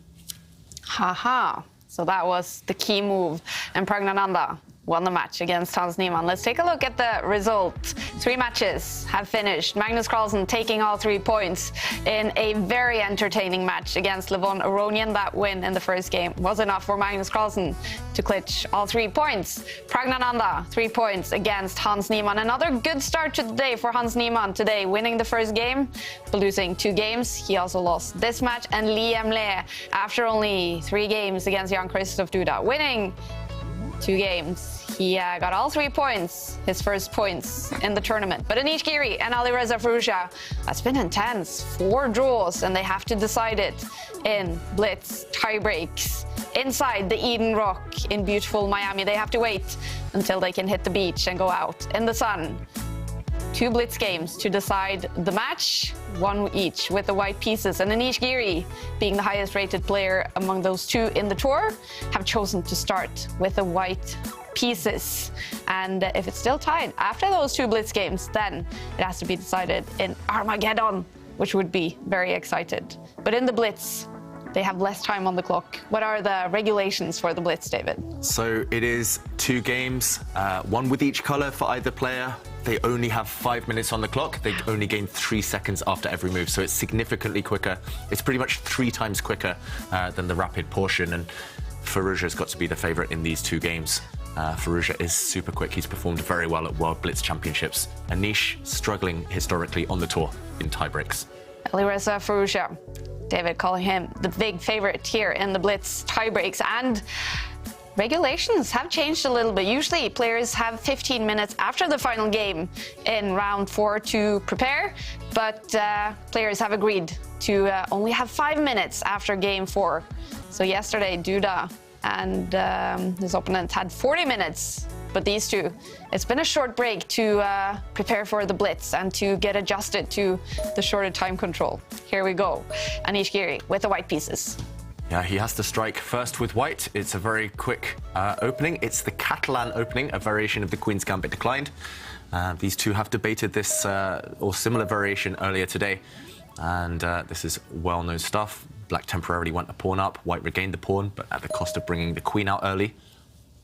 Speaker 2: Haha. So that was the key move. And Pragnananda won the match against Hans Niemann. Let's take a look at the result. 3 matches have finished. Magnus Carlsen taking all 3 points in a very entertaining match against Levon Aronian. That win in the first game was enough for Magnus Carlsen to clinch all 3 points. Pragnananda, 3 points against Hans Niemann. Another good start to the day for Hans Niemann today, winning the first game, but losing 2 games. He also lost this match. And Liam Le, after only 3 games against Jan-Krzysztof Duda, winning 2 games. He got all 3 points, his first points in the tournament. But Anish Giri and Alireza Firouzja, that's been intense. 4 draws, and they have to decide it in blitz tiebreaks. Inside the Eden Rock in beautiful Miami, they have to wait until they can hit the beach and go out in the sun. 2 blitz games to decide the match, 1 each with the white pieces. And Anish Giri, being the highest rated player among those 2 in the tour, have chosen to start with the white pieces. And if it's still tied after those 2 blitz games, then it has to be decided in Armageddon, which would be very excited. But in the blitz, they have less time on the clock. What are the regulations for the blitz, David?
Speaker 5: So it is 2 games, 1 with each color for either player. They only have 5 minutes on the clock. They only gain 3 seconds after every move, so it's significantly quicker. It's pretty much 3 times quicker than the rapid portion, and Firouzja's got to be the favorite in these 2 games. Firouzja is super quick. He's performed very well at World Blitz Championships. Anish struggling historically on the tour in tiebreaks.
Speaker 2: Alireza Firouzja, David calling him the big favorite here in the blitz tiebreaks. And regulations have changed a little bit. Usually players have 15 minutes after the final game in round 4 to prepare, but players have agreed to only have 5 minutes after game 4. So yesterday, Duda and his opponent had 40 minutes, but these 2, it's been a short break to prepare for the blitz and to get adjusted to the shorter time control. Here we go. Anish Giri with the white pieces.
Speaker 5: Yeah, he has to strike first with white. It's a very quick opening. It's the Catalan opening, a variation of the Queen's Gambit declined. These 2 have debated this or similar variation earlier today, and this is well-known stuff. Black temporarily went a pawn up, White regained the pawn, but at the cost of bringing the queen out early.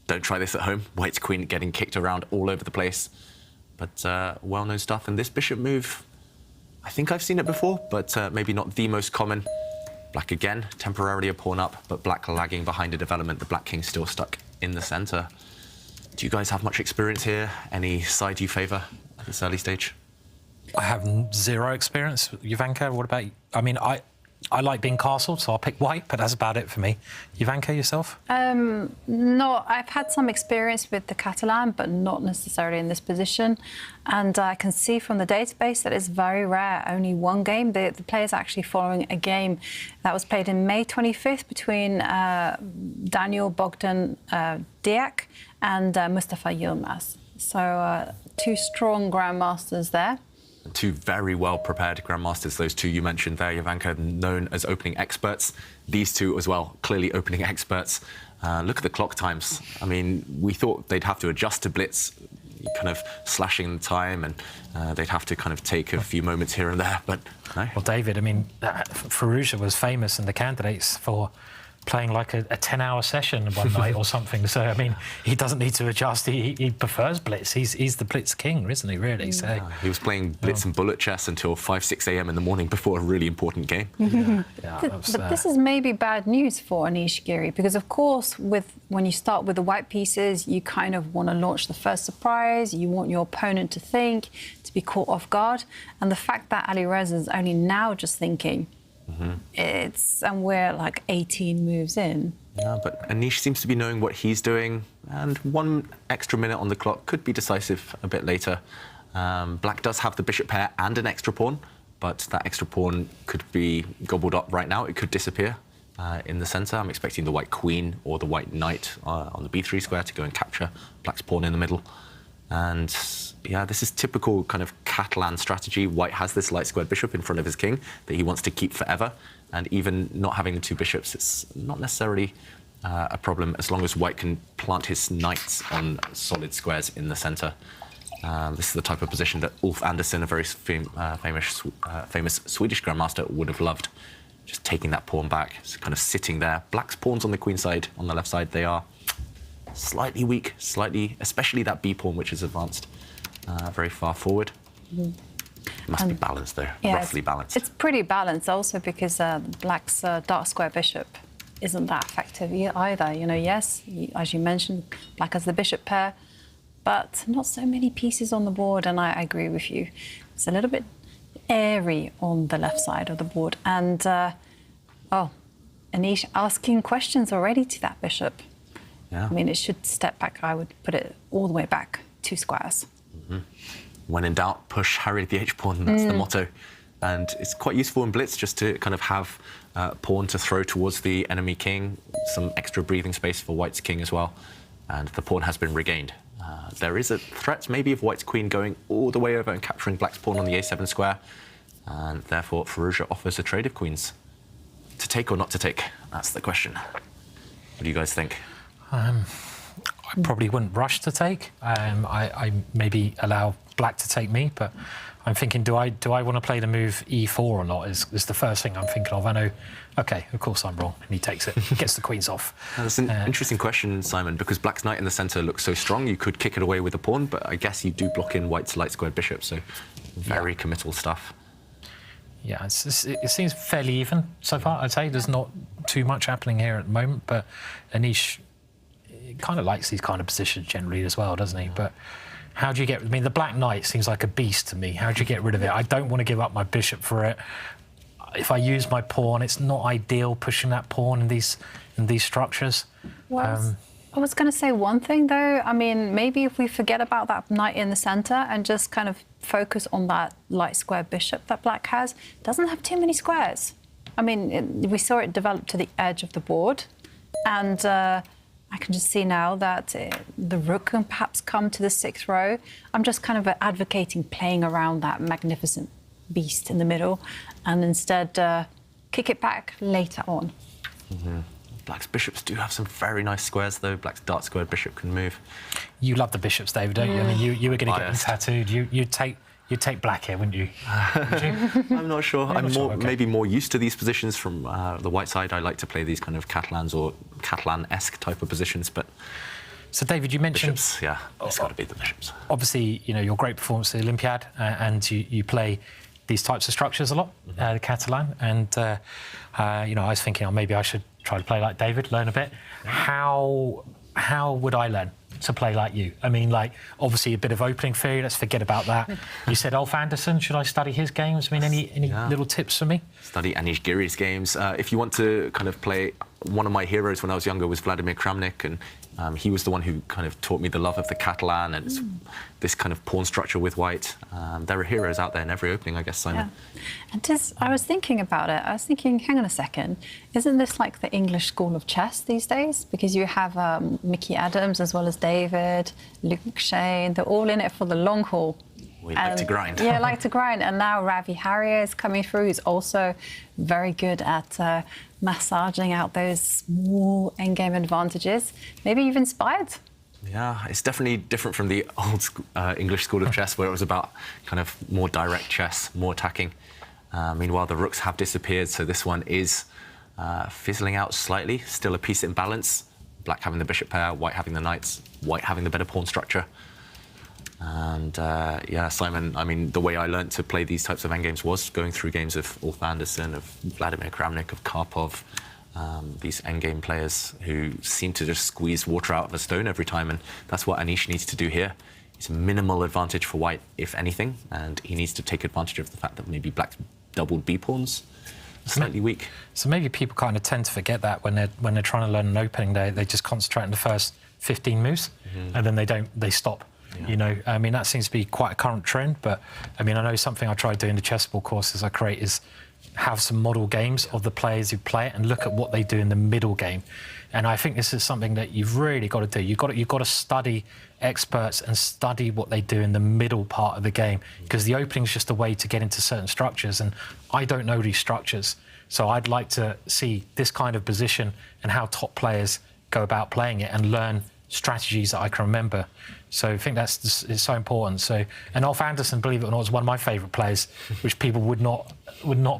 Speaker 5: Don't try this at home. White's queen getting kicked around all over the place. But well-known stuff. And this bishop move, I think I've seen it before, but maybe not the most common. Black again, temporarily a pawn up, but Black lagging behind a development. The Black king still stuck in the center. Do you guys have much experience here? Any side you favor at this early stage?
Speaker 4: I have 0 experience. Jovanka, what about you? I mean, I like being castled, so I'll pick white, but that's about it for me. Jovanka, yourself?
Speaker 3: No, I've had some experience with the Catalan, but not necessarily in this position. And I can see from the database that it's very rare, only 1 game. The player's actually following a game that was played in May 25th between Daniel Bogdan Diak and Mustafa Yilmaz. So 2 strong grandmasters there.
Speaker 5: Two very well-prepared grandmasters, those two you mentioned there, Jovanka, known as opening experts. These two as well, clearly opening experts. Look at the clock times. I mean, we thought they'd have to adjust to blitz, kind of slashing the time, and they'd have to kind of take a few moments here and there, but no.
Speaker 4: Well, David, I mean, Firouzja was famous in the candidates for playing like a 10-hour session one night or something. So, I mean, he doesn't need to adjust. He prefers blitz. He's the blitz king, isn't he, really? So
Speaker 5: he was playing blitz and bullet chess until 5, 6 a.m. in the morning before a really important game.
Speaker 3: But this is maybe bad news for Anish Giri, because, of course, when you start with the white pieces, you kind of want to launch the first surprise. You want your opponent to think, to be caught off guard. And the fact that Alireza is only now just thinking, and we're like 18 moves in.
Speaker 5: Yeah, but Anish seems to be knowing what he's doing, and 1 extra minute on the clock could be decisive a bit later. Black does have the bishop pair and an extra pawn, but that extra pawn could be gobbled up right now. It could disappear in the centre. I'm expecting the white queen or the white knight on the b3 square to go and capture Black's pawn in the middle. And yeah, this is typical kind of Catalan strategy. White has this light squared bishop in front of his king that he wants to keep forever. And even not having the 2 bishops, it's not necessarily a problem as long as White can plant his knights on solid squares in the centre. This is the type of position that Ulf Andersson, a very famous Swedish grandmaster, would have loved. Just taking that pawn back, it's kind of sitting there. Black's pawns on the queen side, on the left side, they are slightly weak, especially that b pawn, which is advanced very far forward. Must be balanced though, roughly balanced.
Speaker 3: It's pretty balanced also because Black's dark square bishop isn't that effective either. You know, yes, as you mentioned, Black has the bishop pair, but not so many pieces on the board, and I agree with you. It's a little bit airy on the left side of the board. And, Anish asking questions already to that bishop.
Speaker 5: Yeah.
Speaker 3: I mean, it should step back. I would put it all the way back 2 squares.
Speaker 5: When in doubt, push, harry the h-pawn. That's the motto. And it's quite useful in blitz just to kind of have pawn to throw towards the enemy king, some extra breathing space for White's king as well. And the pawn has been regained. There is a threat maybe of White's queen going all the way over and capturing Black's pawn on the a7 square. And therefore, Firouzja offers a trade of queens. To take or not to take? That's the question. What do you guys think?
Speaker 4: I probably wouldn't rush to take. I maybe allow Black to take me, but I'm thinking, do I want to play the move e4 or not? Is the first thing I'm thinking of. I know, okay, of course I'm wrong, and he takes it, gets the queens off.
Speaker 5: That's an interesting question, Simon, because Black's knight in the centre looks so strong. You could kick it away with a pawn, but I guess you do block in White's light squared bishop, so very committal stuff.
Speaker 4: Yeah, it seems fairly even so far, I'd say. There's not too much happening here at the moment, but Anish kind of likes these kind of positions generally as well, doesn't he? But how do you get... I mean, the Black Knight seems like a beast to me. How do you get rid of it? I don't want to give up my bishop for it. If I use my pawn, it's not ideal pushing that pawn in these structures.
Speaker 3: Well, I was going to say one thing, though. I mean, maybe if we forget about that knight in the centre and just kind of focus on that light square bishop that Black has, it doesn't have too many squares. I mean, we saw it develop to the edge of the board, and I can just see now that the rook can perhaps come to the 6th row. I'm just kind of advocating playing around that magnificent beast in the middle and instead kick it back later on.
Speaker 5: Black's bishops do have some very nice squares, though. Black's dark squared bishop can move.
Speaker 4: You love the bishops, David, don't you? I mean, you were going to get them tattooed. You'd take Black here, wouldn't you? Would you?
Speaker 5: I'm not sure. I'm maybe more used to these positions from the white side. I like to play these kind of Catalans or Catalan-esque type of positions, but...
Speaker 4: So, David, you mentioned...
Speaker 5: Bishops, yeah, it's got to be the bishops.
Speaker 4: Obviously, you know, your great performance at the Olympiad, and you play these types of structures a lot, the Catalan, and, you know, I was thinking, maybe I should try to play like David, learn a bit. How would I learn to play like you? I mean, like, obviously a bit of opening theory, let's forget about that. You said Ulf Andersson, should I study his games? I mean, any little tips for me?
Speaker 5: Study Anish Giri's games. If you want to kind of play one of my heroes when I was younger was Vladimir Kramnik, and he was the one who kind of taught me the love of the Catalan and this kind of pawn structure with white. There are heroes out there in every opening, I guess, Simon.
Speaker 3: Yeah. And I was thinking about it. I was thinking, hang on a second, isn't this like the English school of chess these days? Because you have Mickey Adams as well as David, Luke Shane, they're all in it for the long haul.
Speaker 5: We like to grind.
Speaker 3: Yeah, like to grind. And now Ravi Harrier is coming through, who's also very good at massaging out those small endgame advantages. Maybe you've inspired.
Speaker 5: Yeah, it's definitely different from the old English school of chess, where it was about kind of more direct chess, more attacking. Meanwhile, the rooks have disappeared, so this one is fizzling out slightly. Still a piece in balance. Black having the bishop pair, white having the knights, white having the better pawn structure. And yeah, Simon, I mean, the way I learned to play these types of endgames was going through games of Ulf Andersson, of Vladimir Kramnik, of Karpov, these endgame players who seem to just squeeze water out of a stone every time, and that's what Anish needs to do here. It's a minimal advantage for white, if anything, and he needs to take advantage of the fact that maybe black's doubled B-pawns are slightly weak.
Speaker 4: So maybe people kind of tend to forget that when they're trying to learn an opening, they just concentrate on the first 15 moves, and then they stop. Yeah. You know, I mean, that seems to be quite a current trend, but I mean, I know something I try doing the chessboard courses I create is have some model games of the players who play it and look at what they do in the middle game. And I think this is something that you've really got to do. You've got to study experts and study what they do in the middle part of the game, because the opening is just a way to get into certain structures, and I don't know these structures. So I'd like to see this kind of position and how top players go about playing it and learn strategies that I can remember. So I think it's so important. So, and Ulf Andersson, believe it or not, is one of my favourite players, which people would not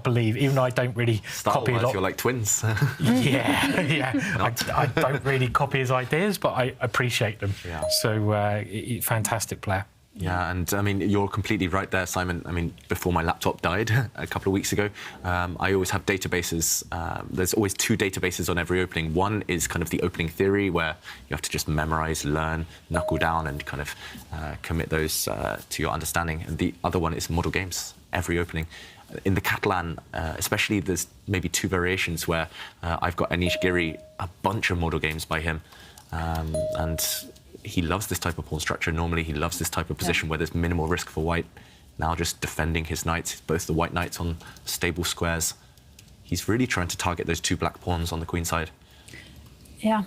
Speaker 4: believe, even though I don't really copy a lot.
Speaker 5: You're like twins.
Speaker 4: Yeah. I don't really copy his ideas, but I appreciate them.
Speaker 5: Yeah.
Speaker 4: So, fantastic player.
Speaker 5: Yeah, and I mean, you're completely right there, Simon. I mean, before my laptop died a couple of weeks ago, I always have databases. There's always two databases on every opening. One is kind of the opening theory, where you have to just memorize, learn, knuckle down, and kind of commit those to your understanding. And the other one is model games, every opening. In the Catalan, especially, there's maybe two variations where I've got Anish Giri, a bunch of model games by him, and he loves this type of pawn structure. Normally, he loves this type of position where there's minimal risk for white. Now just defending his knights, both the white knights on stable squares. He's really trying to target those two black pawns on the queen side.
Speaker 3: Yeah.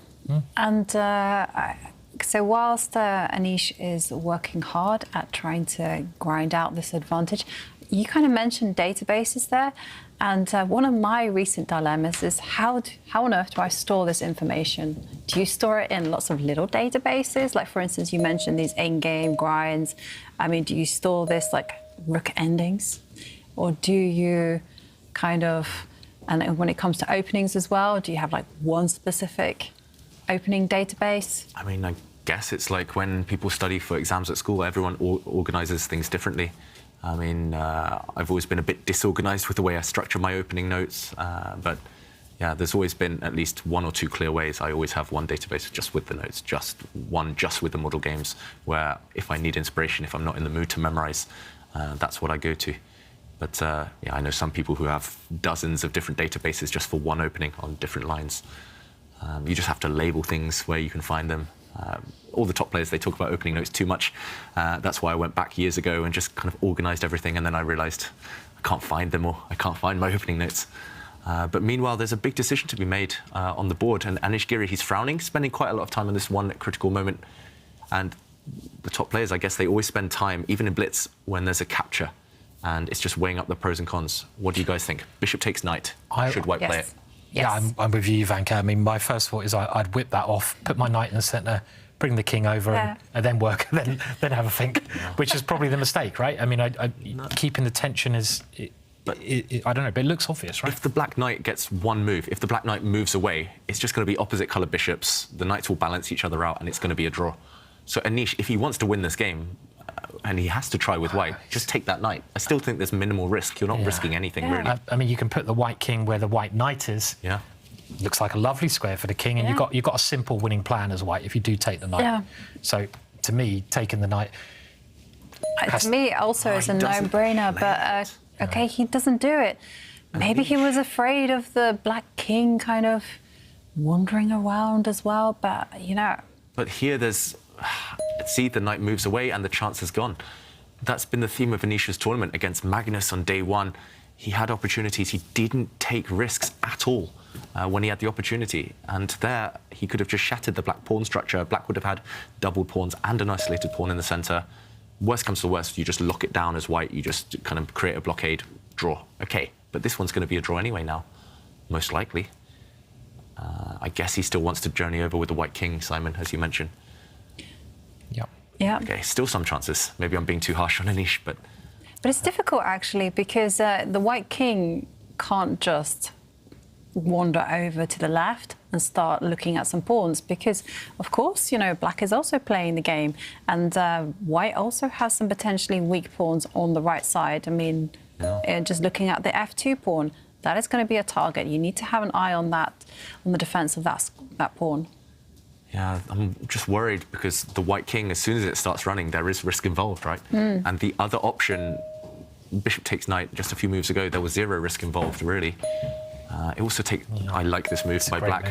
Speaker 3: And so whilst Anish is working hard at trying to grind out this advantage, you kind of mentioned databases there. And one of my recent dilemmas is how on earth do I store this information? Do you store it in lots of little databases? Like, for instance, you mentioned these endgame grinds. I mean, do you store this like rook endings? Or do you kind of, and when it comes to openings as well, do you have like one specific opening database?
Speaker 5: I mean, I guess it's like when people study for exams at school, everyone organizes things differently. I mean, I've always been a bit disorganized with the way I structure my opening notes, but yeah, there's always been at least one or two clear ways. I always have one database just with the notes, just with the model games, where if I need inspiration, if I'm not in the mood to memorize, that's what I go to. But yeah, I know some people who have dozens of different databases just for one opening on different lines. You just have to label things where you can find them. All the top players, they talk about opening notes too much. That's why I went back years ago and just kind of organized everything, and then I realized I can't find them, or I can't find my opening notes. But meanwhile, there's a big decision to be made on the board, and Anish Giri, he's frowning, spending quite a lot of time on this one critical moment. And the top players, I guess, they always spend time, even in blitz, when there's a capture, and it's just weighing up the pros and cons. What do you guys think? Bishop takes knight. Should white play it?
Speaker 4: Yeah, I'm with you, Jovanka. I mean, my first thought is I'd whip that off, put my knight in the centre, bring the king over, and then work, then have a think, which is probably the mistake, right? I mean, keeping the tension is, I don't know, but it looks obvious, right?
Speaker 5: If the black knight gets one move, if the black knight moves away, it's just going to be opposite coloured bishops. The knights will balance each other out, and it's going to be a draw. So Anish, if he wants to win this game, and he has to try with white, just take that knight. I still think there's minimal risk. You're not risking anything, really.
Speaker 4: I mean, you can put the white king where the white knight is.
Speaker 5: Yeah.
Speaker 4: Looks like a lovely square for the king, and you've got a simple winning plan as white if you do take the knight.
Speaker 3: Yeah.
Speaker 4: So, to me, taking the knight...
Speaker 3: To me, also, is a no-brainer, but, OK, he doesn't do it. Maybe he was afraid of the black king kind of wandering around as well, but, you know.
Speaker 5: But here there's... See, the knight moves away and the chance is gone. That's been the theme of Anish's tournament against Magnus on day one. He had opportunities. He didn't take risks at all when he had the opportunity. And there, he could have just shattered the black pawn structure. Black would have had double pawns and an isolated pawn in the centre. Worst comes to worst, you just lock it down as white. You just kind of create a blockade, draw. OK, but this one's going to be a draw anyway now, most likely. I guess he still wants to journey over with the white king, Simon, as you mentioned.
Speaker 4: Yep.
Speaker 3: Yeah.
Speaker 5: OK, still some chances. Maybe I'm being too harsh on Anish, but...
Speaker 3: But it's difficult, actually, because the white king can't just wander over to the left and start looking at some pawns because, of course, you know, black is also playing the game and white also has some potentially weak pawns on the right side. I mean, just looking at the f2 pawn, that is going to be a target. You need to have an eye on that, on the defense of that pawn.
Speaker 5: Yeah, I'm just worried because the white king, as soon as it starts running, there is risk involved, right? And the other option, bishop takes knight, just a few moves ago, there was zero risk involved, really. It also takes... I like this move by black.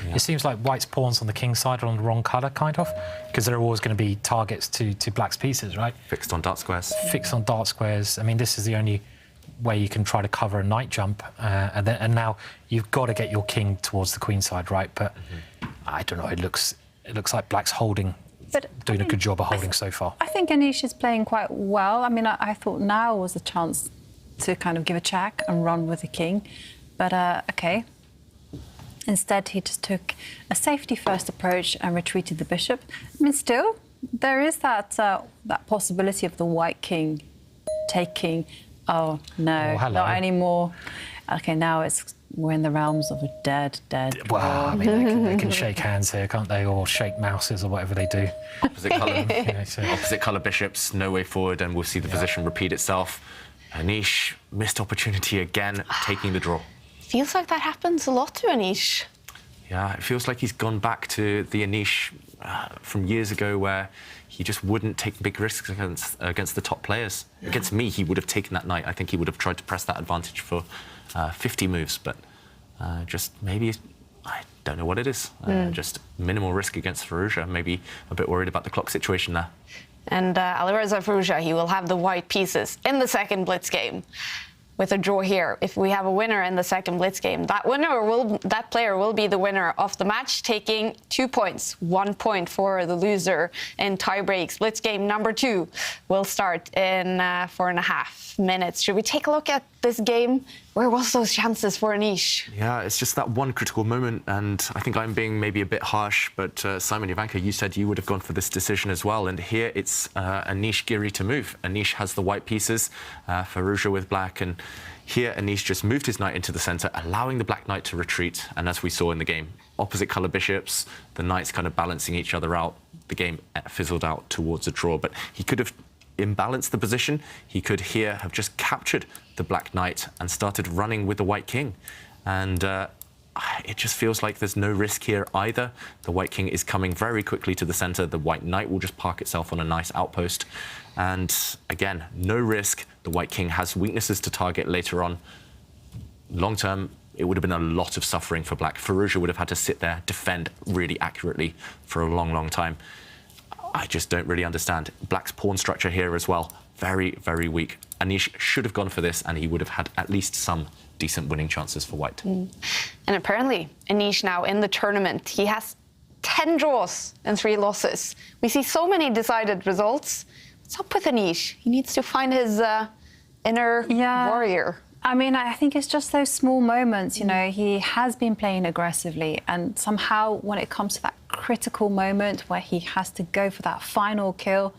Speaker 4: Yeah. It seems like white's pawns on the king's side are on the wrong colour, kind of, because there are always going to be targets to black's pieces, right?
Speaker 5: Fixed on dart squares.
Speaker 4: Fixed on dart squares. I mean, this is the only way you can try to cover a knight jump, and now you've got to get your king towards the queen side, right? But I don't know. It looks like black's doing a good job of holding so far.
Speaker 3: I think Anish is playing quite well. I mean, I thought now was the chance to kind of give a check and run with the king. But, OK. Instead, he just took a safety-first approach and retreated the bishop. I mean, still, there is that possibility of the white king taking... Oh, no, not anymore. OK, now we're in the realms of a dead
Speaker 4: Well, I mean, they can shake hands here, can't they? Or shake mouses or whatever they do.
Speaker 5: Opposite colour. Opposite colour bishops, no way forward, and we'll see the position repeat itself. Anish, missed opportunity again, taking the draw.
Speaker 2: Feels like that happens a lot to Anish.
Speaker 5: Yeah, it feels like he's gone back to the Anish from years ago where he just wouldn't take big risks against the top players. Yeah. Against me, he would have taken that knight. I think he would have tried to press that advantage for 50 moves, but just maybe, I don't know what it is. Just minimal risk against Firouzja. Maybe a bit worried about the clock situation there.
Speaker 2: And Alireza Firouzja, he will have the white pieces in the second blitz game. With a draw here, if we have a winner in the second blitz game, that player will be the winner of the match, taking 2 points, 1 point for the loser in tiebreaks. Blitz game number 2 will start in 4.5 minutes. Should we take a look at this game? Where was those chances for Anish?
Speaker 5: Yeah, it's just that one critical moment, and I think I'm being maybe a bit harsh, but Simon, Jovanka, you said you would have gone for this decision as well, and here it's Anish Giri to move. Anish has the white pieces, Firouzja with black, and here Anish just moved his knight into the centre, allowing the black knight to retreat, and as we saw in the game, opposite colour bishops, the knights kind of balancing each other out. The game fizzled out towards a draw, but he could have imbalanced the position. He could here have just captured the black knight and started running with the white king. And it just feels like there's no risk here either. The white king is coming very quickly to the centre. The white knight will just park itself on a nice outpost. And again, no risk. The white king has weaknesses to target later on. Long term, it would have been a lot of suffering for black. Firouzja would have had to sit there, defend really accurately for a long, long time. I just don't really understand. Black's pawn structure here as well, very, very weak. Anish should have gone for this, and he would have had at least some decent winning chances for white.
Speaker 2: And apparently, Anish now in the tournament, he has 10 draws and 3 losses. We see so many decided results. What's up with Anish? He needs to find his inner warrior.
Speaker 3: I mean, I think it's just those small moments, you know, he has been playing aggressively and somehow when it comes to that critical moment where he has to go for that final kill,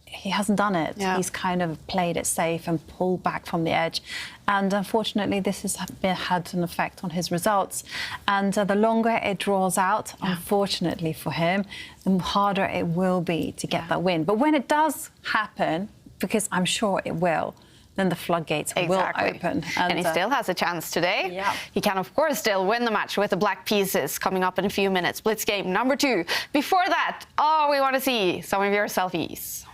Speaker 3: he hasn't done it. Yeah. He's kind of played it safe and pulled back from the edge. And unfortunately, this has had an effect on his results. And the longer it draws out, unfortunately for him, the harder it will be to get that win. But when it does happen, because I'm sure it will, then the floodgates will open.
Speaker 2: And he still has a chance today. Yeah. He can, of course, still win the match with the black pieces coming up in a few minutes. Blitz game number 2. Before that, we want to see some of your selfies.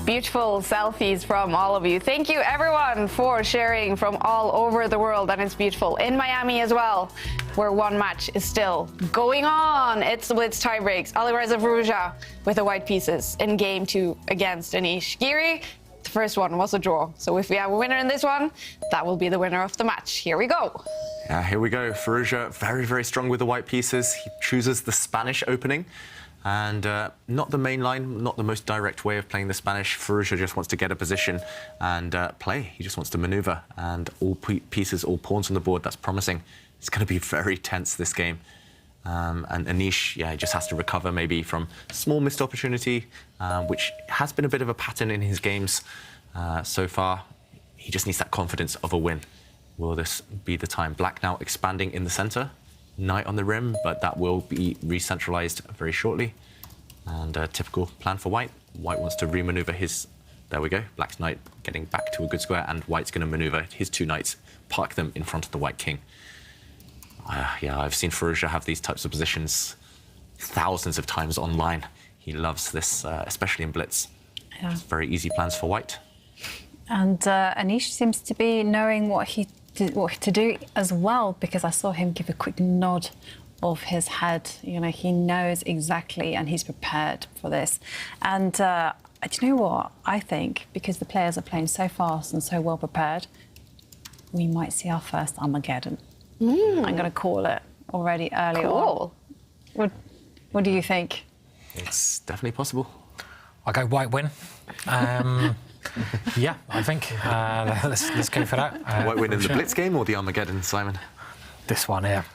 Speaker 2: Beautiful selfies from all of you. Thank you everyone for sharing from all over the world, and it's beautiful in Miami as well, where one match is still going on. It's the Blitz tiebreaks. Alireza Firouzja with the white pieces in game 2 against Anish Giri. The first one was a draw, so if we have a winner in this one, that will be the winner of the match. Here we go.
Speaker 5: Here we go. Firouzja, very, very strong with the white pieces. He chooses the Spanish opening. And not the main line, not the most direct way of playing the Spanish. Firouzja just wants to get a position and play. He just wants to maneuver. And all pieces, all pawns on the board, that's promising. It's going to be very tense, this game. And Anish, he just has to recover maybe from small missed opportunity, which has been a bit of a pattern in his games so far. He just needs that confidence of a win. Will this be the time? Black now expanding in the center. Knight on the rim, but that will be re-centralized very shortly. And a typical plan for White. White wants to re-maneuver his... There we go. Black's Knight getting back to a good square, and White's going to maneuver his 2 knights, park them in front of the White King. Yeah, I've seen Firouzja have these types of positions thousands of times online. He loves this, especially in Blitz.
Speaker 3: Yeah.
Speaker 5: It's very easy plans for White.
Speaker 3: And Anish seems to be knowing what to do as well, because I saw him give a quick nod of his head. You know, he knows exactly, and he's prepared for this. And do you know what? I think because the players are playing so fast and so well prepared, we might see our first Armageddon. I'm going to call it already early on. What do you think?
Speaker 5: It's definitely possible.
Speaker 4: I'll go White win. Yeah, I think. Let's go for that.
Speaker 5: White win in the Blitz game or the Armageddon, Simon?
Speaker 4: This one here.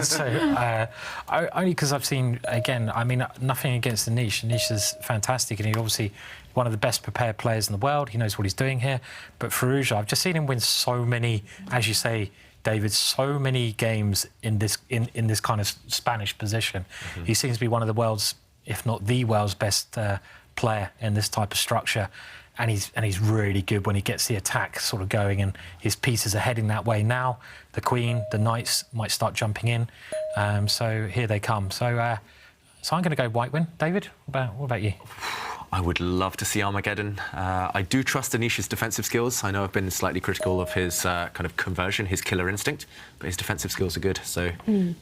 Speaker 4: So, only because I've seen, again, I mean, nothing against Anish. Anish is fantastic, and he's obviously one of the best prepared players in the world. He knows what he's doing here. But Firouzja, I've just seen him win so many, as you say, David, so many games in this kind of Spanish position. Mm-hmm. He seems to be one of the world's, if not the world's best player in this type of structure. And he's really good when he gets the attack sort of going, and his pieces are heading that way now. The Queen, the Knights might start jumping in. So here they come. So I'm going to go White win. David, what about you?
Speaker 5: I would love to see Armageddon. I do trust Anish's defensive skills. I know I've been slightly critical of his kind of conversion, his killer instinct, but his defensive skills are good. So,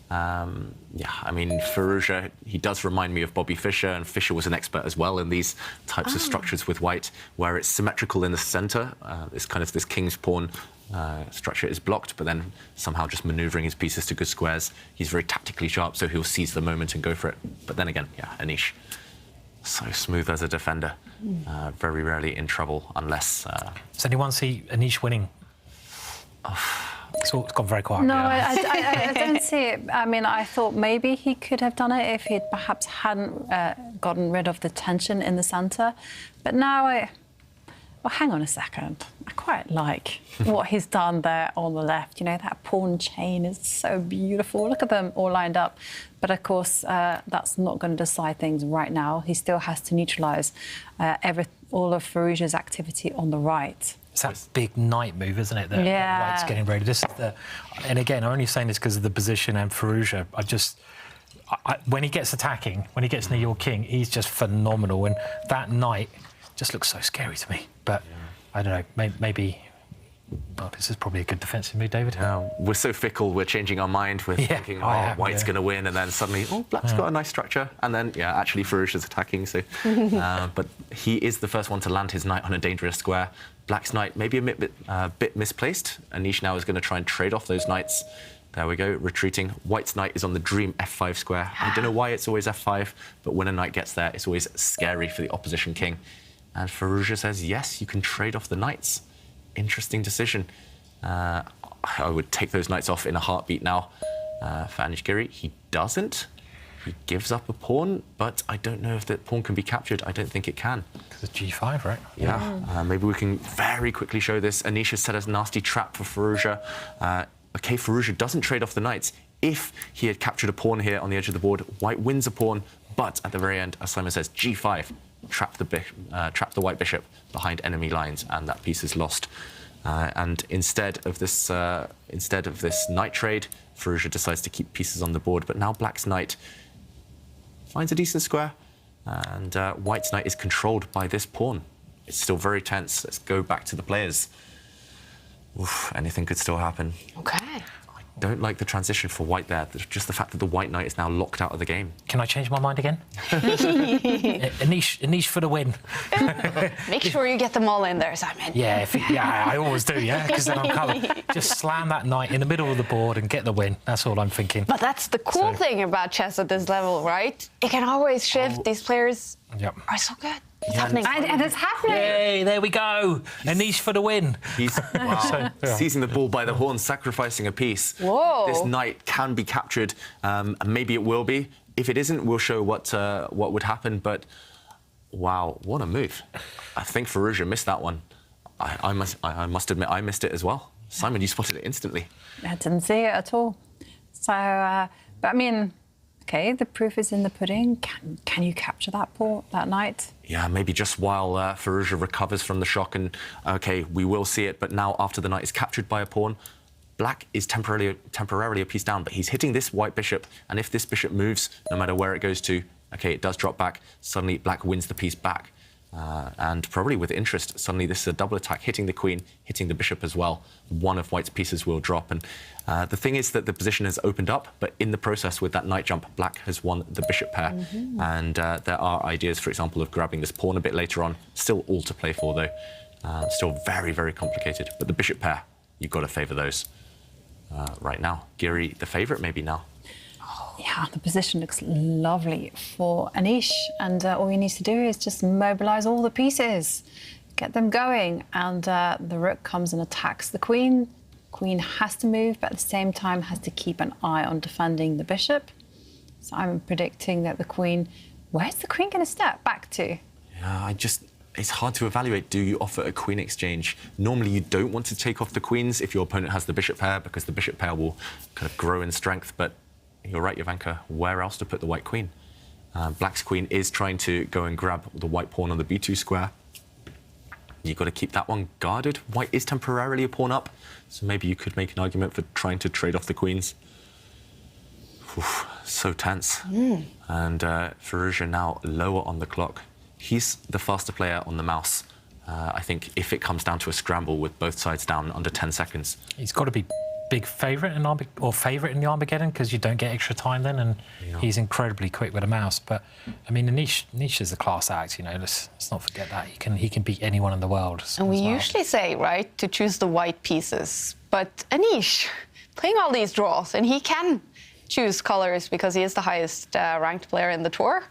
Speaker 5: yeah, I mean, Firouzja, he does remind me of Bobby Fischer, and Fischer was an expert as well in these types of structures with white, where it's symmetrical in the center. It's kind of this king's pawn structure is blocked, but then somehow just maneuvering his pieces to good squares. He's very tactically sharp, so he'll seize the moment and go for it. But then again, yeah, Anish, so smooth as a defender, very rarely in trouble unless...
Speaker 4: Does anyone see Anish winning? It's gone very quiet.
Speaker 3: No, I don't see it. I mean, I thought maybe he could have done it if he perhaps hadn't gotten rid of the tension in the centre. But now well, hang on a second. I quite like what he's done there on the left. You know, that pawn chain is so beautiful. Look at them all lined up. But of course, that's not going to decide things right now. He still has to neutralise all of Firouzja's activity on the right.
Speaker 4: It's that big knight move, isn't it? That White's getting ready. This is and again, I'm only saying this because of the position and Firouzja. When he gets attacking, when he gets near your king, he's just phenomenal. And that knight just looks so scary to me. But I don't know, maybe... Well, this is probably a good defensive move, David.
Speaker 5: We're so fickle, we're changing our mind. We're thinking, White's going to win, and then suddenly, Black's got a nice structure. And then, actually, Firouzja's attacking. So, but he is the first one to land his knight on a dangerous square. Black's knight maybe a bit misplaced. Anish now is going to try and trade off those knights. There we go, retreating. White's knight is on the dream F5 square. I don't know why it's always F5, but when a knight gets there, it's always scary for the opposition king. And Firouzja says, yes, you can trade off the knights. Interesting decision. I would take those knights off in a heartbeat now. For Anish Giri, he doesn't. He gives up a pawn, but I don't know if that pawn can be captured. I don't think it can.
Speaker 4: Because it's G5, right?
Speaker 5: Yeah. Maybe we can very quickly show this. Anish has set a nasty trap for Firouzja. Okay, Firouzja doesn't trade off the knights. If he had captured a pawn here on the edge of the board, White wins a pawn, but at the very end, as Simon says, G5. Trap the white bishop behind enemy lines, and that piece is lost. And instead of this knight trade, Firouzja decides to keep pieces on the board. But now Black's knight finds a decent square, and White's knight is controlled by this pawn. It's still very tense. Let's go back to the players. Oof, anything could still happen.
Speaker 2: Okay.
Speaker 5: Don't like the transition for White there. Just the fact that the White knight is now locked out of the game.
Speaker 4: Can I change my mind again? Anish for the win.
Speaker 2: Make sure you get them all in there, Simon.
Speaker 4: Yeah, I always do, because then I'm covered. Just slam that knight in the middle of the board and get the win. That's all I'm thinking.
Speaker 2: But that's the cool thing about chess at this level, right? It can always shift. These players are so good. It's happening.
Speaker 3: And it's happening.
Speaker 4: Yay, there we go. Anish for the win.
Speaker 5: He's seizing the ball by the horn, sacrificing a piece.
Speaker 2: Whoa.
Speaker 5: This knight can be captured, and maybe it will be. If it isn't, we'll show what would happen. But wow, what a move. I think Firouzja missed that one. I must admit, I missed it as well. Simon, you spotted it instantly.
Speaker 3: I didn't see it at all. So, but I mean... OK, the proof is in the pudding. Can you capture that knight?
Speaker 5: Yeah, maybe just while Firouzja recovers from the shock, and OK, we will see it. But now, after the knight is captured by a pawn, Black is temporarily a piece down, but he's hitting this white bishop. And if this bishop moves, no matter where it goes to, OK, it does drop back. Suddenly, Black wins the piece back. And probably with interest, suddenly this is a double attack, hitting the queen, hitting the bishop as well. One of White's pieces will drop. And the thing is that the position has opened up, but in the process with that knight jump, Black has won the bishop pair. And there are ideas, for example, of grabbing this pawn a bit later on. Still all to play for, though. Still very, very complicated. But the bishop pair, you've got to favour those right now. Giri, the favourite maybe now.
Speaker 3: Yeah, the position looks lovely for Anish, and all he needs to do is just mobilise all the pieces, get them going, and the rook comes and attacks the queen. Queen has to move, but at the same time has to keep an eye on defending the bishop. So I'm predicting that the queen... Where's the queen going to step back to?
Speaker 5: Yeah, it's hard to evaluate. Do you offer a queen exchange? Normally, you don't want to take off the queens if your opponent has the bishop pair, because the bishop pair will kind of grow in strength, but you're right, Jovanka. Where else to put the white queen? Black's queen is trying to go and grab the white pawn on the b2 square. You've got to keep that one guarded. White is temporarily a pawn up, so maybe you could make an argument for trying to trade off the queens. Oof, so tense. And Firouzja now lower on the clock. he's the faster player on the mouse. I think if it comes down to a scramble with both sides down under 10 seconds.
Speaker 4: He's got to be big favourite in the Armageddon because you don't get extra time then, and he's incredibly quick with a mouse. But I mean, Anish is a class act. You know, let's not forget that he can beat anyone in the world.
Speaker 2: And we usually say, right, to choose the white pieces. But Anish playing all these draws, and he can choose colours because he is the highest ranked player in the tour.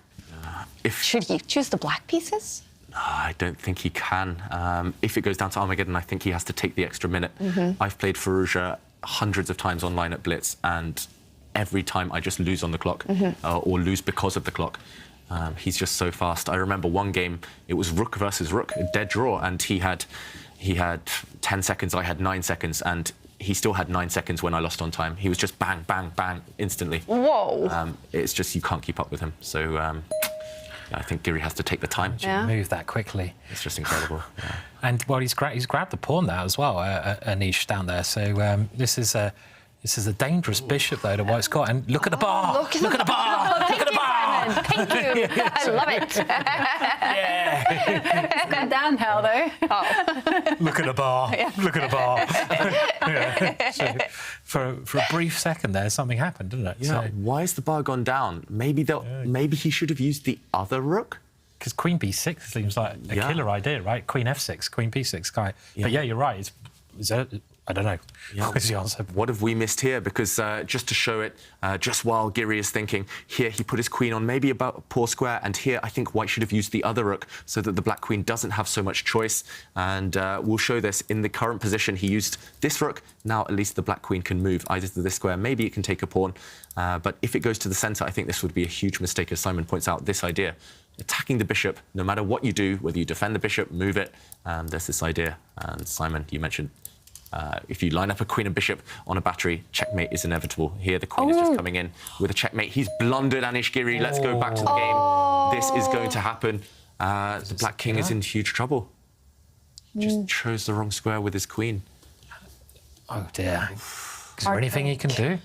Speaker 2: Should he choose the black pieces?
Speaker 5: I don't think he can. If it goes down to Armageddon, I think he has to take the extra minute. I've played Fallujah hundreds of times online at Blitz, and every time I just lose on the clock or lose because of the clock. He's just so fast. I remember one game, it was Rook versus Rook, a dead draw, and he had 10 seconds, I had 9 seconds, and he still had 9 seconds when I lost on time. He was just bang, bang, bang, instantly.
Speaker 2: Whoa.
Speaker 5: It's just, you can't keep up with him. So I think Giri has to take the time.
Speaker 4: Move that quickly.
Speaker 5: It's just incredible. Yeah.
Speaker 4: And, well, he's grabbed the pawn there as well, Anish down there. So this is a dangerous bishop, though, to White's got. And look at the bar! Look at the bar! Look at the bar!
Speaker 2: Thank you. I love it.
Speaker 3: It's gone downhill, though.
Speaker 2: Oh.
Speaker 4: Look at the bar. Look at the bar. So, for a brief second there, something happened, didn't it?
Speaker 5: Yeah.
Speaker 4: So,
Speaker 5: why has the bar gone down? Maybe he should have used the other rook?
Speaker 4: Because Queen B6 seems like a killer idea, right? Queen F6, Queen B6 guy. But yeah, you're right. I don't know. What's the answer?
Speaker 5: What have we missed here? Because just to show it, just while Giri is thinking, here he put his queen on maybe about a poor square, and here I think White should have used the other rook so that the black queen doesn't have so much choice. And we'll show this in the current position. He used this rook. Now at least the black queen can move either to this square. Maybe it can take a pawn. But if it goes to the centre, I think this would be a huge mistake, as Simon points out, this idea. Attacking the bishop, no matter what you do, whether you defend the bishop, move it, there's this idea. And Simon, you mentioned if you line up a queen and bishop on a battery, checkmate is inevitable. Here, the queen is just coming in with a checkmate. He's blundered Anish Giri. Let's go back to the game. This is going to happen. The black king is in huge trouble. Just chose the wrong square with his queen.
Speaker 4: Oh, dear. Is there anything he can do?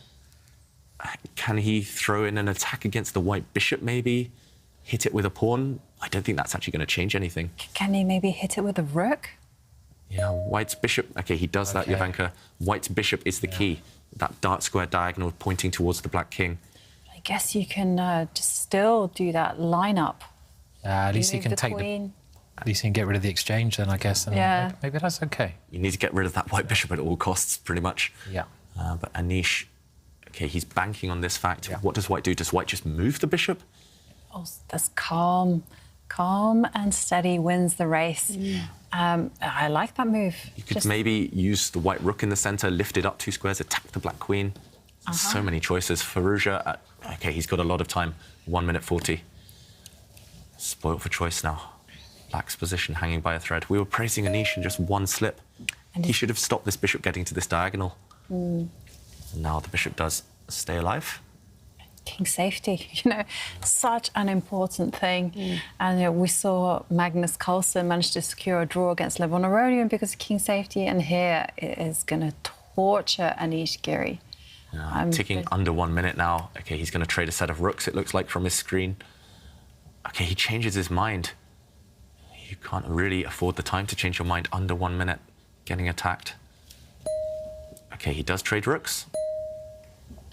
Speaker 5: Can he throw in an attack against the white bishop, maybe? Hit it with a pawn? I don't think that's actually going to change anything.
Speaker 3: Can he maybe hit it with a rook?
Speaker 5: Yeah, White's bishop. OK, he does that, Jovanka. White's bishop is the key. That dark square diagonal pointing towards the black king.
Speaker 3: I guess you can just still do that lineup.
Speaker 4: At least he can take
Speaker 3: queen.
Speaker 4: At least he can get rid of the exchange then, I guess. And maybe that's OK.
Speaker 5: You need to get rid of that white bishop at all costs, pretty much.
Speaker 4: Yeah.
Speaker 5: But Anish, OK, he's banking on this fact. What does White do? Does White just move the bishop?
Speaker 3: Oh, that's calm. Calm and steady wins the race. I like that move.
Speaker 5: You could maybe use the white rook in the centre, lift it up 2 squares, attack the black queen. So many choices. Fallujah, OK, he's got a lot of time. 1 minute 40. Spoilt for choice now. Black's position hanging by a thread. We were praising Anish in just one slip. And he should have stopped this bishop getting to this diagonal. And now the bishop does stay alive.
Speaker 3: King safety, such an important thing. And we saw Magnus Carlsen manage to secure a draw against Levon Aronian because of king safety, and here it is going to torture Anish Giri.
Speaker 5: Ticking under 1 minute now. OK, he's going to trade a set of rooks, it looks like, from his screen. OK, he changes his mind. You can't really afford the time to change your mind under 1 minute, getting attacked. OK, he does trade rooks.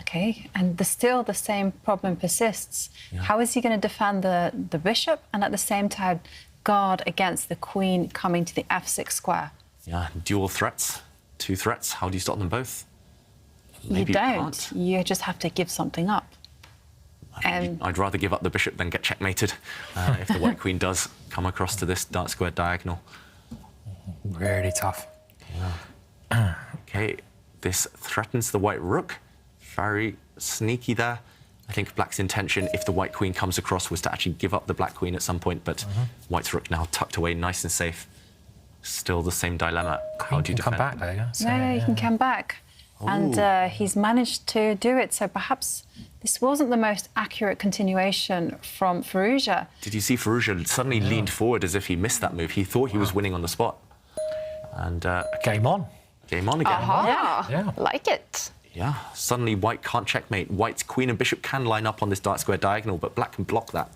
Speaker 3: OK, and still the same problem persists. How is he going to defend the bishop and at the same time guard against the queen coming to the f6 square?
Speaker 5: Yeah, dual threats, 2 threats. How do you stop them both?
Speaker 3: Maybe you don't. You just have to give something up.
Speaker 5: I'd rather give up the bishop than get checkmated if the white queen does come across to this dark square diagonal.
Speaker 4: Really tough.
Speaker 5: Yeah. OK, this threatens the white rook. Very sneaky there. I think Black's intention, if the white queen comes across, was to actually give up the black queen at some point, but White's rook now tucked away nice and safe. Still the same dilemma. How do you defend?
Speaker 4: Come back there, yeah? So,
Speaker 3: no, he can come back. And he's managed to do it. So perhaps this wasn't the most accurate continuation from Fallujah.
Speaker 5: Did you see Fallujah suddenly leaned forward as if he missed that move? He thought he was winning on the spot. And
Speaker 4: game on.
Speaker 5: Game on again.
Speaker 2: Yeah, like it.
Speaker 5: Yeah, suddenly White can't checkmate. White's queen and bishop can line up on this dark square diagonal, but Black can block that.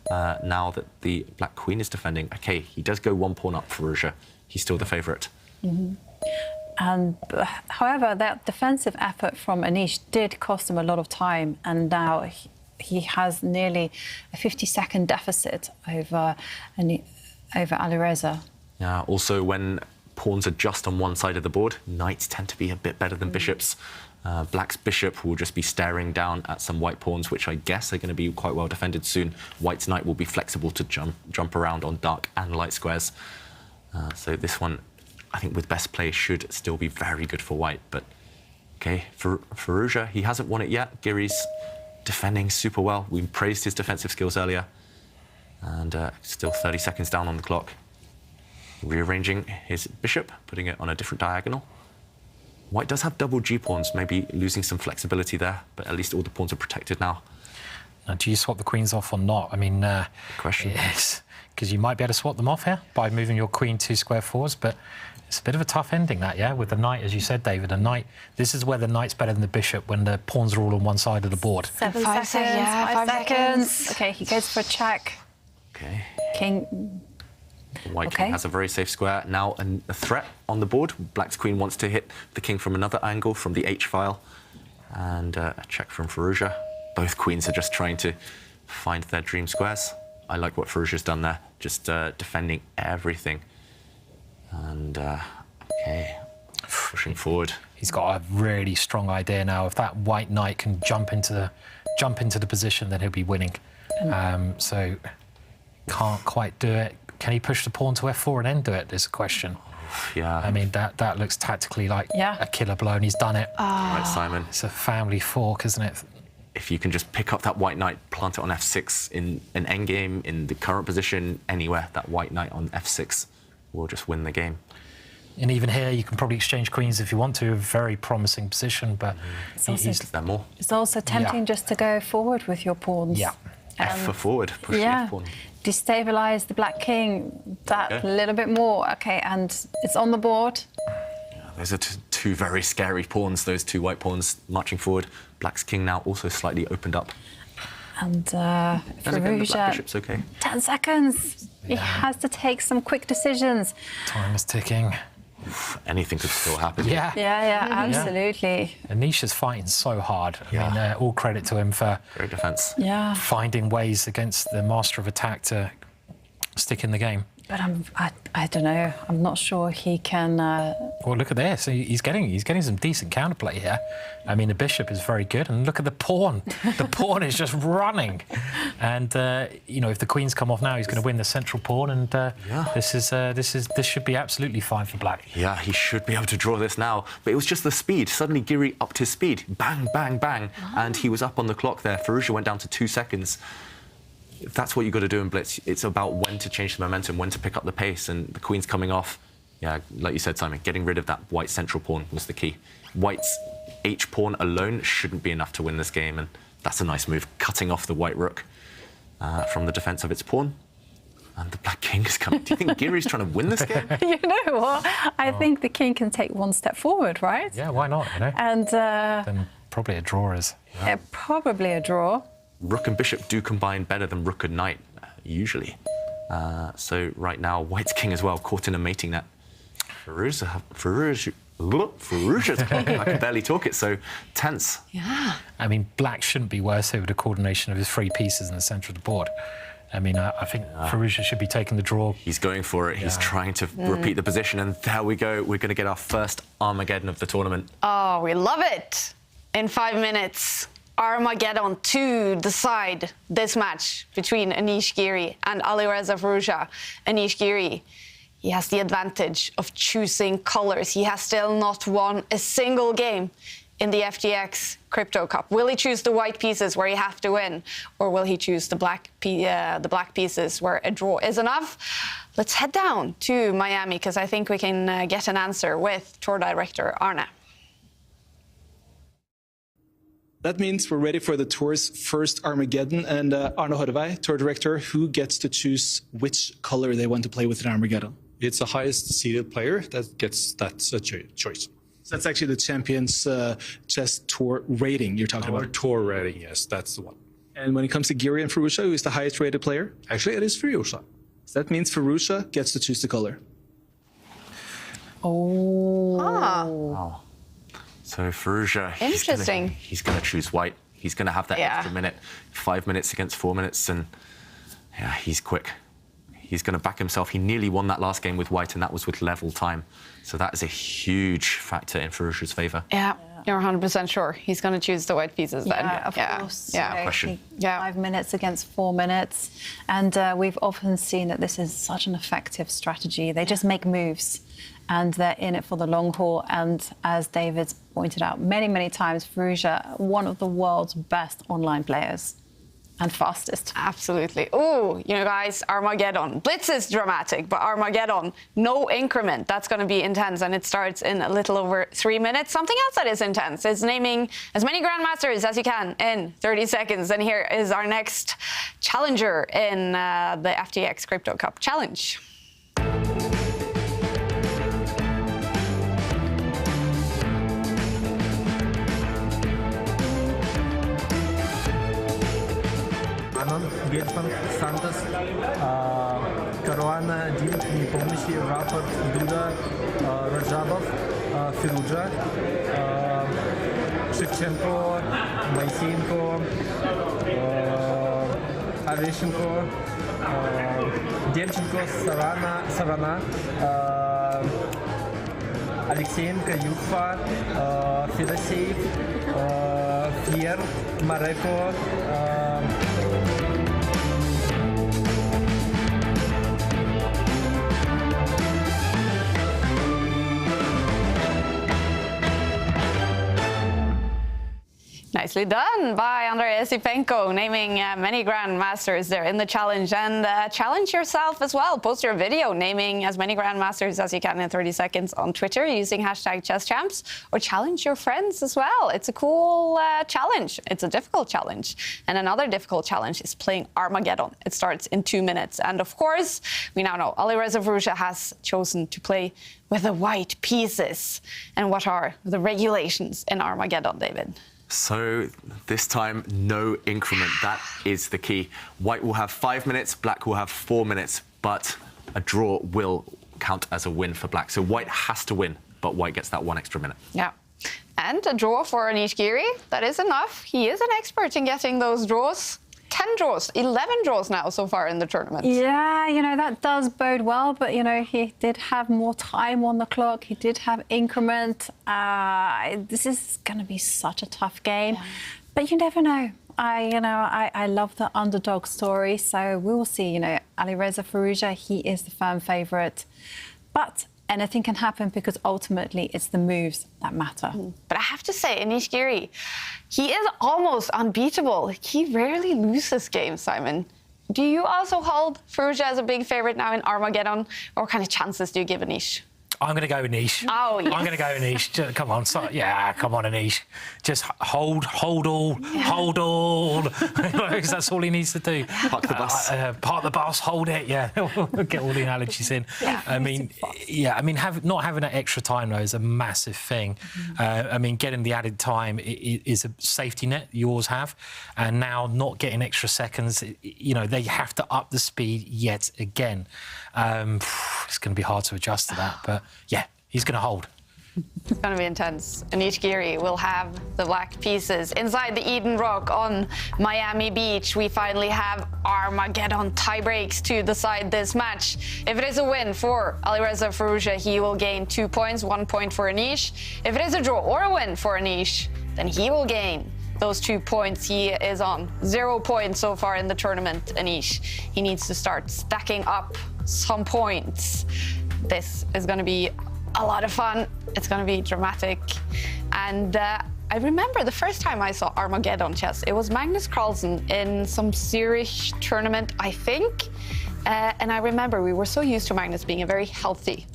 Speaker 5: now that the black queen is defending. Okay, he does go one pawn up for Ruja. He's still the favourite.
Speaker 3: And however, that defensive effort from Anish did cost him a lot of time, and now he has nearly a 50-second deficit over Alireza.
Speaker 5: Yeah, also when pawns are just on one side of the board, knights tend to be a bit better than bishops. Black's bishop will just be staring down at some white pawns, which I guess are going to be quite well defended soon. White's knight will be flexible to jump around on dark and light squares. So this one, I think with best play, should still be very good for white. But okay, for Ruja, he hasn't won it yet. Giri's defending super well. We praised his defensive skills earlier. And still 30 seconds down on the clock. Rearranging his bishop, putting it on a different diagonal. White does have double G-pawns, maybe losing some flexibility there, but at least all the pawns are protected now.
Speaker 4: Now, do you swap the queens off or not? I mean,
Speaker 5: question.
Speaker 4: Yes, because you might be able to swap them off here by moving your queen 2 square forwards, but it's a bit of a tough ending that, yeah, with the knight, as you said, David. A knight, this is where the knight's better than the bishop, when the pawns are all on one side of the board.
Speaker 3: 7
Speaker 2: 5
Speaker 3: seconds,
Speaker 2: yeah,
Speaker 3: 5
Speaker 2: seconds.
Speaker 3: seconds. Okay, he goes for a check.
Speaker 5: Okay.
Speaker 3: King.
Speaker 5: White king has a very safe square. Now a threat on the board. Black's queen wants to hit the king from another angle, from the H file. And a check from Firouzja. Both queens are just trying to find their dream squares. I like what Firouzja's done there, just defending everything. And, okay, pushing forward.
Speaker 4: He's got a really strong idea now. If that white knight can jump into the position, then he'll be winning. So can't quite do it. Can he push the pawn to f4 and then do it? Is a question.
Speaker 5: Yeah.
Speaker 4: I mean, that looks tactically like a killer blow, and he's done it.
Speaker 5: Right, Simon.
Speaker 4: It's a family fork, isn't it?
Speaker 5: If you can just pick up that white knight, plant it on f6 in an endgame, in the current position, anywhere, that white knight on f6 will just win the game.
Speaker 4: And even here, you can probably exchange queens if you want to. A very promising position, but
Speaker 5: Is there more?
Speaker 3: It's also tempting just to go forward with your pawns.
Speaker 4: Yeah.
Speaker 5: F for forward, push the f pawn.
Speaker 3: Destabilize the black king that little bit more. Okay, and it's on the board.
Speaker 5: Yeah, those are two very scary pawns, those two white pawns marching forward. Black's king now also slightly opened up.
Speaker 3: And
Speaker 5: Then again, the black
Speaker 3: Firouzja,
Speaker 5: bishop's okay.
Speaker 3: 10 seconds. He has to take some quick decisions.
Speaker 4: Time is ticking.
Speaker 5: Anything could still happen.
Speaker 4: Yeah.
Speaker 3: Yeah, absolutely.
Speaker 4: Anish is fighting so hard. I mean, all credit to him for
Speaker 5: great defense.
Speaker 3: Yeah.
Speaker 4: Finding ways against the master of attack to stick in the game.
Speaker 3: But I don't know. I'm not sure he can.
Speaker 4: Well, look at this. He's getting some decent counterplay here. I mean, the bishop is very good, and look at the pawn. The pawn is just running. And you know, if the queens come off now, he's going to win the central pawn. And this should be absolutely fine for black.
Speaker 5: Yeah, he should be able to draw this now. But it was just the speed. Suddenly, Giri upped his speed. Bang, bang, bang, and he was up on the clock there. Firouzja went down to 2 seconds. That's what you got to do in blitz. It's about when to change the momentum, when to pick up the pace, and the queen's coming off. Yeah, like you said, Simon, getting rid of that white central pawn was the key. White's H pawn alone shouldn't be enough to win this game, and that's a nice move, cutting off the white rook from the defense of its pawn. And the black king is coming. Do you think Giri's trying to win this game?
Speaker 3: You know what? I think the king can take one step forward, right?
Speaker 4: Yeah, why not? You know.
Speaker 3: And
Speaker 4: then probably a draw is.
Speaker 3: Probably a draw.
Speaker 5: Rook and bishop do combine better than rook and knight, usually. So right now, white's king as well, caught in a mating net. Firouzja's I can barely talk, it's so tense.
Speaker 2: Yeah.
Speaker 4: I mean, black shouldn't be worse here with the coordination of his 3 pieces in the centre of the board. I mean, I think Firouzja should be taking the draw.
Speaker 5: He's going for it. He's trying to repeat the position, and there we go. We're going to get our first Armageddon of the tournament.
Speaker 2: Oh, we love it. In 5 minutes, Armageddon to decide this match between Anish Giri and Alireza Firouzja. Anish Giri, he has the advantage of choosing colors. He has still not won a single game in the FTX Crypto Cup. Will he choose the white pieces where he have to win, or will he choose the black pieces where a draw is enough? Let's head down to Miami, because I think we can get an answer with tour director Arne.
Speaker 1: That means we're ready for the tour's first Armageddon. And Arne Horvei, tour director, who gets to choose which color they want to play with in Armageddon?
Speaker 8: It's the highest seeded player that gets that choice.
Speaker 1: So that's actually the Champions Chess Tour rating you're talking about?
Speaker 8: Tour rating, yes, that's the one.
Speaker 1: And when it comes to Giri and Furusha, who is the highest rated player?
Speaker 8: Actually, it is Furusha.
Speaker 1: So that means Furusha gets to choose the color.
Speaker 2: Oh.
Speaker 5: Wow. So Furusha,
Speaker 2: Interesting.
Speaker 5: he's gonna choose white. He's gonna have that extra minute, 5 minutes against 4 minutes, and yeah, he's quick. He's gonna back himself. He nearly won that last game with white, and that was with level time. So that is a huge factor in Furusha's favor.
Speaker 2: Yeah, you're 100% sure he's going to choose the white pieces then.
Speaker 3: Of course.
Speaker 2: Yeah.
Speaker 3: You know,
Speaker 5: Question.
Speaker 3: 5 minutes against 4 minutes. And we've often seen that this is such an effective strategy. They just make moves and they're in it for the long haul. And as David's pointed out many, many times, Furusha, one of the world's best online players. And fastest.
Speaker 2: Absolutely. Oh, you know, guys, Armageddon. Blitz is dramatic, but Armageddon, no increment. That's going to be intense, and it starts in a little over 3 minutes. Something else that is intense is naming as many Grandmasters as you can in 30 seconds. And here is our next challenger in the FTX Crypto Cup Challenge.
Speaker 9: Гельфан, Сантос, Каруана, Дим, не помнящий, Рапорт, Дуда, Раджабов, Фируджа, Шевченко, Моисеенко, Олещенко, Демченко, Сарана, Алексеенко, Юфа, Федосеев, Фьер, Мареко,
Speaker 2: Nicely done by Andrei Esipenko, naming many Grandmasters there in the challenge. And challenge yourself as well. Post your video naming as many Grandmasters as you can in 30 seconds on Twitter using hashtag ChessChamps, or challenge your friends as well. It's a cool challenge. It's a difficult challenge. And another difficult challenge is playing Armageddon. It starts in 2 minutes. And of course, we now know Alireza Furusha has chosen to play with the white pieces. And what are the regulations in Armageddon, David?
Speaker 5: So this time, no increment. That is the key. White will have 5 minutes, black will have 4 minutes, but a draw will count as a win for black. So white has to win, but white gets that 1 extra minute.
Speaker 2: Yeah. And a draw for Anish Giri. That is enough. He is an expert in getting those draws. 10 draws, 11 draws now so far in the tournament.
Speaker 3: Yeah, you know, that does bode well, but, you know, he did have more time on the clock. He did have increment. This is going to be such a tough game, but you never know. I love the underdog story, so we will see. You know, Alireza Furusha, he is the firm favourite, but anything can happen because ultimately it's the moves that matter.
Speaker 2: But I have to say, Anish Giri, he is almost unbeatable. He rarely loses games, Simon. Do you also hold Furusha as a big favourite now in Armageddon? Or what kind of chances do you give Anish?
Speaker 4: I'm going to go Anish.
Speaker 2: Oh, yes.
Speaker 4: I'm going to go Anish. Come on. Come on, Anish. Just hold all. Because that's all he needs to do.
Speaker 5: Park the bus.
Speaker 4: Park the bus, hold it, yeah. Get all the analogies in.
Speaker 2: Yeah.
Speaker 4: Not having that extra time, though, is a massive thing. Getting the added time is a safety net you always have. And now not getting extra seconds, they have to up the speed yet again. It's going to be hard to adjust to that, but yeah, he's going to hold.
Speaker 2: It's going to be intense. Anish Giri will have the black pieces. Inside the Eden Rock on Miami Beach, we finally have Armageddon tiebreaks to decide this match. If it is a win for Alireza Furusha, he will gain 2 points, 1 point for Anish. If it is a draw or a win for Anish, then he will gain those 2 points. He is on 0 points so far in the tournament, Anish. He needs to start stacking up some points. This is going to be a lot of fun. It's going to be dramatic. And I remember the first time I saw Armageddon chess, it was Magnus Carlsen in some Zurich tournament, I think. And I remember we were so used to Magnus being a very healthy,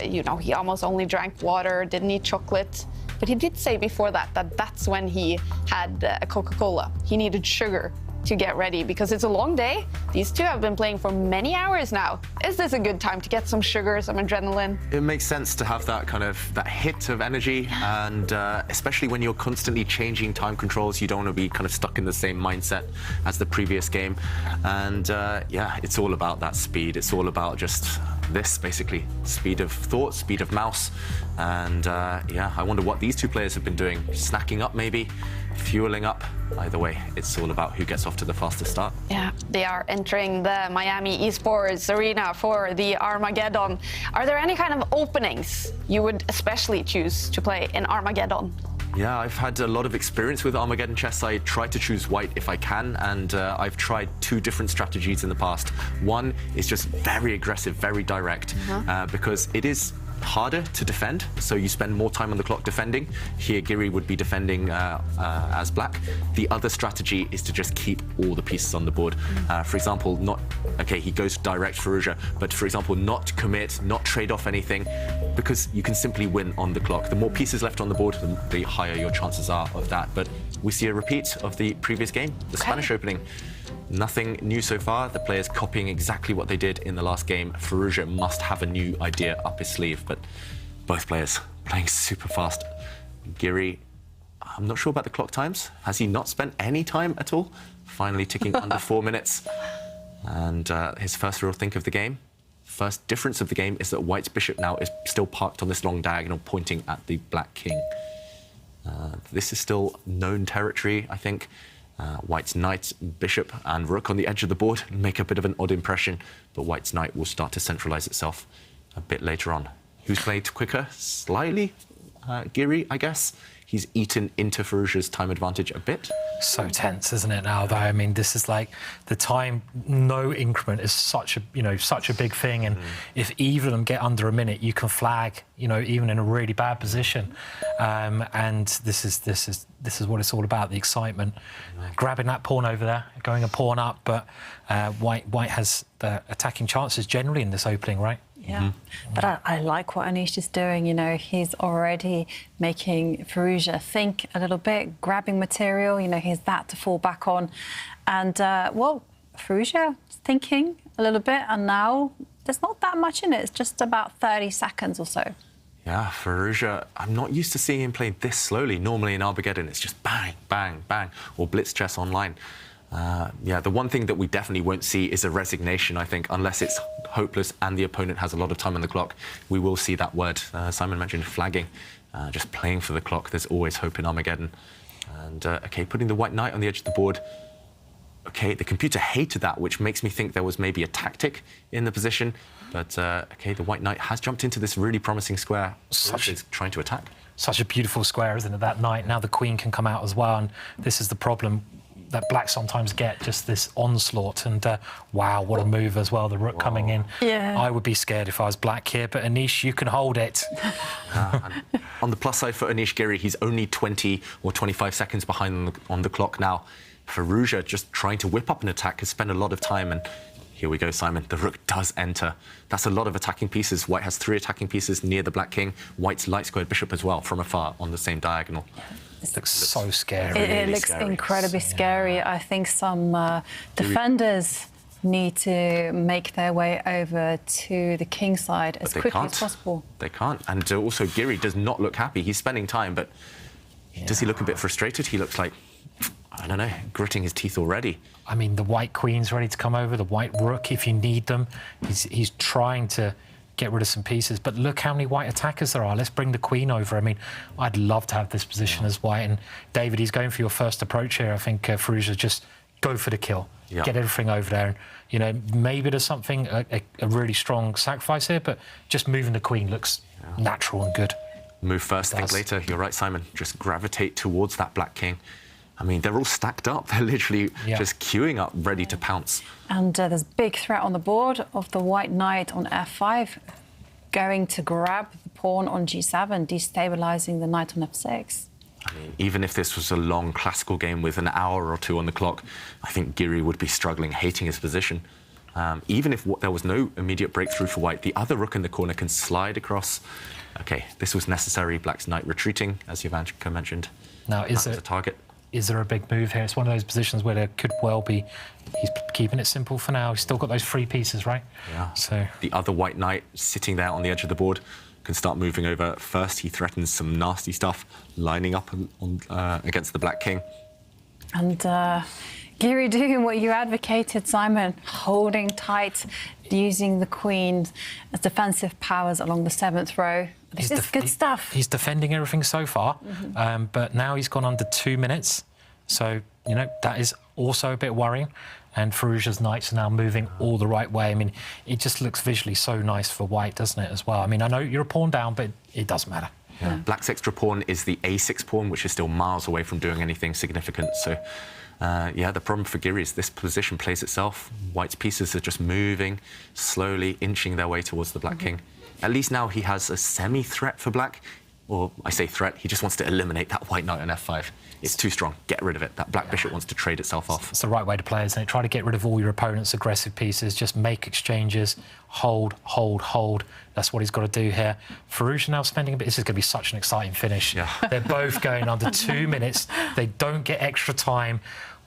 Speaker 2: he almost only drank water, didn't eat chocolate. But he did say before that that's when he had a Coca-Cola. He needed sugar to get ready because it's a long day. These two have been playing for many hours now. Is this a good time to get some sugar, some adrenaline?
Speaker 5: It makes sense to have that kind of that hit of energy, and especially when you're constantly changing time controls, you don't want to be kind of stuck in the same mindset as the previous game. And yeah, it's all about that speed. It's all about just this, basically. Speed of thought, speed of mouse. And yeah, I wonder what these two players have been doing. Snacking up, maybe, fueling up. Either way, it's all about who gets off to the fastest start.
Speaker 2: Yeah, they are entering the Miami esports arena for the Armageddon. Are there any kind of openings you would especially choose to play in Armageddon?
Speaker 5: Yeah, I've had a lot of experience with Armageddon chess. I try to choose white if I can, and I've tried 2 different strategies in the past. One is just very aggressive, very direct, because it is harder to defend, so you spend more time on the clock defending. Here, Giri would be defending as black. The other strategy is to just keep all the pieces on the board. For example, he goes direct Firouzja, but for example, not commit, not trade off anything, because you can simply win on the clock. The more pieces left on the board, the higher your chances are of that. But we see a repeat of the previous game, the Spanish opening. Nothing new so far. The players copying exactly what they did in the last game. Firouzja must have a new idea up his sleeve, but both players playing super fast. Giri, I'm not sure about the clock times. Has he not spent any time at all? Finally ticking under 4 minutes. And his first real think of the game. First difference of the game is that White's bishop now is still parked on this long diagonal pointing at the black king. This is still known territory, I think. White's knight, bishop and rook on the edge of the board make a bit of an odd impression, but White's knight will start to centralise itself a bit later on. Who's played quicker? Slightly? Giri, I guess. He's eaten into Firouzja's time advantage a bit.
Speaker 4: So tense, isn't it, now, though? I mean, this is like the time, no increment is such a big thing. And if either of them get under a minute, you can flag, even in a really bad position. And this is what it's all about, the excitement. Grabbing that pawn over there, going a pawn up, but White has the attacking chances generally in this opening, right?
Speaker 3: Yeah, but I like what Anish is doing. He's already making Firouzja think a little bit, grabbing material. He has that to fall back on. And, well, Firouzja is thinking a little bit, and now there's not that much in it. It's just about 30 seconds or so.
Speaker 5: Yeah, Firouzja, I'm not used to seeing him play this slowly. Normally in Armageddon, it's just bang, bang, bang, or blitz chess online. Yeah, the one thing that we definitely won't see is a resignation, I think, unless it's hopeless and the opponent has a lot of time on the clock. We will see that word. Simon mentioned flagging, just playing for the clock. There's always hope in Armageddon. And, OK, putting the white knight on the edge of the board. OK, the computer hated that, which makes me think there was maybe a tactic in the position. But, OK, the white knight has jumped into this really promising square. Is trying to attack.
Speaker 4: Such a beautiful square, isn't it, that knight? Now the queen can come out as well, and this is the problem that black sometimes get, just this onslaught. And wow, what a move as well, the rook coming in.
Speaker 3: Yeah.
Speaker 4: I would be scared if I was black here, but Anish, you can hold it.
Speaker 5: On the plus side for Anish Giri, he's only 20 or 25 seconds behind on the clock now. Firouzja just trying to whip up an attack has spent a lot of time, and here we go, Simon. The rook does enter. That's a lot of attacking pieces. White has 3 attacking pieces near the black king. White's light squared bishop as well from afar on the same diagonal.
Speaker 4: It looks so scary.
Speaker 3: It looks incredibly scary. I think some defenders need to make their way over to the king side as quickly as possible.
Speaker 5: They can't. And also, Giri does not look happy. He's spending time, but does he look a bit frustrated? He looks like, I don't know, gritting his teeth already.
Speaker 4: I mean, the white queen's ready to come over, the white rook, if you need them. He's trying to get rid of some pieces, but look how many white attackers there are. Let's bring the queen over. I mean, I'd love to have this position as white. And David, he's going for your first approach here. I think Firouzja, just go for the kill. Get everything over there. And, maybe there's something, a really strong sacrifice here, but just moving the queen looks natural and good.
Speaker 5: Move first, think later. You're right, Simon. Just gravitate towards that black king. I mean, they're all stacked up. They're literally just queuing up, ready to pounce.
Speaker 3: And there's a big threat on the board of the white knight on f5, going to grab the pawn on g7, destabilising the knight on f6.
Speaker 5: I mean, even if this was a long classical game with an hour or 2 on the clock, I think Giri would be struggling, hating his position. Even if there was no immediate breakthrough for white, the other rook in the corner can slide across. OK, this was necessary. Black's knight retreating, as Jovanka mentioned.
Speaker 4: Now, is
Speaker 5: it a target?
Speaker 4: is there a big move here? It's one of those positions where there could well be. He's keeping it simple for now. He's still got those 3 pieces, right?
Speaker 5: Yeah.
Speaker 4: So
Speaker 5: the other white knight sitting there on the edge of the board can start moving over. First, he threatens some nasty stuff, lining up on, against the black king.
Speaker 3: And Giri doing what you advocated, Simon, holding tight, using the queen as defensive powers along the 7th row. This is good stuff.
Speaker 4: He's defending everything so far, but now he's gone under 2 minutes. So, you know, that is also a bit worrying. And Firouzja's knights are now moving all the right way. I mean, it just looks visually so nice for white, doesn't it, as well? I mean, I know you're a pawn down, but it doesn't matter.
Speaker 5: Yeah. Black's extra pawn is the A6 pawn, which is still miles away from doing anything significant. So, yeah, the problem for Giri is this position plays itself. White's pieces are just moving, slowly inching their way towards the black king. At least now he has a semi-threat for black. Or I say threat, he just wants to eliminate that white knight on f5. It's too strong. Get rid of it. That black bishop wants to trade itself off.
Speaker 4: It's the right way to play, isn't it? Try to get rid of all your opponent's aggressive pieces. Just make exchanges. Hold, hold, hold. That's what he's got to do here. Firouzja now spending a bit. This is going to be such an exciting finish. Yeah. They're both going under 2 minutes. They don't get extra time.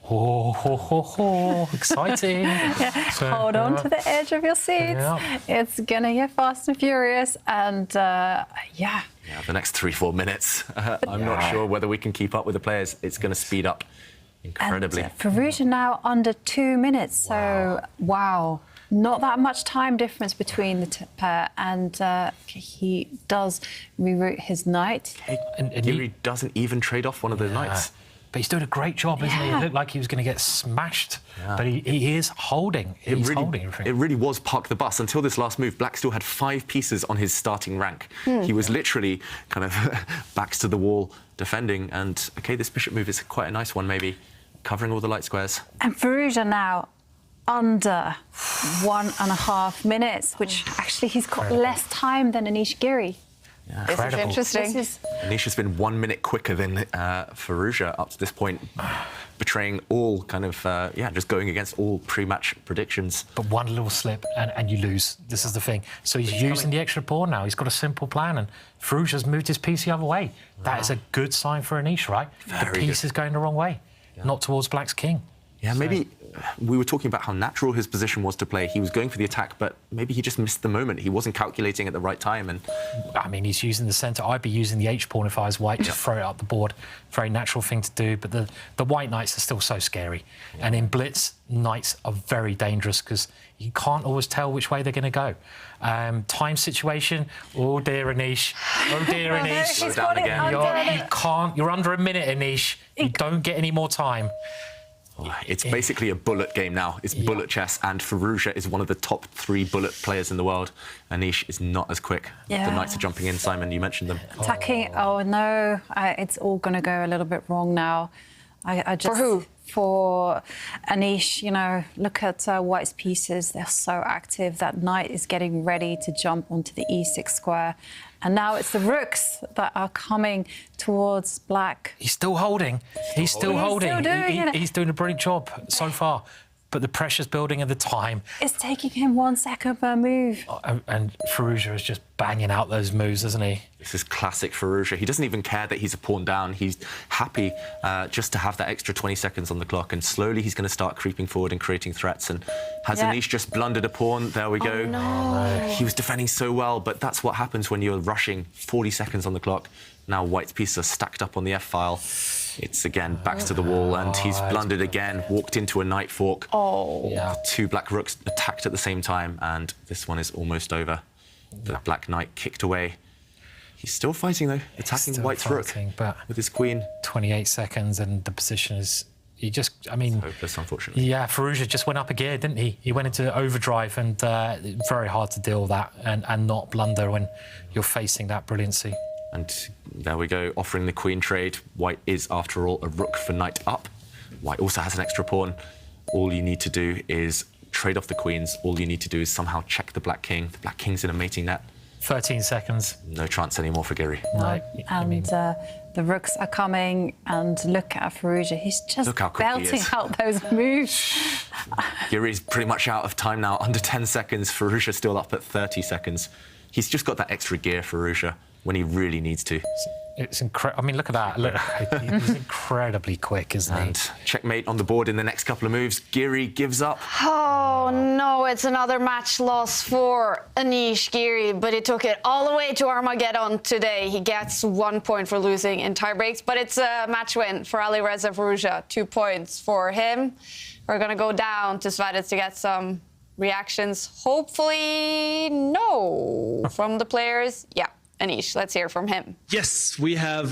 Speaker 4: Oh, ho, ho, ho. Exciting.
Speaker 3: Yeah. So, hold on to the edge of your seats. Yeah. It's going to get fast and furious. And, yeah,
Speaker 5: the next 3-4 minutes, I'm not sure whether we can keep up with the players. It's going to speed up incredibly.
Speaker 3: And Firouzja now under 2 minutes. So, wow. Not that much time difference between the pair. And he does reroute his knight.
Speaker 5: And Giri doesn't even trade off one of the knights.
Speaker 4: But he's doing a great job, isn't he? It looked like he was going to get smashed, but he is holding. He's holding everything.
Speaker 5: It really was park the bus until this last move. Black still had 5 pieces on his starting rank. He was literally kind of backs to the wall defending. And, OK, this bishop move is quite a nice one, maybe, covering all the light squares.
Speaker 3: And Firouzja now under 1.5 minutes, which actually he's got less time than Anish Giri.
Speaker 5: Yeah.
Speaker 3: This is interesting.
Speaker 5: Anisha's been 1 minute quicker than Firouzja up to this point, betraying all kind of, just going against all pre-match predictions.
Speaker 4: But one little slip and you lose. This is the thing. So he's using the extra pawn now. He's got a simple plan, and Firouzja's moved his piece the other way. That is a good sign for Anish, right? The piece is going the wrong way, not towards Black's king.
Speaker 5: Yeah, maybe we were talking about how natural his position was to play. He was going for the attack, but maybe he just missed the moment. He wasn't calculating at the right time. And
Speaker 4: I mean, he's using the centre. I'd be using the H pawn if I was white to throw it up the board. Very natural thing to do. But the white knights are still so scary. And in blitz, knights are very dangerous because you can't always tell which way they're going to go. Time situation. Oh dear, Anish. Oh dear, Anish.
Speaker 5: Slow down again.
Speaker 4: You're under a minute, Anish. You don't get any more time.
Speaker 5: It's basically a bullet game now. It's bullet chess, and Firouzja is one of the top 3 bullet players in the world. Anish is not as quick. The knights are jumping in. Simon, you mentioned them.
Speaker 3: Attacking. Oh, no. It's all going to go a little bit wrong now. I just,
Speaker 2: for who?
Speaker 3: For Anish, you know, look at White's pieces. They're so active. That knight is getting ready to jump onto the e6 square. And now it's the rooks that are coming towards Black.
Speaker 4: He's still holding. He's still holding. He's doing a brilliant job so far. But the pressure's building at the time.
Speaker 3: It's taking him 1 second per move.
Speaker 4: And Firouzja is just banging out those moves, isn't he?
Speaker 5: This is classic Firouzja. He doesn't even care that he's a pawn down. He's happy just to have that extra 20 seconds on the clock. And slowly he's going to start creeping forward and creating threats. And has Anish just blundered a pawn? There we go.
Speaker 3: Oh, no.
Speaker 5: He was defending so well, but that's what happens when you're rushing 40 seconds on the clock. Now White's pieces are stacked up on the f-file. It's again backs to the wall, and he's blundered again, walked into a knight fork.
Speaker 3: Oh.
Speaker 5: Yeah. 2 black rooks attacked at the same time, and this one is almost over. The black knight kicked away. He's still fighting, though, attacking White's rook with his queen.
Speaker 4: 28 seconds, and the position is... He just, I mean...
Speaker 5: hopeless, unfortunately.
Speaker 4: Yeah, Firouzja just went up a gear, didn't he? He went into overdrive, and very hard to deal with that and not blunder when you're facing that brilliancy.
Speaker 5: And there we go, offering the queen trade. White is, after all, a rook for knight up. White also has an extra pawn. All you need to do is trade off the queens. All you need to do is somehow check the black king. The black king's in a mating net.
Speaker 4: 13 seconds.
Speaker 5: No chance anymore for Giri.
Speaker 3: No. And the rooks are coming, and look at Firouzja. He's just belting out those moves.
Speaker 5: Giri's pretty much out of time now, under 10 seconds. Firouzja still up at 30 seconds. He's just got that extra gear, Firouzja, when he really needs to.
Speaker 4: It's incredible. I mean, look at that. Look, he's incredibly quick, isn't he?
Speaker 5: And checkmate on the board in the next couple of moves. Giri gives up.
Speaker 2: Oh no, it's another match loss for Anish Giri, but he took it all the way to Armageddon today. He gets 1 point for losing in tie breaks, but it's a match win for Alireza Firouzja. 2 points for him. We're going to go down to Sverige to get some reactions. Hopefully, no, from the players. Yeah. Anish, let's hear from him.
Speaker 1: Yes, we have.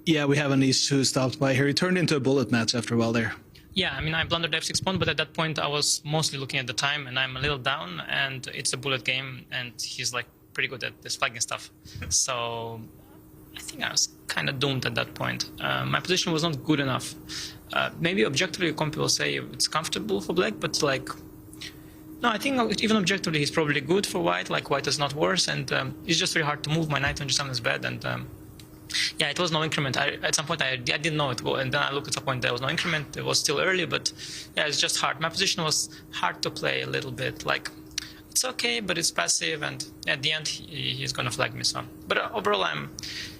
Speaker 1: We have Anish who stopped by here. He turned into a bullet match after a while there.
Speaker 6: Yeah, I mean, I blundered F6 pawn, but at that point I was mostly looking at the time, and I'm a little down, and it's a bullet game, and he's like pretty good at this flagging stuff. So I think I was kind of doomed at that point. My position was not good enough. Maybe objectively, comp will say it's comfortable for black, but like. No, I think even objectively he's probably good for white, like white is not worse, and it's just very hard to move. My knight on G7 is bad, and yeah, it was no increment. At some point I didn't know it, and then I looked at some point there was no increment. It was still early, but yeah, it's just hard. My position was hard to play a little bit, like it's okay, but it's passive, and at the end he's gonna flag me some. But overall I'm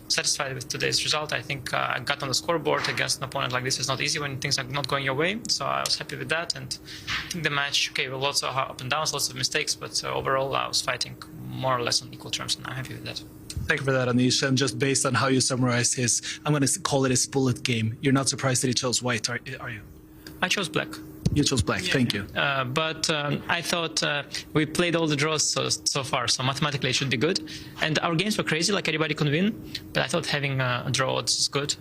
Speaker 6: satisfied with today's result. I think I got on the scoreboard against an opponent like this. It's not easy when things are not going your way, so I was happy with that. And I think the match, okay, with lots of up and downs, lots of mistakes, but overall I was fighting more or less on equal terms, and I'm happy with that.
Speaker 1: Thank you for that, Anish. And just based on how you summarized his, I'm going to call it his bullet game. You're not surprised that he chose white, are you?
Speaker 6: I chose black.
Speaker 1: You chose black, yeah. Thank you.
Speaker 6: But I thought we played all the draws so far, so mathematically it should be good. And our games were crazy, like everybody could win, but I thought having a draw is good.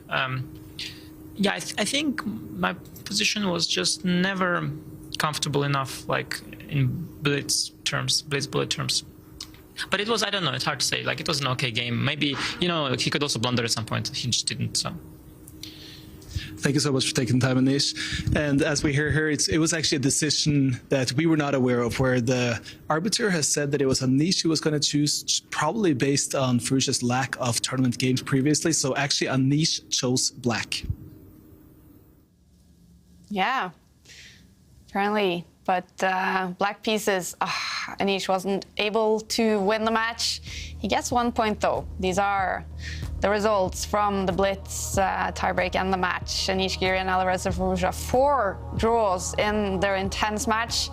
Speaker 6: Yeah, I think my position was just never comfortable enough, like in blitz bullet terms. But it was, I don't know, it's hard to say. Like, it was an okay game. Maybe, you know, he could also blunder at some point. He just didn't, so.
Speaker 1: Thank you so much for taking the time, Anish. And as we hear here, it was actually a decision that we were not aware of, where the arbiter has said that it was Anish who was going to choose, probably based on Firouzja's lack of tournament games previously. So actually, Anish chose black.
Speaker 2: Yeah, apparently. But black pieces, Anish wasn't able to win the match. He gets 1 point, though. These are the results from the blitz tiebreak and the match. Anish Giri and Alireza Firouzja, 4 draws in their intense match.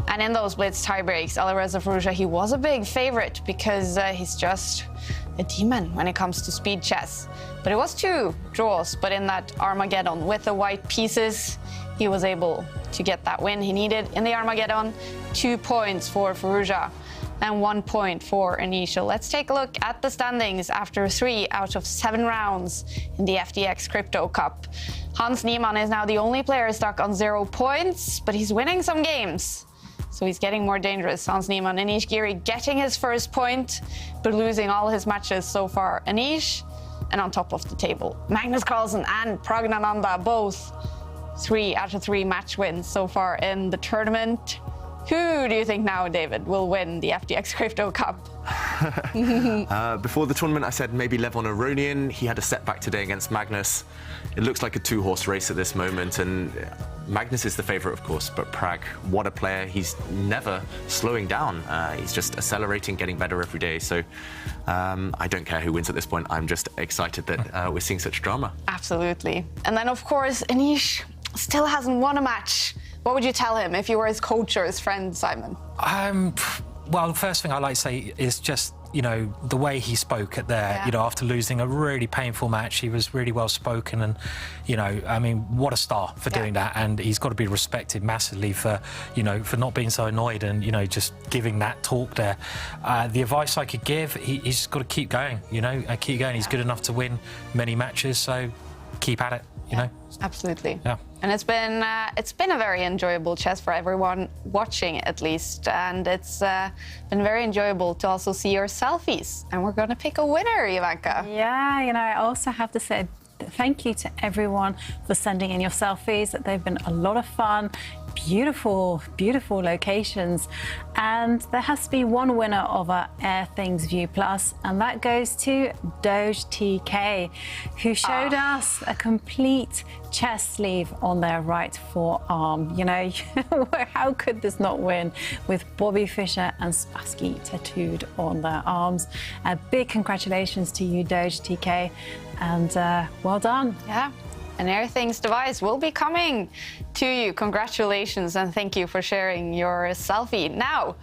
Speaker 2: And in those blitz tiebreaks, Alireza Firouzja, he was a big favorite because he's just a demon when it comes to speed chess. But it was 2 draws, but in that Armageddon with the white pieces, he was able to get that win he needed in the Armageddon. 2 points for Firouzja and 1 point for Anish. So let's take a look at the standings after 3 out of 7 rounds in the FTX Crypto Cup. Hans Niemann is now the only player stuck on 0 points, but he's winning some games. So he's getting more dangerous. Hans Niemann, Anish Giri getting his first point, but losing all his matches so far. Anish, and on top of the table, Magnus Carlsen and Pragnananda, both 3 out of 3 match wins so far in the tournament. Who do you think now, David, will win the FTX Crypto Cup?
Speaker 5: Before the tournament, I said maybe Levon Aronian. He had a setback today against Magnus. It looks like a 2-horse race at this moment, and Magnus is the favourite, of course, but Prag, what a player. He's never slowing down. He's just accelerating, getting better every day. So I don't care who wins at this point. I'm just excited that we're seeing such drama.
Speaker 2: Absolutely. And then, of course, Anish still hasn't won a match. What would you tell him if you were his coach or his friend, Simon?
Speaker 4: Well, the first thing I like to say is just, you know, the way he spoke at there, you know, after losing a really painful match. He was really well spoken, and, you know, I mean, what a star for doing that. And he's got to be respected massively for, you know, for not being so annoyed and, you know, just giving that talk there. The advice I could give, he's just got to keep going, you know, keep going. He's good enough to win many matches, so keep at it, you know.
Speaker 2: Absolutely.
Speaker 4: Yeah.
Speaker 2: And it's been a very enjoyable chess for everyone watching, at least, and it's been very enjoyable to also see your selfies. And we're going to pick a winner, Jovanka.
Speaker 3: Yeah, you know, I also have to say thank you to everyone for sending in your selfies. They've been a lot of fun. Beautiful, beautiful locations. And there has to be one winner of our Air Things View Plus, and that goes to Doge TK, who showed us a complete chest sleeve on their right forearm. You know, how could this not win with Bobby Fischer and Spassky tattooed on their arms? Big congratulations to you, Doge TK, and well done.
Speaker 2: Yeah. An Air Things device will be coming to you. Congratulations and thank you for sharing your selfie. Now,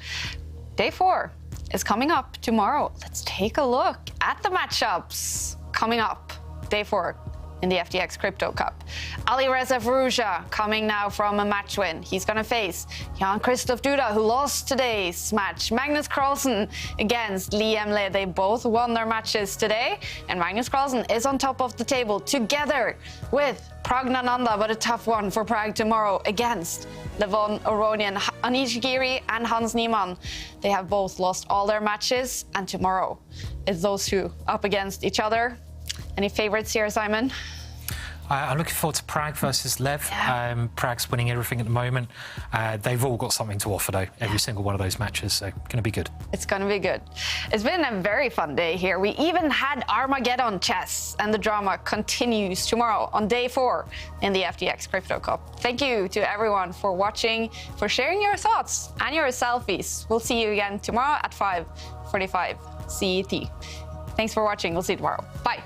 Speaker 2: day 4 is coming up tomorrow. Let's take a look at the matchups coming up. Day 4 in the FTX Crypto Cup. Alireza Firouzja coming now from a match win. He's going to face Jan-Krzysztof Duda, who lost today's match. Magnus Carlsen against Lee Emle. They both won their matches today. And Magnus Carlsen is on top of the table together with Pragnananda, but a tough one for Prag tomorrow against Levon Aronian, Anish Giri and Hans Niemann. They have both lost all their matches, and tomorrow is those two up against each other. Any favorites here, Simon?
Speaker 4: I'm looking forward to Prag versus Lev. Yeah. Prag's winning everything at the moment. They've all got something to offer, though, every single one of those matches, so going to be good.
Speaker 2: It's going to be good. It's been a very fun day here. We even had Armageddon chess, and the drama continues tomorrow on day 4 in the FTX Crypto Cup. Thank you to everyone for watching, for sharing your thoughts and your selfies. We'll see you again tomorrow at 5:45 CET. Thanks for watching. We'll see you tomorrow. Bye.